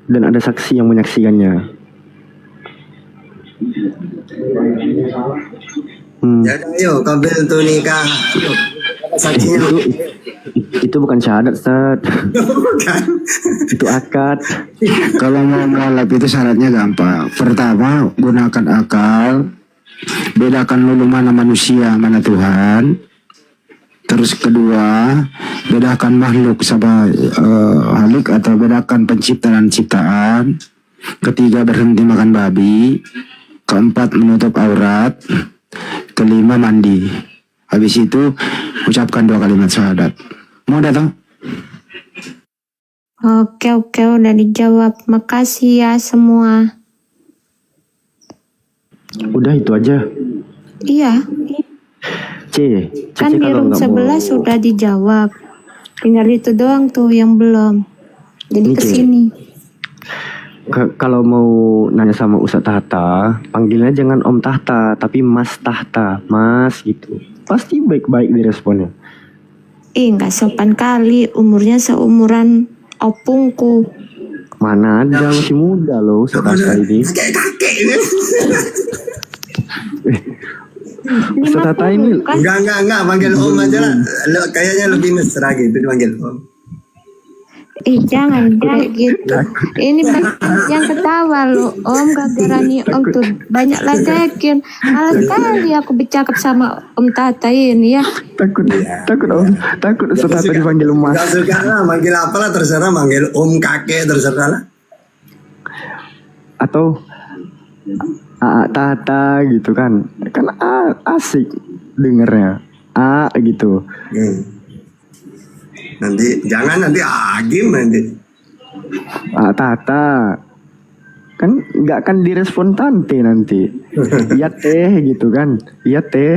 dan ada saksi yang menyaksikannya. Ya ayo, kabil tuh nikah. Saksinya. Itu bukan syahadat, Ustaz. Bukan. Itu akad. Kalau mau mualaf itu syaratnya gampang. Pertama, gunakan akal. Bedakan dulu mana manusia, mana Tuhan. Terus kedua, bedakan makhluk sama halik atau bedakan pencipta dan ciptaan. Ketiga, berhenti makan babi. Keempat, menutup aurat. Kelima, mandi. Habis itu ucapkan 2 kalimat syahadat. Mau datang? Oke, udah dijawab. Makasih ya semua. Udah itu aja. Iya, kan di kalau room nggak 11 sudah dijawab. Tinggal itu doang tuh yang belum. Jadi Oke. kesini. Kalau mau nanya sama Ustadz Tahta, panggilnya jangan Om Tahta, tapi Mas Tahta, Mas gitu. Pasti baik-baik diresponnya. Nggak sopan kali. Umurnya seumuran opungku. Mana ada, masih muda loh Ustadz Tahta ini. Kakek ini. Ustadz Tahta ini Enggak, panggil Om aja lah. Kayaknya lebih mesra gitu dipanggil Om. Jangan gitu. Ini yang ketawa lo Om, gara-gara nih Om tuh banyak ledekin. Malah kali aku bercakap sama Om Tata ini ya. takut Om, takut Ustadz Tahta dipanggil Mas. Gak suka lah, manggil apalah terserah, manggil Om, kakek terserah lah. Atau Tata gitu kan asik dengernya gitu. Nanti Agim nanti. Tata kan nggak akan direspon tante nanti. Iya teh gitu kan, iya teh.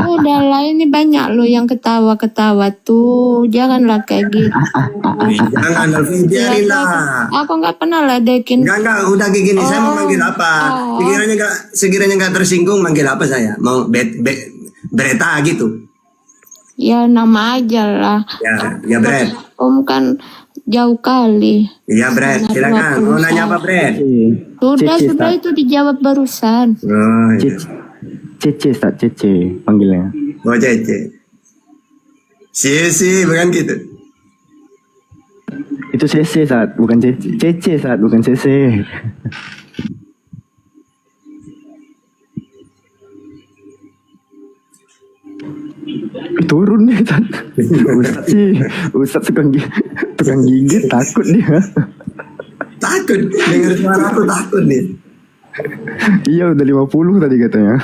Udah lah, ini banyak lo yang ketawa-ketawa tuh. Janganlah kayak gitu. Jangan, Alvin, biarin lah. Aku nggak pernah ledekin. Enggak, udah kayak gini. Saya mau manggil apa? Sekiranya nggak tersinggung, manggil apa saya? Mau Bereta gitu. Ya nama aja lah. Ya Bret. Om kan jauh kali. Iya Bret, silakan. Mau nanya apa Bret? Sudah itu dijawab barusan. Oh, iya. Cece panggilnya. Oh Cece. Si, bukan gitu. Itu CC saat bukan Cece saat bukan CC. Turun nih Ustaz. Ustaz tukang gigit takut dia. Takut dengar suara aku, takut nih. Iya udah 50 tadi katanya.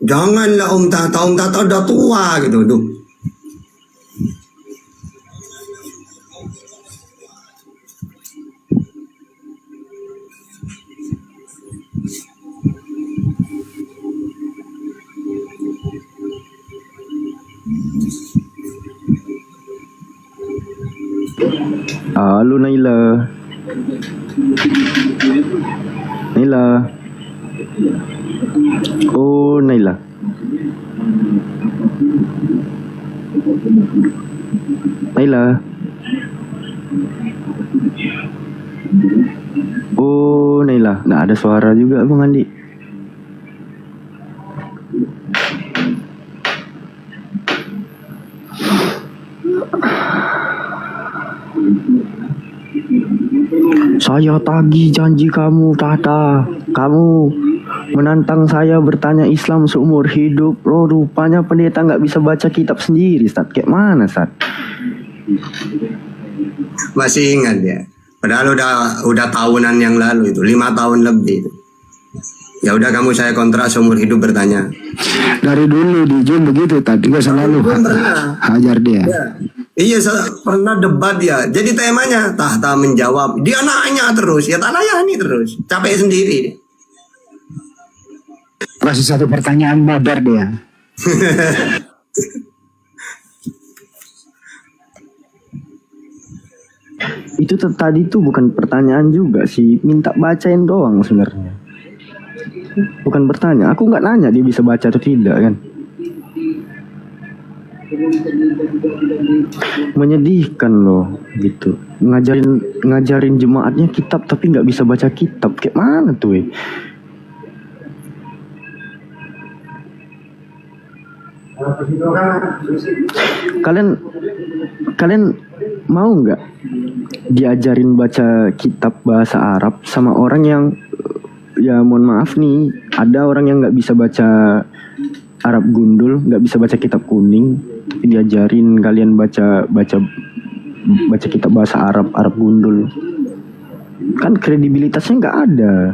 Janganlah Om Tata udah tua gitu tuh. Halo Naila. Oh Naila. Oh Naila. Nggak ada suara juga Bang Andi. Saya tagih janji kamu Tata. Kamu menantang saya bertanya Islam seumur hidup. Oh rupanya pendeta nggak bisa baca kitab sendiri Ustaz. Kayak mana Ustaz? Masih ingat ya. Padahal udah tahunan yang lalu itu, 5 tahun lebih itu. Ya udah kamu saya kontrak seumur hidup bertanya. Dari dulu di Zoom begitu tadi gua selalu hajar dia. Ya. Iya, pernah debat ya. Jadi temanya Tahta menjawab, dia nanya terus, ya tak layani terus, capek sendiri. Kasih satu pertanyaan modern dia. Itu tadi tuh bukan pertanyaan juga sih, minta bacain doang sebenarnya. Bukan bertanya, aku nggak nanya dia bisa baca atau tidak kan. Menyedihkan loh gitu, ngajarin jemaatnya kitab tapi nggak bisa baca kitab, kayak mana tuh Kalian mau nggak diajarin baca kitab bahasa Arab sama orang yang, ya mohon maaf nih, ada orang yang nggak bisa baca Arab gundul, nggak bisa baca kitab kuning, diajarin kalian baca kitab bahasa Arab gundul, kan kredibilitasnya nggak ada.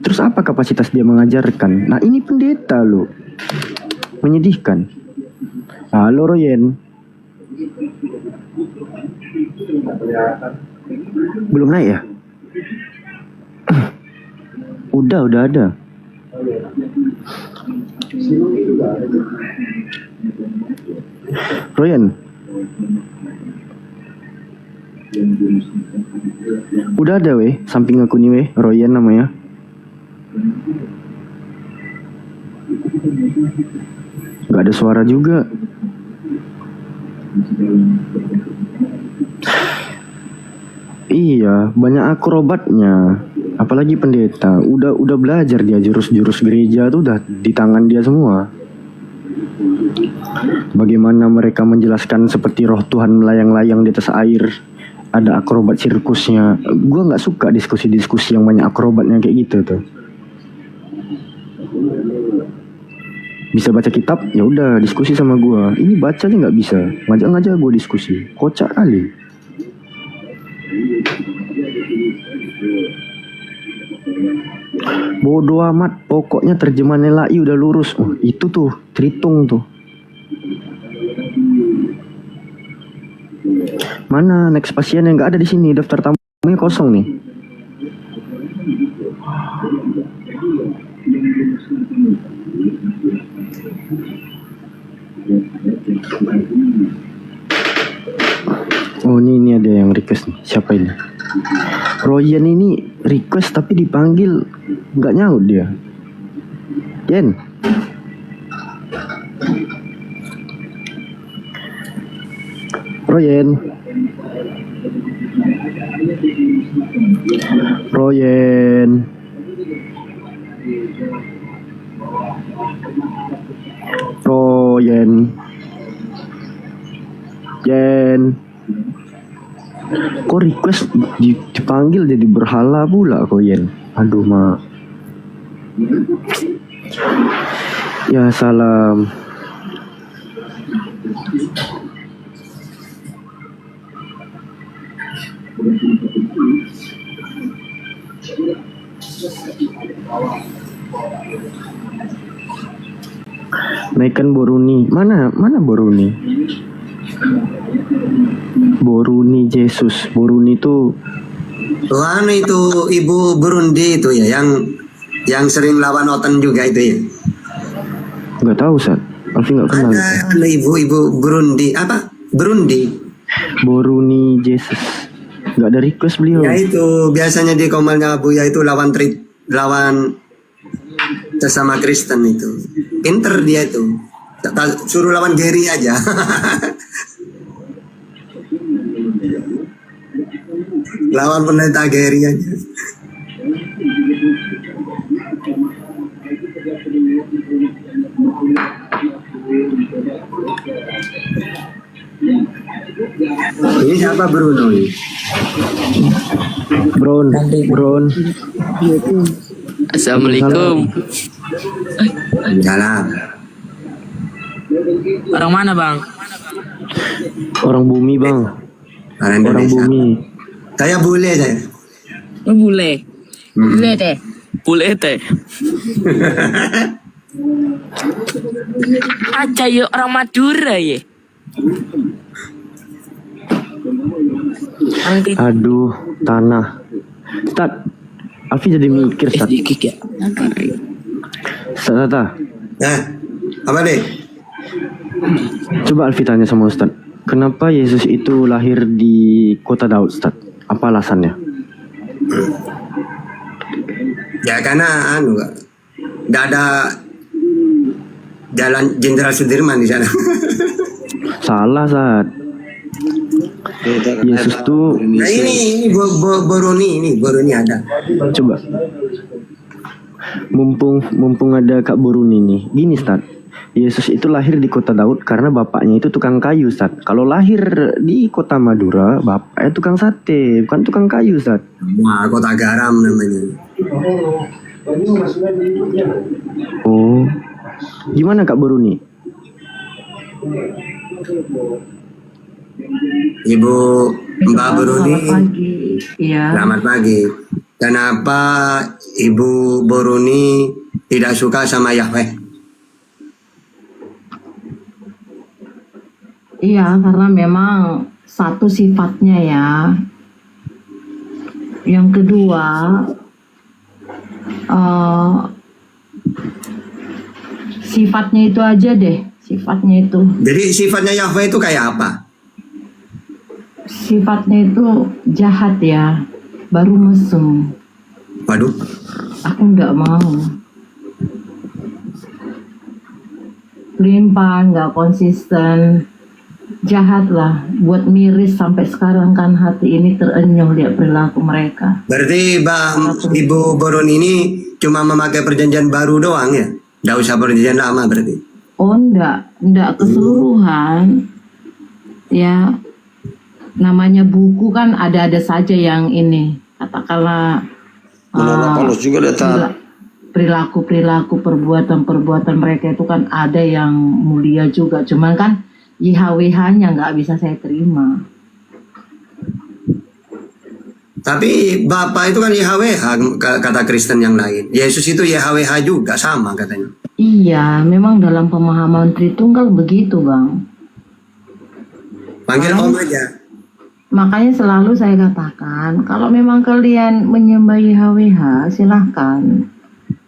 Terus apa kapasitas dia mengajarkan? Nah ini pendeta loh. Menyedihkan. Halo Royen. Belum naik ya? Udah ada. Royen. Udah ada weh, samping aku nih weh, Royen namanya. Gak ada suara juga. Iya, banyak akrobatnya. Apalagi pendeta, udah belajar dia jurus-jurus gereja tuh udah di tangan dia semua. Bagaimana mereka menjelaskan seperti roh Tuhan melayang-layang di atas air. Ada akrobat sirkusnya. Gue nggak suka diskusi-diskusi yang banyak akrobatnya kayak gitu tuh. Bisa baca kitab, ya udah diskusi sama gue. Ini baca aja nggak bisa, ngajak-ngajak gue diskusi. Kocak kali. Bodoh amat, pokoknya terjemahan LAI udah lurus. Oh, itu tuh, Tritung tuh. Mana next pasien yang nggak ada di sini? Daftar tamunya kosong nih. Oh ini ada yang request nih. Siapa ini? Royan ini request tapi dipanggil nggak nyaut dia. Yen. Royen. Yen. Kok request dipanggil jadi berhala pula kok Yen. Aduh ma. Ya salam. Naikkan Boruni. Mana Boruni? Boruni Yesus. Boruni itu Anu itu ibu Burundi itu ya, yang sering lawan Otan juga itu ya. Nggak tahu Sat. Alfi nggak kenal. Ada ibu Burundi apa? Burundi. Boruni Yesus. Nggak ada request beliau. Ya itu biasanya di komalnya Buya itu lawan sesama Kristen itu. Pinter dia itu. Suruh lawan Gary aja. Lawan pendeta Gary aja. Ini siapa Bruno ini? Bron. Assalamualaikum. Salam. Orang mana bang? Orang bumi bang. Orang bumi. Saya bule saya. Bule. Bule teh. Bule teh. Aja yuk orang Madura ya. Aduh, tanah. Ustad, Alfi jadi mikir Ustad. Ya. Ustad, apa deh? Coba Alfi tanya sama Ustad. Kenapa Yesus itu lahir di kota Daud, Ustad? Apa alasannya? Ya karena nggak ada jalan Jenderal Sudirman di sana. Salah, Ustad. Yesus tuh. Nah ini Boruni ada. Coba. Mumpung ada Kak Boruni nih. Gini, Ustad. Yesus itu lahir di kota Daud karena bapaknya itu tukang kayu, Ustad. Kalau lahir di kota Madura, bapaknya tukang sate, bukan tukang kayu, Ustad. Wah, kota garam namanya. Oh. Gimana Kak Boruni? Ibu Mbak Boruni. Selamat pagi. Iya. Selamat pagi. Kenapa Ibu Boruni tidak suka sama Yahweh? Iya, karena memang satu sifatnya ya. Yang kedua, sifatnya itu aja deh, sifatnya itu. Jadi sifatnya Yahweh itu kayak apa? Sifatnya itu jahat ya, baru mesum. Waduh. Aku nggak mau. Pelimpan, nggak konsisten. Jahat lah, buat miris sampai sekarang kan hati ini terenyuh lihat perilaku mereka. Berarti Ibu Boruni ini cuma memakai perjanjian baru doang ya? Nggak usah perjanjian lama berarti? Oh enggak keseluruhan. Ya, namanya buku kan ada-ada saja yang ini. Katakanlah Menolak Paulus juga datang. perilaku-perilaku, perbuatan-perbuatan mereka itu kan ada yang mulia juga. Cuman kan YHWH-nya nggak bisa saya terima. Tapi Bapak itu kan YHWH, kata Kristen yang lain. Yesus itu YHWH juga, sama katanya. Iya, memang dalam pemahaman Tritunggal begitu, Bang. Panggil Om aja. Makanya selalu saya katakan, kalau memang kalian menyembah YHWH, silahkan.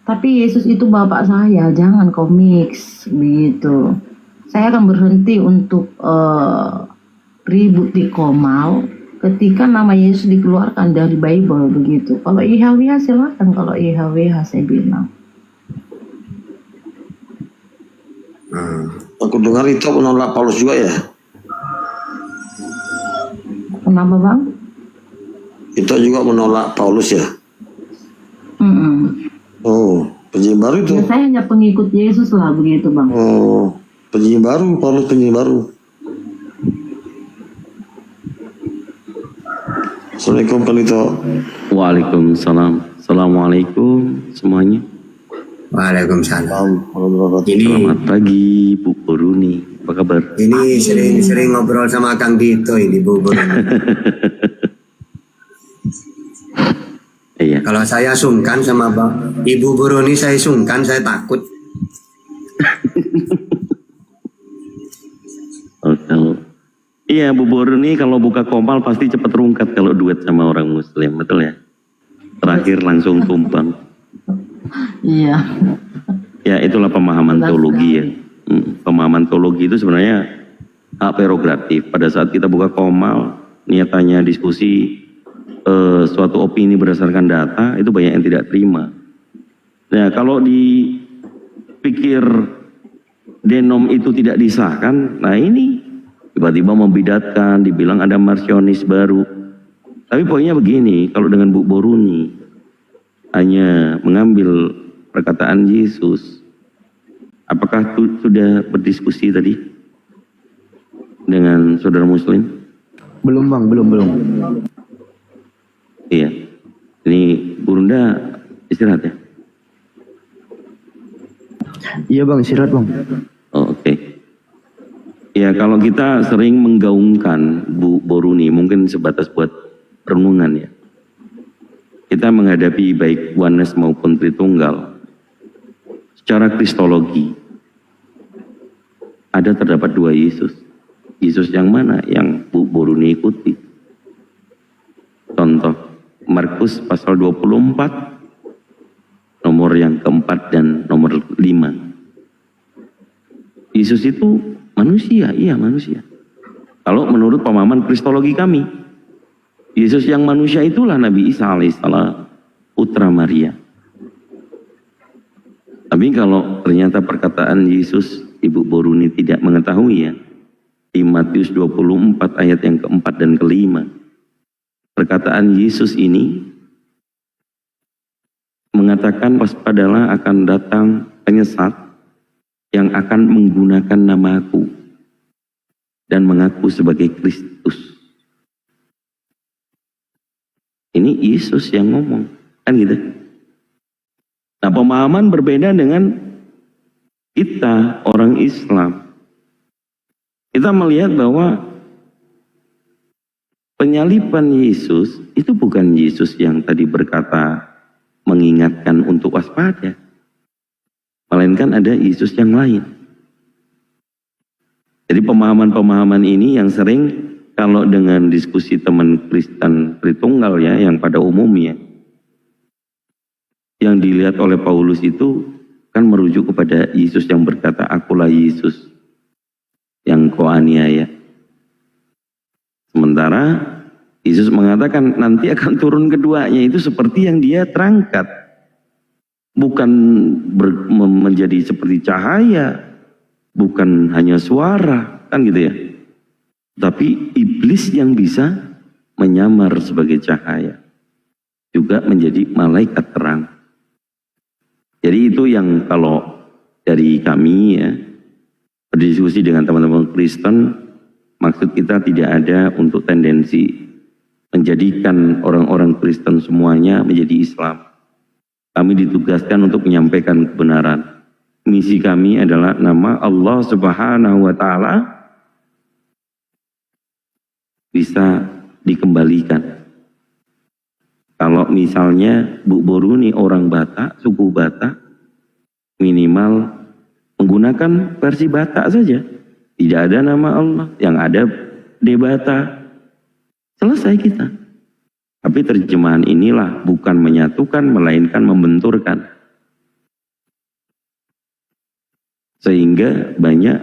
Tapi Yesus itu Bapak saya, jangan kau mix, begitu. Saya akan berhenti untuk ribut di Komal ketika nama Yesus dikeluarkan dari Bible, begitu. Kalau YHWH silahkan, kalau YHWH saya bilang. Aku dengar itu menolak Paulus juga ya. Kenapa, Bang? Itu juga menolak Paulus ya. Oh, penyiar baru itu. Ya, saya hanya pengikut Yesus lah, begitu, Bang. Oh, penyiar baru, Paulus penyiar baru. Assalamualaikum Kalito. Waalaikumsalam. Assalamualaikum semuanya. Waalaikumsalam. Selamat pagi Bu Boruni. Apa kabar? Ini sering ngobrol sama Kang Dito ini Bu Boruni. Iya. Kalau saya sungkan sama Ibu Boruni, saya sungkan, saya takut. Iya, Bu Boruni kalau buka Komal pasti cepat rungkat kalau duet sama orang Muslim, betul ya? Terakhir langsung tumpang. Iya. Ya, itulah pemahaman teologi ya. Pemahaman teologi itu sebenarnya hak prerogatif. Pada saat kita buka Komal, niatannya diskusi suatu opini berdasarkan data, itu banyak yang tidak terima. Nah, kalau dipikir denom itu tidak disahkan, nah ini tiba-tiba membidatkan, dibilang ada marsionis baru. Tapi poinnya begini, kalau dengan Bu Boruni hanya mengambil perkataan Yesus, apakah sudah berdiskusi tadi dengan saudara Muslim? Belum Bang, belum. Iya, ini Burunda istirahat ya? Iya Bang, istirahat Bang. Oh, oke. Ya, kalau kita sering menggaungkan Bu Boruni, mungkin sebatas buat renungan ya. Kita menghadapi baik oneness maupun Tritunggal secara kristologi. Ada terdapat dua Yesus. Yesus yang mana yang Bu Boruni ikuti? Contoh, Markus pasal 24, nomor yang keempat dan nomor 5. Yesus itu manusia, iya manusia. Kalau menurut pemahaman kristologi kami, Yesus yang manusia itulah Nabi Isa alaihissalam, putra Maria. Tapi kalau ternyata perkataan Yesus Ibu Boruni tidak mengetahui ya, di Matius 24 ayat yang keempat dan kelima, perkataan Yesus ini mengatakan waspadalah akan datang penyesat yang akan menggunakan namaku dan mengaku sebagai Kristus. Ini Yesus yang ngomong, kan gitu. Nah, pemahaman berbeda dengan kita orang Islam. Kita melihat bahwa penyaliban Yesus itu bukan Yesus yang tadi berkata mengingatkan untuk waspada, melainkan ada Yesus yang lain. Jadi pemahaman-pemahaman ini yang sering kalau dengan diskusi teman Kristen Tritunggal ya, yang pada umumnya yang dilihat oleh Paulus itu kan merujuk kepada Yesus yang berkata, akulah Yesus yang kau aniaya. Sementara Yesus mengatakan nanti akan turun keduanya itu seperti yang dia terangkat. Bukan menjadi seperti cahaya, bukan hanya suara, kan gitu ya. Tapi iblis yang bisa menyamar sebagai cahaya juga menjadi malaikat terang. Jadi itu yang kalau dari kami ya berdiskusi dengan teman-teman Kristen, maksud kita tidak ada untuk tendensi menjadikan orang-orang Kristen semuanya menjadi Islam. Kami ditugaskan untuk menyampaikan kebenaran. Misi kami adalah nama Allah Subhanahu wa Ta'ala bisa dikembalikan. Kalau misalnya Bu Boruni orang Batak, suku Batak, minimal menggunakan versi Batak saja. Tidak ada nama Allah, yang ada Debata. Selesai kita. Tapi terjemahan inilah bukan menyatukan, melainkan membenturkan. Sehingga banyak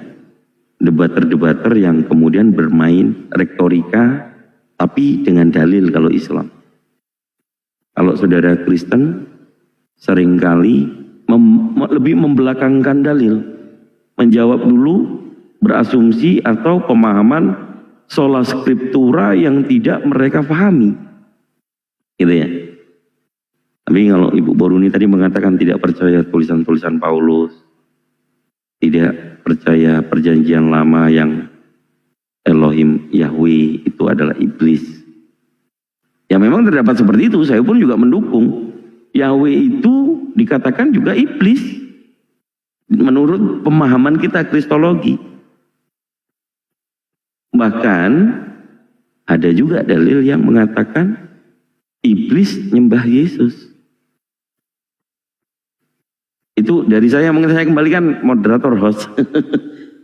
debater-debater yang kemudian bermain retorika, tapi dengan dalil kalau Islam. Kalau saudara Kristen seringkali lebih membelakangkan dalil, menjawab dulu, berasumsi atau pemahaman sola scriptura yang tidak mereka pahami, gitu ya. Tapi kalau Ibu Boruni tadi mengatakan tidak percaya tulisan-tulisan Paulus, tidak percaya perjanjian lama yang Elohim Yahweh itu adalah iblis. Ya memang terdapat seperti itu, saya pun juga mendukung. Yahweh itu dikatakan juga iblis menurut pemahaman kita kristologi. Bahkan ada juga dalil yang mengatakan iblis nyembah Yesus. Itu dari saya, mungkin saya kembalikan moderator host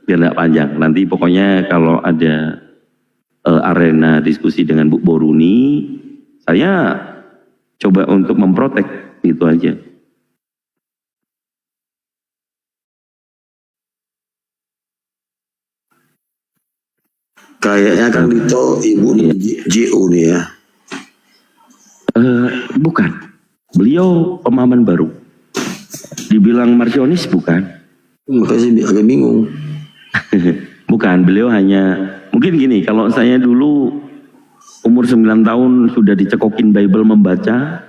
biar tidak panjang. Nanti pokoknya kalau ada arena diskusi dengan Bu Boruni, saya coba untuk memprotek, itu aja. Kayaknya kan itu Ibu JO nih ya. Bukan. Beliau pemahaman baru. Dibilang marsionis bukan. Makanya agak bingung. Bukan, beliau hanya mungkin gini, kalau saya dulu umur 9 tahun sudah dicekokin Bible membaca,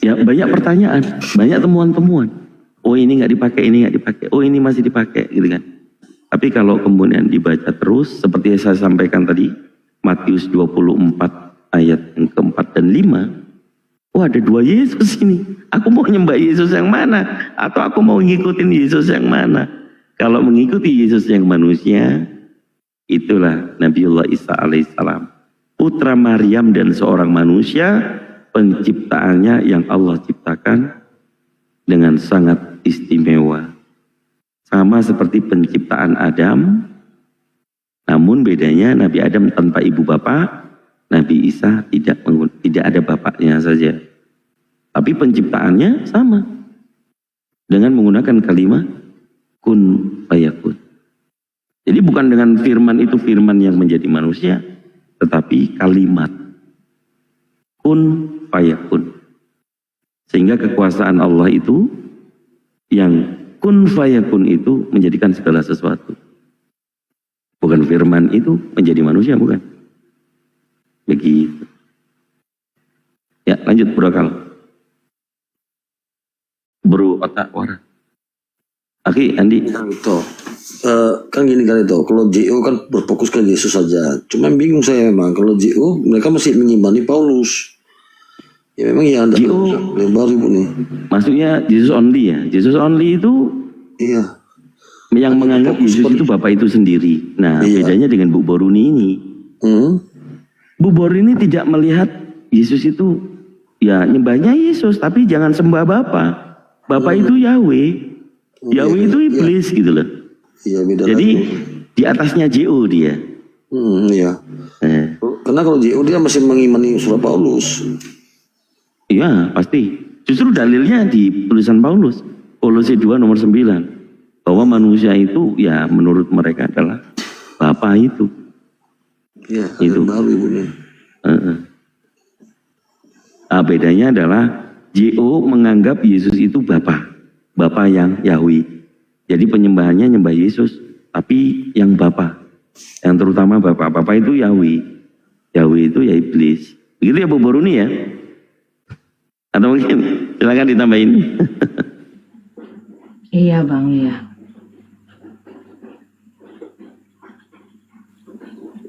ya banyak pertanyaan, banyak temuan-temuan. Oh ini nggak dipakai, ini nggak dipakai. Oh ini masih dipakai, gitu kan. Tapi kalau kemudian dibaca terus, seperti yang saya sampaikan tadi, Matius 24 ayat yang keempat dan 5, oh ada 2 Yesus ini. Aku mau nyembah Yesus yang mana? Atau aku mau ngikutin Yesus yang mana? Kalau mengikuti Yesus yang manusia, itulah Nabiullah Isa alaihissalam, putra Maryam dan seorang manusia, penciptaannya yang Allah ciptakan dengan sangat istimewa. Sama seperti penciptaan Adam, namun bedanya Nabi Adam tanpa ibu bapak, Nabi Isa tidak ada bapaknya saja. Tapi penciptaannya sama. Dengan menggunakan kalimat kun fayakun. Jadi bukan dengan firman itu firman yang menjadi manusia, tetapi kalimat kun fayakun. Sehingga kekuasaan Allah itu yang kun fayakun itu menjadikan segala sesuatu. Bukan firman itu menjadi manusia, bukan. Begitu. Ya lanjut Bro Kal. Bro Otak Wara. Aki Andi. Itu kan gini kan itu, kalau JO kan berfokus ke Yesus saja. Cuma bingung saya memang, kalau JO mereka masih mengimani Paulus. Ya memang ya ada yang baru nih. Maksudnya Jesus only ya. Jesus only itu iya. Yang menganggap Yesus itu Bapak itu sendiri. Nah bedanya dengan Bu Boruni ini. Bu Borini tidak melihat Yesus itu ya nyembahnya Yesus, tapi jangan sembah Bapa. Bapa itu Yahweh. Yahweh itu iblis gitu loh. Iya, beda Jadi lagi. di atasnya JO dia. Iya. Karena kalau JO dia masih mengimani surat Paulus. Iya, pasti. Justru dalilnya di tulisan Paulus. Kolose 2 nomor 9. Bahwa manusia itu ya menurut mereka adalah Bapa itu. Iya, itu baru ibunya. Nah, bedanya adalah JO menganggap Yesus itu Bapa. Bapa yang Yahweh. Jadi penyembahannya nyembah Yesus, tapi yang Bapa. Yang terutama Bapa. Bapa itu Yahweh. Yahweh itu ya iblis. Begitu ya Bu Boruni ya? Atau mungkin silakan ditambahin. Iya Bang, iya.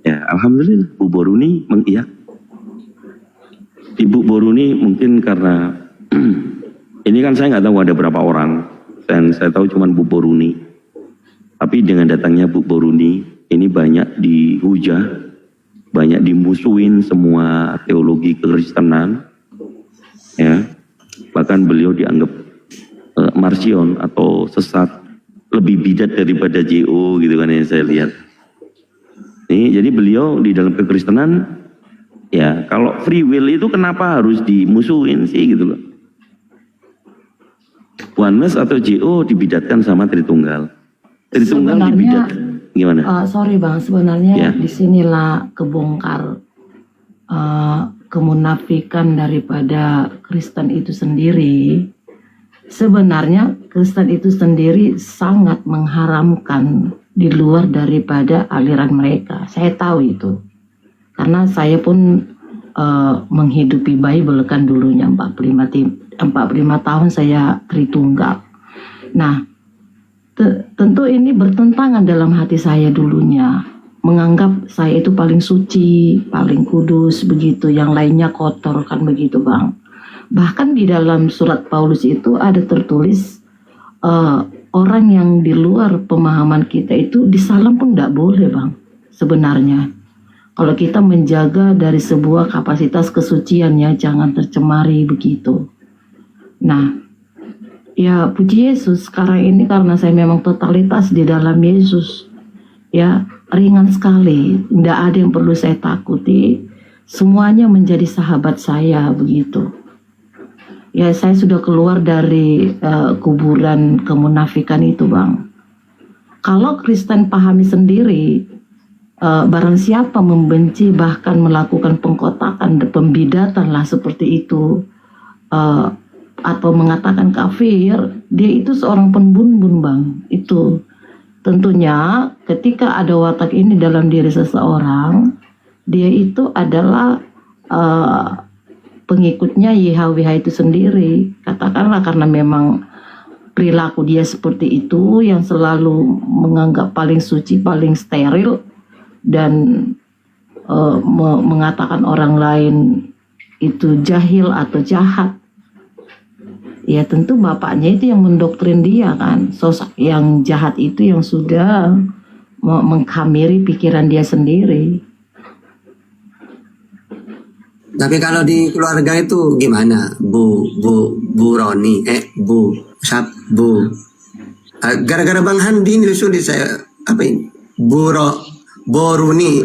Ya, alhamdulillah Bu Boruni mengiyak. Ibu Boruni mungkin karena ini kan saya nggak tahu ada berapa orang, dan saya tahu cuma Bu Boruni. Tapi dengan datangnya Bu Boruni, ini banyak dihujah, banyak dimusuhin semua teologi kekristenan, ya. Bahkan beliau dianggap marsion atau sesat, lebih bidat daripada JO gitu kan yang saya lihat. Jadi beliau di dalam kekristenan, ya kalau free will itu kenapa harus dimusuhin sih gitu loh. Oneness atau JO dibidatkan sama Tritunggal. Tritunggal dibidat gimana? Sorry Bang, sebenarnya Ya. disinilah kebongkar kemunafikan daripada Kristen itu sendiri. Sebenarnya Kristen itu sendiri sangat mengharamkan di luar daripada aliran mereka. Saya tahu itu. Karena saya pun menghidupi Bible kan dulunya 45 tahun saya Tritunggal. Nah, tentu ini bertentangan dalam hati saya dulunya. Menganggap saya itu paling suci, paling kudus begitu, yang lainnya kotor kan begitu Bang. Bahkan di dalam surat Paulus itu ada tertulis orang yang di luar pemahaman kita itu disalam pun tidak boleh Bang sebenarnya. Kalau kita menjaga dari sebuah kapasitas kesuciannya, jangan tercemari begitu. Nah, ya puji Yesus, sekarang ini karena saya memang totalitas di dalam Yesus, ya ringan sekali, tidak ada yang perlu saya takuti, semuanya menjadi sahabat saya begitu. Ya saya sudah keluar dari kuburan kemunafikan itu Bang. Kalau Kristen pahami sendiri, barang siapa membenci bahkan melakukan pengkotakan, pembidatan lah seperti itu, atau mengatakan kafir, dia itu seorang pembunuh Bang. Itu tentunya ketika ada watak ini dalam diri seseorang, dia itu adalah pengikutnya YHWH itu sendiri. Katakanlah karena memang perilaku dia seperti itu, yang selalu menganggap paling suci, paling steril, dan mengatakan orang lain itu jahil atau jahat. Ya tentu bapaknya itu yang mendoktrin dia kan, sosok yang jahat itu yang sudah mengkamiri pikiran dia sendiri. Tapi kalau di keluarga itu gimana, Bu Roni, gara-gara Bang Handi ini sulit saya apa ini, Boruni.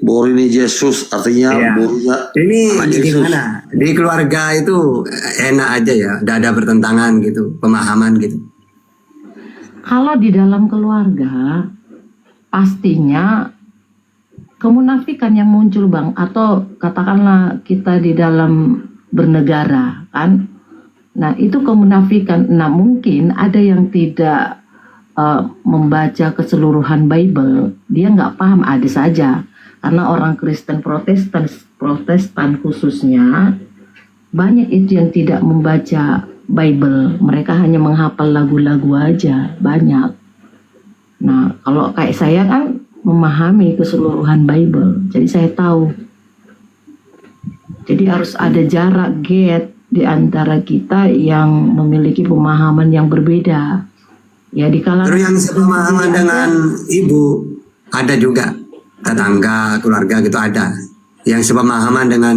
Borini Yesus artinya Iya. borunya. Ini Yesus. gimana? Di keluarga itu enak aja ya, tidak ada bertentangan gitu, pemahaman gitu. Kalau di dalam keluarga, pastinya kemunafikan yang muncul Bang, atau katakanlah kita di dalam bernegara kan. Nah itu kemunafikan. Nah mungkin ada yang tidak membaca keseluruhan Bible, dia nggak paham, ada saja. Karena orang Kristen Protestan khususnya, banyak itu yang tidak membaca Bible, mereka hanya menghafal lagu-lagu aja, banyak. Nah kalau kayak saya kan memahami keseluruhan Bible, jadi saya tahu. Jadi harus ada jarak gap di antara kita yang memiliki pemahaman yang berbeda. Ya di kalangan Terus yang sepemahaman dengan ibu ada juga. tetangga, keluarga gitu ada. Yang sepemahaman dengan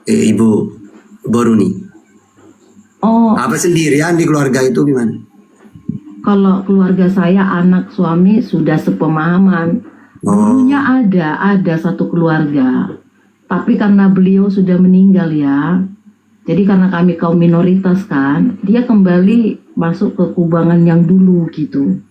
Ibu Boruni. Oh, Apa sendirian di keluarga itu gimana? kalau keluarga saya, anak, suami sudah sepemahaman. Dulunya ada satu keluarga. Tapi karena beliau sudah meninggal ya. Jadi karena kami kaum minoritas kan, dia kembali masuk ke kubangan yang dulu gitu.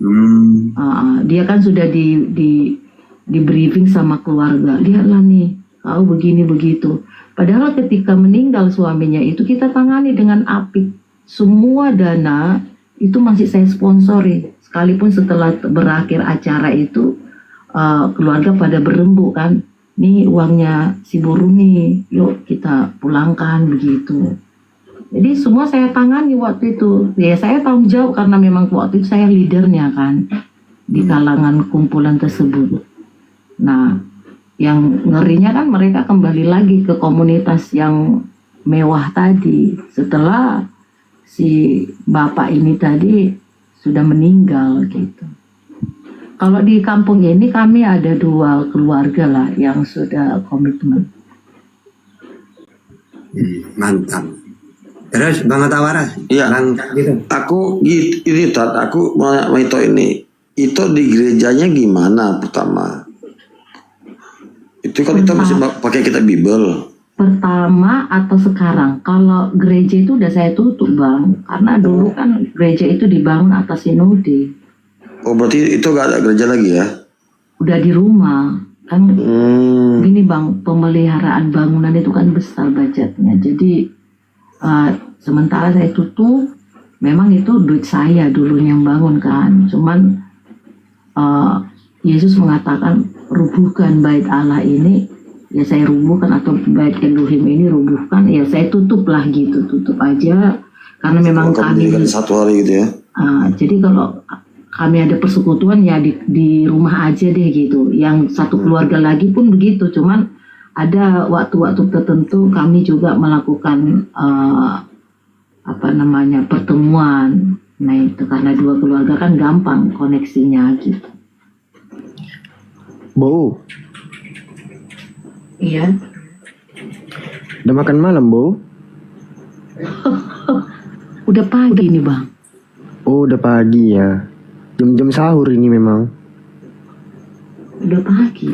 Dia kan sudah di briefing sama keluarga. Lihatlah nih, kau begini begitu. Padahal ketika meninggal suaminya itu kita tangani dengan apik. Semua dana itu masih saya sponsori. Sekalipun setelah berakhir acara itu keluarga pada berembuk kan. Nih uangnya si Boruni, yuk kita pulangkan begitu. Jadi semua saya tangani waktu itu. Ya saya tanggung jawab karena memang waktu itu saya leadernya kan di kalangan kumpulan tersebut. Nah, yang ngerinya kan mereka kembali lagi ke komunitas yang mewah tadi setelah si bapak ini tadi sudah meninggal gitu. Kalau di kampung ini kami ada 2 keluarga lah yang sudah komitmen. Mantap. Terus Bang Tawara? Iya. Aku ini Tat, aku mau itu ini. Itu di gerejanya gimana pertama? Itu kan kita masih pakai kitab Bible. Pertama atau sekarang? Kalau gereja itu udah saya tutup Bang, karena dulu kan gereja itu dibangun atas sinode. Oh berarti itu gak ada gereja lagi ya? Udah di rumah kan. Gini Bang, pemeliharaan bangunan itu kan besar budgetnya. Jadi sementara saya tutup, memang itu duit saya dulu yang bangun kan. Cuman Yesus mengatakan rubuhkan bait Allah ini, ya saya rubuhkan, atau bait Elohim ini rubuhkan, ya saya tutup lah gitu, tutup aja karena memang kami satu hari gitu ya. Jadi kalau kami ada persekutuan ya di rumah aja deh gitu. Yang satu keluarga lagi pun begitu. Cuman ada waktu-waktu tertentu kami juga melakukan pertemuan. Nah itu karena 2 keluarga kan gampang koneksinya gitu. Bo, Iya. udah makan malam, Bo? Udah pagi nih Bang. Oh, udah pagi ya. Jam-jam sahur ini memang. Udah pagi.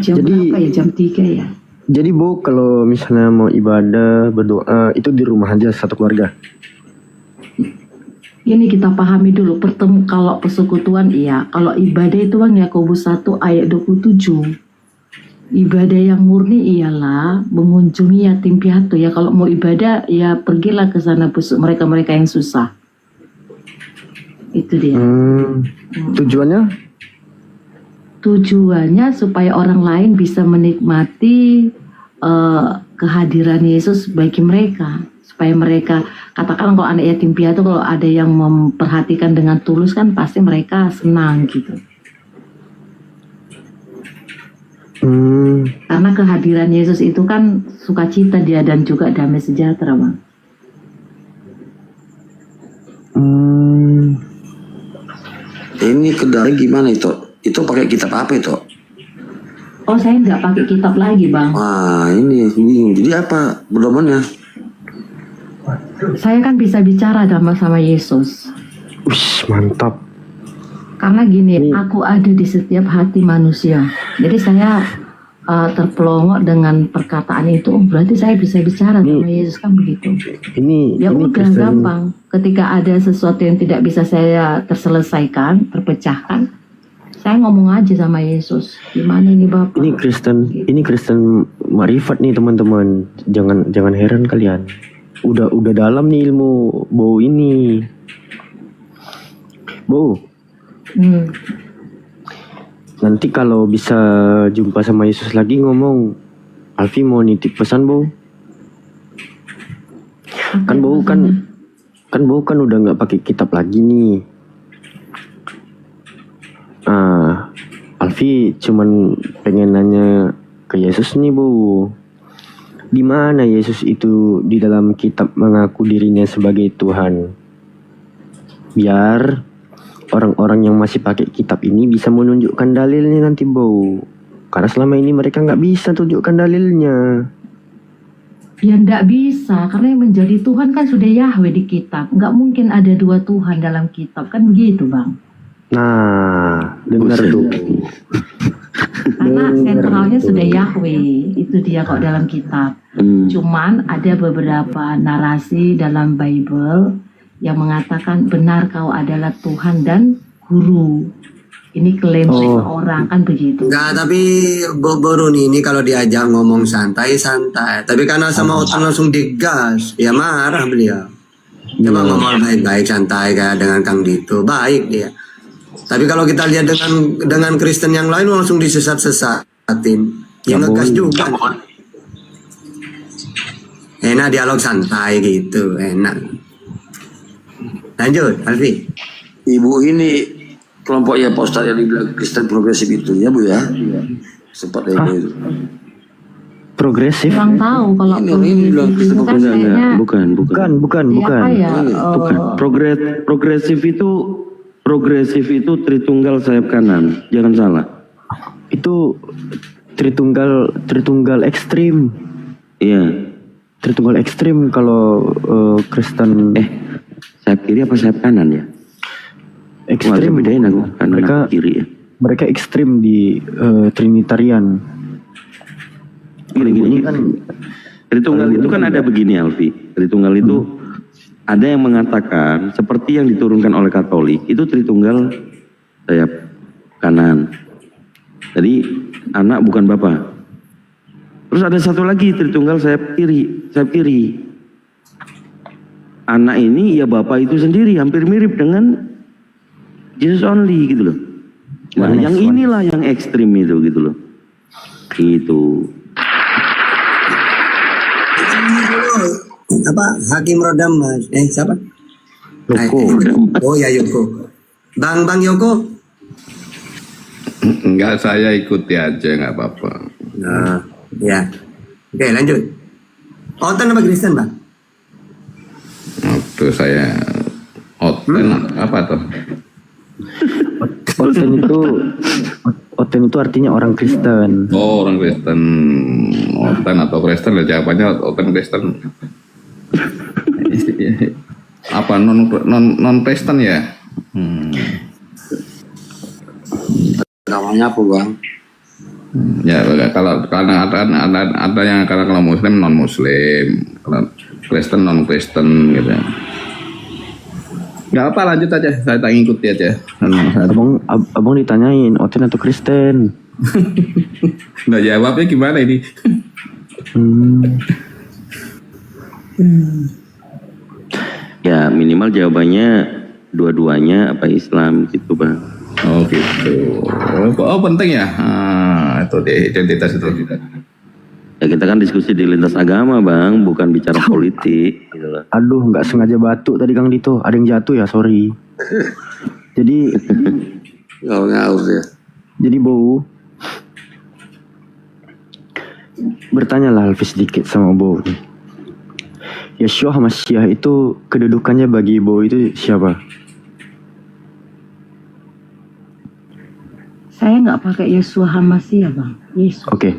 Jam berapa ya? Jam 3 ya? Jadi Bo, kalau misalnya mau ibadah, berdoa, itu di rumah aja satu keluarga? Ini kita pahami dulu, kalau persekutuan iya. Kalau ibadah itu Bang, Yakobus 1 ayat 27. Ibadah yang murni ialah mengunjungi yatim piatu ya. Kalau mau ibadah ya pergilah ke sana mereka-mereka yang susah. Itu dia. Tujuannya? Tujuannya supaya orang lain bisa menikmati kehadiran Yesus bagi mereka. Supaya mereka, katakan kalau anak yatim piatu, kalau ada yang memperhatikan dengan tulus kan pasti mereka senang gitu. Karena kehadiran Yesus itu kan sukacita dia dan juga damai sejahtera Bang. Ini kedai gimana itu? Itu pakai kitab apa itu? Oh saya nggak pakai kitab lagi Bang. Wah ini bingung. Jadi apa pedomannya? Saya kan bisa bicara sama Yesus. Wih mantap. Karena gini, aku ada di setiap hati manusia. Jadi saya terpelongok dengan perkataan itu. Berarti saya bisa bicara sama Yesus kan begitu. Ya udah gampang. Ketika ada sesuatu yang tidak bisa saya terselesaikan, terpecahkan, saya ngomong aja sama Yesus. Gimana ini Bapak? Ini Kristen marifat nih teman-teman. Jangan heran kalian. Udah dalam nih ilmu Bo ini. Bo. Nanti kalau bisa jumpa sama Yesus lagi ngomong, Alfi mau nitip pesan Bo. Kan Bo kan udah nggak pakai kitab lagi nih. Alfi cuman pengen nanya ke Yesus nih Bu. Di mana Yesus itu di dalam kitab mengaku dirinya sebagai Tuhan? Biar orang-orang yang masih pakai kitab ini bisa menunjukkan dalilnya nanti Bo. Karena selama ini mereka nggak bisa tunjukkan dalilnya. Ya ndak bisa, karena yang menjadi Tuhan kan sudah Yahweh di kitab. Nggak mungkin ada dua Tuhan dalam kitab, kan begitu Bang. Nah, dengar tuh. Karena sentralnya sudah Yahweh, itu dia kok dalam kitab. Cuman ada beberapa narasi dalam Bible yang mengatakan benar kau adalah Tuhan dan Guru. Ini klaim orang kan begitu. Enggak, tapi Boro ini kalau diajak ngomong santai-santai. Tapi karena sama Otan langsung digas, ya marah beliau. Coba ngomong baik-baik santai kayak dengan Kang Dito, baik dia. Tapi kalau kita lihat dengan Kristen yang lain langsung disesat-sesatin. Ya ngegas juga. Enak dialog santai gitu, enak. Lanjut, Alfi. Ibu ini kelompok ya Pak Ustadz yang dibilang Kristen progresif itu ya Bu ya. Sempat itu. Progresif. Kurang tahu kalau ini bilang Kristen kan kayaknya Bukan. siapa ya? Bukan. Progresif itu Tritunggal sayap kanan. Jangan salah. Itu Tritunggal ekstrim. Iya. Tritunggal ekstrim kalau Kristen. Sayap kiri apa sayap kanan ya? Ekstrim. Bedain aku. Mereka kiri ya. Mereka ekstrim di Trinitarian. Gini kan. Tritunggal itu kan ada begini Alfi. Tritunggal itu ada yang mengatakan seperti yang diturunkan oleh Katolik itu Tritunggal sayap kanan. Jadi anak bukan bapak. Terus ada satu lagi Tritunggal sayap kiri. Anak ini ya bapak itu sendiri, hampir mirip dengan Jesus only gitu loh. Nah, yang inilah yang ekstrim itu gitu loh. Itu. Apa Hakim Rodam Mas? Siapa? Yoko. Oh ya Yoko. Bang Yoko. Enggak, saya ikuti aja nggak apa-apa. Nah, ya. Oke, lanjut. Otan apa Kristen, Bang? Waktu saya apa tuh? Oten itu artinya orang Kristen. Oh, orang Kristen. Oten atau Kristen lah jawabannya Oten Kristen. Apa non Kristen ya? Namanya apa Bang? Ya kalau karena ada yang kalau Muslim non Muslim, kalau Kristen non Kristen gitu. Gak apa, lanjut aja, saya tak ngikuti aja. Abang ditanyain Oten atau Kristen. Nggak jawabnya gimana ini? Ya minimal jawabannya dua-duanya apa Islam gitu Bang. Oh gitu. Oh penting ya. Itu deh identitas itu. Ya kita kan diskusi di lintas agama Bang, bukan bicara politik gitu loh. Aduh, nggak sengaja batuk tadi Kang Dito. Ada yang jatuh ya, sorry. Jadi ngawur ya. Jadi Bo, bertanyalah Alfi sedikit sama Bo nih. Yeshua Hamasyiah itu kedudukannya bagi Bo itu siapa? Saya nggak pakai Yeshua Hamasyiah Bang. Yesus. Oke,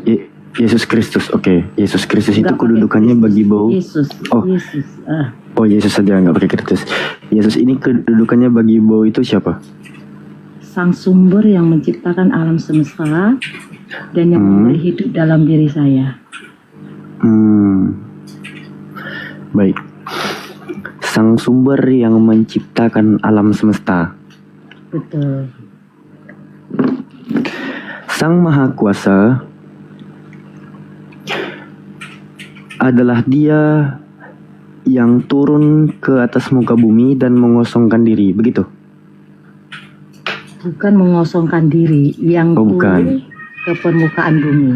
Yesus Kristus. Oke, Yesus Kristus itu kedudukannya bagi Bo. Yesus. Yesus. Oh, Yesus saja nggak pakai Kristus. Yesus ini kedudukannya bagi Bo itu siapa? Sang sumber yang menciptakan alam semesta dan yang memberi hidup dalam diri saya. Baik. Sang sumber yang menciptakan alam semesta. Betul. Sang Maha Kuasa adalah Dia yang turun ke atas muka bumi dan mengosongkan diri, begitu? Bukan mengosongkan diri, yang turun ke permukaan bumi.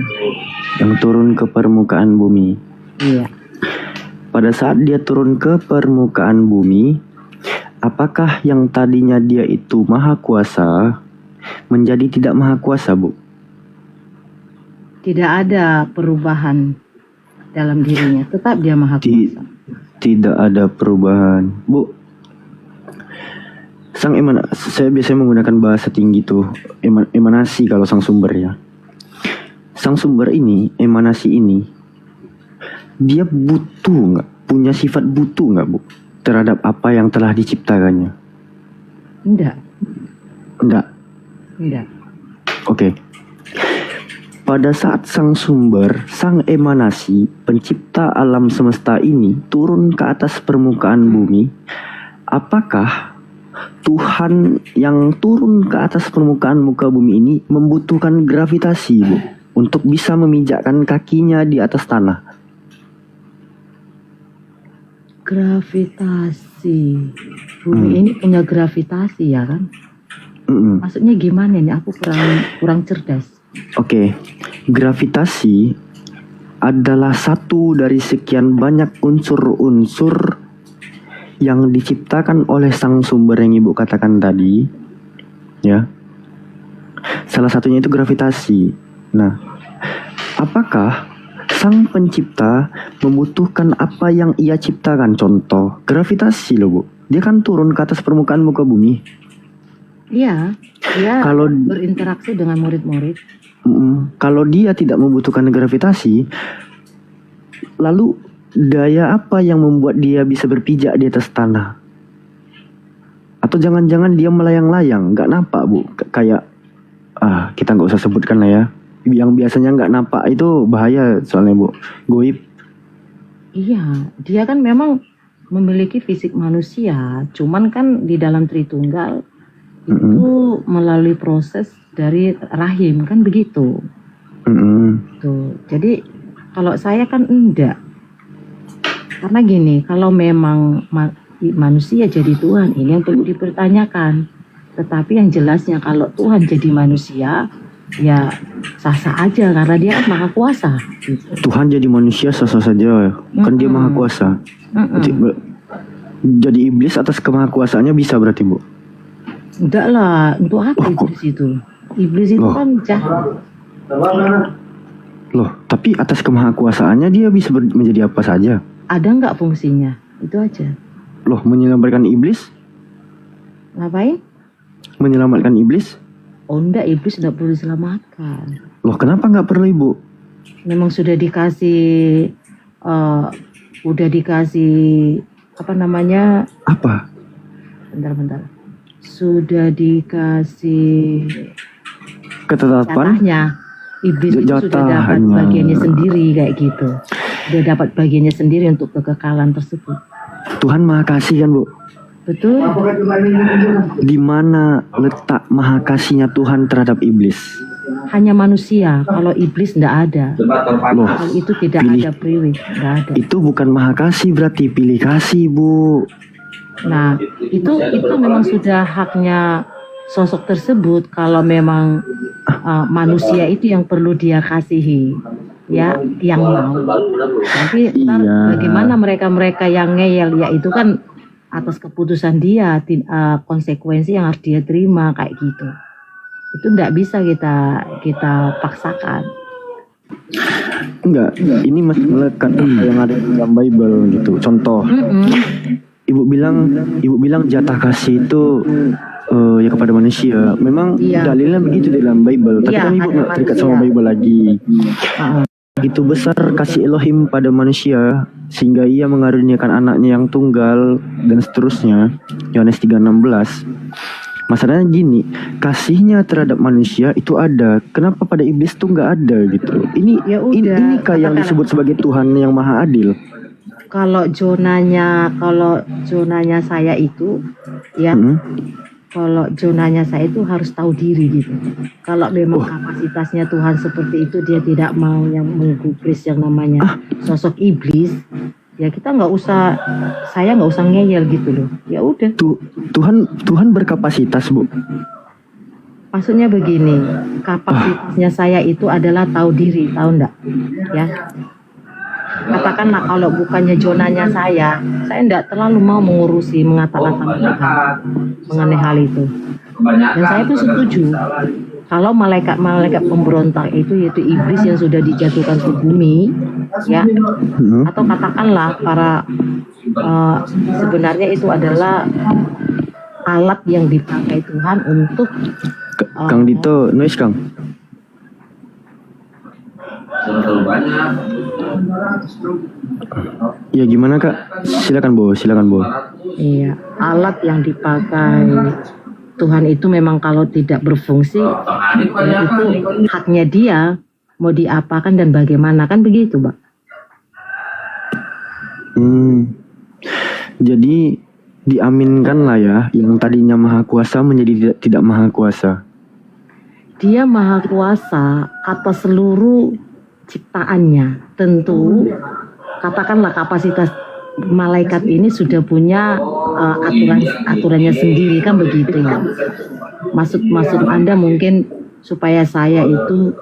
Yang turun ke permukaan bumi. Iya. Pada saat Dia turun ke permukaan bumi, apakah yang tadinya Dia itu Maha Kuasa menjadi tidak Maha Kuasa, Bu? Tidak ada perubahan dalam dirinya, tetap Dia Maha Kuasa. Tidak ada perubahan, Bu. Saya biasanya menggunakan bahasa tinggi tuh, emanasi kalau sang sumber ya. sang sumber ini, emanasi ini, dia butuh nggak, punya sifat butuh nggak, Bu, terhadap apa yang telah diciptakannya? Enggak. Oke. Pada saat sang sumber, sang emanasi, pencipta alam semesta ini turun ke atas permukaan bumi, apakah Tuhan yang turun ke atas permukaan muka bumi ini membutuhkan gravitasi, Bu, untuk bisa memijakkan kakinya di atas tanah? Gravitasi. Bumi ini punya gravitasi ya kan? Maksudnya gimana nih? Aku kurang cerdas. Oke, gravitasi adalah satu dari sekian banyak unsur-unsur yang diciptakan oleh sang sumber yang Ibu katakan tadi, ya. Salah satunya itu gravitasi. Nah, apakah sang pencipta membutuhkan apa yang ia ciptakan? Contoh, gravitasi loh, Bu. Dia kan turun ke atas permukaan muka bumi. Iya, dia Kalau- berinteraksi dengan murid-murid. Kalau dia tidak membutuhkan gravitasi, lalu daya apa yang membuat dia bisa berpijak di atas tanah? Atau jangan-jangan dia melayang-layang, nggak nampak, Bu? Kayak, kita nggak usah sebutkan lah ya. Yang biasanya nggak nampak itu bahaya soalnya, Bu. Goib. Iya, dia kan memang memiliki fisik manusia, cuman kan di dalam Tritunggal itu melalui proses dari rahim kan begitu. Tuh, jadi kalau saya kan enggak. Karena gini, kalau memang manusia jadi Tuhan, ini yang perlu dipertanyakan. Tetapi yang jelasnya kalau Tuhan jadi manusia, ya sah-sah aja karena dia kan maha kuasa. Gitu. Tuhan jadi manusia sah-sah saja, kan dia maha kuasa. Jadi iblis atas kemahakuasaannya bisa berarti, Bu? Enggak lah, untuk apa iblis itu? Iblis itu kan jahat. Loh, tapi atas kemahakuasaannya dia bisa menjadi apa saja. Ada nggak fungsinya? Itu aja. Loh, menyelamatkan iblis? Ngapain? Menyelamatkan iblis? Oh enggak, iblis enggak perlu diselamatkan. Loh, kenapa nggak perlu, Ibu? Memang sudah dikasih, apa namanya? Apa? Bentar. Sudah dikasih Ketetapan? jatahnya. Iblis itu sudah dapat bagiannya sendiri kayak gitu. Sudah dapat bagiannya sendiri untuk kekekalan tersebut. Tuhan maha kasih kan, Bu? Betul? Di mana letak maha kasihnya Tuhan terhadap iblis? Hanya manusia. Kalau iblis enggak ada. Loh, Kalau itu tidak ada privilege, enggak ada. itu bukan maha kasih, berarti pilih kasih, Bu. Nah, itu memang sudah haknya sosok tersebut. Kalau memang manusia itu yang perlu dia kasihi, ya, yang mau. Nanti ntar bagaimana mereka yang ngeyel, ya itu kan atas keputusan dia, konsekuensi yang harus dia terima kayak gitu. Itu nggak bisa kita paksakan. Enggak, ini masih melekat apa yang ada di dalam Bible gitu. Contoh, Ibu bilang jatah kasih itu ya kepada manusia. Memang dalilnya begitu di dalam Bible. Tapi kan Ibu nggak terikat sama Bible lagi. Begitu besar kasih Elohim pada manusia sehingga ia mengaruniakan anaknya yang tunggal dan seterusnya. Yohanes 3:16. Masalahnya gini, kasihnya terhadap manusia itu ada. Kenapa pada iblis tuh nggak ada gitu? Ini kayak yang disebut sebagai Tuhan yang maha adil. Kalau zonanya saya itu, ya, kalau zonanya saya itu harus tahu diri gitu. Kalau memang kapasitasnya Tuhan seperti itu, dia tidak mau yang menggubris yang namanya sosok iblis, ya kita saya nggak usah ngeyel gitu loh. Ya udah. Tuhan berkapasitas, Bu. Maksudnya begini, kapasitasnya saya itu adalah tahu diri, tahu enggak? Ya. Katakanlah kalau bukannya zonanya saya enggak terlalu mau mengata-ngatai Tuhan mengenai hal itu. Dan saya pun setuju. Kalau malaikat pemberontak itu yaitu iblis yang sudah dijatuhkan ke bumi, ya, atau katakanlah para sebenarnya itu adalah alat yang dipakai Tuhan untuk Kang Dito, noise Kang. Terlalu banyak. Ya gimana Kak? Silakan Bo. Iya, alat yang dipakai Tuhan itu memang kalau tidak berfungsi, ya itu haknya dia mau diapakan dan bagaimana, kan begitu, Pak? Jadi diaminkan lah ya, yang tadinya maha kuasa menjadi tidak maha kuasa. Dia maha kuasa atas seluruh ciptaannya. Tentu katakanlah kapasitas malaikat ini sudah punya aturannya sendiri, kan begitu ya. Maksud Anda mungkin supaya saya itu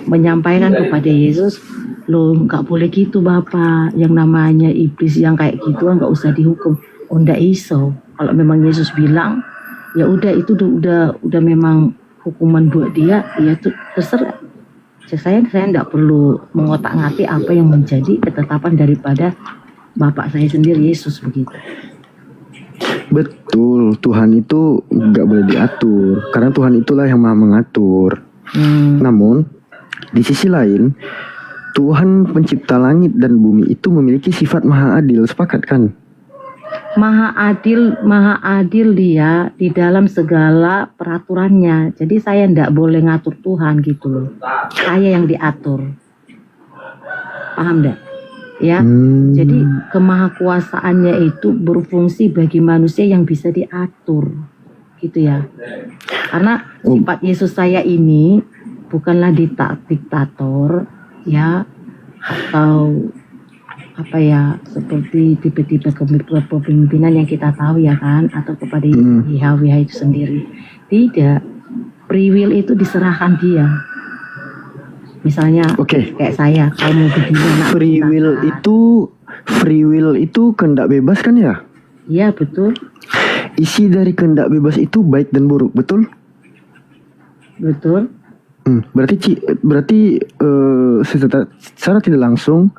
menyampaikan kepada Yesus, loh nggak boleh gitu Bapak, yang namanya iblis yang kayak gitu nggak usah dihukum. Oh ndak iso, kalau memang Yesus bilang ya udah itu udah memang hukuman buat dia, ya itu terserah. Saya ndak perlu mengotak-ngatik apa yang menjadi ketetapan daripada Bapak saya sendiri, Yesus, begitu. Betul, Tuhan itu nggak boleh diatur, karena Tuhan itulah yang maha mengatur. Namun di sisi lain, Tuhan pencipta langit dan bumi itu memiliki sifat maha adil, sepakat kan? Maha adil dia di dalam segala peraturannya. Jadi saya ndak boleh ngatur Tuhan gitu loh. Saya yang diatur. Paham ndak? Ya. Jadi kemahakuasaannya itu berfungsi bagi manusia yang bisa diatur. Gitu ya. Karena sifat Yesus saya ini bukanlah diktator ya, atau apa ya, seperti tipe-tipe kepemimpinan yang kita tahu ya kan, atau kepada YHWH itu sendiri. Tidak, free will itu diserahkan dia. Misalnya kayak saya, kalau mau begini free will itu kehendak bebas kan ya? Iya betul. Isi dari kehendak bebas itu baik dan buruk, betul? Betul. Berarti secara tidak langsung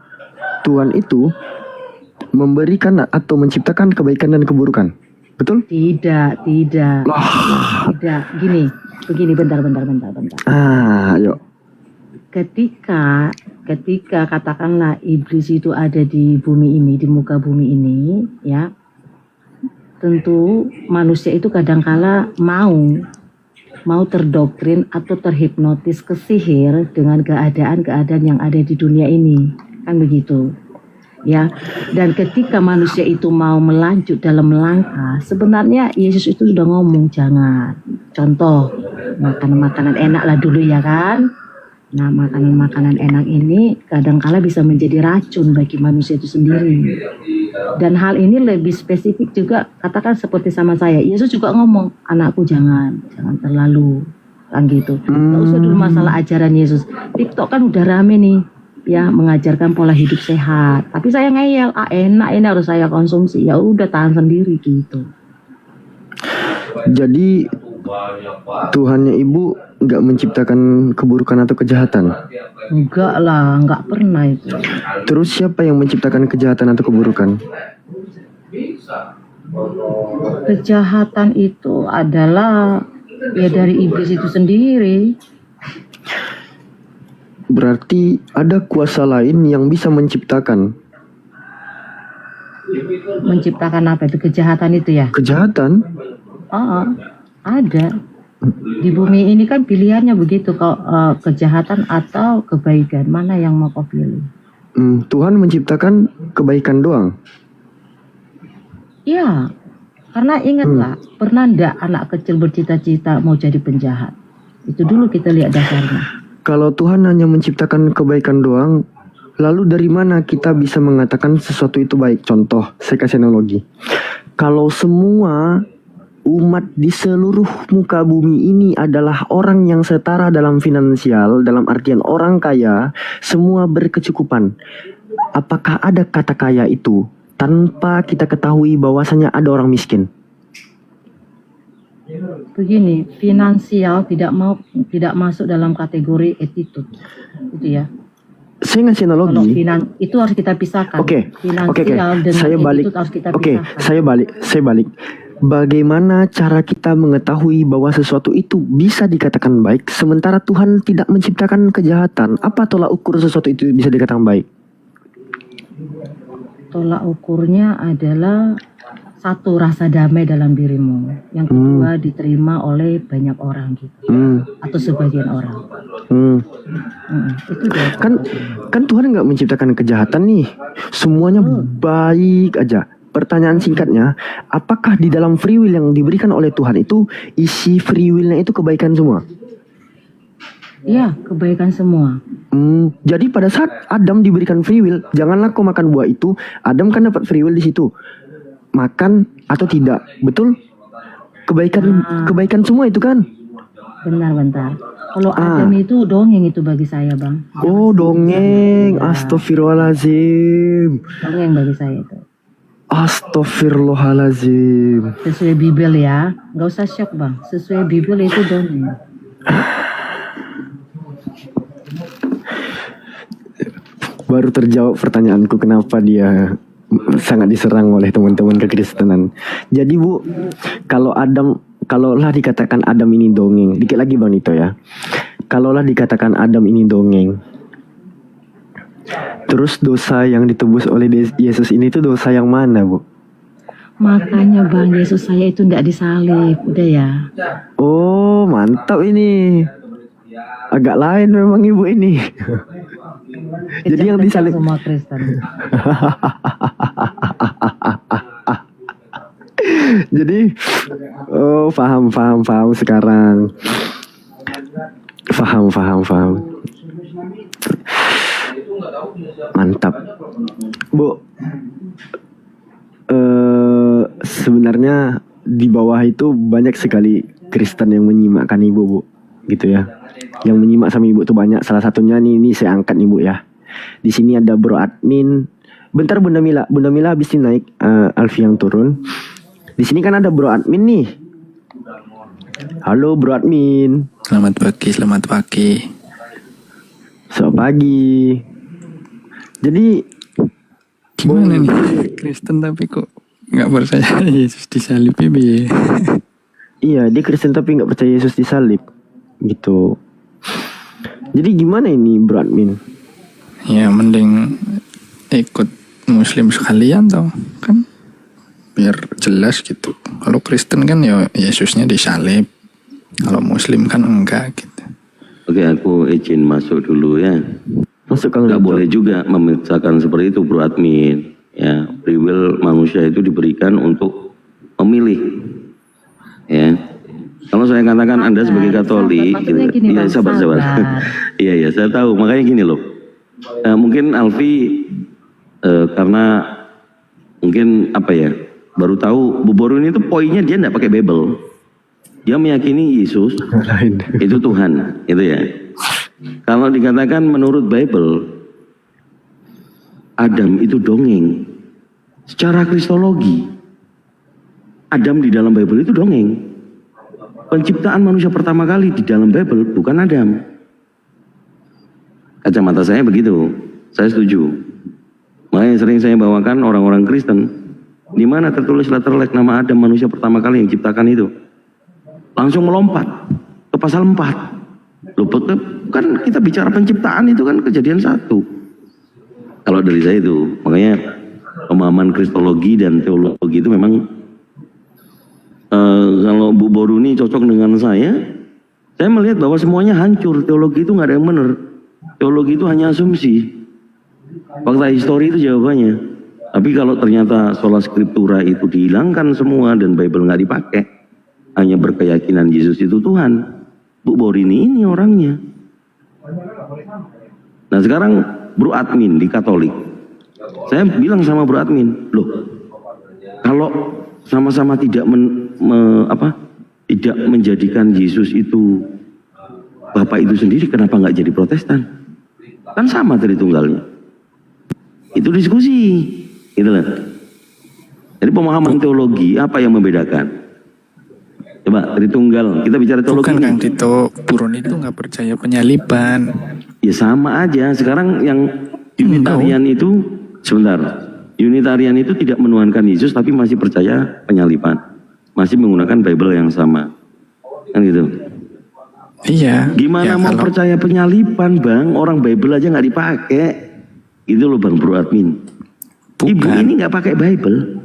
Tuhan itu memberikan atau menciptakan kebaikan dan keburukan, betul? Tidak. Tidak. Begini, bentar. Yuk. Ketika katakanlah iblis itu ada di bumi ini, di muka bumi ini, ya, tentu manusia itu kadangkala mau terdoktrin atau terhipnotis ke sihir dengan keadaan yang ada di dunia ini, kan begitu, ya. Dan ketika manusia itu mau melanjut dalam langkah, sebenarnya Yesus itu sudah ngomong jangan. Contoh, makanan enak lah dulu ya kan. Nah, makanan enak ini kadangkala bisa menjadi racun bagi manusia itu sendiri. Dan hal ini lebih spesifik juga, katakan seperti sama saya. Yesus juga ngomong, anakku jangan terlalu, kan gitu. Nggak usah dulu masalah ajaran Yesus. TikTok kan udah rame nih, ya, mengajarkan pola hidup sehat. Tapi saya ngeyel, enak ini harus saya konsumsi. Ya udah, tahan sendiri gitu. Jadi Tuhannya Ibu nggak menciptakan keburukan atau kejahatan? Enggak lah, nggak pernah itu. Terus siapa yang menciptakan kejahatan atau keburukan? Kejahatan itu adalah ya dari iblis itu sendiri. Berarti ada kuasa lain yang bisa menciptakan. Menciptakan apa itu? Kejahatan itu ya? Kejahatan? Ada. Di bumi ini kan pilihannya begitu, kalau kejahatan atau kebaikan, mana yang mau kau pilih? Tuhan menciptakan kebaikan doang. Ya, karena ingatlah, pernah ndak anak kecil bercita-cita mau jadi penjahat? Itu dulu kita lihat dasarnya. Kalau Tuhan hanya menciptakan kebaikan doang, lalu dari mana kita bisa mengatakan sesuatu itu baik? Contoh, saya kasih analogi. Kalau semua umat di seluruh muka bumi ini adalah orang yang setara dalam finansial, dalam artian orang kaya, semua berkecukupan. Apakah ada kata kaya itu tanpa kita ketahui bahwasanya ada orang miskin? Begini, finansial tidak masuk dalam kategori attitude, gitu ya. Saya ngasih analogi. Itu harus kita pisahkan. Oke. Finansial dan Saya balik. attitude harus kita pisahkan. Saya balik. bagaimana cara kita mengetahui bahwa sesuatu itu bisa dikatakan baik sementara Tuhan tidak menciptakan kejahatan? Apa tolak ukur sesuatu itu bisa dikatakan baik? Tolak ukurnya adalah satu, rasa damai dalam dirimu. Yang kedua, diterima oleh banyak orang gitu. Atau sebagian orang. Itu dia. Kan Tuhan nggak menciptakan kejahatan nih. Semuanya baik aja. Pertanyaan singkatnya, apakah di dalam free will yang diberikan oleh Tuhan itu isi free will-nya itu kebaikan semua? Iya, kebaikan semua. Jadi pada saat Adam diberikan free will, janganlah kau makan buah itu. Adam kan dapat free will di situ. Makan atau tidak, betul? Kebaikan semua itu kan? Bentar. Kalau Adam itu dongeng itu bagi saya, Bang. Oh, dongeng. Astagfirullahaladzim. Dongeng bagi saya itu. Astagfirullahaladzim. Sesuai Bibel ya. Nggak usah syok, Bang. Sesuai Bibel itu dongeng. Baru terjawab pertanyaanku kenapa dia sangat diserang oleh teman-teman kekristenan. Jadi Bu, kalaulah dikatakan Adam ini dongeng, dikit lagi Bang Nito ya. Kalaulah dikatakan Adam ini dongeng, terus dosa yang ditebus oleh Yesus ini tuh dosa yang mana Bu? Makanya Bang, Yesus saya itu tidak disalib, udah ya. Oh mantap ini. Agak lain memang Ibu ini. Jadi yang disalib semua Kristen. Jadi paham sekarang. Paham. Mantap. Bu, sebenarnya di bawah itu banyak sekali Kristen yang menyimakkan Ibu, Bu. Gitu ya. Yang menyimak sama Ibu tuh banyak. Salah satunya ini saya angkat Ibu ya. Di sini ada Bro Admin. Bentar Bunda Mila habis ini naik, Alfi yang turun. Di sini kan ada Bro Admin nih. Halo Bro Admin. Selamat pagi. Selamat pagi. Jadi gimana nih Kristen tapi kok nggak percaya Yesus disalib ya? Iya, dia Kristen tapi nggak percaya Yesus disalib gitu. Jadi gimana ini Bro Admin? Ya mending ikut Muslim sekalian toh, kan biar jelas gitu. Kalau Kristen kan ya Yesusnya disalib, kalau Muslim kan enggak gitu. Oke, aku izin masuk dulu ya. Nggak boleh juga memaksakan seperti itu Bro Admin. Ya, free will manusia itu diberikan untuk memilih. Ya. Kalau saya katakan Anda sebagai Katolik, gitu. Iya sabar. Iya saya tahu. Makanya gini loh. Mungkin Alfi karena mungkin baru tahu Bu Boru ini tuh poinnya dia tidak pakai Bible. Dia meyakini Yesus itu Tuhan, itu ya. Kalau dikatakan menurut Bible, Adam itu dongeng. Secara kristologi, Adam di dalam Bible itu dongeng. Penciptaan manusia pertama kali di dalam Bible bukan Adam. Kacamata saya begitu, saya setuju. Makanya sering saya bawakan orang-orang Kristen, di mana tertulis letterlek nama Adam manusia pertama kali yang diciptakan itu. Langsung melompat ke pasal 4. Loh, kan kita bicara penciptaan itu kan Kejadian 1. Kalau dari saya itu, makanya pemahaman kristologi dan teologi itu memang kalau Bu Boru ini cocok dengan saya melihat bahwa semuanya hancur. Teologi itu nggak ada yang benar. Teologi itu hanya asumsi. Fakta histori itu jawabannya. Tapi kalau ternyata sola scriptura itu dihilangkan semua dan Bible nggak dipakai, hanya berkeyakinan Yesus itu Tuhan, Bu Boru ini orangnya. Nah sekarang Bro Admin di Katolik, saya bilang sama Bro Admin, loh kalau sama-sama tidak tidak menjadikan Yesus itu Bapak itu sendiri, kenapa nggak jadi Protestan? Kan sama Tritunggalnya. Itu diskusi, gitu lah. Jadi pemahaman teologi apa yang membedakan? Coba Tritunggal, kita bicara teologi. Bukan Kang Tito, Buron itu nggak percaya penyaliban. Ya sama aja. Sekarang yang Unitarian itu, sebentar. Unitarian itu tidak menuhankan Yesus tapi masih percaya penyaliban. masih menggunakan Bible yang sama. Kan gitu. Iya. Gimana ya, mau kalau- percaya penyalipan, Bang? Orang Bible aja nggak dipakai. Itu loh Bang Bro Admin. Ibu ini nggak pakai Bible.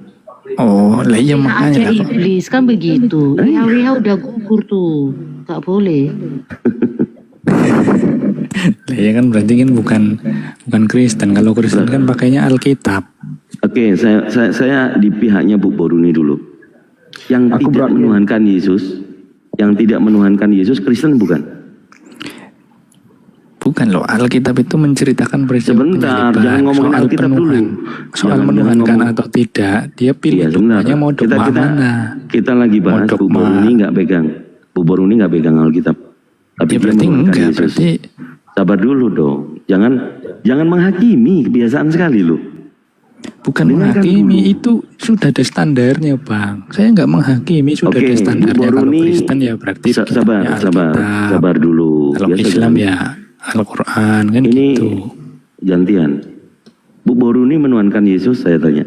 Oh, lah iya makanya. Aja iblis kan begitu. YHWH udah gugur tuh, nggak boleh. Lah ya kan berarti kan bukan Kristen. Kalau Kristen kan pakainya Alkitab. Oke, saya di pihaknya Bu Boruni dulu. Yang tidak menuhankan Yesus, Kristen bukan? Bukan loh, Alkitab itu menceritakan peristiwa Sebentar, penyaliban, jangan ngomongin soal Alkitab penuhan. dulu. Soal Jangan menuhankan ngomong. atau tidak, dia pilih Iya, sebentar. dogmanya mau dogma mana. Kita lagi bahas Bu Boruni nggak pegang. Bu Boruni nggak pegang Alkitab. Tapi Ya, dia berarti menuhankan enggak, Yesus. berarti Sabar dulu dong. Jangan menghakimi, kebiasaan sekali loh. bukan Dengarkan menghakimi, itu sudah ada standarnya Bang. Saya nggak menghakimi, sudah Oke, ada standarnya. Bu Kalau Boruni, Kristen ya berarti sabar Alkitab. sabar dulu. Kalau Biasa Islam jangan- ya Al-Quran kan Ini gitu. gantian. Bu Boruni menuhankan Yesus, saya tanya.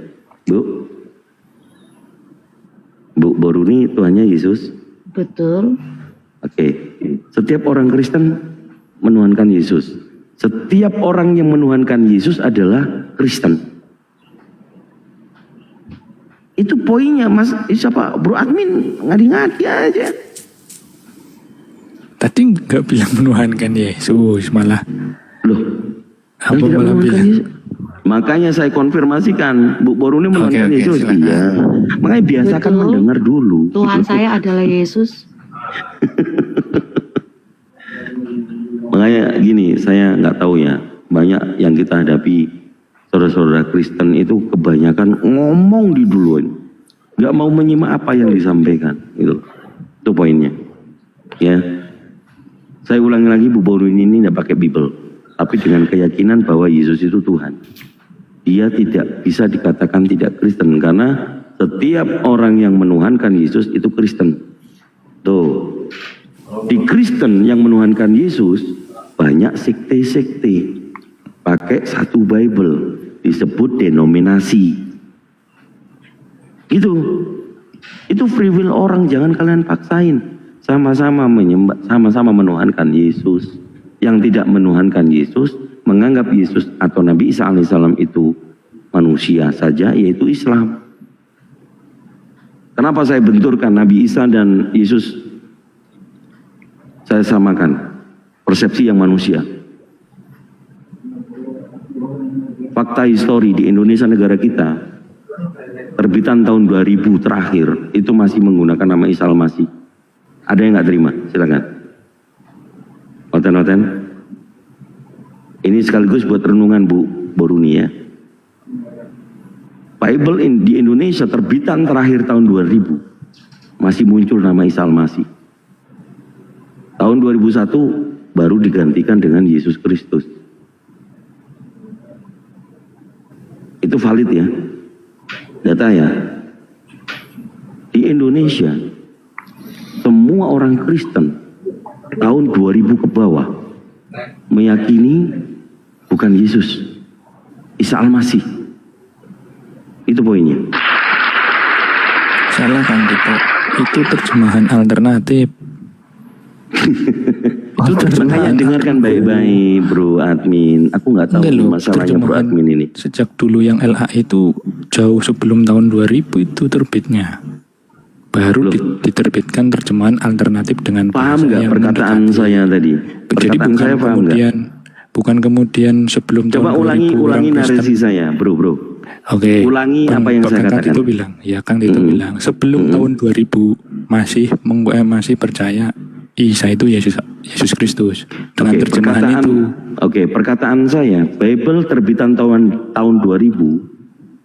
Bu Boruni Tuhannya Yesus? Betul. Oke. Setiap orang Kristen menuhankan Yesus. Setiap orang yang menuhankan Yesus adalah Kristen. Itu poinnya Mas. Siapa? Bro Admin ngadi-ngadi aja. Tadi nggak bilang menuhankan Yesus, malah Loh, apa tidak malah menuhankan bilang? Yesus. Makanya saya konfirmasikan Bu Boruni menuhankan Oke, Yesus. silakan. Iya. Makanya biasakan Betul. mendengar dulu. Tuhan saya adalah Yesus. Makanya gini, saya nggak tahu ya, banyak yang kita hadapi saudara-saudara Kristen itu kebanyakan ngomong di duluan, nggak mau menyimak apa yang disampaikan, gitu. Itu poinnya. Ya, saya ulangi lagi, Bu Boruni ini nggak pakai Bible, tapi dengan keyakinan bahwa Yesus itu Tuhan. Dia tidak bisa dikatakan tidak Kristen karena setiap orang yang menuhankan Yesus itu Kristen. Tuh, di Kristen yang menuhankan Yesus banyak sekte-sekte pakai satu Bible disebut denominasi. Itu free will orang, jangan kalian paksain. Sama-sama menyembah, sama-sama menuhankan Yesus. Yang tidak menuhankan Yesus menganggap Yesus atau Nabi Isa alaihissalam itu manusia saja, yaitu Islam. Kenapa saya benturkan Nabi Isa dan Yesus? Saya samakan persepsi yang manusia. Fakta histori di Indonesia negara kita, terbitan tahun 2000 terakhir itu masih menggunakan nama Isa Al-Masih. Ada yang nggak terima? Silakan. Noten. Ini sekaligus buat renungan Bu Boruni ya. Bible di Indonesia terbitan terakhir tahun 2000 masih muncul nama Isa Al-Masih. Tahun 2001 baru digantikan dengan Yesus Kristus. Itu valid ya. Data ya. Di Indonesia semua orang Kristen tahun 2000 ke bawah meyakini bukan Yesus, Isa Al-Masih. Itu poinnya. Salah kan kita. Itu terjemahan alternatif. Itu Makanya dengarkan baik-baik Bro Admin. Aku nggak tahu Enggak loh, masalahnya Bro terjemahan Admin ini. Sejak dulu yang LA itu jauh sebelum tahun 2000 itu terbitnya. Baru diterbitkan terjemahan alternatif dengan Paham bahasa nggak yang perkataan mendekati. saya tadi? Jadi Perkataan bukan saya paham nggak? bukan kemudian sebelum Coba tahun 2000 ulangi orang Kristen. narasi saya, Bro. Oke. Ulangi apa yang saya Kang katakan. Tito bilang, ya Kang Tito bilang sebelum tahun 2000 masih percaya Isa itu Yesus Kristus dengan terjemahan itu. Oke, perkataan saya, Bible terbitan tahun 2000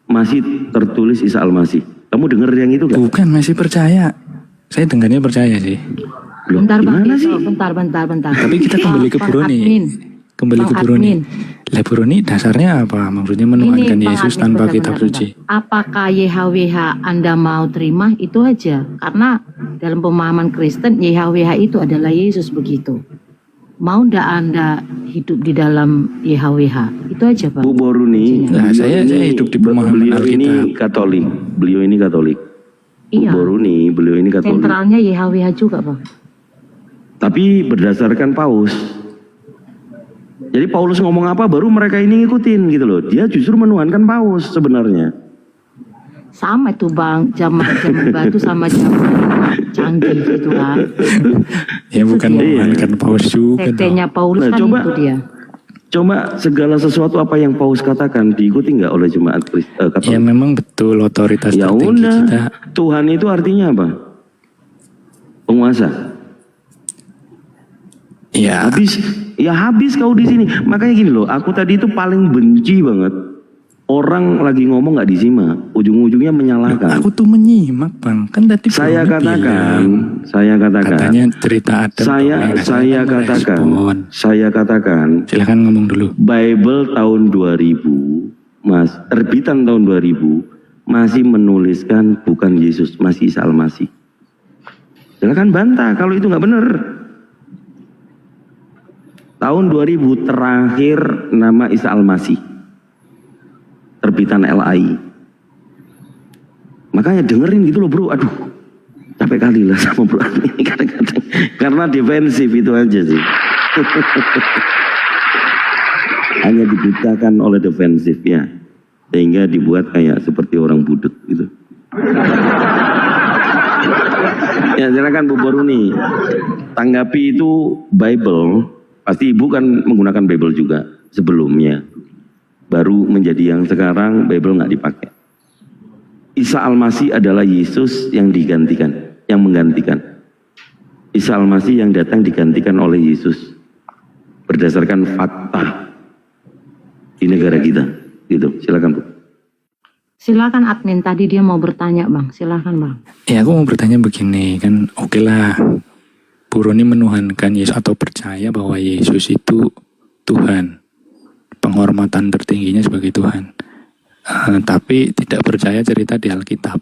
masih tertulis Isa Al-Masih. Kamu dengar yang itu gak? Bukan, masih percaya. Saya dengarnya percaya sih. Bentar Bang Tito, bentar. Tapi kita kembali ke Bang Buroni. Admin. Kembali ke Bang Buroni. Admin. Lah Buroni dasarnya apa? Maksudnya menuhankan Bang Yesus Admin, tanpa bentar, kitab bentar. suci. Apakah YHWH Anda mau terima? Itu aja. Karena dalam pemahaman Kristen YHWH itu adalah Yesus begitu. Mau ndak Anda hidup di dalam YHWH? Itu aja Bang. Bu Boruni, Nah, saya hidup di pemahaman beliau ini Alkitab. Katolik. Beliau ini Katolik. Iya. Boruni, beliau ini Katolik. Sentralnya YHWH juga, Bang. Tapi berdasarkan Paus. Jadi Paulus ngomong apa baru mereka ini ngikutin gitu loh. Dia justru menuhankan Paus sebenarnya. Sama itu Bang, zaman batu sama zaman canggih gitu kan. Ya bukan menuhankan Paus juga. Sektenya Paulus Nah, kan coba- itu dia. Coba segala sesuatu apa yang Paus katakan diikuti nggak oleh jemaat Katolik? Ya memang betul otoritas Ya tertinggi udah, kita. Tuhan itu artinya apa? Penguasa. Ya. Habis kau di sini. Makanya gini loh, aku tadi itu paling benci banget orang lagi ngomong nggak disimak, ujung-ujungnya menyalahkan. Aku tuh menyimak Bang, kan tadi Saya Bruni katakan, bilang, katanya cerita Adam. saya katakan. Silakan ngomong dulu. Bible tahun 2000, Mas, terbitan tahun 2000 masih menuliskan bukan Yesus, masih Isa Al-Masih. Silakan bantah kalau itu nggak benar. Tahun 2000 terakhir nama Isa Al-Masih. Terbitan LAI. Makanya dengerin gitu loh bro, aduh capek kali lah sama bro ini kadang-kadang. Karena defensif itu aja sih. Hanya dibutakan oleh defensif ya. Sehingga dibuat kayak seperti orang budek gitu. Ya silakan Bu Boruni. Tanggapi itu Bible. Pasti Ibu kan menggunakan Bible juga sebelumnya. Baru menjadi yang sekarang Bible nggak dipakai. Isa Al-Masih adalah Yesus yang digantikan, yang menggantikan. Isa Al-Masih yang datang digantikan oleh Yesus berdasarkan fakta di negara kita. Gitu. Silakan Bu. Silakan admin, tadi dia mau bertanya Bang. Silakan Bang. Ya aku mau bertanya begini, kan oke lah. Bu Roni menuhankan Yesus atau percaya bahwa Yesus itu Tuhan. Penghormatan tertingginya sebagai Tuhan. Tapi tidak percaya cerita di Alkitab.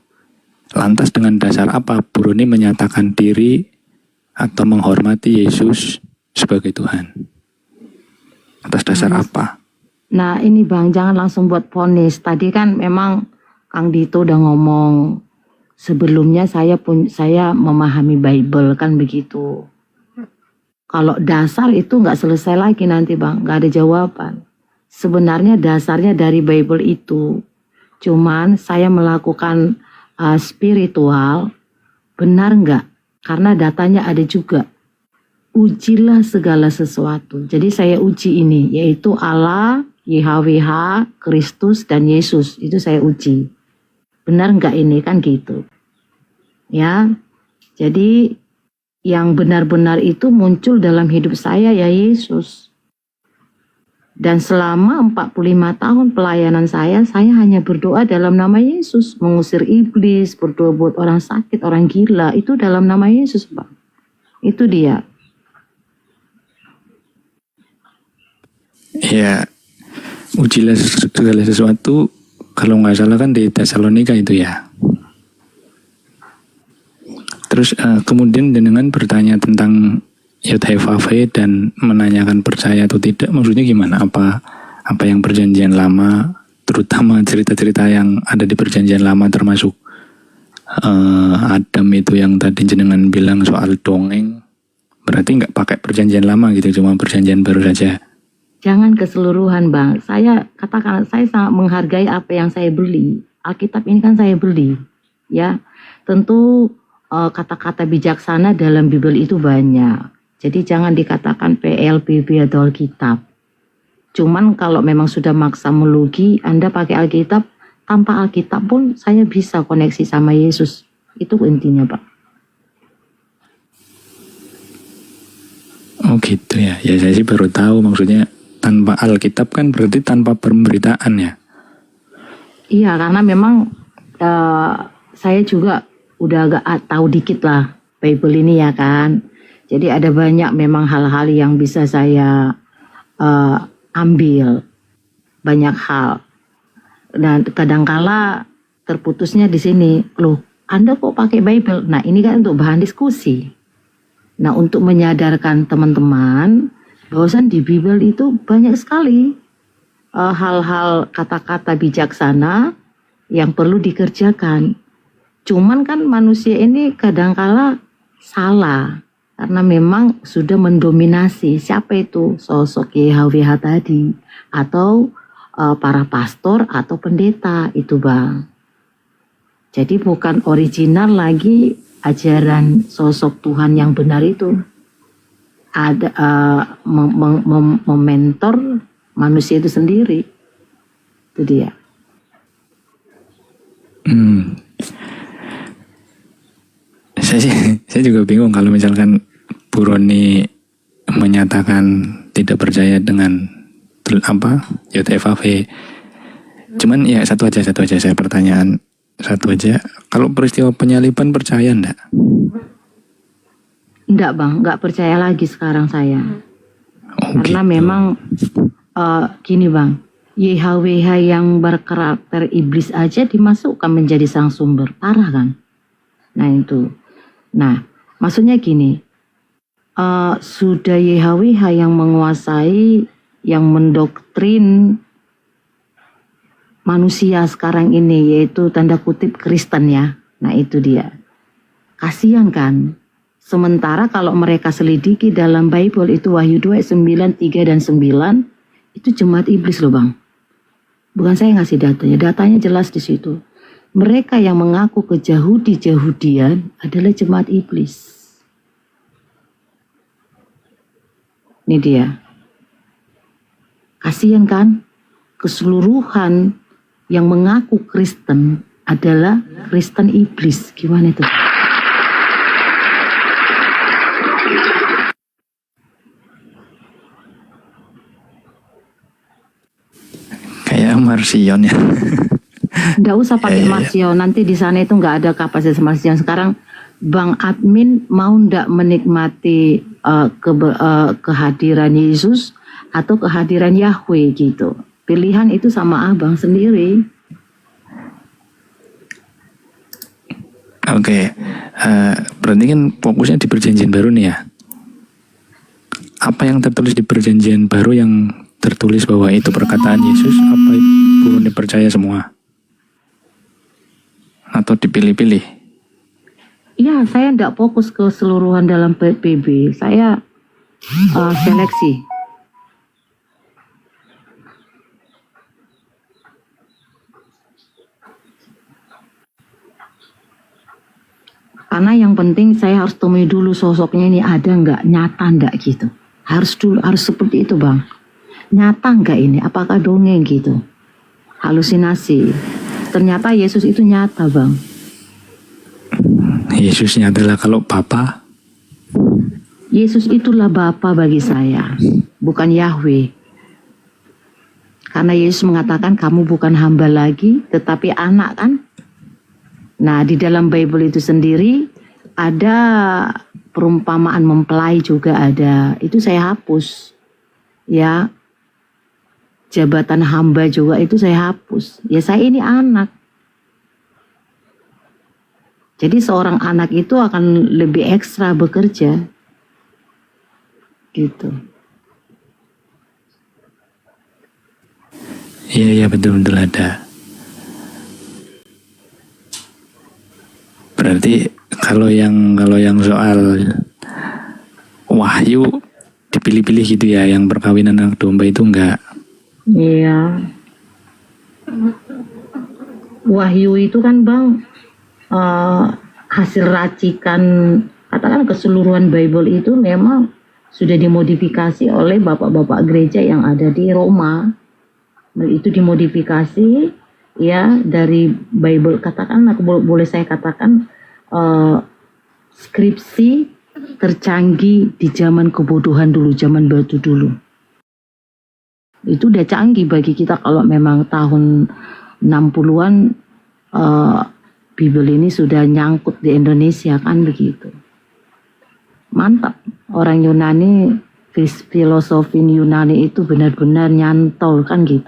Lantas dengan dasar apa Bu Roni menyatakan diri atau menghormati Yesus sebagai Tuhan? Atas dasar apa? Nah ini Bang, jangan langsung buat vonis. Tadi kan memang Kang Dito udah ngomong sebelumnya saya memahami Bible kan begitu. Kalau dasar itu nggak selesai lagi nanti Bang, nggak ada jawaban. Sebenarnya dasarnya dari Bible itu. Cuman saya melakukan spiritual, benar nggak? Karena datanya ada juga. Ujilah segala sesuatu. Jadi saya uji ini, yaitu Allah, YHWH, Kristus, dan Yesus. Itu saya uji. Benar nggak ini? Kan gitu. Ya, jadi yang benar-benar itu muncul dalam hidup saya ya Yesus. Dan selama 45 tahun pelayanan saya hanya berdoa dalam nama Yesus. Mengusir iblis, berdoa buat orang sakit, orang gila. Itu dalam nama Yesus, Bang. Itu dia. Ya, ujilah segala sesuatu, kalau nggak salah kan di Tesalonika itu ya. Terus kemudian dengan bertanya tentang YHWH dan menanyakan percaya atau tidak, maksudnya gimana? Apa yang perjanjian lama, terutama cerita-cerita yang ada di perjanjian lama termasuk Adam itu yang tadi jenengan bilang soal dongeng, berarti nggak pakai perjanjian lama gitu, cuma perjanjian baru saja. Jangan keseluruhan Bang. Saya katakan saya sangat menghargai apa yang saya beli. Alkitab ini kan saya beli, ya. Tentu kata-kata bijaksana dalam Bible itu banyak. Jadi jangan dikatakan PLBB atau Alkitab. Cuman kalau memang sudah maksa melugi, Anda pakai Alkitab, tanpa Alkitab pun saya bisa koneksi sama Yesus. Itu intinya Pak. Oh gitu ya. Ya saya sih baru tahu, maksudnya tanpa Alkitab kan berarti tanpa pemberitaan ya. Iya, karena memang saya juga udah agak tahu dikit lah Bible ini ya kan. Jadi ada banyak memang hal-hal yang bisa saya ambil, banyak hal. Dan kadangkala terputusnya di sini, loh Anda kok pakai Bible? Nah ini kan untuk bahan diskusi. Nah untuk menyadarkan teman-teman, bahwasan di Bible itu banyak sekali hal-hal kata-kata bijaksana yang perlu dikerjakan. Cuman kan manusia ini kadangkala salah karena memang sudah mendominasi. Siapa itu? Sosok YHWH tadi atau para pastor atau pendeta itu, Bang. Jadi bukan original lagi ajaran sosok Tuhan yang benar itu. Ada mementor manusia itu sendiri. Itu dia. Saya juga bingung kalau misalkan Bu Roni menyatakan tidak percaya dengan JFAV. Cuman ya satu aja saya pertanyaan satu aja. Kalau peristiwa penyaliban percaya enggak? Enggak, Bang, enggak percaya lagi sekarang saya. Karena memang gini, Bang, YHWH yang berkarakter iblis aja dimasukkan menjadi sang sumber. Parah kan? Nah itu. Nah, maksudnya gini, sudah YHWH yang menguasai, yang mendoktrin manusia sekarang ini, yaitu tanda kutip Kristen ya. Nah itu dia. Kasihan kan? Sementara kalau mereka selidiki dalam Bible itu Wahyu 2, 9, 3 dan 9, itu jemaat iblis loh, Bang. Bukan saya ngasih datanya, datanya jelas di situ. Mereka yang mengaku Yahudian adalah jemaat iblis. Ini dia. Kasihan kan? Keseluruhan yang mengaku Kristen adalah Kristen iblis. Gimana itu? Kayak Marsion ya. Nggak usah pakai Marsion, nanti di sana itu nggak ada kapasitas Marsion. Sekarang Bang Admin mau nggak menikmati kehadiran Yesus atau kehadiran Yahweh gitu. Pilihan itu sama Abang sendiri. Oke, berarti kan fokusnya di perjanjian baru nih ya. Apa yang tertulis di perjanjian baru yang tertulis bahwa itu perkataan Yesus, apa belum dipercaya semua? Atau dipilih-pilih? Iya, saya tidak fokus keseluruhan dalam PB. Saya seleksi. Karena yang penting saya harus temui dulu sosoknya ini ada nggak, nyata nggak gitu. Harus seperti itu, Bang. Nyata nggak ini? Apakah dongeng gitu? Halusinasi. Ternyata Yesus itu nyata, Bang. Yesusnya adalah kalau Bapa. Yesus itulah Bapa bagi saya, bukan Yahweh. Karena Yesus mengatakan kamu bukan hamba lagi, tetapi anak kan? Nah, di dalam Bible itu sendiri ada perumpamaan mempelai juga ada. Itu saya hapus. Ya. Jabatan hamba juga itu saya hapus. Ya saya ini anak. Jadi seorang anak itu akan lebih ekstra bekerja. Gitu. Iya betul-betul ada. Berarti kalau yang soal wahyu dipilih-pilih gitu ya, yang perkawinan anak domba itu enggak. Iya. Wahyu itu kan, Bang, hasil racikan, katakan keseluruhan Bible itu memang sudah dimodifikasi oleh bapak-bapak gereja yang ada di Roma. Itu dimodifikasi ya dari Bible, katakan aku boleh saya katakan skripsi tercanggih di zaman kebodohan dulu, zaman batu dulu. Itu udah canggih bagi kita kalau memang tahun 60-an Bible ini sudah nyangkut di Indonesia kan begitu. Mantap, orang Yunani, filosofi Yunani itu benar-benar nyantol kan gitu.